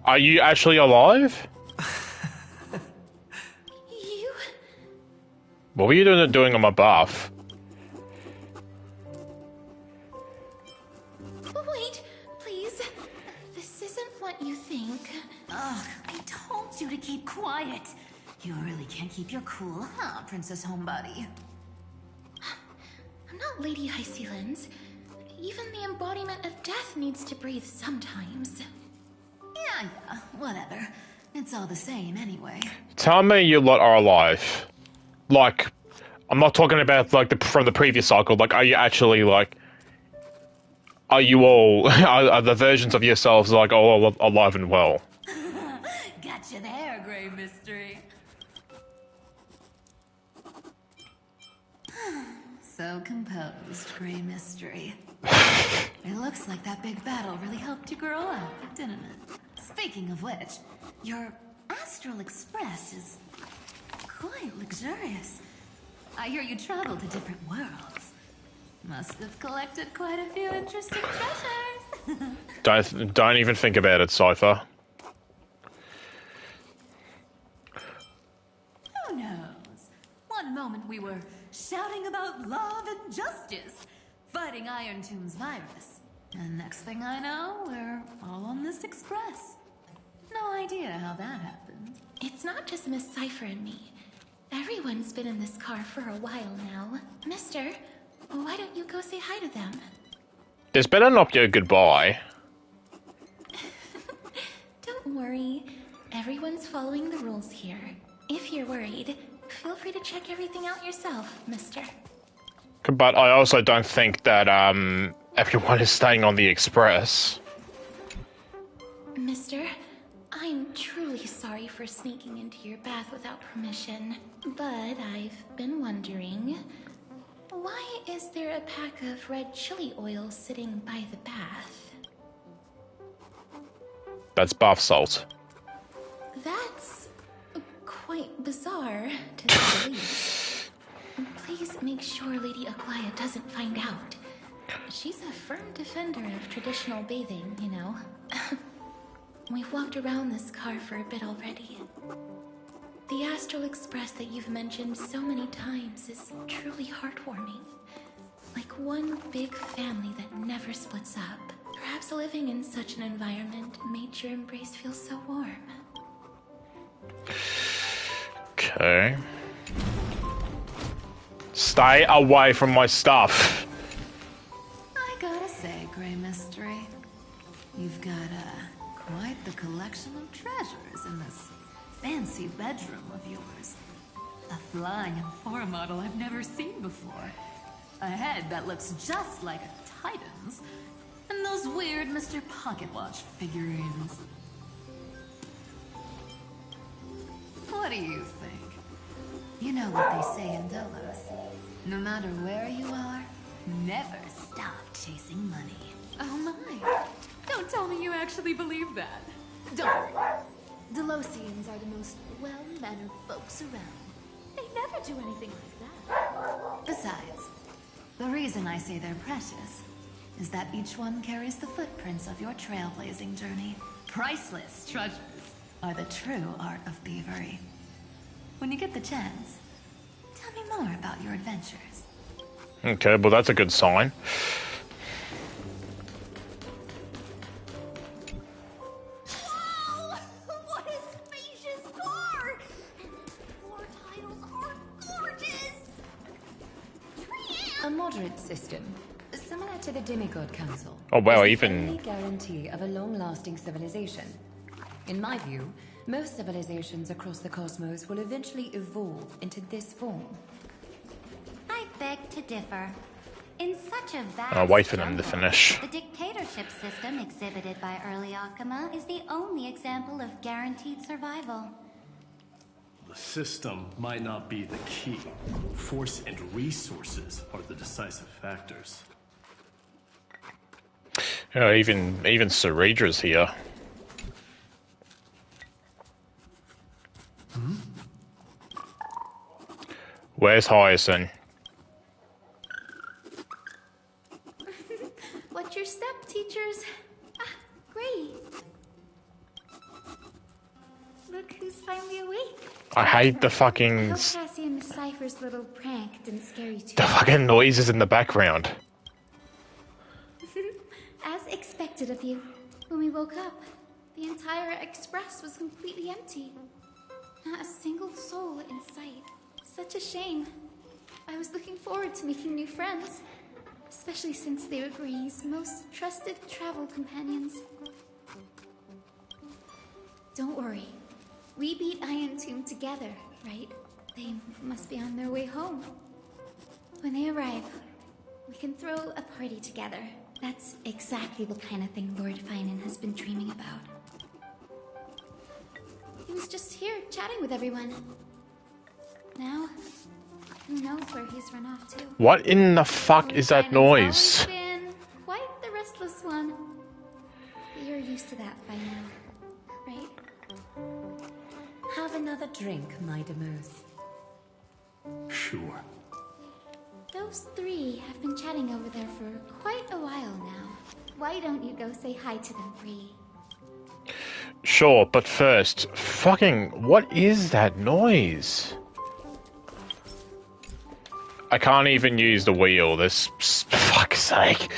Are you actually alive? You? What were you doing on my bath? Wait, please. This isn't what you think. Ugh, I told you to keep quiet. You really can't keep your cool, huh, Princess Homebody? I'm not Lady Hysealens. Even the embodiment of death needs to breathe sometimes. Yeah, whatever. It's all the same anyway. Tell me you lot are alive. Like, I'm not talking about like from the previous cycle. Like, are you actually like? Are you all? Are the versions of yourselves like all alive and well? Gotcha there, Grey Mystery. So composed, Grey Mystery. It looks like that big battle really helped you grow up, didn't it? Speaking of which, your Astral Express is quite luxurious. I hear you travel to different worlds. Must have collected quite a few interesting treasures. Don't even think about it, Cypher. Who knows? One moment we were shouting about love and justice, fighting Iron Tomb's virus. And next thing I know, we're all on this express. No idea how that happened. It's not just Miss Cypher and me. Everyone's been in this car for a while now. Mister, why don't you go say hi to them? This better not be a goodbye. Don't worry. Everyone's following the rules here. If you're worried, feel free to check everything out yourself, mister. But I also don't think that everyone is staying on the express. Mister, I'm truly sorry for sneaking into your bath without permission, but I've been wondering, why is there a pack of red chili oil sitting by the bath? That's bath salt. That's quite bizarre, to say the least. Please make sure Lady Aglaya doesn't find out. She's a firm defender of traditional bathing, you know. We've walked around this car for a bit already. The Astral Express that you've mentioned so many times is truly heartwarming. Like one big family that never splits up. Perhaps living in such an environment made your embrace feel so warm. Okay. Stay away from my stuff. I gotta say, Grey Mystery, you've got quite the collection of treasures in this fancy bedroom of yours. A flying Amphora model I've never seen before. A head that looks just like a Titan's. And those weird Mr. Pocket Watch figurines. What do you think? You know what they say in Delos. No matter where you are, never stop chasing money. Oh my. Don't tell me you actually believe that. Don't worry. Delosians are the most well-mannered folks around. They never do anything like that. Besides, the reason I say they're precious is that each one carries the footprints of your trailblazing journey. Priceless treasures. are the true art of thievery. When you get the chance, tell me more about your adventures. Okay, well that's a good sign. Wow! What a spacious car! And the floor tiles are gorgeous! A moderate system, similar to the Demigod Council. Oh wow, is even the only guarantee of a long-lasting civilization. In my view, most civilizations across the cosmos will eventually evolve into this form. I beg to differ. In such a vast I'll wait for them to jungle, finish. the dictatorship system exhibited by early Akama is the only example of guaranteed survival. The system might not be the key. Force and resources are the decisive factors. Yeah, even Ceredra's here. Where's Hyacinth? Watch your step, teachers. Ah, great. Look who's finally awake. I hate the fucking... I hope Cassie and Miss Cypher's little prank didn't scare you too. The fucking noises in the background. As expected of you. When we woke up, the entire express was completely empty. Not a single soul in sight. Such a shame. I was looking forward to making new friends. Especially since they were Gree's most trusted travel companions. Don't worry. We beat Iron Tomb together, right? They must be on their way home. When they arrive, we can throw a party together. That's exactly the kind of thing Lord Finan has been dreaming about. He was just here chatting with everyone. Now, who knows where he's run off to? What in the fuck is that noise? Been quite the restless one. But you're used to that by now, right? Have another drink, my Demus. Sure. Those three have been chatting over there for quite a while now. Why don't you go say hi to them, Bree? Sure, but first, fucking, what is that noise? I can't even use the wheel, this, fuck's sake.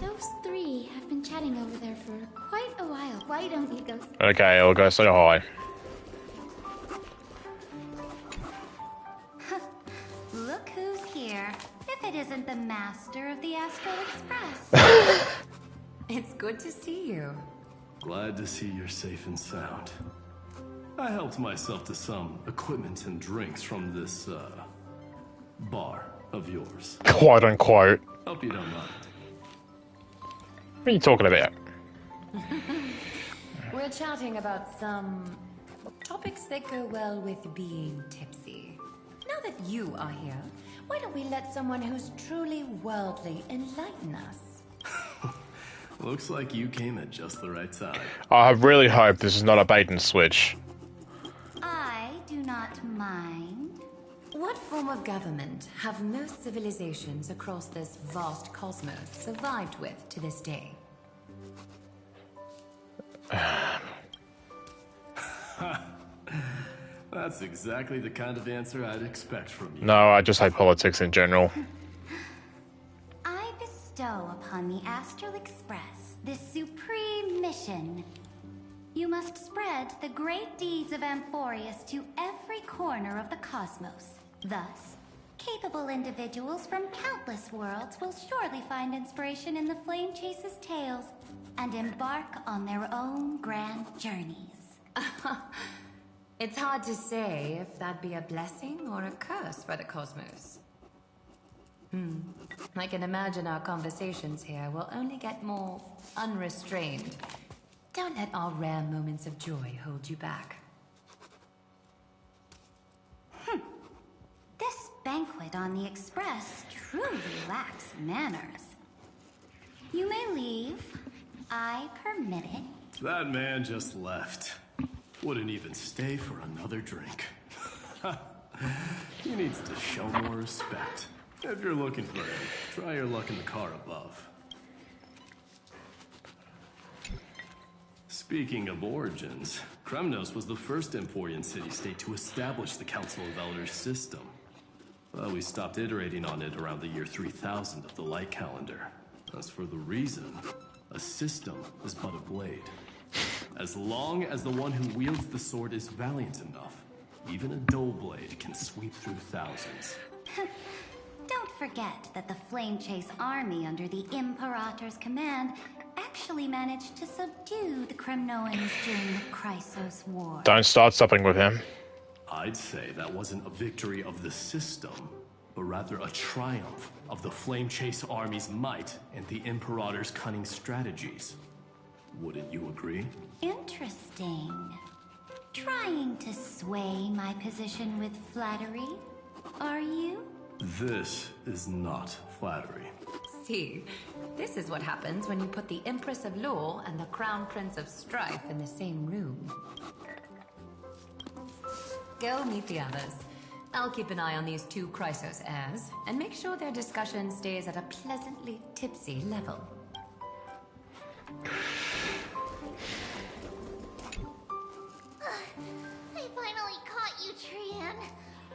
Those three have been chatting over there for quite a while. Why don't you go... Okay, I'll go say hi. Look who's here. If it isn't the master of the Astral Express. It's good to see you. Glad to see you're safe and sound. I helped myself to some equipment and drinks from this, bar of yours. Quote unquote. Hope you don't mind. What are you talking about? We're chatting about some topics that go well with being tipsy. Now that you are here, why don't we let someone who's truly worldly enlighten us? Looks like you came at just the right time. I really hope this is not a bait and switch. I do not mind. What form of government have most civilizations across this vast cosmos survived with to this day? That's exactly the kind of answer I'd expect from you. No, I just hate politics in general. I bestow upon the Astral Express this supreme mission. You must spread the great deeds of Amphorius to every corner of the cosmos. Thus, capable individuals from countless worlds will surely find inspiration in the Flame Chase's tales and embark on their own grand journeys. It's hard to say if that'd be a blessing or a curse for the cosmos. I can imagine our conversations here will only get more unrestrained. Don't let our rare moments of joy hold you back. This banquet on the Express truly lacks manners. You may leave. I permit it. That man just left. Wouldn't even stay for another drink. He needs to show more respect. If you're looking for him, try your luck in the car above. Speaking of origins, Kremnos was the first Emporian city-state to establish the Council of Elders system. Well, we stopped iterating on it around the year 3000 of the light calendar. As for the reason, a system is but a blade. As long as the one who wields the sword is valiant enough, even a dull blade can sweep through thousands. Don't forget that the Flame Chase army under the Imperator's command actually managed to subdue the Kremnoans during the Chrysos War. Don't start stopping with him. I'd say that wasn't a victory of the system, but rather a triumph of the Flame Chase army's might and the Imperator's cunning strategies. Wouldn't you agree? Interesting. Trying to sway my position with flattery, are you? This is not flattery. See, this is what happens when you put the Empress of Law and the Crown Prince of Strife in the same room. Go meet the others. I'll keep an eye on these two Chrysos heirs, and make sure their discussion stays at a pleasantly tipsy level. I finally caught you, Cyrene.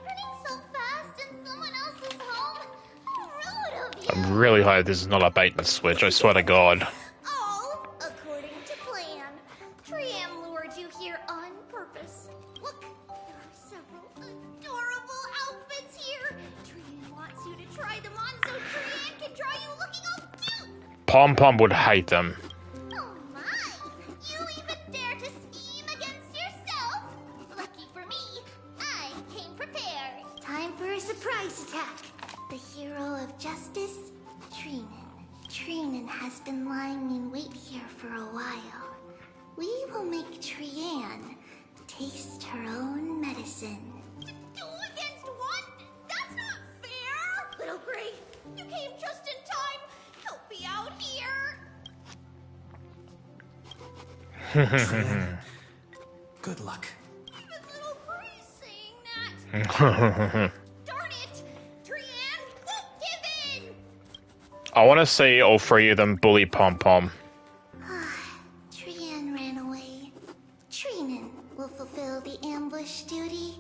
Running so fast in someone else's home. How rude of you. I'm really hoping this is not a bait and switch, I swear to God. All according to plan. Cyrene lured you here on purpose. Look, there are several adorable outfits here. Cyrene wants you to try them on so Cyrene can draw you looking all cute. Pom Pom would hate them. Oh my! You even dare to scheme against yourself? Lucky for me, I came prepared. Time for a surprise attack. The hero of justice, Cyrene. Cyrene has been lying in wait here for a while. We will make Cyrene taste her own medicine. 2 against 1? That's not fair! Little Gray, you came just in time. Help me out here. Good luck. Even Little Gray's saying that. Darn it! Cyrene won't give in! I want to see all three of them bully Pom Pom. Cyrene ran away. Cyrene will fulfill the ambush duty.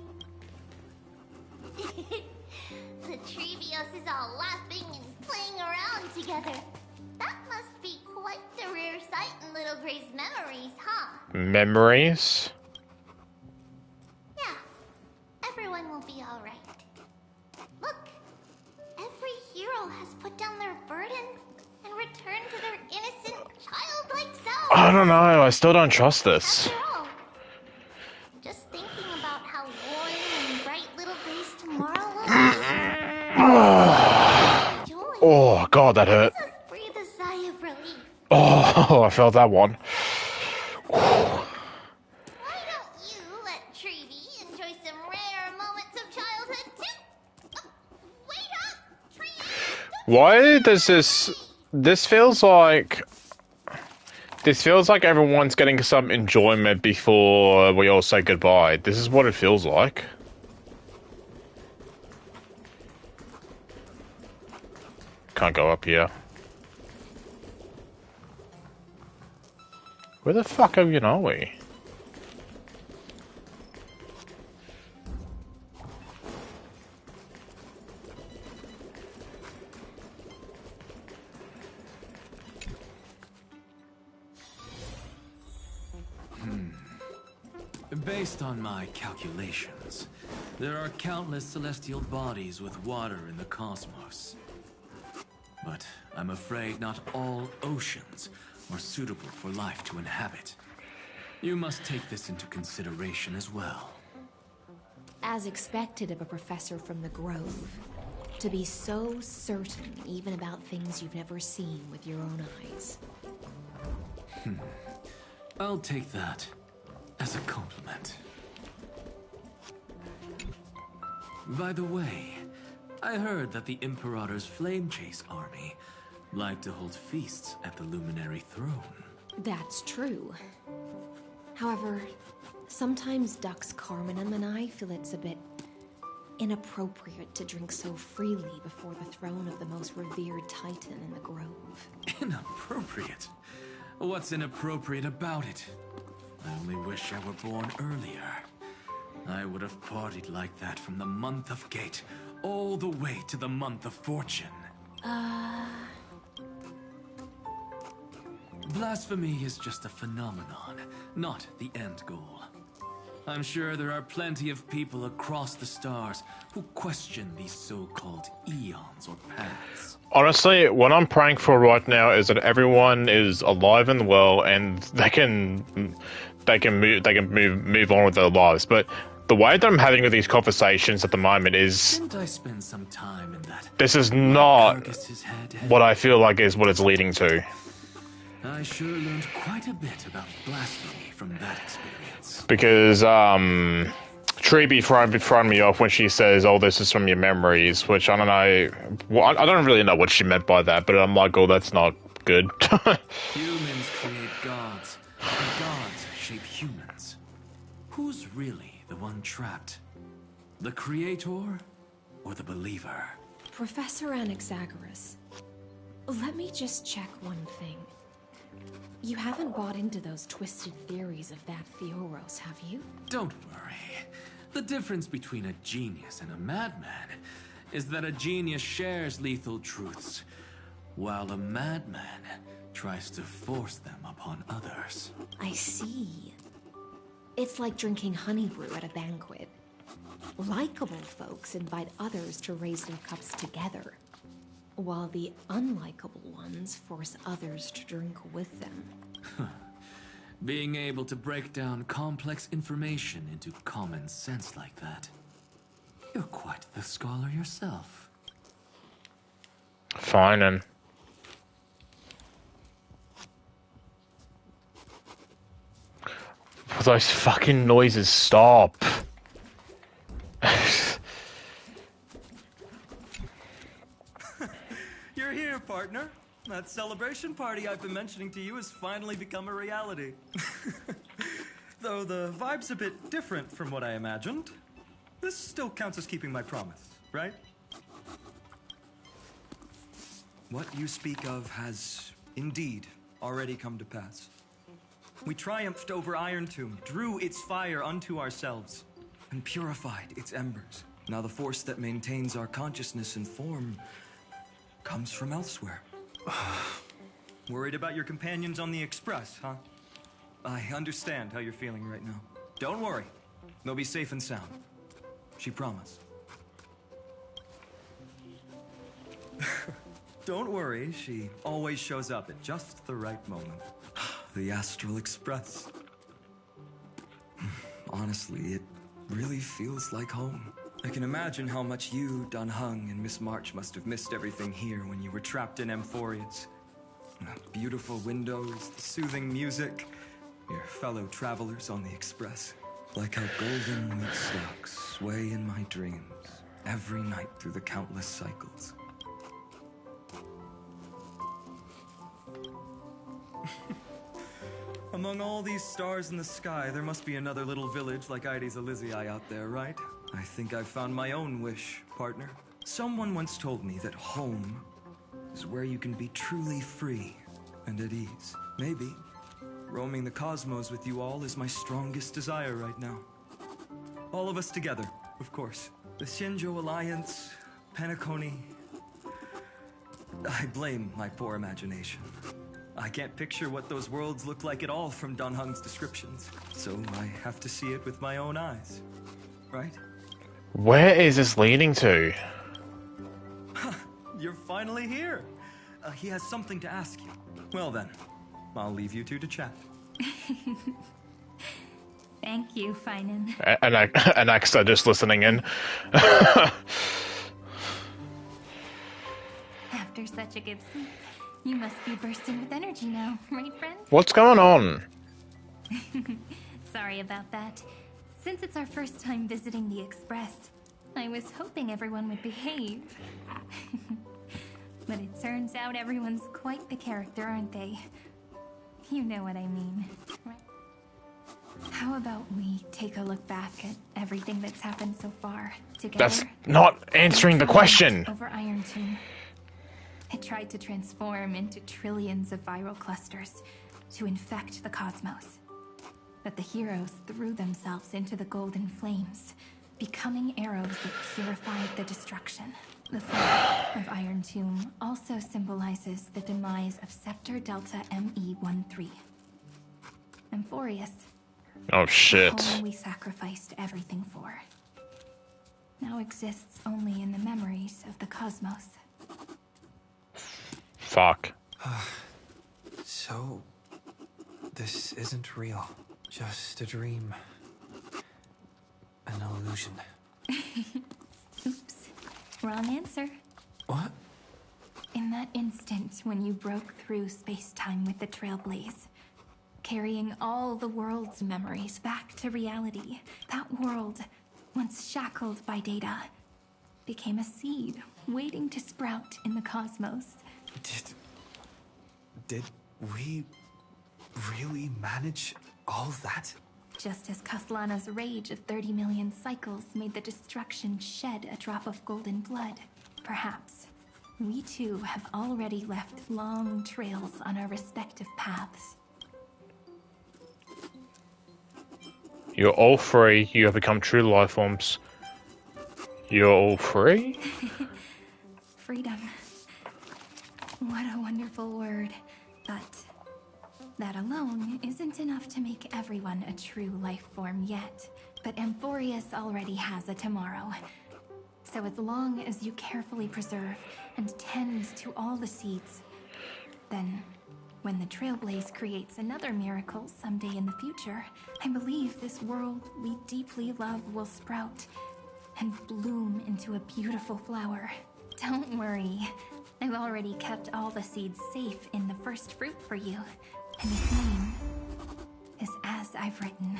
The Trevios is all laughing and playing around together. That must be quite the rare sight in Little Gray's memories, huh? Memories? Yeah, everyone will be alright. Look, every hero has put down their burden and returned to their innocent, childlike selves. I don't know, I still don't trust this. After all, just thinking about how warm and bright Little Gray's tomorrow will be. Oh, God, that hurt. Just breathe a sigh of relief. Oh, I felt that one. Why don't you let Trevi enjoy some rare moments of childhood too? Wait up, Trevi! Why does this feels like everyone's getting some enjoyment before we all say goodbye. This is what it feels like. Can't go up here. Where the fuck are we? Based on my calculations, there are countless celestial bodies with water in the cosmos. But I'm afraid not all oceans are suitable for life to inhabit. You must take this into consideration as well. As expected of a professor from the Grove, to be so certain even about things you've never seen with your own eyes. I'll take that as a compliment. By the way, I heard that the Imperator's Flame Chase army like to hold feasts at the Luminary Throne. That's true. However, sometimes Dux Carminum and I feel it's a bit inappropriate to drink so freely before the throne of the most revered titan in the Grove. Inappropriate? What's inappropriate about it? I only wish I were born earlier. I would have partied like that from the month of Gate all the way to the month of Fortune. Blasphemy is just a phenomenon, not the end goal. I'm sure there are plenty of people across the stars who question these so-called eons or paths. Honestly, what I'm praying for right now is that everyone is alive and well, and they can move on with their lives. But the way that I'm having with these conversations at the moment is, Didn't I spend some time in that? this is not what I feel like is what it's leading to. I sure learned quite a bit about blasphemy from that experience. Because Tree be throwing me off when she says, "Oh, this is from your memories," which I don't know. Well, I don't really know what she meant by that, but I'm like, "Oh, that's not good." Humans create gods, and gods shape humans. Who's really the one trapped? The creator or the believer? Professor Anaxagoras, let me just check one thing. You haven't bought into those twisted theories of that Theoros, have you? Don't worry. The difference between a genius and a madman is that a genius shares lethal truths, while a madman tries to force them upon others. I see. It's like drinking honey brew at a banquet. Likable folks invite others to raise their cups together, while the unlikable ones force others to drink with them. Being able to break down complex information into common sense like that. You're quite the scholar yourself. Fine, then. Will those fucking noises stop? You're here, partner. That celebration party I've been mentioning to you has finally become a reality. Though the vibe's a bit different from what I imagined, this still counts as keeping my promise, right? What you speak of has indeed already come to pass. We triumphed over Iron Tomb, drew its fire unto ourselves, and purified its embers. Now the force that maintains our consciousness and form comes from elsewhere. Worried about your companions on the Express, huh? I understand how you're feeling right now. Don't worry. They'll be safe and sound. She promised. Don't worry, she always shows up at just the right moment. The Astral Express. Honestly, it really feels like home. I can imagine how much you, Dun Hung, and Miss March must have missed everything here when you were trapped in Amphorians. Beautiful windows, the soothing music, your fellow travelers on the Express. Like how golden wheat stalks sway in my dreams every night through the countless cycles. Among all these stars in the sky, there must be another little village like Ides Elysiae out there, right? I think I've found my own wish, partner. Someone once told me that home is where you can be truly free and at ease. Maybe roaming the cosmos with you all is my strongest desire right now. All of us together, of course. The Shinjo Alliance, Penacony. I blame my poor imagination. I can't picture what those worlds look like at all from Dun Hung's descriptions, so I have to see it with my own eyes, right? Where is this leading to? You're finally here. He has something to ask you. Well then, I'll leave you two to chat. Thank you, Finan. Anaxa just listening in. After such a good sleep, you must be bursting with energy now, right, friend? What's going on? Sorry about that. Since it's our first time visiting the Express, I was hoping everyone would behave. But it turns out everyone's quite the character, aren't they? You know what I mean. How about we take a look back at everything that's happened so far together? That's not answering the question. Over Iron Tomb. It tried to transform into trillions of viral clusters, to infect the cosmos. But the heroes threw themselves into the golden flames, becoming arrows that purified the destruction. The fall of Iron Tomb also symbolizes the demise of Scepter Delta ME-13. Amphorius. Oh shit. The home we sacrificed everything for. Now exists only in the memories of the cosmos. Fuck. So, this isn't real. Just a dream. An illusion. Oops. Wrong answer. What? In that instant when you broke through space-time with the Trailblaze, carrying all the world's memories back to reality, that world, once shackled by data, became a seed waiting to sprout in the cosmos. Did we really manage all that? Just as Kaslana's rage of 30 million cycles made the destruction shed a drop of golden blood, perhaps we too have already left long trails on our respective paths. You're all free. You have become true life forms. You're all free? Freedom. What a wonderful word. But that alone isn't enough to make everyone a true life form yet. But Amphorius already has a tomorrow. So as long as you carefully preserve and tend to all the seeds, then when the Trailblaze creates another miracle someday in the future, I believe this world we deeply love will sprout and bloom into a beautiful flower. Don't worry, I've already kept all the seeds safe in the first fruit for you, and its name is As I've Written.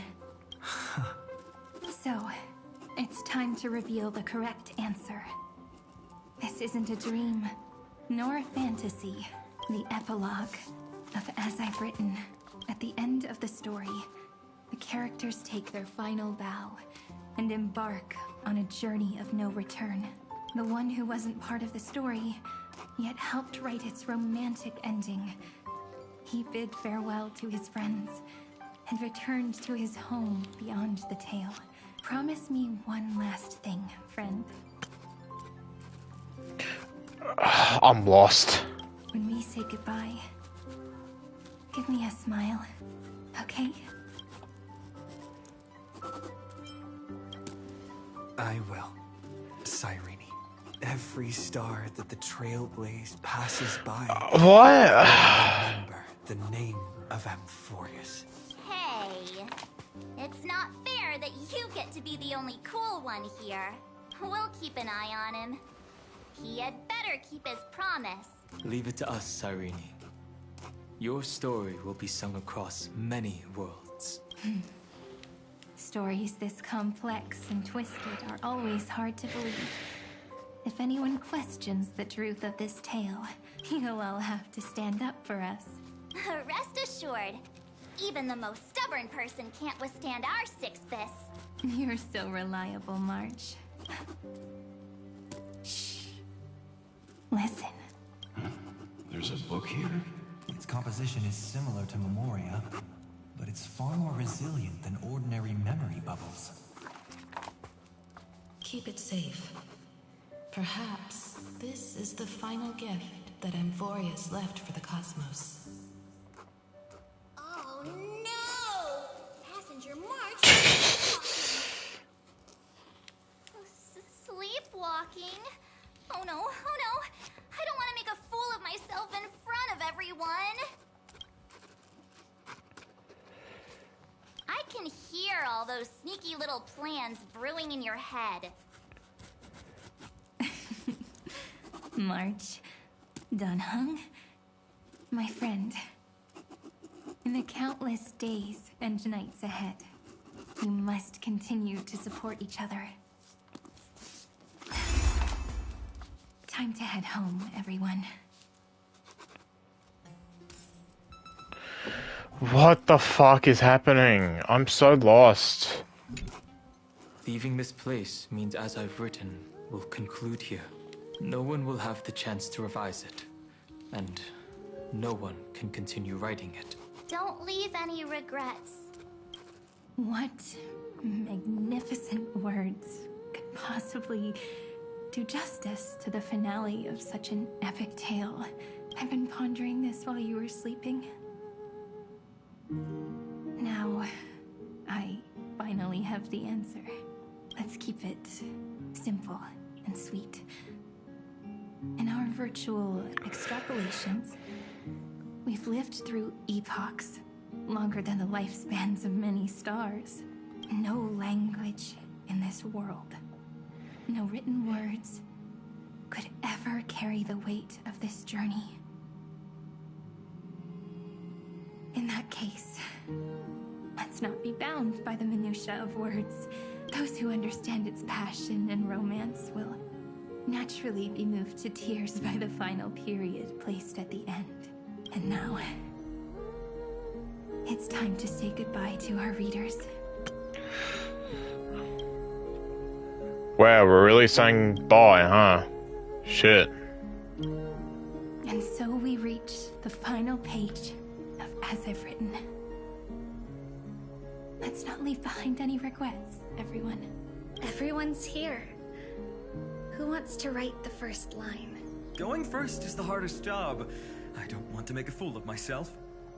So, it's time to reveal the correct answer. This isn't a dream, nor a fantasy. The epilogue of As I've Written. At the end of the story, the characters take their final bow and embark on a journey of no return. The one who wasn't part of the story, yet helped write its romantic ending. He bid farewell to his friends and returned to his home beyond the tale. Promise me one last thing, friend. I'm lost. When we say goodbye, give me a smile, okay? I will, Cyrene. Every star that the Trailblaze passes by. What? Remember the name of Amphorius. Hey, it's not fair that you get to be the only cool one here. We'll keep an eye on him. He had better keep his promise. Leave it to us, Cyrene. Your story will be sung across many worlds. Stories this complex and twisted are always hard to believe. If anyone questions the truth of this tale, you'll all have to stand up for us. Rest assured, even the most stubborn person can't withstand our six-fist. You're so reliable, March. Shh. Listen. There's a book here? Its composition is similar to Memoria, but it's far more resilient than ordinary memory bubbles. Keep it safe. Perhaps this is the final gift that Amphorius left for the cosmos. Oh no! Passenger March Sleepwalking? Oh no, oh no! I don't want to make a fool of myself in front of everyone! I can hear all those sneaky little plans brewing in your head. March, Dunhung, my friend. In the countless days and nights ahead, you must continue to support each other. Time to head home, everyone. What the fuck is happening? I'm so lost. Leaving this place means As I've Written will conclude here. No one will have the chance to revise it, and no one can continue writing it. Don't leave any regrets. What magnificent words could possibly do justice to the finale of such an epic tale? I've been pondering this while you were sleeping. Now, I finally have the answer. Let's keep it simple and sweet. In our virtual extrapolations, we've lived through epochs longer than the lifespans of many stars. No language in this world, no written words could ever carry the weight of this journey. In that case, let's not be bound by the minutiae of words. Those who understand its passion and romance will naturally be moved to tears by the final period placed at the end. And now, it's time to say goodbye to our readers. Wow, we're really saying bye, huh? Shit. And so we reach the final page of As I've Written. Let's not leave behind any regrets, everyone. Everyone's here. Who wants to write the first line? Going first is the hardest job. I don't want to make a fool of myself.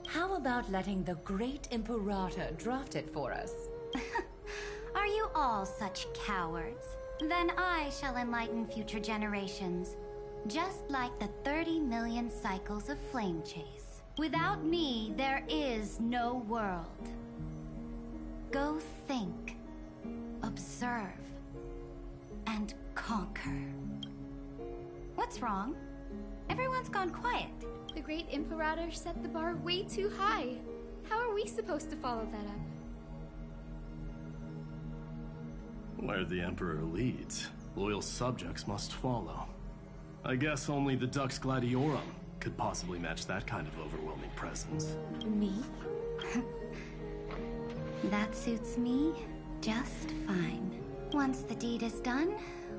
How about letting the great Imperator draft it for us? Are you all such cowards? Then I shall enlighten future generations, just like the 30 million cycles of flame chase. Without me, there is no world. Go think, observe, and conquer. What's wrong? Everyone's gone quiet. The great Imperator set the bar way too high. How are we supposed to follow that up? Where the Emperor leads, loyal subjects must follow. I guess only the Dux Gladiorum could possibly match that kind of overwhelming presence. Me? That suits me just fine. Once the deed is done,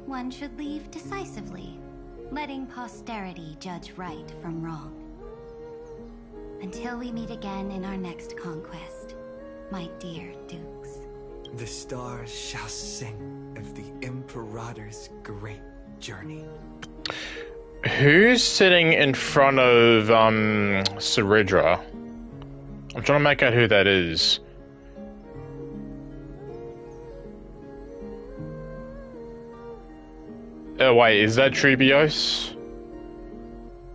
one should leave decisively, letting posterity judge right from wrong. Until we meet again in our next conquest, my dear Dukes. The stars shall sing of the Imperator's great journey. Who's sitting in front of Cyrene? I'm trying to make out who that is. Oh wait, is that Trebios?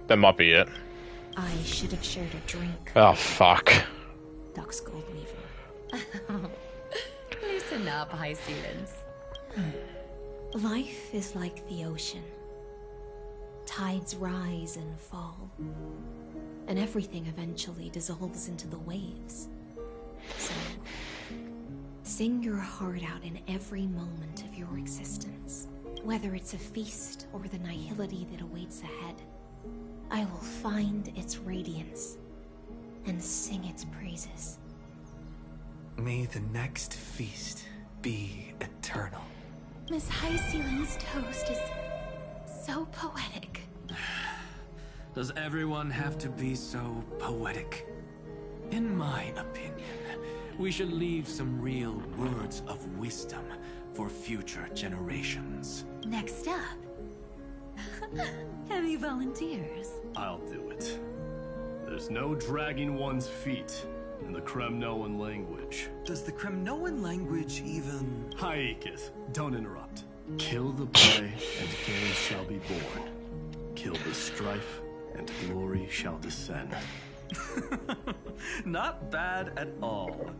That might be it. I should have shared a drink. Oh fuck. Dux Goldweaver. Listen up, High Ceilings. Life is like the ocean. Tides rise and fall, and everything eventually dissolves into the waves. So, sing your heart out in every moment of your existence. Whether it's a feast or the nihility that awaits ahead, I will find its radiance and sing its praises. May the next feast be eternal. Miss High Ceiling's toast is so poetic. Does everyone have to be so poetic? In my opinion, we should leave some real words of wisdom for future generations. Next up, any volunteers? I'll do it. There's no dragging one's feet in the Kremnoan language. Does the Kremnoan language even... Haikith, don't interrupt. Kill the prey, and game shall be born. Kill the strife, and glory shall descend. Not bad at all.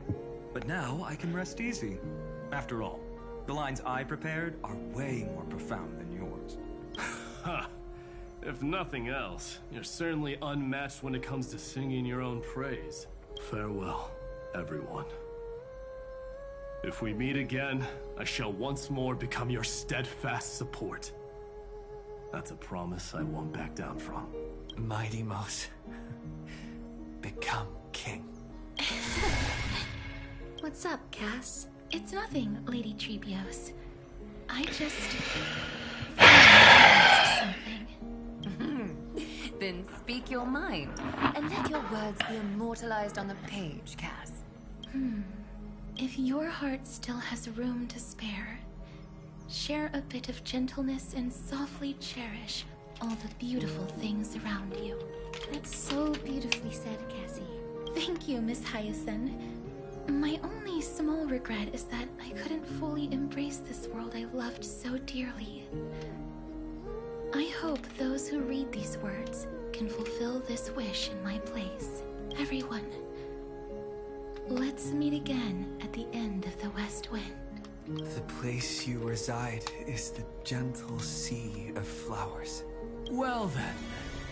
But now I can rest easy. After all, the lines I prepared are way more profound than yours. Ha! If nothing else, you're certainly unmatched when it comes to singing your own praise. Farewell, everyone. If we meet again, I shall once more become your steadfast support. That's a promise I won't back down from. Mighty Mouse, become king. What's up, Cass? It's nothing, Lady Trebios. I just... something. Then speak your mind, and let your words be immortalized on the page, Cass. If your heart still has room to spare, share a bit of gentleness and softly cherish all the beautiful things around you. That's so beautifully said, Cassie. Thank you, Miss Hyacinth. My only small regret is that I couldn't fully embrace this world I loved so dearly. I hope those who read these words can fulfill this wish in my place. Everyone, let's meet again at the end of the West Wind. The place you reside is the gentle sea of flowers. Well then,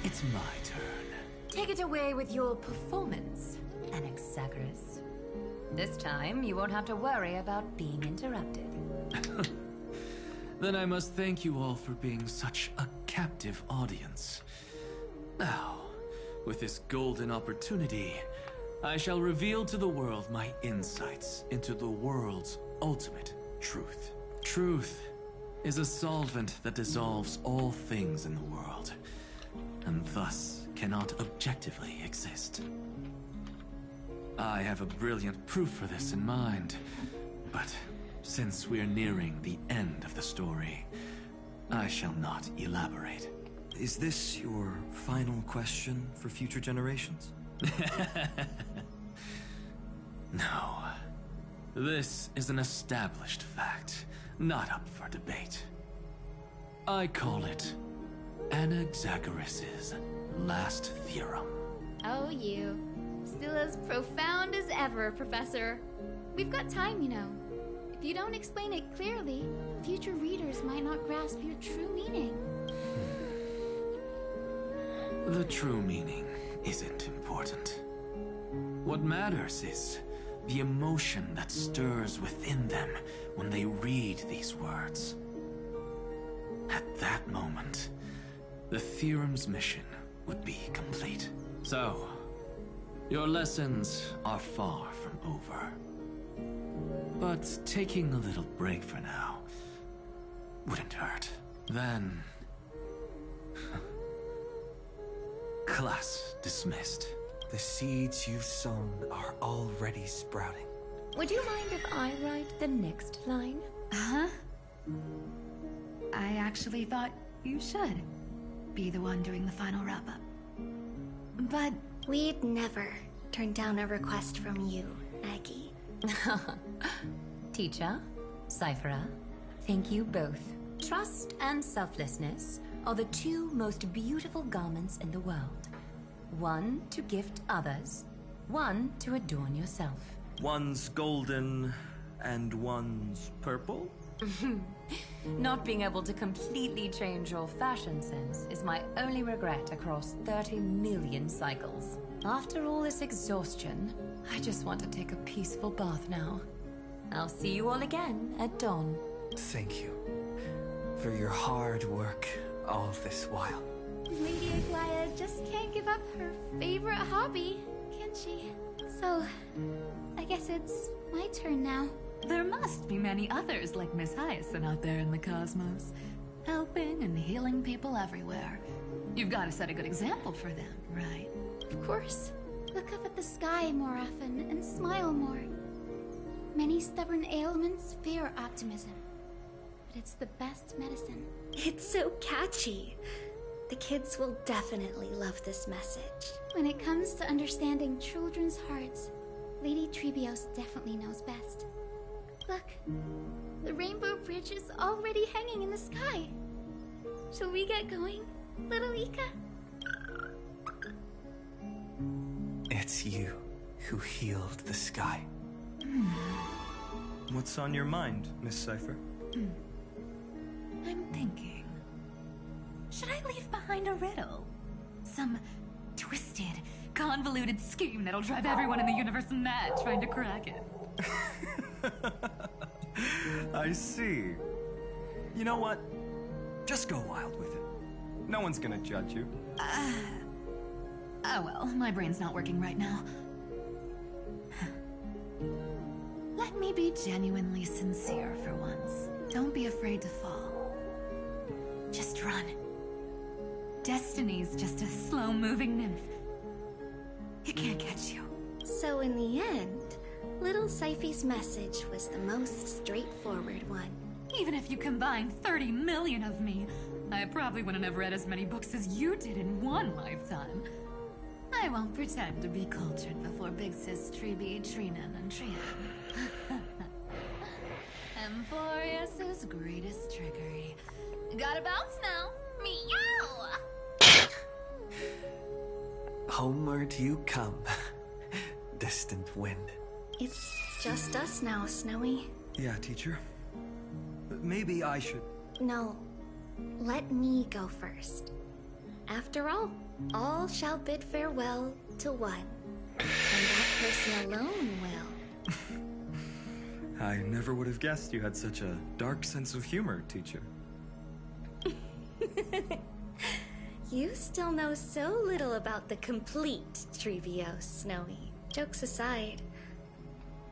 it's my turn. Take it away with your performance, Anaxagoras. This time, you won't have to worry about being interrupted. Then I must thank you all for being such a captive audience. Now, with this golden opportunity, I shall reveal to the world my insights into the world's ultimate truth. Truth is a solvent that dissolves all things in the world, and thus cannot objectively exist. I have a brilliant proof for this in mind, but since we're nearing the end of the story, I shall not elaborate. Is this your final question for future generations? No. This is an established fact, not up for debate. I call it Anaxagoras' last theorem. Oh, you. Still as profound as ever, Professor. We've got time, you know. If you don't explain it clearly, future readers might not grasp your true meaning. The true meaning isn't important. What matters is the emotion that stirs within them when they read these words. At that moment, the theorem's mission would be complete. So, your lessons are far from over. But taking a little break for now wouldn't hurt. Then... class dismissed. The seeds you've sown are already sprouting. Would you mind if I write the next line? Huh? I actually thought you should be the one doing the final wrap-up. But we'd never turn down a request from you, Aggie. Teacher, Cyphera, thank you both. Trust and selflessness are the two most beautiful garments in the world. One to gift others, one to adorn yourself. One's golden and one's purple? Not being able to completely change your fashion sense is my only regret across 30 million cycles. After all this exhaustion, I just want to take a peaceful bath now. I'll see you all again at dawn. Thank you for your hard work all this while. Lady Aglaia just can't give up her favorite hobby, can she? So, I guess it's my turn now. there must be many others like Miss Hyacinth out there in the cosmos, helping and healing people everywhere. You've got to set a good example for them, right? Of course. Look up at the sky more often and smile more. Many stubborn ailments fear optimism, but it's the best medicine. It's so catchy. The kids will definitely love this message. When it comes to understanding children's hearts, Lady Trebios definitely knows best. Look, the Rainbow Bridge is already hanging in the sky. Shall we get going, little Ika? It's you who healed the sky. What's on your mind, Miss Cypher? I'm thinking. Should I leave behind a riddle? Some twisted, convoluted scheme that'll drive everyone in the universe mad trying to crack it. I see. You know what? Just go wild with it. No one's gonna judge you. Oh well, my brain's not working right now. Let me be genuinely sincere for once. Don't be afraid to fall. Just run. Destiny's just a slow-moving nymph. It can't catch you. So in the end, little Syphi's message was the most straightforward one. Even if you combined 30 million of me, I probably wouldn't have read as many books as you did in one lifetime. I won't pretend to be cultured before Big Sis Treeby, Trinen, and Trian. Emphorius's greatest trickery. Gotta bounce now. Meow! Homeward you come, distant wind. It's just us now, Snowy. Yeah, teacher. Maybe I should... No. Let me go first. After all shall bid farewell to one. And that person alone will. I never would have guessed you had such a dark sense of humor, teacher. You still know so little about the complete Trevios, Snowy. Jokes aside,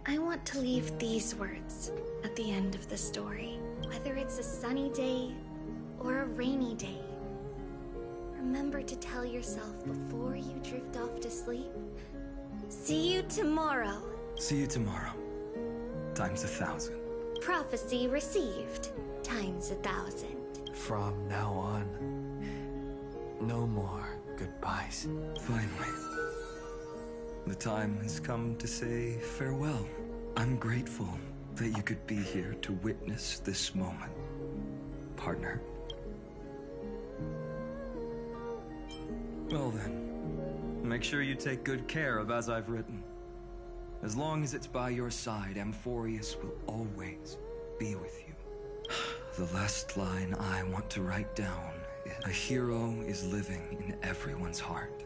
I want to leave these words at the end of the story. Whether it's a sunny day or a rainy day, remember to tell yourself before you drift off to sleep, see you tomorrow. See you tomorrow. Times 1,000. Prophecy received. Times 1,000. From now on, no more goodbyes. Finally. The time has come to say farewell. I'm grateful that you could be here to witness this moment, partner. Well then, make sure you take good care of as I've written. As long as it's by your side, Amphorius will always be with you. The last line I want to write down is, a hero is living in everyone's heart.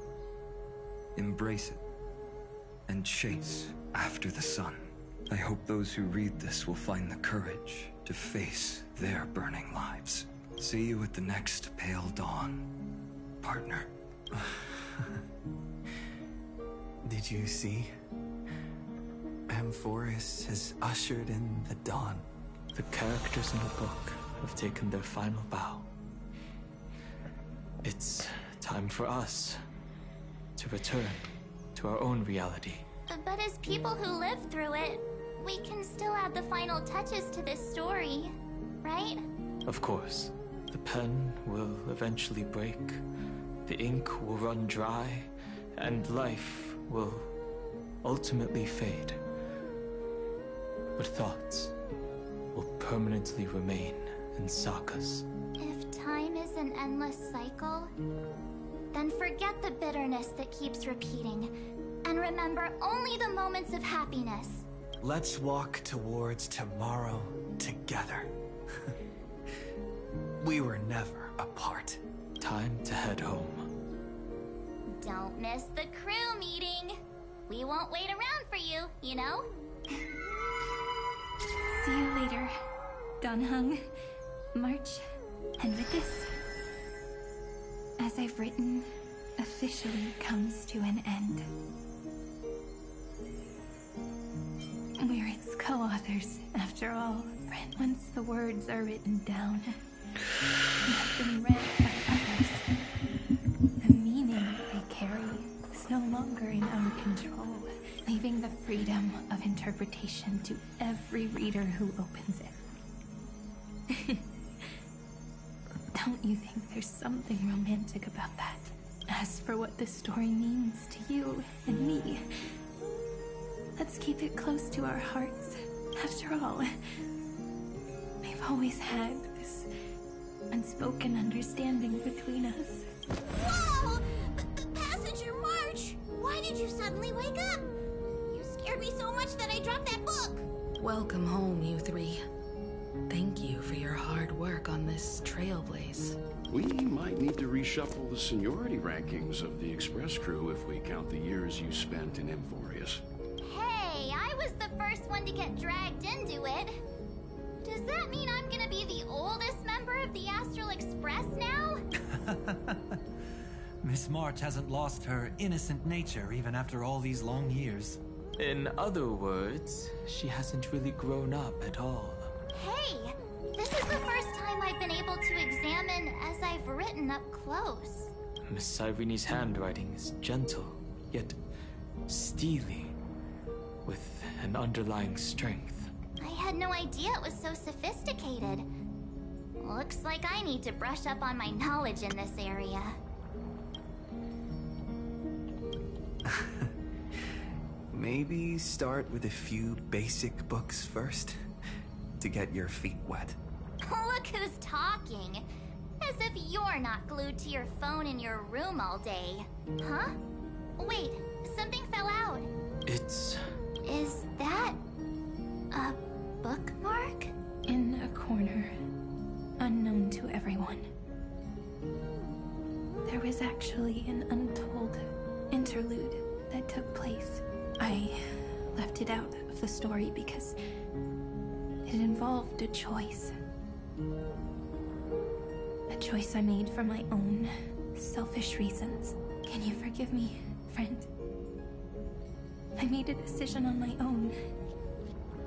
Embrace it and chase after the sun. I hope those who read this will find the courage to face their burning lives. See you at the next pale dawn, partner. Did you see? Amphorius has ushered in the dawn. The characters in the book have taken their final bow. It's time for us to return to our own reality. But as people who lived through it, we can still add the final touches to this story, right? Of course. The pen will eventually break, the ink will run dry, and life will ultimately fade. But thoughts will permanently remain in sagas. If time is an endless cycle, then forget the bitterness that keeps repeating, and remember only the moments of happiness. Let's walk towards tomorrow together. We were never apart. Time to head home. Don't miss the crew meeting. We won't wait around for you, you know? See you later, Donhung, March, and with this, as I've written, officially comes to an end. We're its co-authors, after all. Once the words are written down and have been read by others, the meaning they carry is no longer in our control, leaving the freedom of interpretation to every reader who opens it. Don't you think there's something romantic about that? As for what this story means to you and me, let's keep it close to our hearts. After all, we've always had this unspoken understanding between us. Whoa! Passenger March! Why did you suddenly wake up? You scared me so much that I dropped that book! Welcome home, you three. Thank you for your hard work on this trailblaze. We might need to reshuffle the seniority rankings of the Express crew if we count the years you spent in Amphorius. Hey, I was the first one to get dragged into it. Does that mean I'm gonna be the oldest member of the Astral Express now? Miss March hasn't lost her innocent nature even after all these long years. In other words, she hasn't really grown up at all. Hey, this is the first time I've been able to examine as I've written up close. Miss Cyrene's handwriting is gentle, yet steely, with an underlying strength. I had no idea it was so sophisticated. Looks like I need to brush up on my knowledge in this area. Maybe start with a few basic books first, to get your feet wet. Look who's talking. As if you're not glued to your phone in your room all day. Huh? Wait, something fell out. It's... Is that... a bookmark? In a corner, unknown to everyone. There was actually an untold interlude that took place. I left it out of the story because it involved a choice. A choice I made for my own selfish reasons. Can you forgive me, friend? I made a decision on my own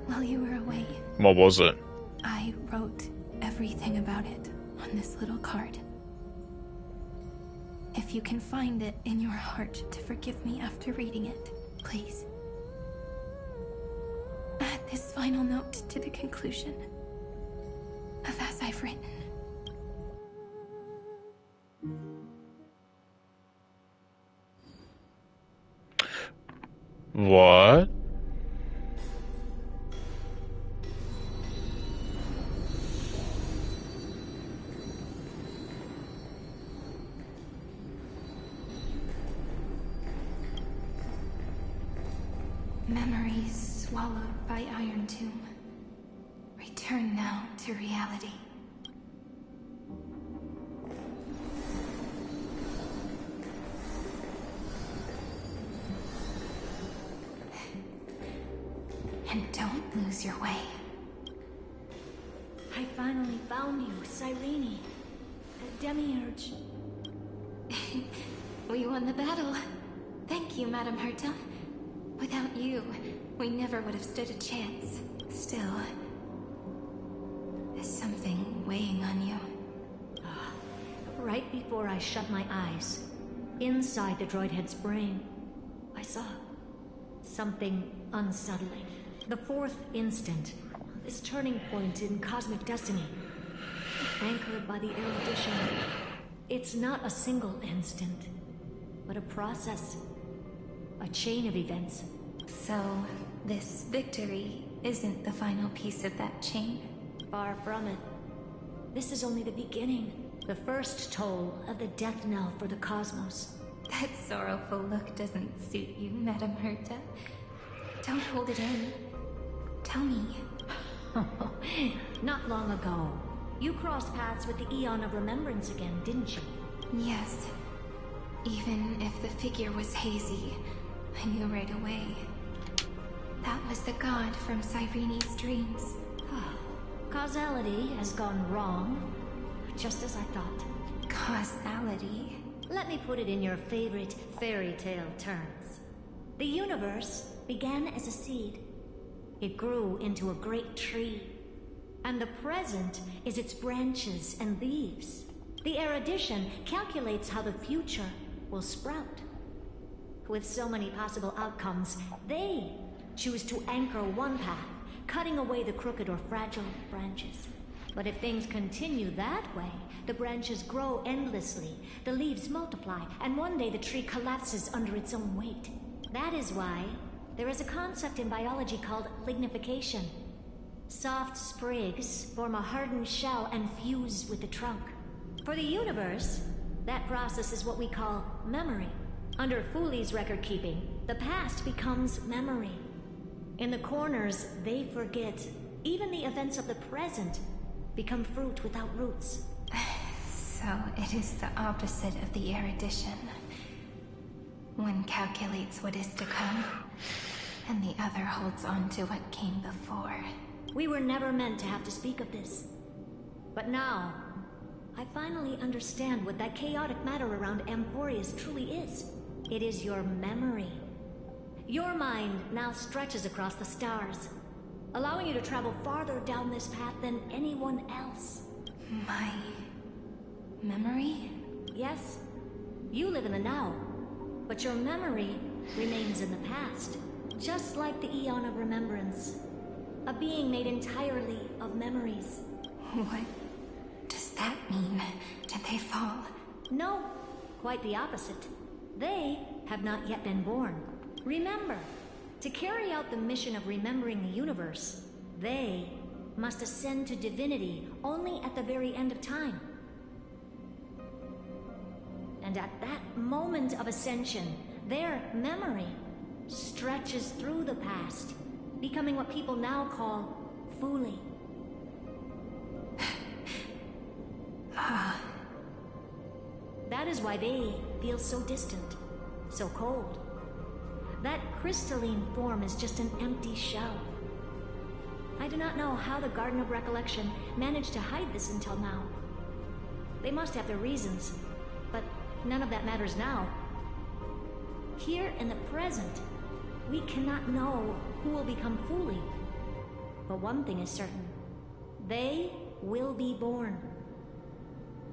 while you were away. What was it? I wrote everything about it on this little card. If you can find it in your heart to forgive me after reading it, please. Add this final note to the conclusion of as I've written. What? Memories swallowed by Iron Tomb. Return now to reality. And don't lose your way. I finally found you, Cyrene. The Demiurge. We won the battle. Thank you, Madam Herta. Without you, we never would have stood a chance. Still, there's something weighing on you. Right before I shut my eyes, inside the droid head's brain, I saw something unsettling. The fourth instant, this turning point in cosmic destiny, anchored by the erudition. It's not a single instant, but a process. A chain of events. So, this victory isn't the final piece of that chain? Far from it. This is only the beginning. The first toll of the death knell for the cosmos. That sorrowful look doesn't suit you, Madam Herta. Don't hold it in. Tell me. Not long ago, you crossed paths with the Eon of Remembrance again, didn't you? Yes. Even if the figure was hazy, I knew right away. That was the god from Cyrene's dreams. Causality has gone wrong, just as I thought. Causality? Let me put it in your favorite fairy tale terms. The universe began as a seed. It grew into a great tree. And the present is its branches and leaves. The erudition calculates how the future will sprout. With so many possible outcomes, they choose to anchor one path, cutting away the crooked or fragile branches. But if things continue that way, the branches grow endlessly, the leaves multiply, and one day the tree collapses under its own weight. That is why there is a concept in biology called lignification. Soft sprigs form a hardened shell and fuse with the trunk. For the universe, that process is what we call memory. Under Fooley's record keeping, the past becomes memory. In the corners, they forget. Even the events of the present become fruit without roots. So it is the opposite of the erudition. One calculates what is to come, and the other holds on to what came before. We were never meant to have to speak of this. But now, I finally understand what that chaotic matter around Emporius truly is. It is your memory. Your mind now stretches across the stars, allowing you to travel farther down this path than anyone else. My memory? Yes. You live in the now, but your memory remains in the past. Just like the Eon of Remembrance. A being made entirely of memories. What does that mean? Did they fall? No, quite the opposite. They have not yet been born. Remember, to carry out the mission of remembering the universe, they must ascend to divinity only at the very end of time. And at that moment of ascension, their memory stretches through the past, becoming what people now call Fuli. That is why they feel so distant, so cold. That crystalline form is just an empty shell. I do not know how the Garden of Recollection managed to hide this until now. They must have their reasons, but none of that matters now. Here in the present, we cannot know who will become Fuli. But one thing is certain. They will be born.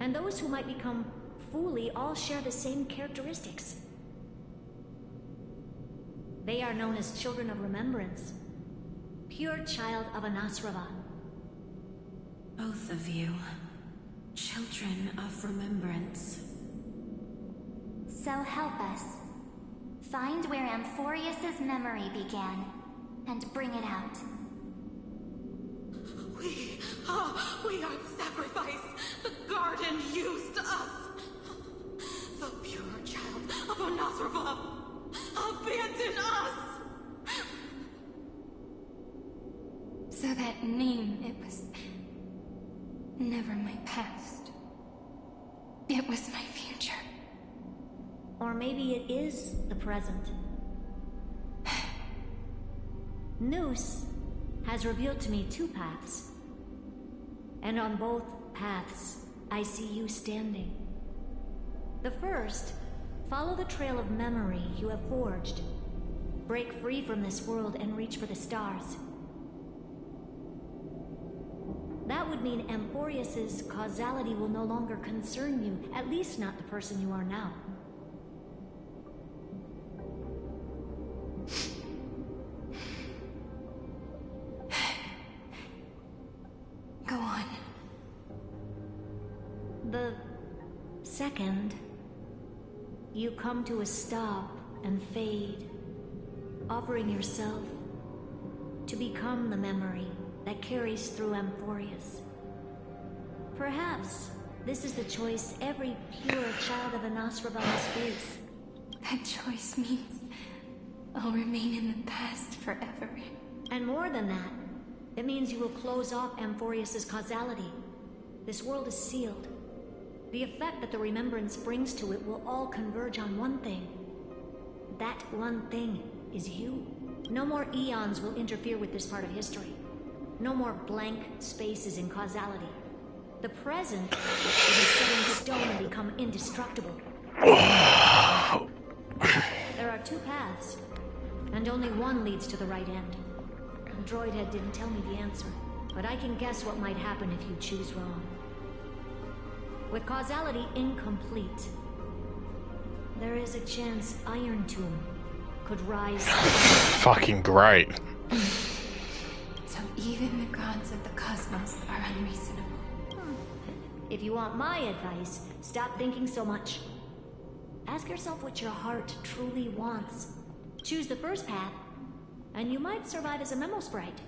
And those who might become Fuli all share the same characteristics. They are known as Children of Remembrance. Pure child of Anasrava. Both of you. Children of Remembrance. So help us. Find where Amphorius's memory began, and bring it out. We are the sacrifice. The garden used us. The pure child of Anasrava. Abandon us! So that name, it was never my past. It was my future. Or maybe it is the present. Noose has revealed to me two paths. And on both paths, I see you standing. The first, follow the trail of memory you have forged. Break free from this world and reach for the stars. That would mean Amphorius's causality will no longer concern you, at least not the person you are now. Go on. The second, you come to a stop and fade, offering yourself to become the memory that carries through Amphorius. Perhaps this is the choice every pure child of Anasrava must face. That choice means I'll remain in the past forever. And more than that, it means you will close off Amphorius's causality. This world is sealed. The effect that the remembrance brings to it will all converge on one thing. That one thing is you. No more eons will interfere with this part of history. No more blank spaces in causality. The present will be set into stone and become indestructible. There are two paths, and only one leads to the right end. Droidhead didn't tell me the answer, but I can guess what might happen if you choose wrong. With causality incomplete, there is a chance Iron Tomb could rise. Fucking great. So even the gods of the cosmos are unreasonable. If you want my advice, stop thinking so much. Ask yourself what your heart truly wants. Choose the first path, and you might survive as a memo sprite.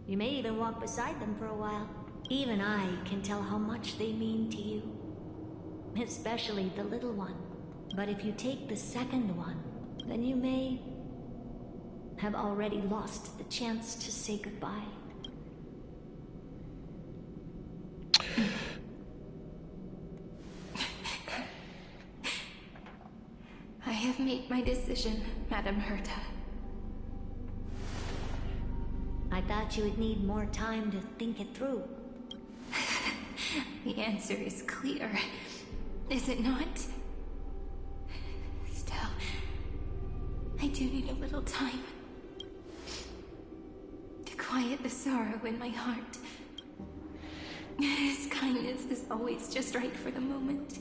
You may even walk beside them for a while. Even I can tell how much they mean to you. Especially the little one. But if you take the second one, then you may have already lost the chance to say goodbye. I have made my decision, Madam Herta. I thought you would need more time to think it through. The answer is clear, is it not? Still, I do need a little time to quiet the sorrow in my heart. His kindness is always just right for the moment.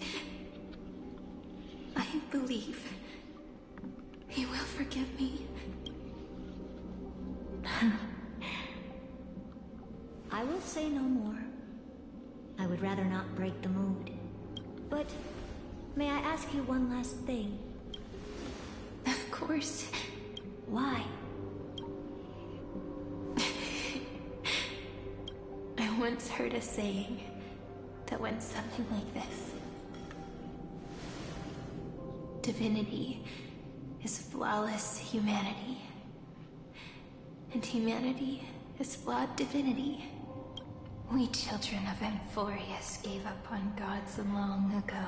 believe he will forgive me. I will say no more. I would rather not break the mood. But may I ask you one last thing? Of course. Why? I once heard a saying that went something like this. Divinity is flawless humanity, and humanity is flawed divinity. We children of Amphorius gave up on gods long ago.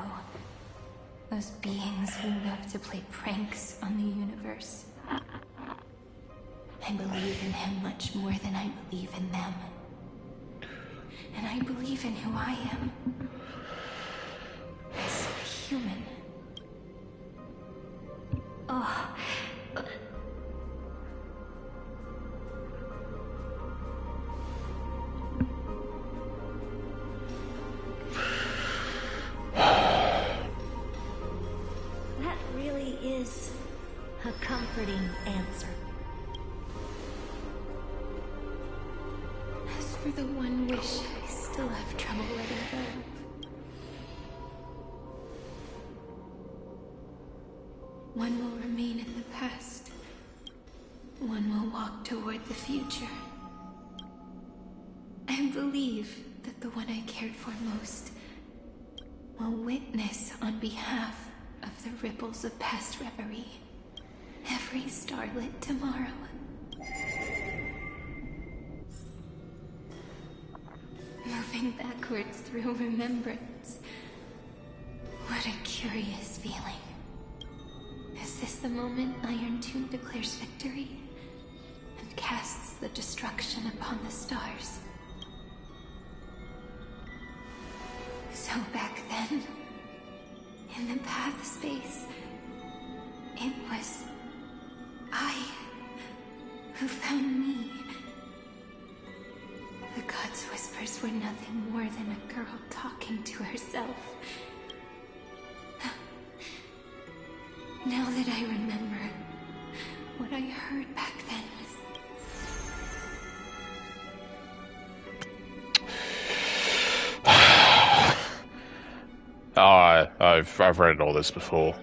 Those beings who love to play pranks on the universe. I believe in him much more than I believe in them. And I believe in who I am. As a human. Oh. That really is a comforting answer. As for the one wish I still have trouble letting go of. One will remain in the past. One will walk toward the future. I believe that the one I cared for most will witness on behalf of the ripples of past reverie every starlit tomorrow. Moving backwards through remembrance. What a curious feeling. Is this the moment Iron Tomb declares victory and casts the destruction upon the stars? So back then, in the path space, it was I who found me. The gods' whispers were nothing more than a girl talking to herself. Now that I remember, what I heard back then was... I've read all this before.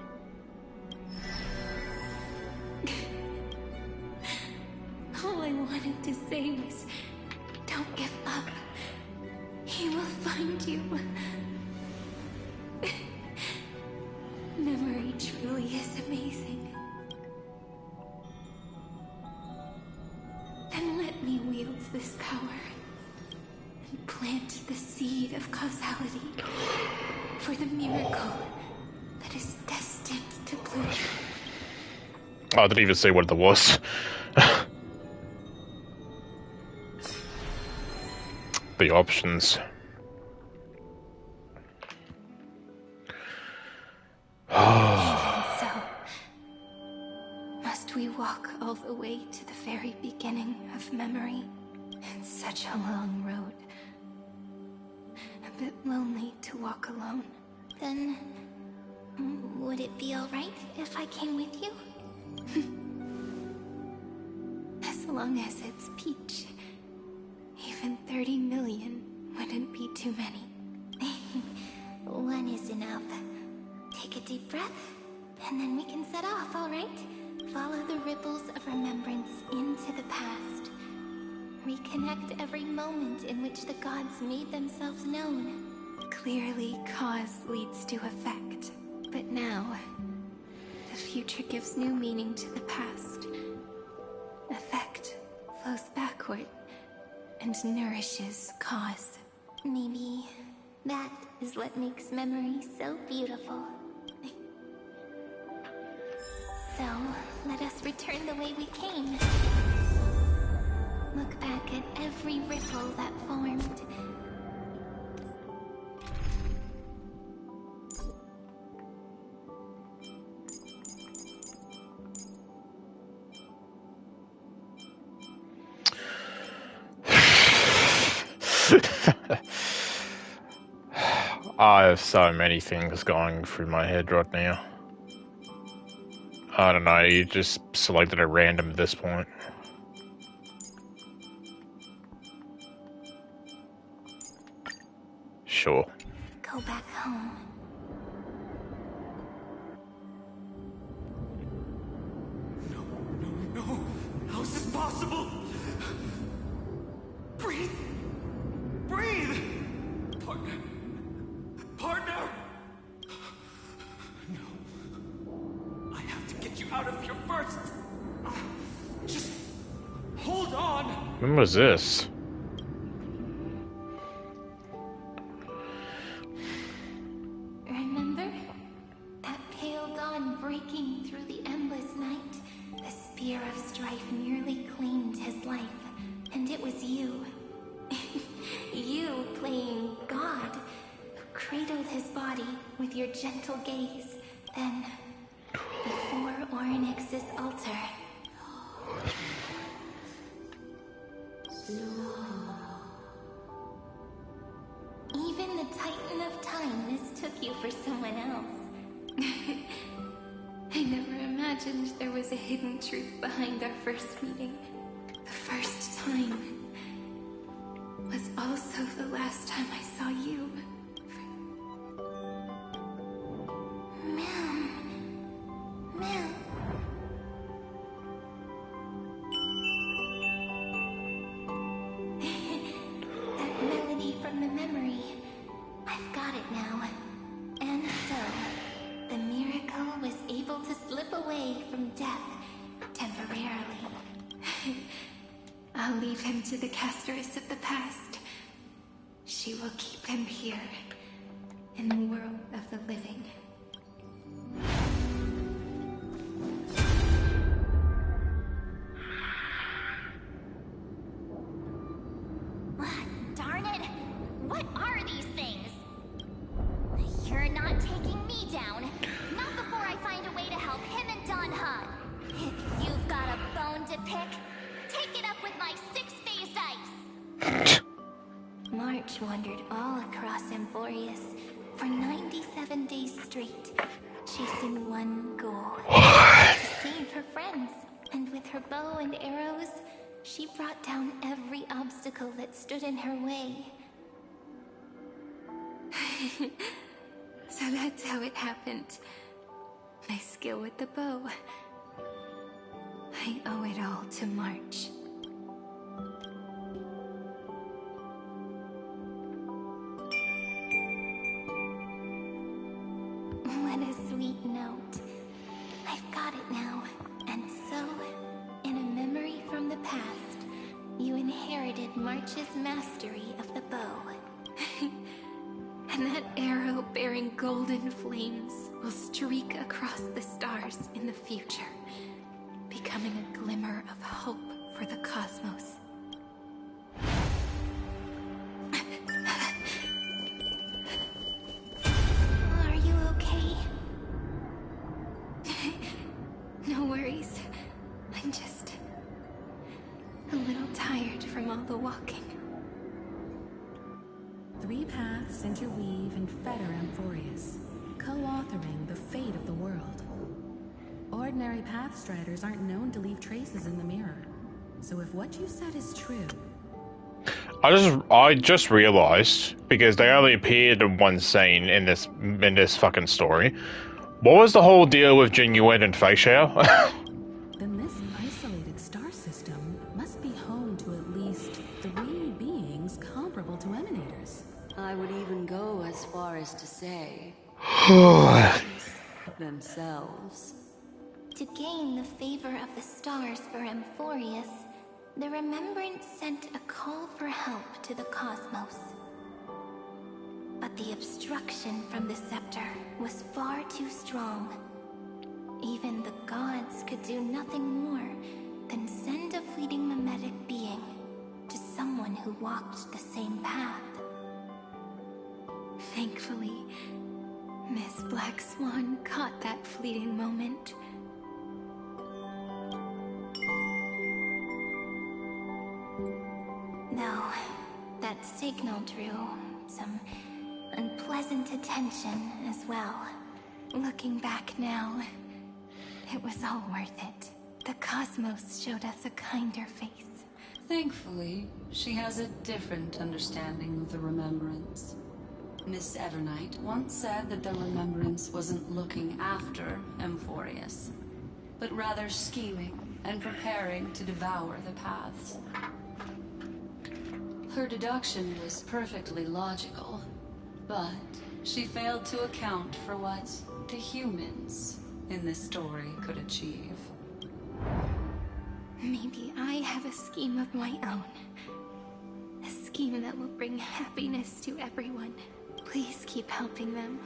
All I wanted to say was, don't give up. He will find you. Memory truly is amazing. Then let me wield this power and plant the seed of causality for the miracle that is destined to bloom. Oh, I didn't even see what it was. The options. So, must we walk all the way to the very beginning of memory? It's such a long road. A bit lonely to walk alone. Then, would it be alright if I came with you? As long as it's Peach. Even 30 million wouldn't be too many. One is enough. Take a deep breath, and then we can set off, alright? Follow the ripples of remembrance into the past. Reconnect every moment in which the gods made themselves known. Clearly, cause leads to effect. But now, the future gives new meaning to the past. Effect flows backward and nourishes cause. Maybe that is what makes memory so beautiful. So, let us return the way we came. Look back at every ripple that formed. I have so many things going through my head right now. I don't know, you just selected a random at this point. Sure. Go back home. No! How is this possible? Breathe! Breathe! Partner! No. I have to get you out of here first. Just hold on. When was this? Remember? That pale dawn breaking through the endless night. The spear of strife nearly claimed his life. And it was you. You playing God. Who cradled his body with your gentle gaze. Then, before Orynyx's altar. Even the Titan of Time mistook you for someone else. I never imagined there was a hidden truth behind our first meeting. The first time was also the last time I saw you. Mel. That melody from the memory. I've got it now. And so, the miracle was able to slip away from death temporarily. I'll leave him to the Casteress of the past. She will keep him here, in the world of the living. Darn it! What are these things? You're not taking me down. Not before I find a way to help him and Danha. If you've got a bone to pick, take it up with my six-phased ice. March wandered all across Amphorius for 97 days straight, chasing one goal. To save her friends. And with her bow and arrows, she brought down every obstacle that stood in her way. So that's how it happened. My skill with the bow. I owe it all to March. What a sweet note. I've got it now. And so, in a memory from the past, you inherited March's mastery of the bow. And that arrow bearing golden flames will streak across the stars in the future, becoming a glimmer of hope for the cosmos. Are you okay? No worries. I'm just a little tired from all the walking. 3 paths interweave and fetter Amphorius, co-authoring the fate of the world. Ordinary pathstriders aren't known to leave traces in the mirror, so if what you said is true... I just realized, because they only appeared in one scene in this fucking story. What was the whole deal with Genuine and Facia? Then this isolated star system must be home to at least 3 beings comparable to Emanators. I would even go as far as to say... themselves. To gain the favor of the stars for Amphorius, the Remembrance sent a call for help to the cosmos. But the obstruction from the scepter was far too strong. Even the gods could do nothing more than send a fleeting mimetic being to someone who walked the same path. Thankfully, Miss Black Swan caught that fleeting moment. Though that signal drew some unpleasant attention as well. Looking back now, It was all worth it. The cosmos showed us a kinder face. Thankfully, she has a different understanding of the Remembrance. Miss Evernight once said that the Remembrance wasn't looking after Emphorius, but rather scheming and preparing to devour the paths. Her deduction was perfectly logical, but she failed to account for what the humans in this story could achieve. Maybe I have a scheme of my own. A scheme that will bring happiness to everyone. Please keep helping them.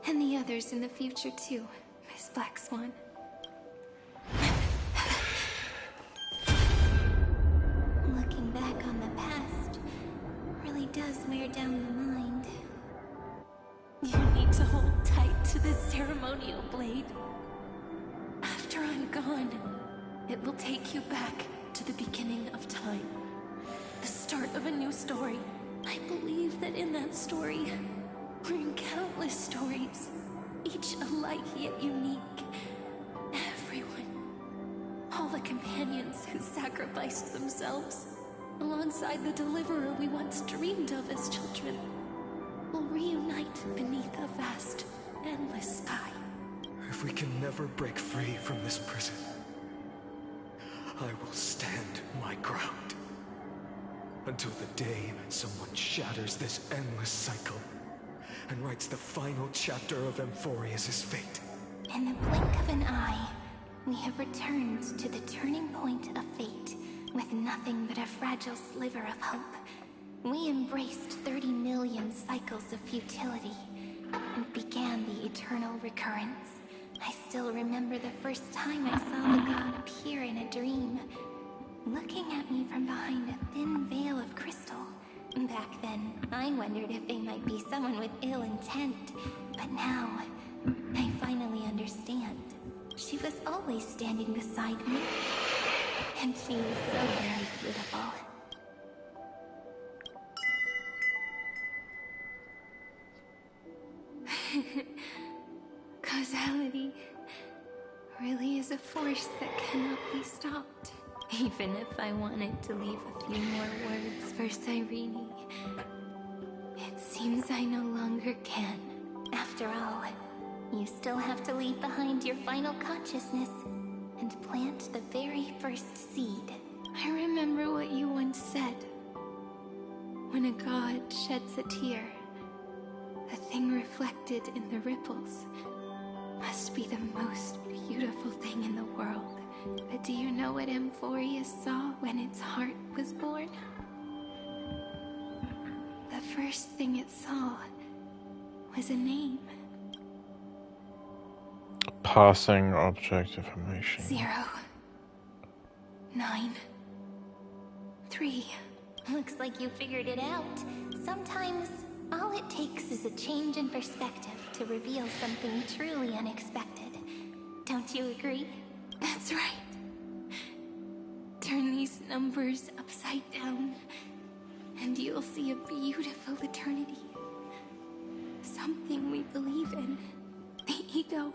And the others in the future too, Miss Black Swan. Looking back on the past really does wear down the mind. You need to hold tight to this ceremonial blade. After I'm gone, it will take you back to the beginning of time. The start of a new story. I believe that in that story, we're in countless stories, each alike yet unique. Everyone, all the companions who sacrificed themselves, alongside the deliverer we once dreamed of as children, will reunite beneath a vast, endless sky. If we can never break free from this prison, I will stand my ground. Until the day someone shatters this endless cycle and writes the final chapter of Emphorius' fate. In the blink of an eye, we have returned to the turning point of fate, with nothing but a fragile sliver of hope. We embraced 30 million cycles of futility, and began the eternal recurrence. I still remember the first time I saw the god appear in a dream, looking at me from behind a thin veil of crystal. Back then, I wondered if they might be someone with ill intent, but now, I finally understand. She was always standing beside me, and she was so very beautiful. Causality really is a force that cannot be stopped. Even if I wanted to leave a few more words for Cyrene, it seems I no longer can. After all, you still have to leave behind your final consciousness and plant the very first seed. I remember what you once said. When a god sheds a tear, the thing reflected in the ripples must be the most beautiful thing in the world. But do you know what Emphorius saw when its heart was born? The first thing it saw was a name. Passing object information. 0, 9, 3. Looks like you figured it out. Sometimes, all it takes is a change in perspective to reveal something truly unexpected. Don't you agree? That's right. Turn these numbers upside down, and you'll see a beautiful eternity. Something we believe in. The ego.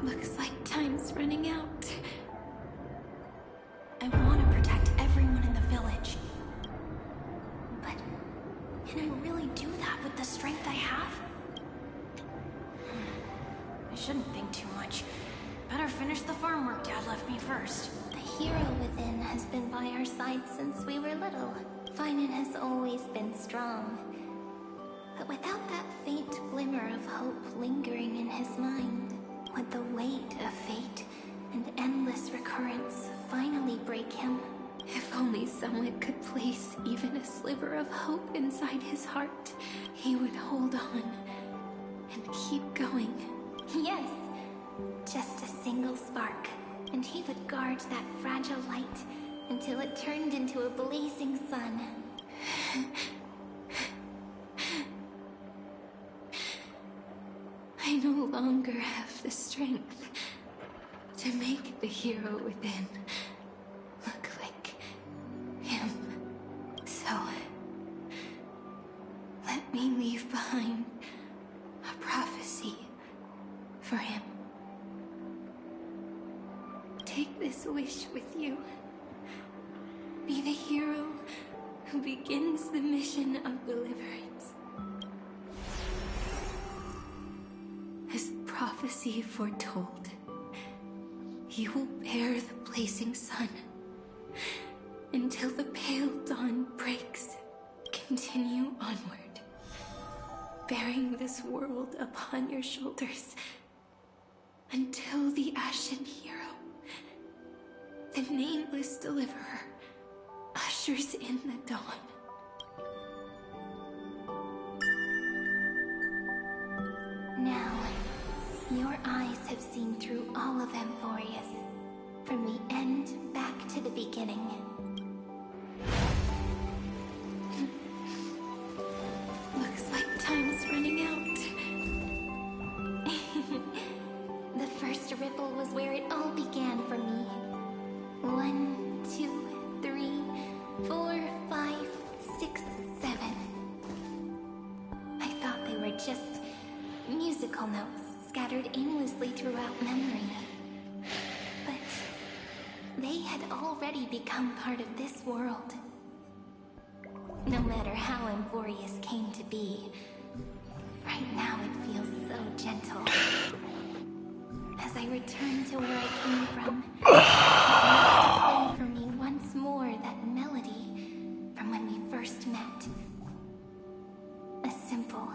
Looks like time's running out. I want to protect everyone in the village. But can I really do that with the strength I have? I shouldn't think too much. Better finish the farm work Dad left me first. The hero within has been by our side since we were little. Finan has always been strong. But without that faint glimmer of hope lingering in his mind, would the weight of fate and endless recurrence finally break him? If only someone could place even a sliver of hope inside his heart, he would hold on and keep going. Yes, just a single spark, and he would guard that fragile light until it turned into a blazing sun. I no longer have the strength to make the hero within look like him. Let me leave behind a prophecy for him. Take this wish with you. Be the hero who begins the mission of deliverance. As prophecy foretold, you will bear the blazing sun until the pale dawn breaks. Continue onward, bearing this world upon your shoulders until the Ashen Hero, the nameless deliverer, ushers in the dawn. Now, your eyes have seen through all of Amphorius, from the end back to the beginning. Looks like time's running out. The first ripple was where it all began for me. 1, 2, 3, 4, 5, 6, 7. I thought they were just musical notes scattered aimlessly throughout memory. But they had already become part of this world. No matter how Amphorius came to be, right now it feels so gentle. As I return to where I came from, it wants to play for me once more that melody from when we first met. A simple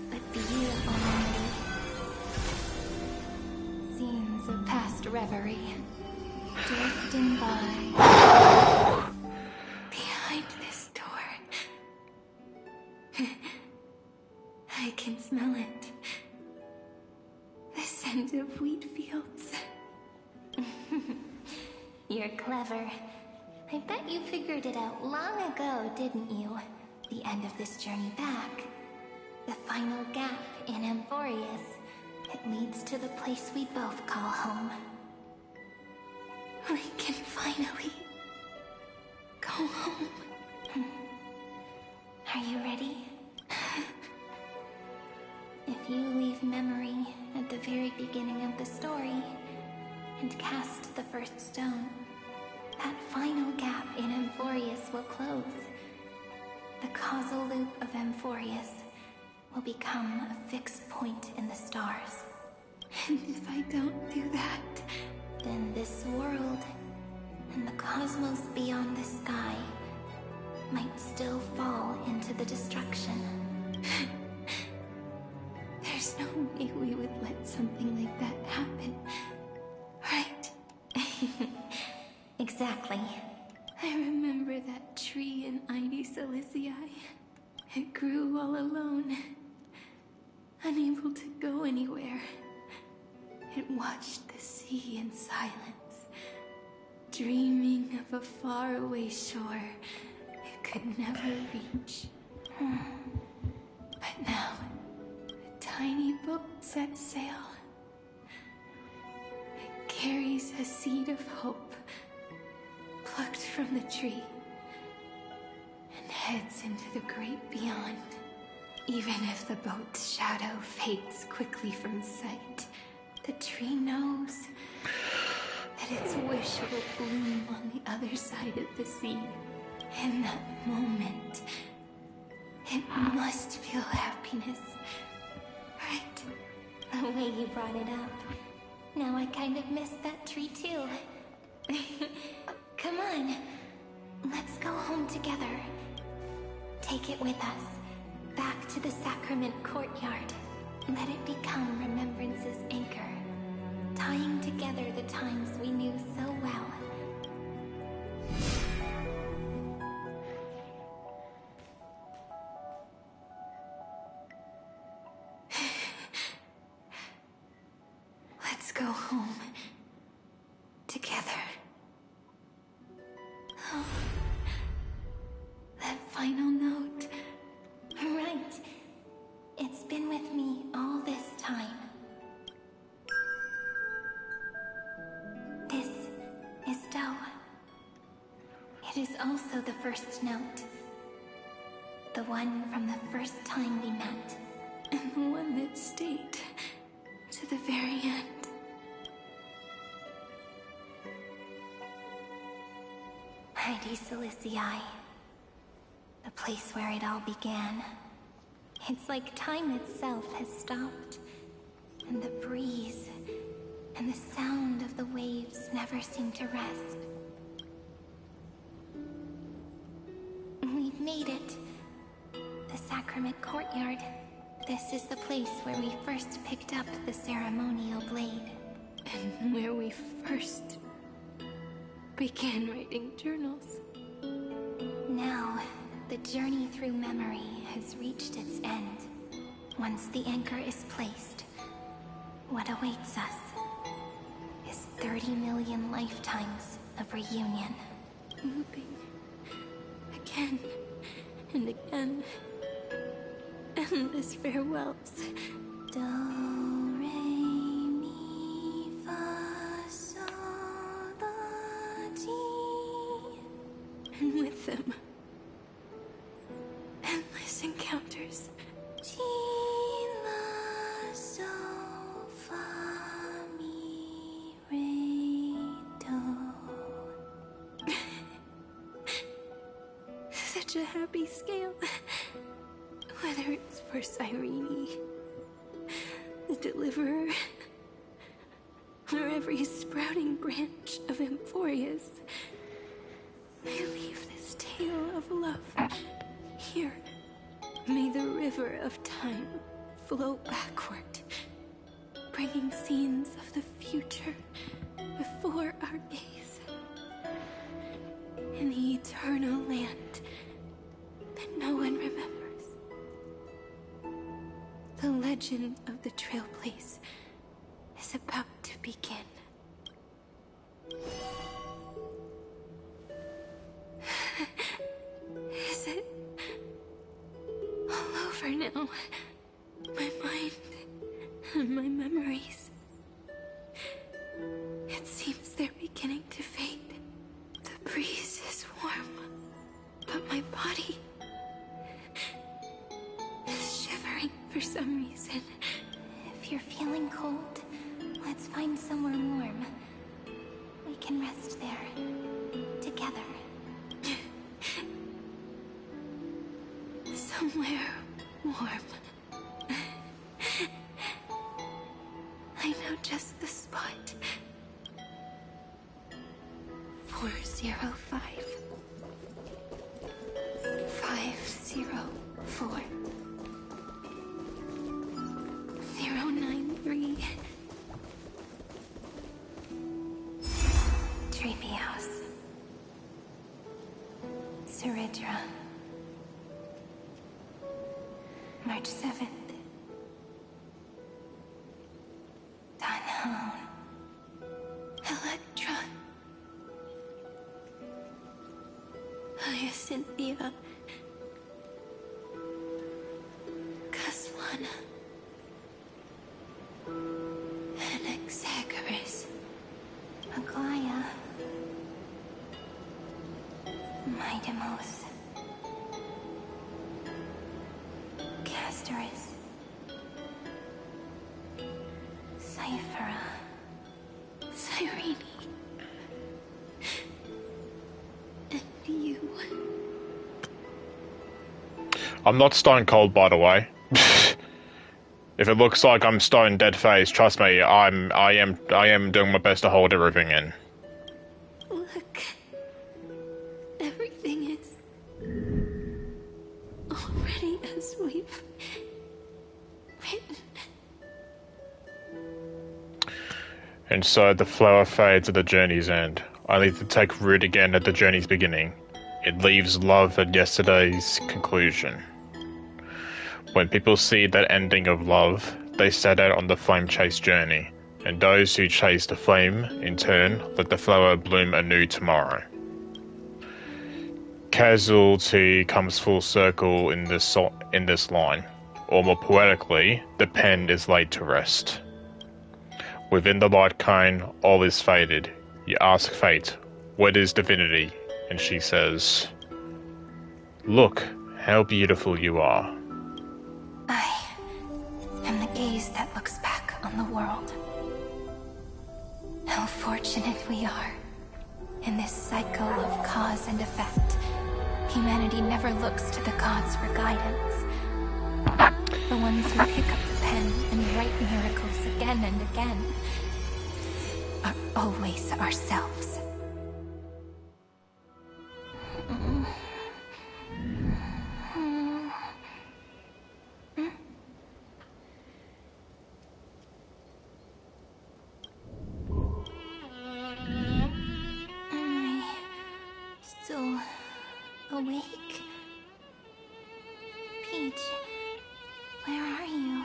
but beautiful melody. Scenes of past reverie, drifting by. Behind this door, I can smell it. The scent of wheat fields. You're clever. I bet you figured it out long ago, didn't you? The end of this journey back. The final gap in Amphorius. It leads to the place we both call home. We can finally go home. Are you ready? If you leave memory at the very beginning of the story and cast the first stone, that final gap in Amphorius will close. The causal loop of Amphorius will become a fixed point in the stars. And if I don't do that, then this world and the cosmos beyond the sky might still fall into the destruction. There's no way we would let something like that happen, right? Exactly. I remember that tree in Ide Silicii. It grew all alone, unable to go anywhere. It watched the sea in silence, dreaming of a faraway shore it could never reach. But now, a tiny boat sets sail. It carries a seed of hope, plucked from the tree, and heads into the great beyond. Even if the boat's shadow fades quickly from sight, the tree knows that its wish will bloom on the other side of the sea. In that moment, it must feel happiness, right? The way you brought it up. Now I kind of miss that tree too. Come on, let's go home together. Take it with us, back to the sacrament courtyard. Let it become Remembrance's anchor, tying together the times we knew so well. Let's go home together. Oh, that final note. Right. It's been with me all this time. This is Do. It is also the first note. The one from the first time we met. And the one that stayed to the very end. Heidi Silicii. The place where it all began. It's like time itself has stopped. And the breeze and the sound of the waves never seem to rest. We've made it. The Sacrament Courtyard. This is the place where we first picked up the ceremonial blade. And where we first began writing journals. Now, the journey through memory has reached its end. Once the anchor is placed, what awaits us is 30 million lifetimes of reunion. Looping. Again and again. Endless farewells. Do, re, mi, fa, sol, la, ti. And with them, endless encounters. Ti, la, sol, fa, mi, re, do. Such a happy scale. Whether it's for Cyrene, the Deliverer, or every sprouting branch of Emphorius, I leave this tale of love here. May the river of time flow backward, bringing scenes of the future before our gaze. In the eternal land that no one remembers. The legend of the Trail Place is about to begin. Is it all over now? My mind and my memories. It seems they're beginning to fade. The breeze is warm, but my body is shivering for some reason. If you're feeling cold, let's find somewhere warm. We can rest there, together. Somewhere warm. I know just the spot. 405. 504. 093. Treehouse. Cyrene. March 7th. Dunhound. Electra. Hyacinthia. Caslana. Anaxagoras. Aglaya. Midemos. Castorus. Cyphera. Cyrene. And you. I'm not stone cold, by the way. If it looks like I'm stone dead face, trust me, I am doing my best to hold everything in. Look. Everything is already as we've written. And so the flower fades at the journey's end, only to take root again at the journey's beginning. It leaves love at yesterday's conclusion. When people see that ending of love, they set out on the flame chase journey, and those who chase the flame, in turn, let the flower bloom anew tomorrow. Casualty comes full circle in this line, or more poetically, the pen is laid to rest. Within the light cone, all is faded. You ask fate, what is divinity? And she says, look, how beautiful you are. I am the gaze that looks back on the world. How fortunate we are. In this cycle of cause and effect, humanity never looks to the gods for guidance. The ones who pick up the pen and write miracles again and again are always ourselves. Still awake? Peach, where are you?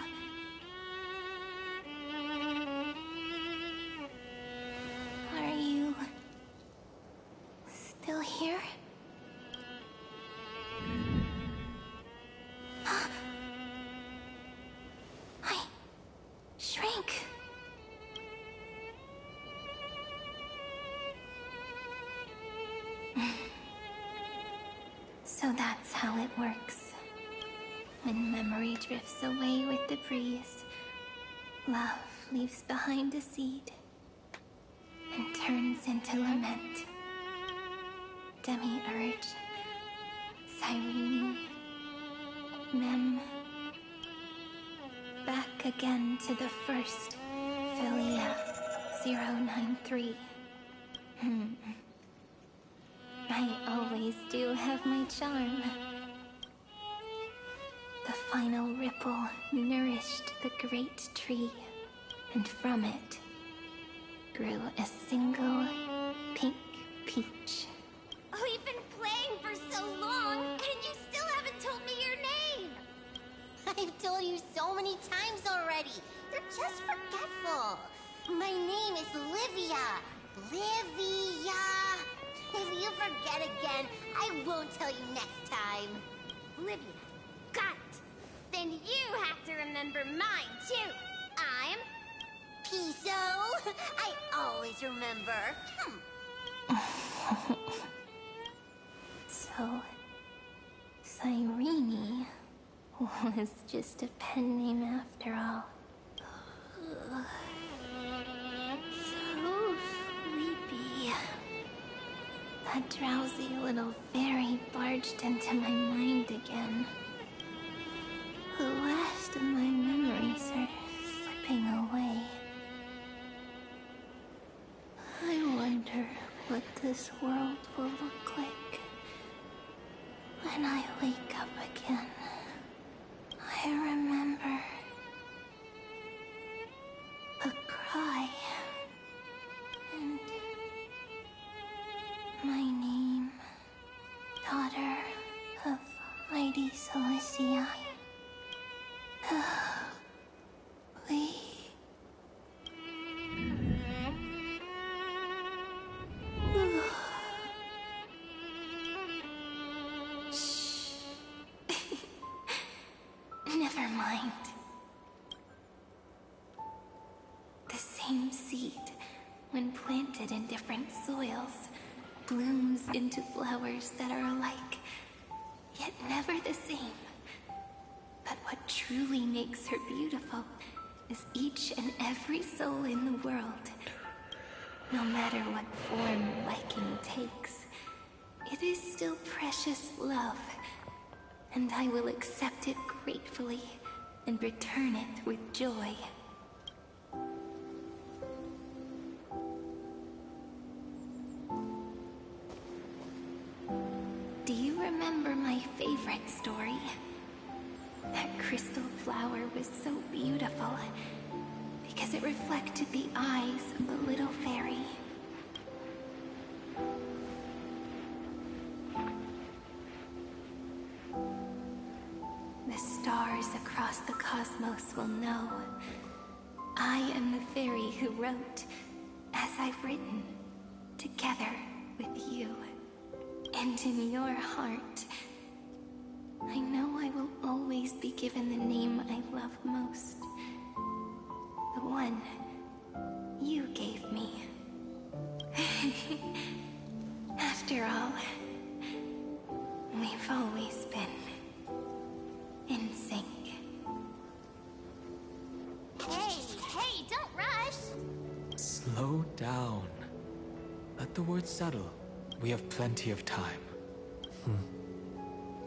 Are you still here? I shrank. So that's how it works. When memory drifts away with the breeze, love leaves behind a seed and turns into lament. Demiurge, Cyrene, Mem, back again to the first Philia 093. I always do have my charm. The final ripple nourished the great tree, and from it grew a single pink peach. We've been playing for so long, and you still haven't told me your name! I've told you so many times already. You're just forgetful. My name is Livia. Livia. If you forget again, I won't tell you next time. Livia. Got it. Then you have to remember mine, too. I'm Piso. I always remember. So, Cyrene was just a pen name after all. So sleepy. That drowsy little fairy barged into my mind again. The last of my memories are slipping away. I wonder what this world will look like when I wake up again. I remember a cry and my name, daughter of mighty Celestii. We... Shh. Never mind. The same seed, when planted in different soils, blooms into flowers that are alike, yet never the same. But what truly makes her beautiful is each and every soul in the world. No matter what form liking takes, it is still precious love, and I will accept it gratefully and return it with joy. Do you remember my favorite story? That crystal flower was so beautiful because it reflected the eyes of a little fairy. The stars across the cosmos will know I am the fairy who wrote, as I've written, together with you. And in your heart, I know I will always be given the name I love most. The one you gave me. After all, we've always been down. Let the word settle. We have plenty of time.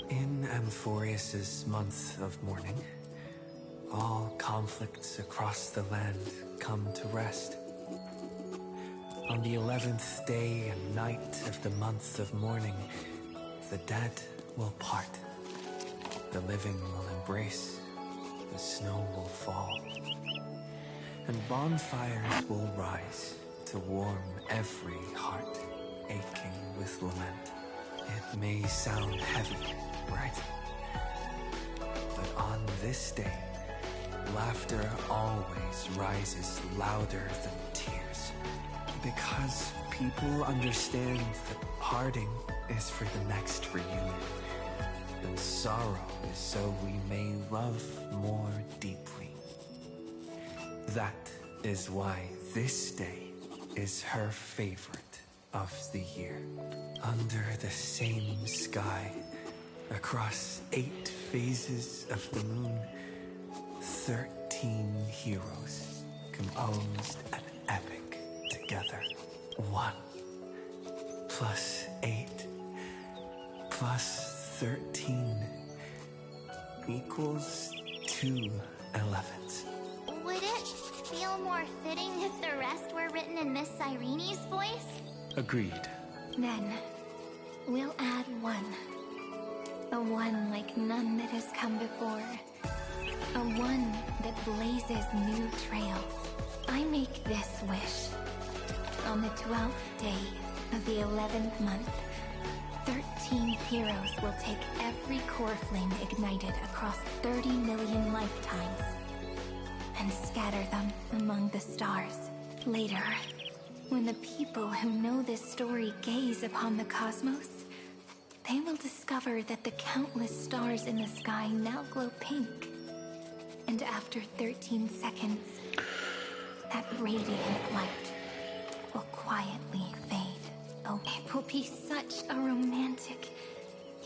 In Amphorius's month of mourning, all conflicts across the land come to rest. On the 11th day and night of the month of mourning, the dead will part. The living will embrace. The snow will fall. And bonfires will rise to warm every heart aching with lament. It may sound heavy, right? But on this day, laughter always rises louder than tears. Because people understand that parting is for the next reunion. And sorrow is so we may love more deeply. That is why this day is her favorite of the year. Under the same sky, across 8 phases of the moon, 13 heroes composed an epic together. 1 plus 8 plus 13 equals 2 11s. Would it feel more fitting if the rest were written in Miss Cyrene's voice? Agreed. Then, we'll add 1. A 1 like none that has come before. A 1 that blazes new trails. I make this wish. On the 12th day of the 11th month, 13 heroes will take every core flame ignited across 30 million lifetimes and scatter them among the stars. Later, when the people who know this story gaze upon the cosmos, they will discover that the countless stars in the sky now glow pink. And after 13 seconds, that radiant light will quietly fade. Oh, it will be such a romantic,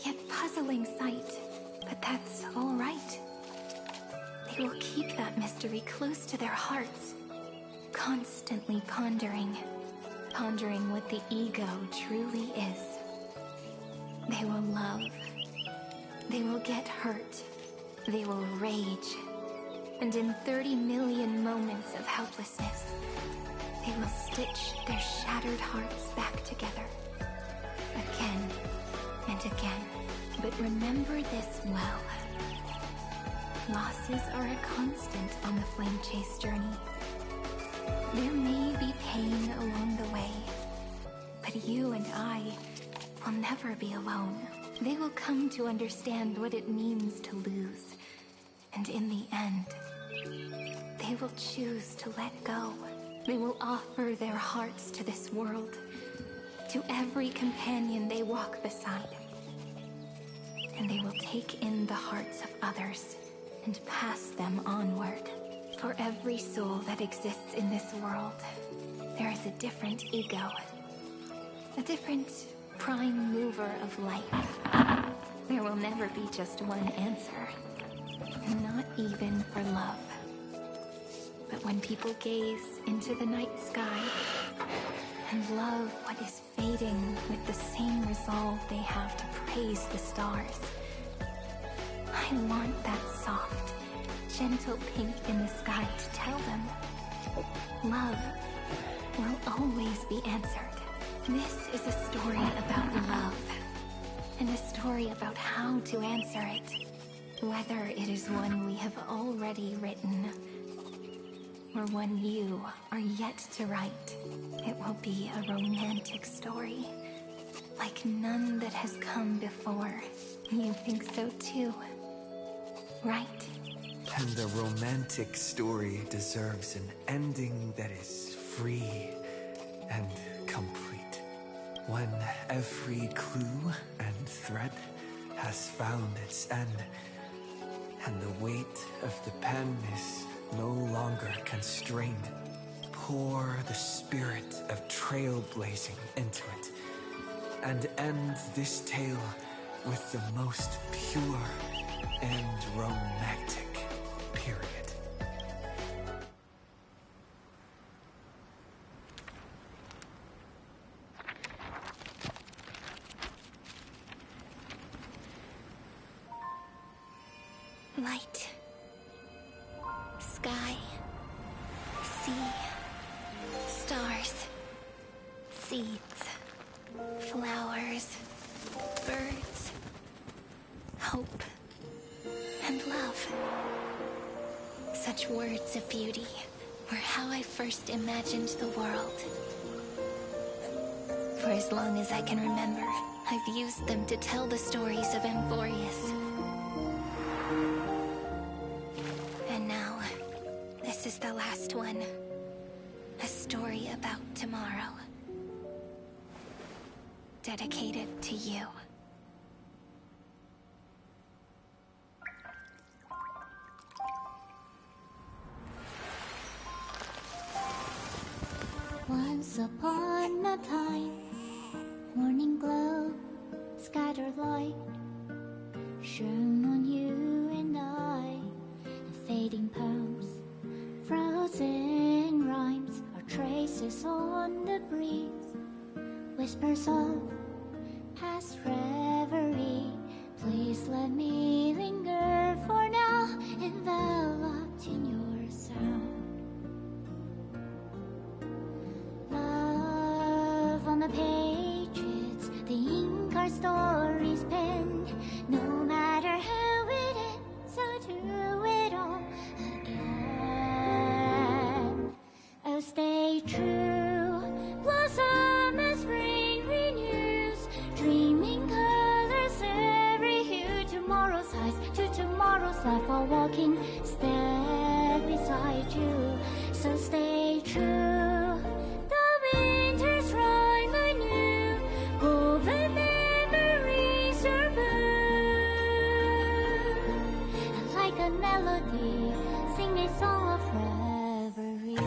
yet puzzling sight. But that's all right. They will keep that mystery close to their hearts, constantly pondering what the ego truly is. They will love. They will get hurt. They will rage. And in 30 million moments of helplessness, they will stitch their shattered hearts back together. Again and again. But remember this well. Losses are a constant on the Flame Chase journey. There may be pain along the way, but you and I will never be alone. They will come to understand what it means to lose. And in the end, they will choose to let go. They will offer their hearts to this world, to every companion they walk beside. And they will take in the hearts of others and pass them onward. For every soul that exists in this world, there is a different ego, a different prime mover of life. There will never be just one answer, not even for love. But when people gaze into the night sky and love what is fading with the same resolve they have to praise the stars, I want that soft, gentle pink in the sky to tell them love will always be answered. This is a story about love, and a story about how to answer it. Whether it is one we have already written, or one you are yet to write, it will be a romantic story, like none that has come before. You think so too, right? And the romantic story deserves an ending that is free and complete. When every clue and thread has found its end, and the weight of the pen is no longer constrained, pour the spirit of trailblazing into it, and end this tale with the most pure and romantic period. Light. Sky. Sea. Stars. Seeds. Flowers. Birds. Hope. And love. Such words of beauty were how I first imagined the world. For as long as I can remember, I've used them to tell the stories of Amphorius. And now, this is the last one. A story about tomorrow. Dedicated to you. Once upon a time, morning glow, scattered light, shone on you and I, and fading poems, frozen rhymes, are traces on the breeze, whispers of past reverie. Please let me linger for now, enveloped in your sound. Love on the pages, the ink our stories penned. No matter how it ends, so do it all again. Oh, stay true, blossom as spring renews, dreaming colors every hue. Tomorrow's highs to tomorrow's life, while walking step beside you. So stay true. Melody, sing a song of reverie.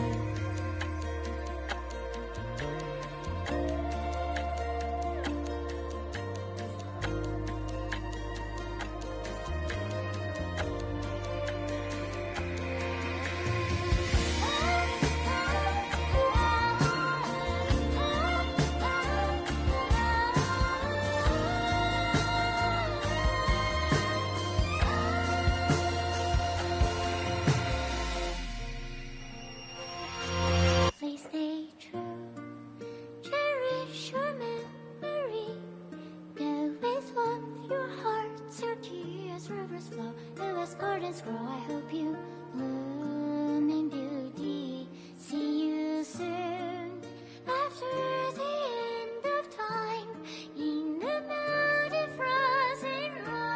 Gardens grow, I hope you bloom in beauty. See you soon, after the end of time, in the mountain frozen rime.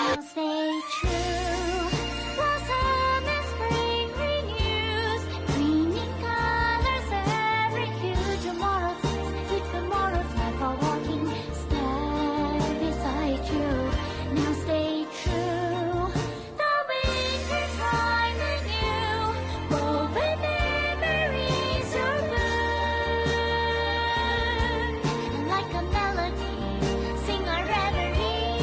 Now stay true, blossom as spring renews, greening colors every hue. Tomorrow's eyes to tomorrow's life are walking. Now stay true, the winter's rhyme and you, woven memories are burn, and like a melody, sing our reverie,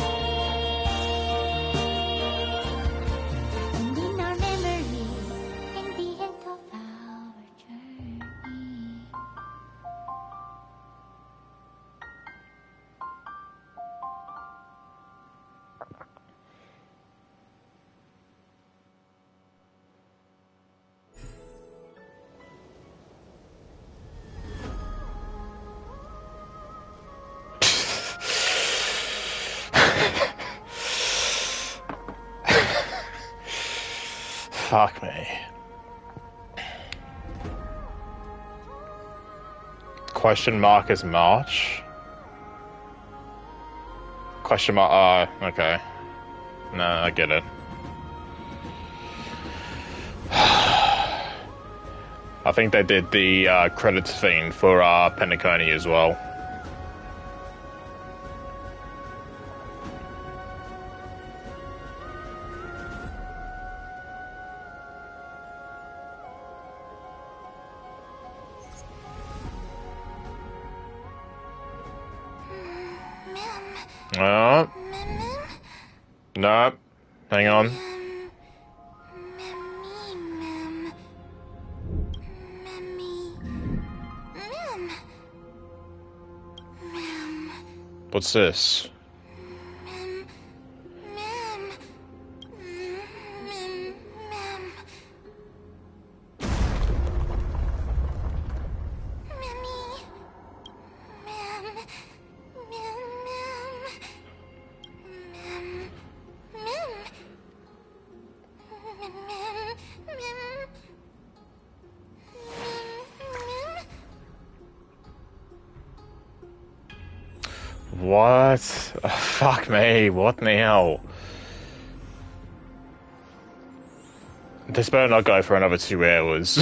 and in our memory, in the end of our journey. Fuck me. Question mark is March? Question mark, okay. No, I get it. I think they did the credits thing for Penacony as well. Nope. Hang on. What's this? What? Oh, fuck me, what now? This better not go for another 2 hours.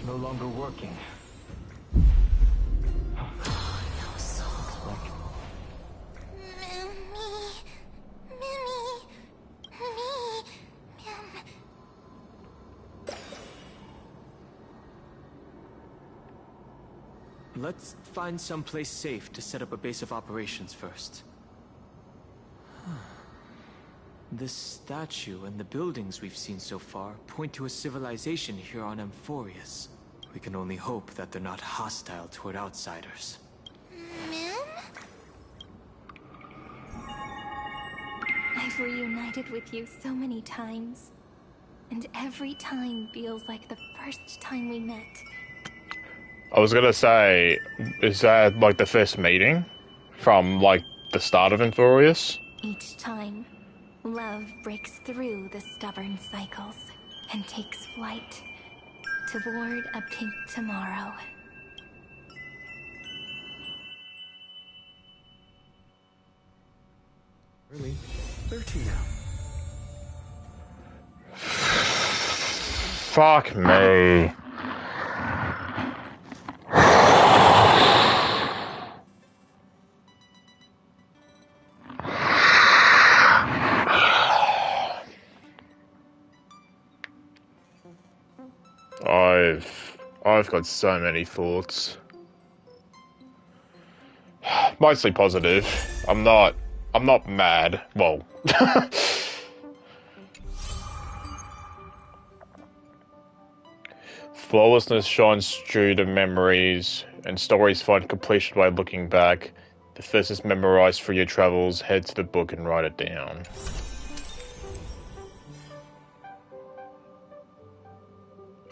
No longer working. Let's find someplace safe to set up a base of operations first. This statue and the buildings we've seen so far point to a civilization here on Amphorius. We can only hope that they're not hostile toward outsiders. I've reunited with you so many times, and every time feels like the first time we met. I was gonna say, is that like the first meeting from like the start of Amphorius? Each time, love breaks through the stubborn cycles and takes flight toward a pink tomorrow. Really? 13 now. Fuck me. I've got so many thoughts. Mostly positive. I'm not mad. Well. Flawlessness shines through the memories, and stories find completion by looking back. The first is memorized for your travels. Head to the book and write it down.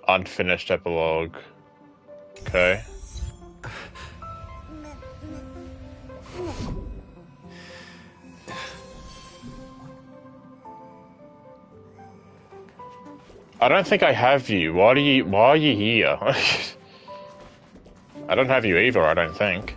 Unfinished epilogue. Okay. I don't think I have you. Why are you here? I don't have you either, I don't think.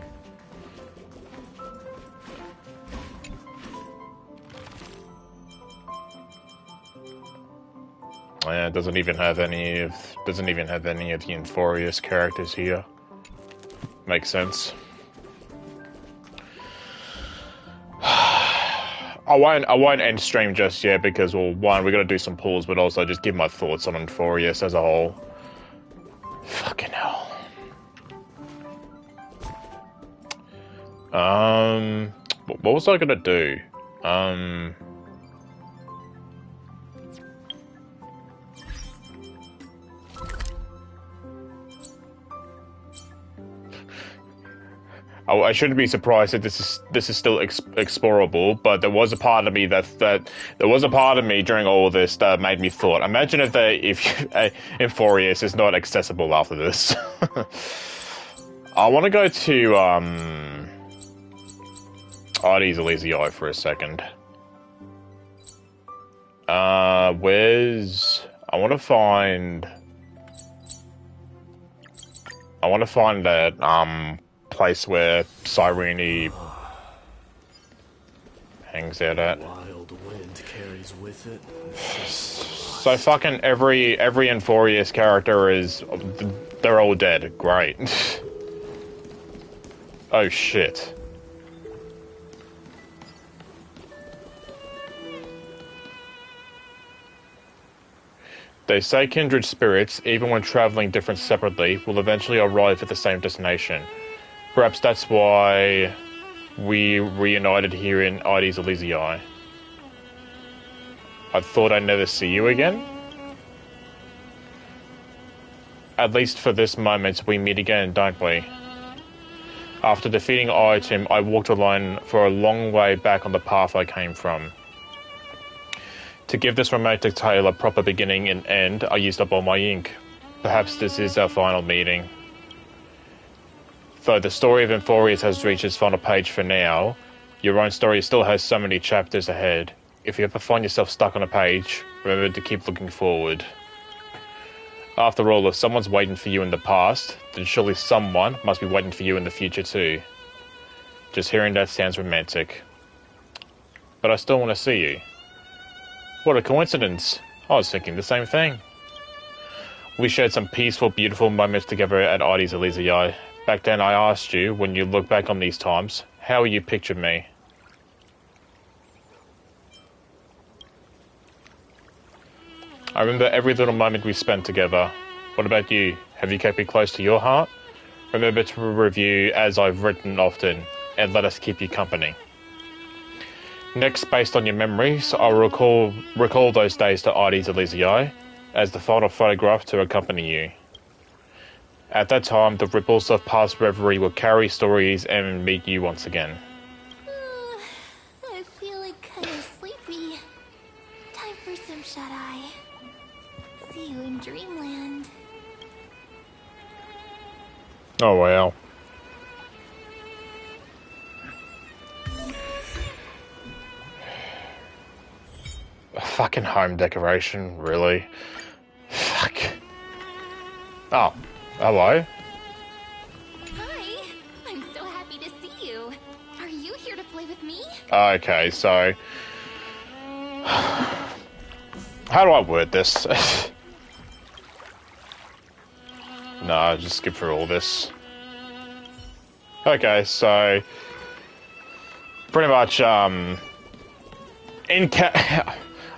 Yeah, it doesn't even have any of the Amphorius characters here. Makes sense. I won't end stream just yet because, well, one, we gotta do some pulls, but also just give my thoughts on Amphorius as a whole. Fucking hell. What was I gonna do? I shouldn't be surprised that this is still explorable, but there was a part of me there was a part of me during all of this that made me thought. Imagine if Amphorius is not accessible after this. I want to go to Artie's Lazy Eye for a second. I want to find that place where Cyrene hangs out at. Wild wind carries with it. So fucking every Enforius character is... They're all dead. Great. Oh shit. They say kindred spirits, even when traveling different separately, will eventually arrive at the same destination. Perhaps that's why we reunited here in Ides Elysiae. I thought I'd never see you again? At least for this moment, we meet again, don't we? After defeating Item, I walked alone for a long way back on the path I came from. To give this romantic tale a proper beginning and end, I used up all my ink. Perhaps this is our final meeting. Though the story of Enforius has reached its final page for now, your own story still has so many chapters ahead. If you ever find yourself stuck on a page, remember to keep looking forward. After all, if someone's waiting for you in the past, then surely someone must be waiting for you in the future too. Just hearing that sounds romantic. But I still want to see you. What a coincidence. I was thinking the same thing. We shared some peaceful, beautiful moments together at Ides Elysiae. Back then I asked you, when you look back on these times, how you pictured me. I remember every little moment we spent together. What about you? Have you kept me close to your heart? Remember to review as I've written often, and let us keep you company. Next, based on your memories, I'll recall those days to Ides Elysiae as the final photograph to accompany you. At that time, the ripples of past reverie will carry stories and meet you once again. I feel like kind of sleepy. Time for some shut-eye. See you in dreamland. Oh wow. A fucking home decoration, really? Fuck. Oh, hello. Hi, I'm so happy to see you. Are you here to play with me? Okay, so... How do I word this? No, just skip through all this. Okay, so... Pretty much,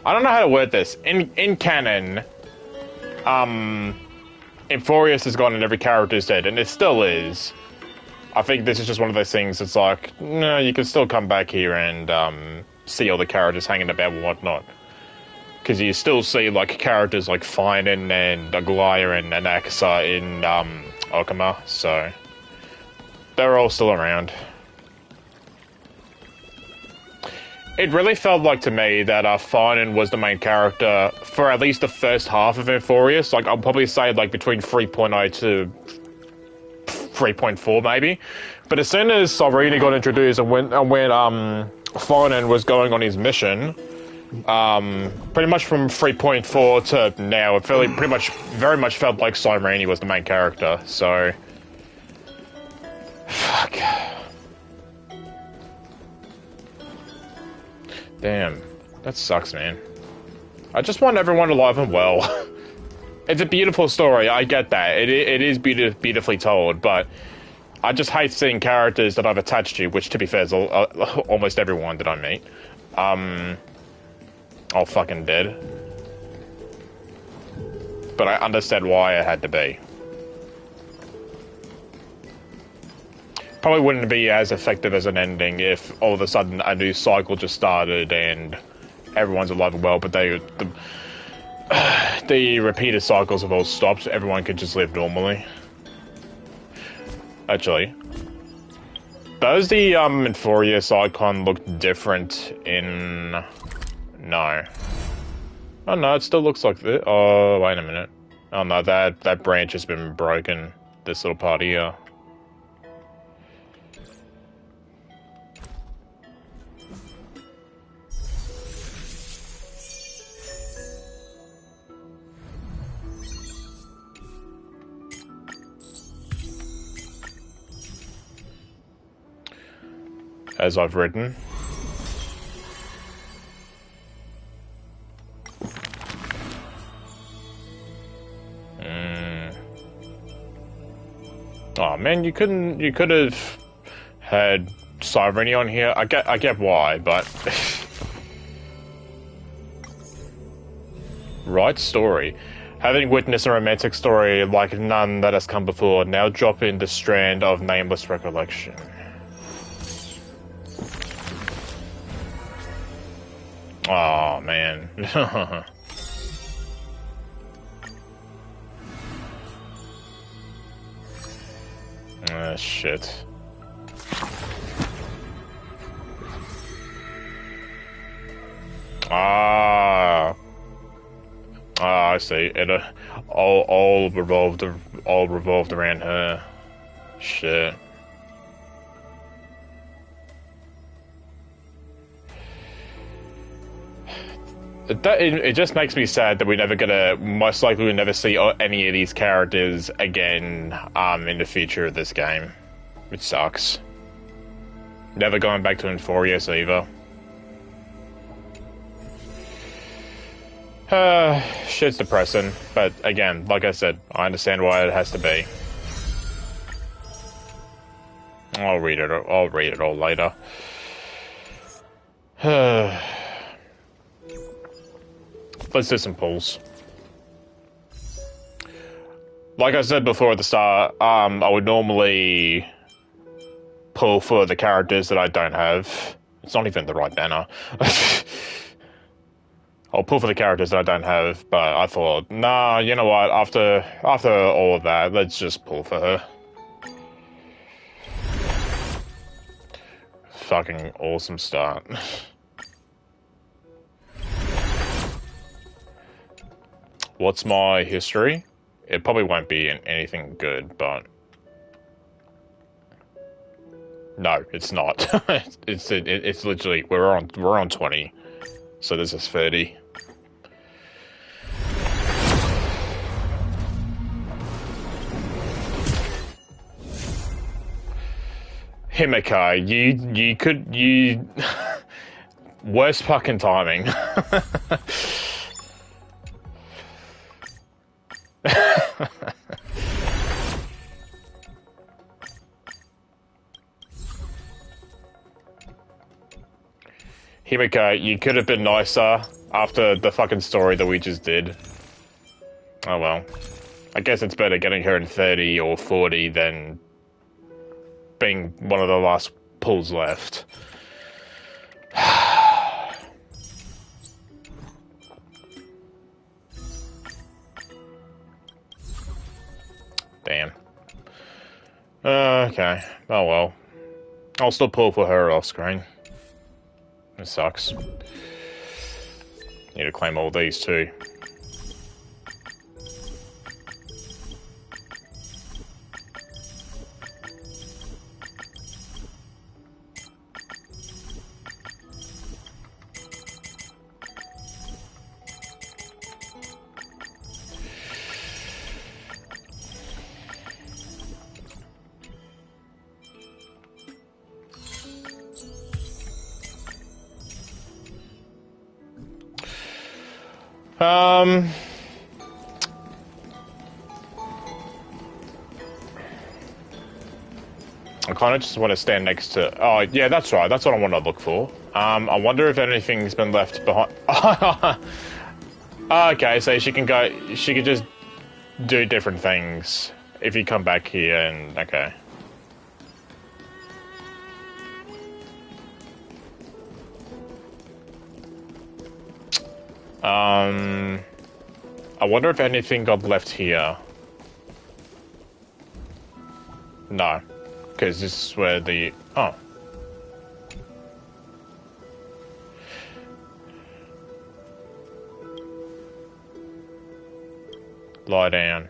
I don't know how to word this. In canon, Enforius has gone and every character is dead, and it still is. I think this is just one of those things, it's like, no, you can still come back here and, see all the characters hanging about and whatnot. Because you still see, like, characters like Finan and Aglaya and Anaxa in, Okama, so... They're all still around. It really felt like to me that Finan was the main character for at least the first half of Enforius. Like, I'll probably say, like, between 3.0 to 3.4, maybe. But as soon as Cyrene got introduced and when Finan was going on his mission, pretty much from 3.4 to now, it very much felt like Cyrene was the main character, so... Fuck. Damn, that sucks, man. I just want everyone alive and well. It's a beautiful story, I get that. It is beautifully told, but I just hate seeing characters that I've attached to, which to be fair is almost everyone that I meet, all fucking dead. But I understand why it had to be. Probably wouldn't be as effective as an ending if all of a sudden a new cycle just started and everyone's alive and well, but the repeated cycles have all stopped. Everyone could just live normally. Actually, does the Enforius icon look different in... No. Oh no, it still looks like this. Oh, wait a minute. Oh no, that branch has been broken. This little part here. As I've written. Oh man, you could have had Cyrene on here. I get why, but right story. Having witnessed a romantic story like none that has come before, now drop in the strand of nameless recollection. Oh man. Ah, shit. Ah, I see. It all revolved around her. Shit. It just makes me sad that most likely we never see any of these characters again in the future of this game. Which sucks. Never going back to Enforius either. Shit's depressing, but again, like I said, I understand why it has to be. I'll read it all later. Let's do some pulls. Like I said before at the start, I would normally pull for the characters that I don't have. It's not even the right banner. I'll pull for the characters that I don't have, but I thought, nah, you know what, after all of that, let's just pull for her. Fucking awesome start. What's my history? It probably won't be anything good, but... No, it's not. it's literally, we're on 20. So this is 30. Himika, you worst fucking timing. Himika, you could have been nicer after the fucking story that we just did. Oh well. I guess it's better getting her in 30 or 40 than being one of the last pulls left. Damn. Okay. Oh well. I'll still pull for her off screen. It sucks. Need to claim all these too. I kind of just want to stand next to... Oh, yeah, that's right. That's what I want to look for. I wonder if anything's been left behind... Okay, so she can go... She could just do different things if you come back here and... Okay. I wonder if anything got left here. No. Because this is where the... Oh. Lie down.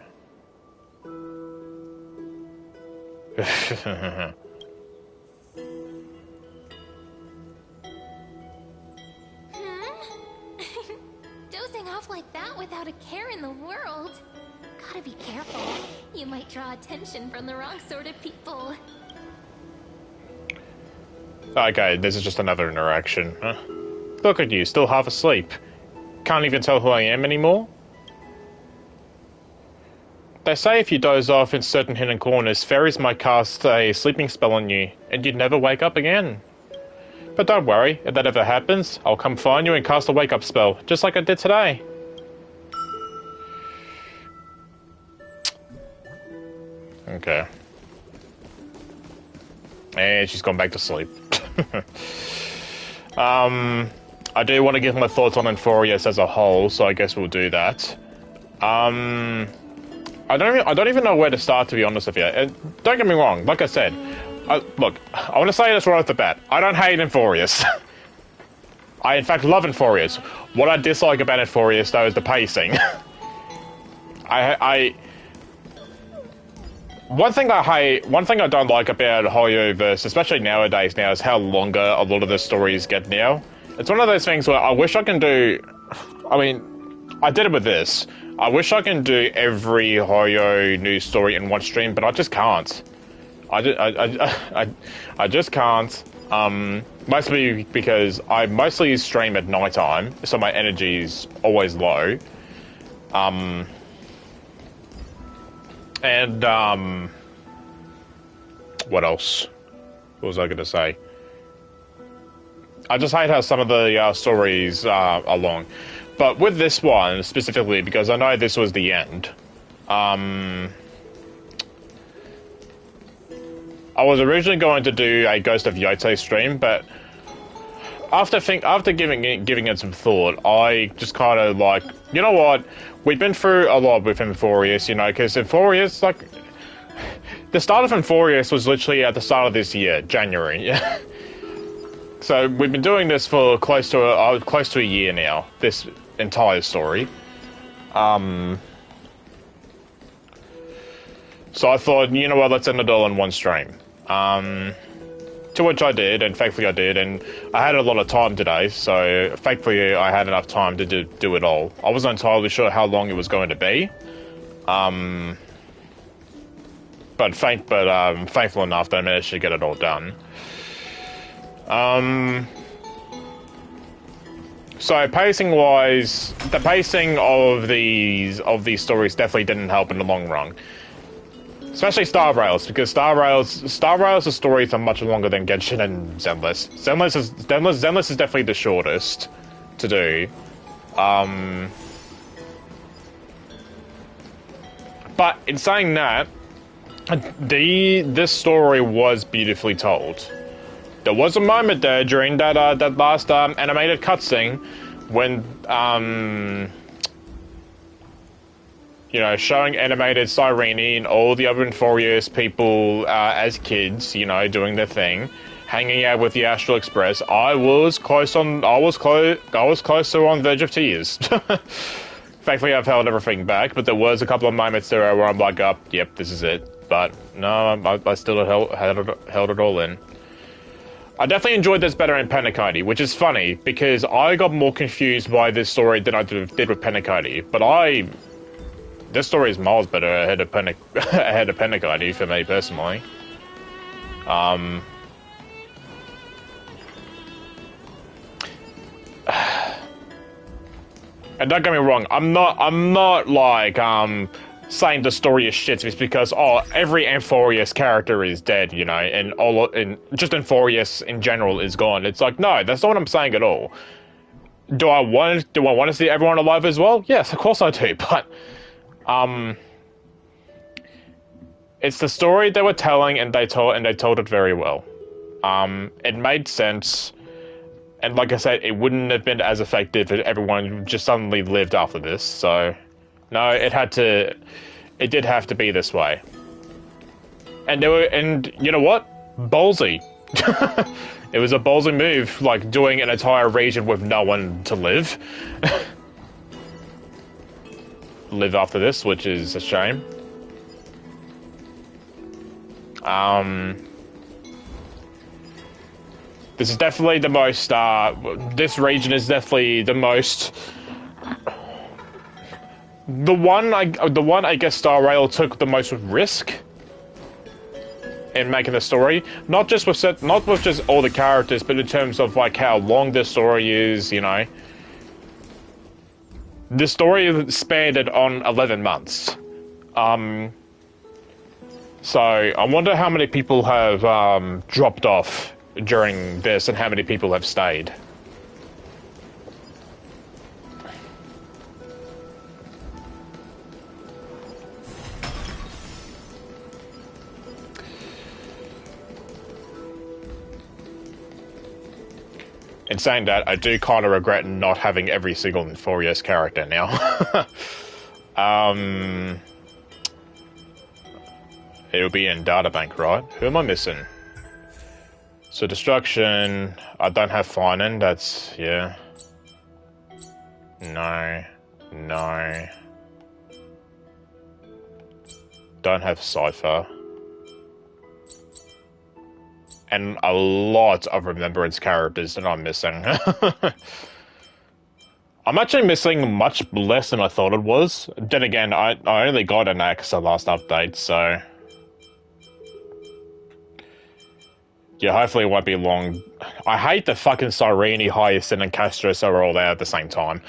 Dozing off like that without a care in the world. Gotta be careful. You might draw attention from the wrong sort of people. Okay, this is just another interaction. Huh? Look at you, still half asleep. Can't even tell who I am anymore? They say if you doze off in certain hidden corners, fairies might cast a sleeping spell on you, and you'd never wake up again. But don't worry, if that ever happens, I'll come find you and cast a wake-up spell, just like I did today. Okay. And she's gone back to sleep. I do want to give my thoughts on Enforius as a whole, so I guess we'll do that. I don't even know where to start, to be honest with you. Don't get me wrong, like I said, look, I want to say this right off the bat. I don't hate Enforius. I, in fact, love Enforius. What I dislike about Enforius, though, is the pacing. One thing I don't like about Hoyoverse, especially nowadays now, is how longer a lot of the stories get now. It's one of those things where I wish I can do... I mean, I did it with this. I wish I can do every Hoyo news story in one stream, but I just can't. I just can't. Mostly because I mostly stream at nighttime, so my energy is always low. What else? What was I going to say? I just hate how some of the stories are long. But with this one, specifically, because I know this was the end, I was originally going to do a Ghost of Yote stream, but after giving it some thought, I just kind of like, you know what? We've been through a lot with Enforius, you know, because Enforius, like, the start of Enforius was literally at the start of this year, January. So we've been doing this for close to a year now. This entire story. So I thought, you know what? Let's end it all in one stream. To which I did, and thankfully I did, and I had a lot of time today, so thankfully I had enough time to do it all. I wasn't entirely sure how long it was going to be, but thankful enough that I managed to get it all done. So pacing-wise, the pacing of these stories definitely didn't help in the long run. Especially Star Rails, because Star Rails' stories are much longer than Genshin and Zenless. Zenless is definitely the shortest to do. But in saying that, this story was beautifully told. There was a moment there during that last animated cutscene when you know, showing animated Cyrene and all the other Enforius people as kids, you know, doing their thing, hanging out with the Astral Express. I was close to on the verge of tears. Thankfully, I've held everything back, but there was a couple of moments there where I'm like, yep, this is it. But no, I still held it all in. I definitely enjoyed this better in Penacody, which is funny, because I got more confused by this story than I did with Penacody, but this story is miles better ahead of Penacody for me personally. And don't get me wrong, I'm not like saying the story is shit just because every Enforius character is dead, you know, and just Enforius in general is gone. It's like, no, that's not what I'm saying at all. Do I want to see everyone alive as well? Yes, of course I do, but it's the story they were telling, and they told it very well. It made sense, and like I said, it wouldn't have been as effective if everyone just suddenly lived after this. So, no, it did have to be this way. And you know what? Ballsy. It was a ballsy move, like doing an entire region with no one to live. Live after this, which is a shame. This is definitely the most, this region is definitely the most, the one I guess Star Rail took the most risk in making the story, not just with just all the characters, but in terms of like how long this story is, you know. The story spanned it on 11 months. So I wonder how many people have dropped off during this and how many people have stayed. In saying that, I do kind of regret not having every single Infurious character now. It'll be in databank, right? Who am I missing? So Destruction, I don't have Finan, that's, yeah. No. Don't have Cypher. And a lot of Remembrance characters that I'm missing. I'm actually missing much less than I thought it was. Then again, I only got an Axe last update, so... Yeah, hopefully it won't be long. I hate the fucking Cyrene, Hyacinth, and Castros are all there at the same time.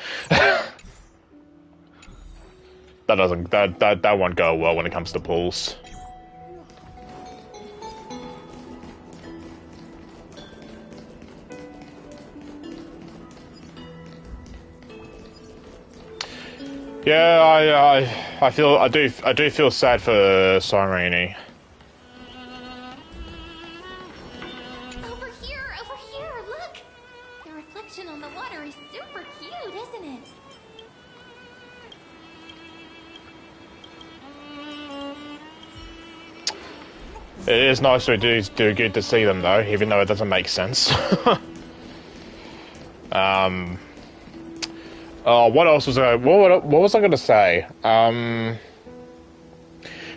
That won't go well when it comes to pools. Yeah, I do feel sad for Cyrene. Over here, look! The reflection on the water is super cute, isn't it? It is nice to do good to see them though, even though it doesn't make sense. What else was I? What was I going to say?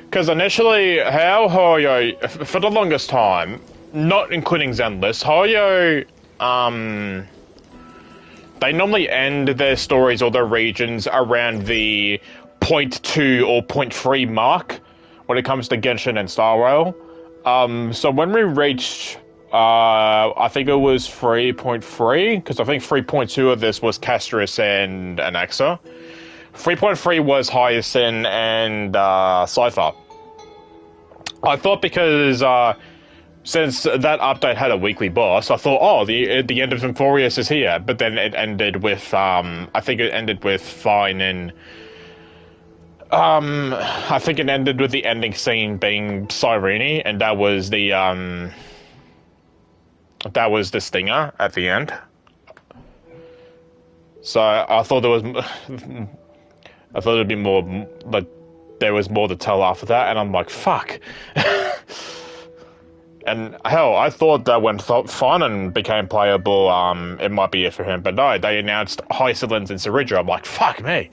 Because initially, how Hoyo, for the longest time, not including Zenless, Hoyo, they normally end their stories or their regions around the 0.2 or 0.3 mark when it comes to Genshin and Star Rail. So when we reached, I think it was 3.3, because I think 3.2 of this was Castris and Axa. 3.3 was Hyacinth and Cypher. I thought because since that update had a weekly boss, I thought, oh, the end of Infurious is here. But then it ended with, I think it ended with Fine and... I think it ended with the ending scene being Cyrene, and that was the stinger at the end. So I thought it'd be more, but there was more to tell after that, and I'm like, fuck. And hell, I thought that when Finan became playable, it might be it for him, but no, they announced Hyacinth and Cyrene. I'm like, fuck me.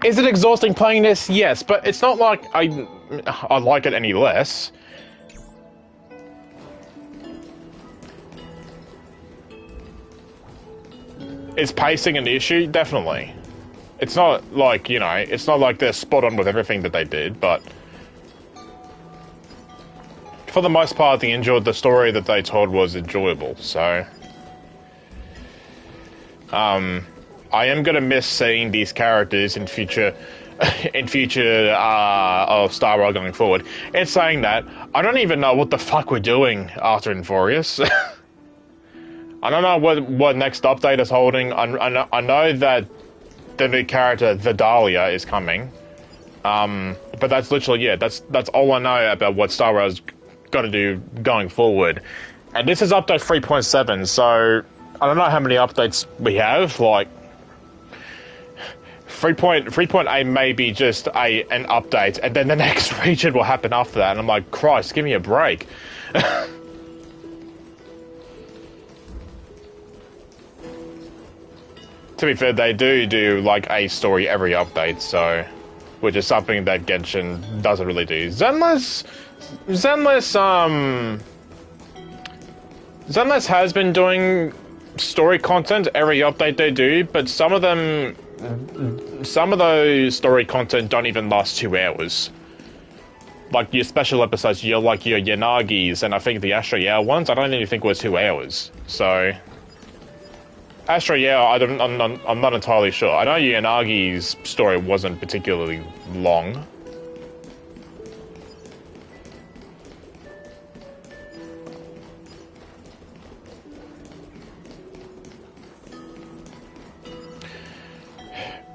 Is it exhausting playing this? Yes, but it's not like I like it any less. Is pacing an issue? Definitely. It's not like, you know, it's not like they're spot on with everything that they did, but for the most part, the story that they told was enjoyable, so I am gonna miss seeing these characters in future of Star Rail going forward. And saying that, I don't even know what the fuck we're doing after Infurious. I don't know what next update is holding. I know that the new character Vidalia is coming, but that's literally that's all I know about what Star Rail's got to do going forward. And this is update 3.7, so I don't know how many updates we have. Like 3.8 may be just an update, and then the next region will happen after that. And I'm like, Christ, give me a break. To be fair, they do like a story every update, so which is something that Genshin doesn't really do. Zenless has been doing story content every update they do, but some of those story content don't even last 2 hours. Like your special episodes, your Yanagis, and I think the Astro Yao ones, I don't even think was 2 hours. So Actually, yeah, I'm not entirely sure. I know Yanagi's story wasn't particularly long.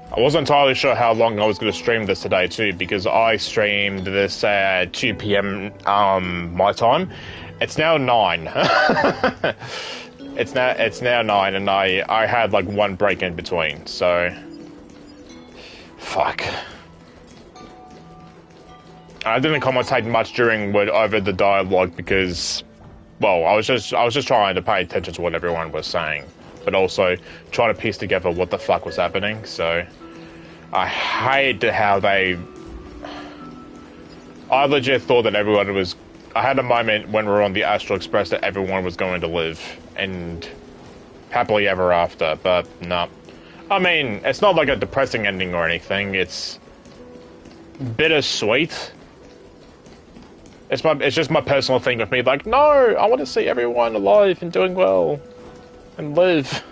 I wasn't entirely sure how long I was going to stream this today too, because I streamed this at 2 p.m. My time. It's now 9. It's now 9, and I had like one break in between, so fuck. I didn't commentate much over the dialogue because, well, I was just trying to pay attention to what everyone was saying, but also trying to piece together what the fuck was happening. So I hate how I legit thought that everyone was. I had a moment when we were on the Astral Express that everyone was going to live and happily ever after, but no. I mean, it's not like a depressing ending or anything. It's bittersweet. It's just my personal thing with me. Like, no, I want to see everyone alive and doing well and live.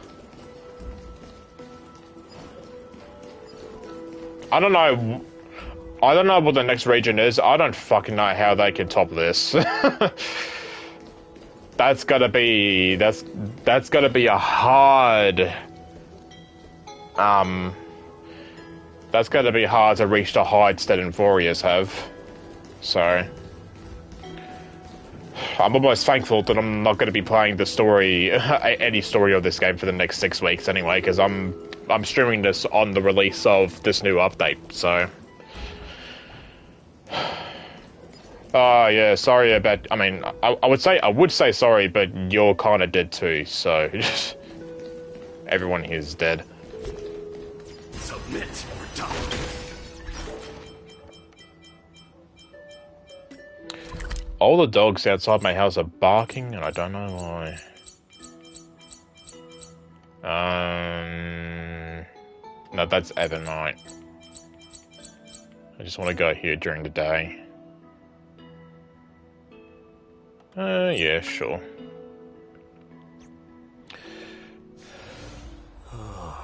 I don't know what the next region is. I don't fucking know how they can top this. That's gotta be a hard. That's gotta be hard to reach the heights that Enforius have. So I'm almost thankful that I'm not going to be playing the story, any story of this game for the next 6 weeks anyway, because I'm streaming this on the release of this new update, so. Oh yeah, sorry about, I mean, I would say sorry, but you're kinda dead too, so. Everyone here is dead. Submit or die. All the dogs outside my house are barking, and I don't know why. No, that's Evernight. I just want to go here during the day. Yeah, sure. A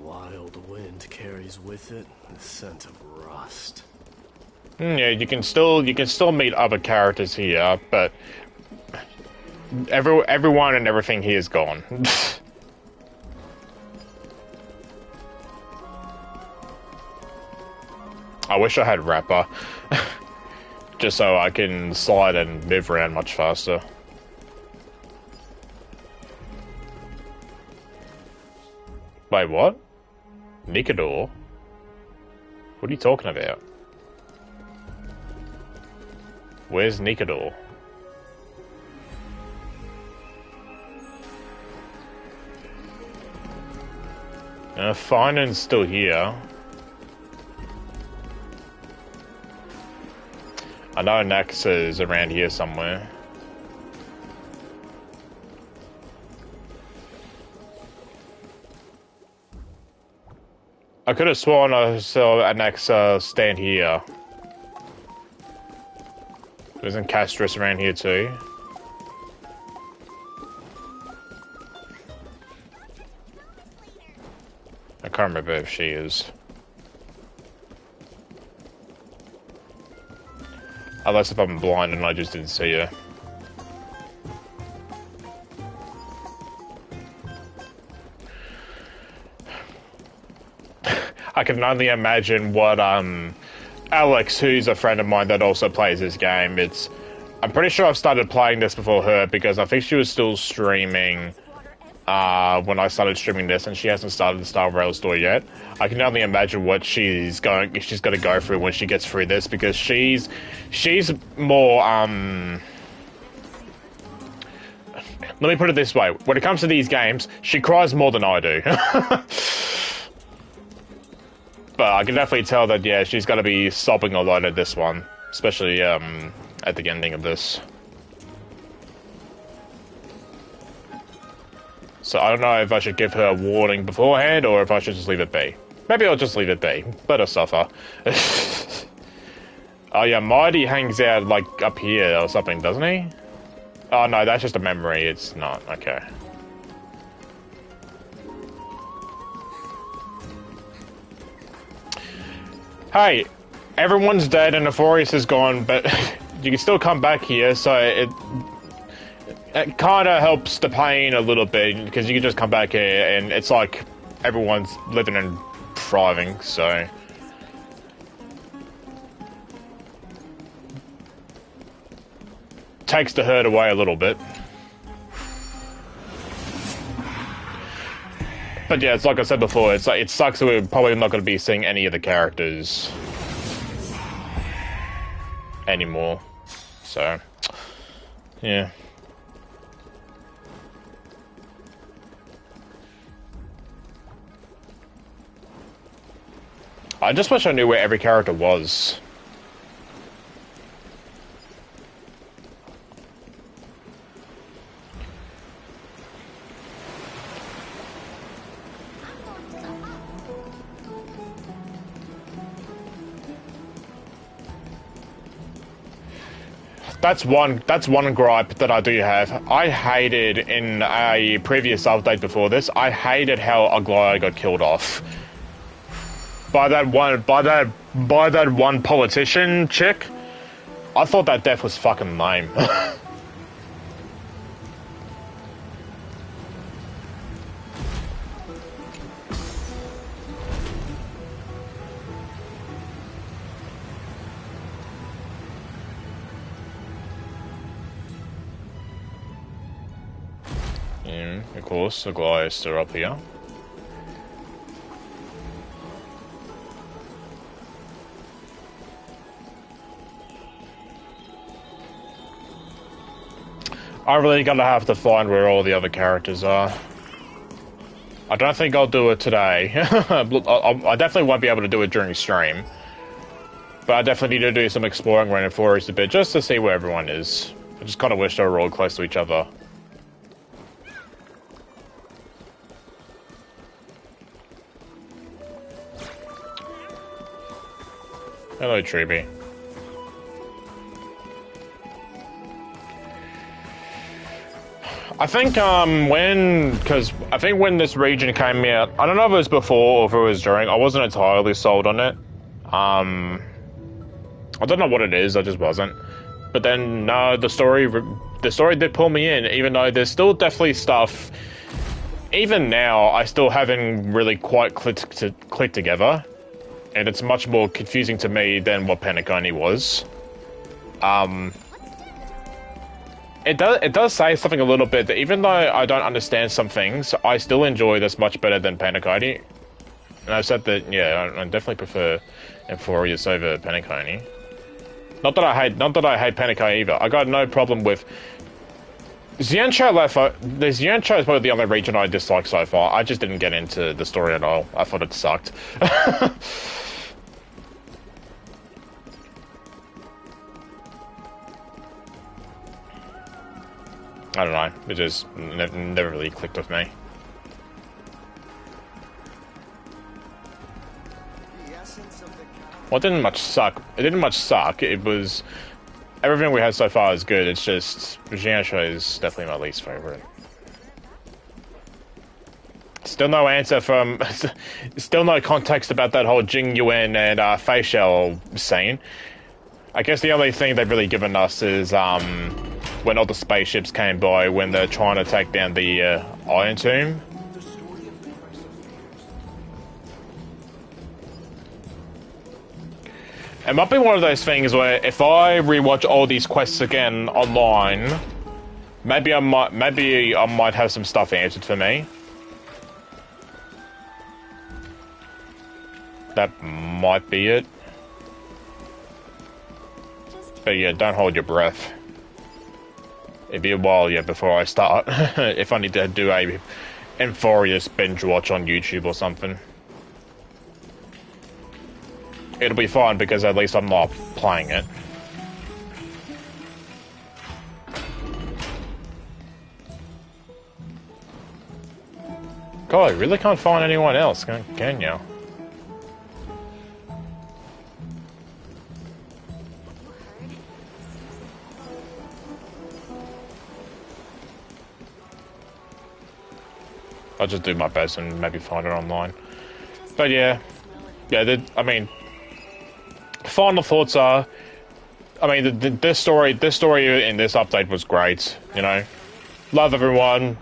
wild wind carries with it the scent of rust. Yeah, you can still meet other characters here, but everyone and everything here is gone. I wish I had Rapper, just so I can slide and move around much faster. Wait, what? Nikador? What are you talking about? Where's Nikador? Finan's still here. I know Nax is around here somewhere. I could have sworn I saw Nax stand here. Isn't Castris around here too? I can't remember if she is. Unless if I'm blind and I just didn't see her. I can only imagine what Alex, who's a friend of mine that also plays this game, I'm pretty sure I've started playing this before her because I think she was still streaming when I started streaming this, and she hasn't started the Star Rail story yet. I can only imagine what she's got to go through when she gets through this, because she's more let me put it this way: when it comes to these games, she cries more than I do. But I can definitely tell that, yeah, she's going to be sobbing a lot at this one, especially at the ending of this. So I don't know if I should give her a warning beforehand or if I should just leave it be. Maybe I'll just leave it be. Let her suffer. Oh yeah, Mighty hangs out like up here or something, doesn't he? Oh no, that's just a memory. It's not. Okay. Hey, everyone's dead and Euphorius is gone, but you can still come back here, so it kind of helps the pain a little bit, because you can just come back here and it's like everyone's living and thriving, so... Takes the hurt away a little bit. But yeah, it's like I said before, it's like, it sucks that we're probably not going to be seeing any of the characters anymore. So, yeah. I just wish I knew where every character was. That's one gripe that I do have. I hated in a previous update before this, I hated how Aglaya got killed off. By that one politician chick. I thought that death was fucking lame. Of course, the guy is still up here. I really gonna have to find where all the other characters are. I don't think I'll do it today. I definitely won't be able to do it during stream. But I definitely need to do some exploring around Euphorius a bit, just to see where everyone is. I just kind of wish they were all close to each other. Hello, Treeby. I think, when this region came out, I don't know if it was before or if it was during, I wasn't entirely sold on it. I don't know what it is, I just wasn't. But then, no, the story did pull me in, even though there's still definitely stuff, even now, I still haven't really quite clicked together. And it's much more confusing to me than what Penacony was. It does say something a little bit that even though I don't understand some things, I still enjoy this much better than Penacony. And I've said that, yeah, I definitely prefer Euphorius over Penacony. Not that I hate Penacony either. I got no problem with Xianzhou. The Xianzhou is probably the only region I dislike so far. I just didn't get into the story at all. I thought it sucked. I don't know. It just never really clicked with me. Well, it didn't much suck. It didn't much suck. It was... Everything we had so far is good. It's just... Xianzhou is definitely my least favorite. Still no answer from... Still no context about that whole Jing Yuan and Fei Xiao scene. I guess the only thing they've really given us is when all the spaceships came by when they're trying to take down the Iron Tomb. It might be one of those things where if I rewatch all these quests again online, maybe I might have some stuff answered for me. That might be it. But yeah, don't hold your breath. It'd be a while yet before I start. If I need to do a Euphorius binge watch on YouTube or something. It'll be fine because at least I'm not playing it. God, I really can't find anyone else, can you? I'll just do my best and maybe find it online. But yeah, I mean, final thoughts are, I mean, this story in this update was great. You know, love everyone.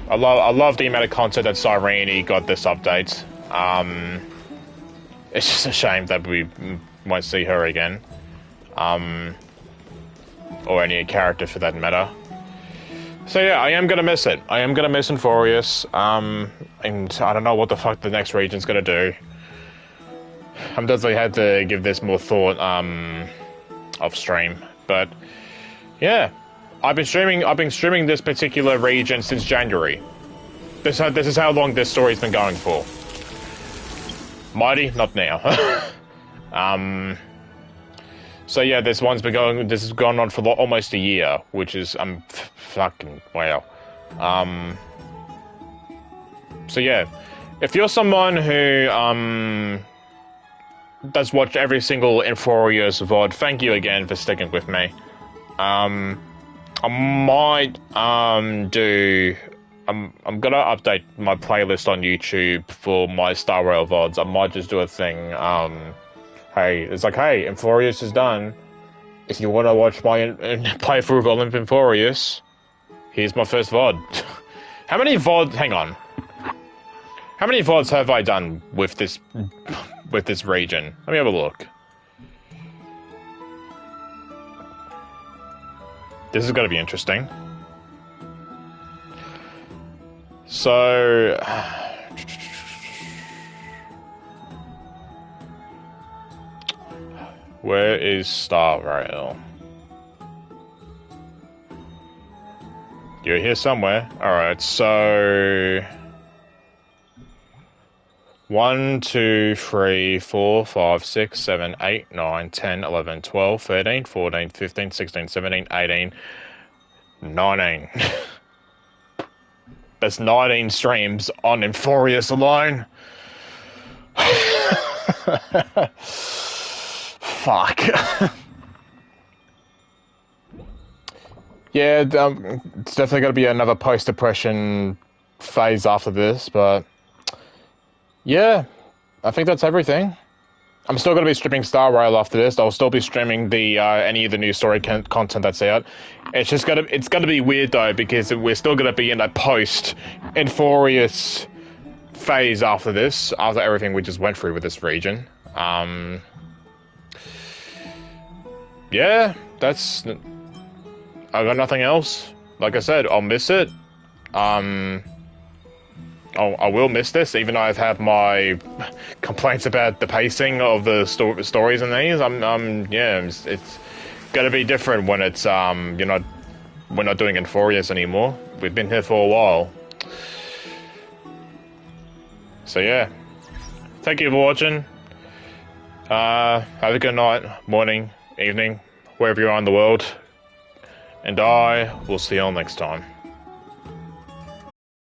I love the amount of content that Cyrene got this update. It's just a shame that we won't see her again, or any character for that matter. So yeah, I am gonna miss it. I am gonna miss Infurious, and I don't know what the fuck the next region's gonna do. I'm definitely had to give this more thought, off stream. But yeah, I've been streaming this particular region since January. This is how long this story's been going for. Mighty, not now. So yeah, this has gone on for almost a year, which is fucking wow. So yeah, if you're someone who does watch every single Infurious VOD, thank you again for sticking with me. I might I'm gonna update my playlist on YouTube for my Star Rail VODs. I might just do a thing. Hey, it's like, hey, Infurious is done. If you want to watch my playthrough of Olymp Infurious, here's my first VOD. How many VODs? Hang on. How many VODs have I done with this region? Let me have a look. This is gonna be interesting. So, where is Star Rail? You're here somewhere. Alright, so 1, 2, 3, 4, 5, 6, 7, 8, 9, 10, 11, 12, 13, 14, 15, 16, 17, 18, 19. That's 19 streams on Infurious alone. Fuck. Yeah, it's definitely going to be another post-depression phase after this, but yeah, I think that's everything. I'm still going to be streaming Star Rail after this. I'll still be streaming the any of the new story content that's out. It's just it's gonna be weird though, because we're still going to be in a post-Infurious phase after this, after everything we just went through with this region. Yeah, I got nothing else. Like I said, I'll miss it. I will miss this, even though I've had my complaints about the pacing of the stories in these. Yeah, it's gonna be different when it's we're not doing Infurious anymore. We've been here for a while. So yeah, thank you for watching. Have a good night, morning, evening, wherever you are in the world. And I will see you all next time.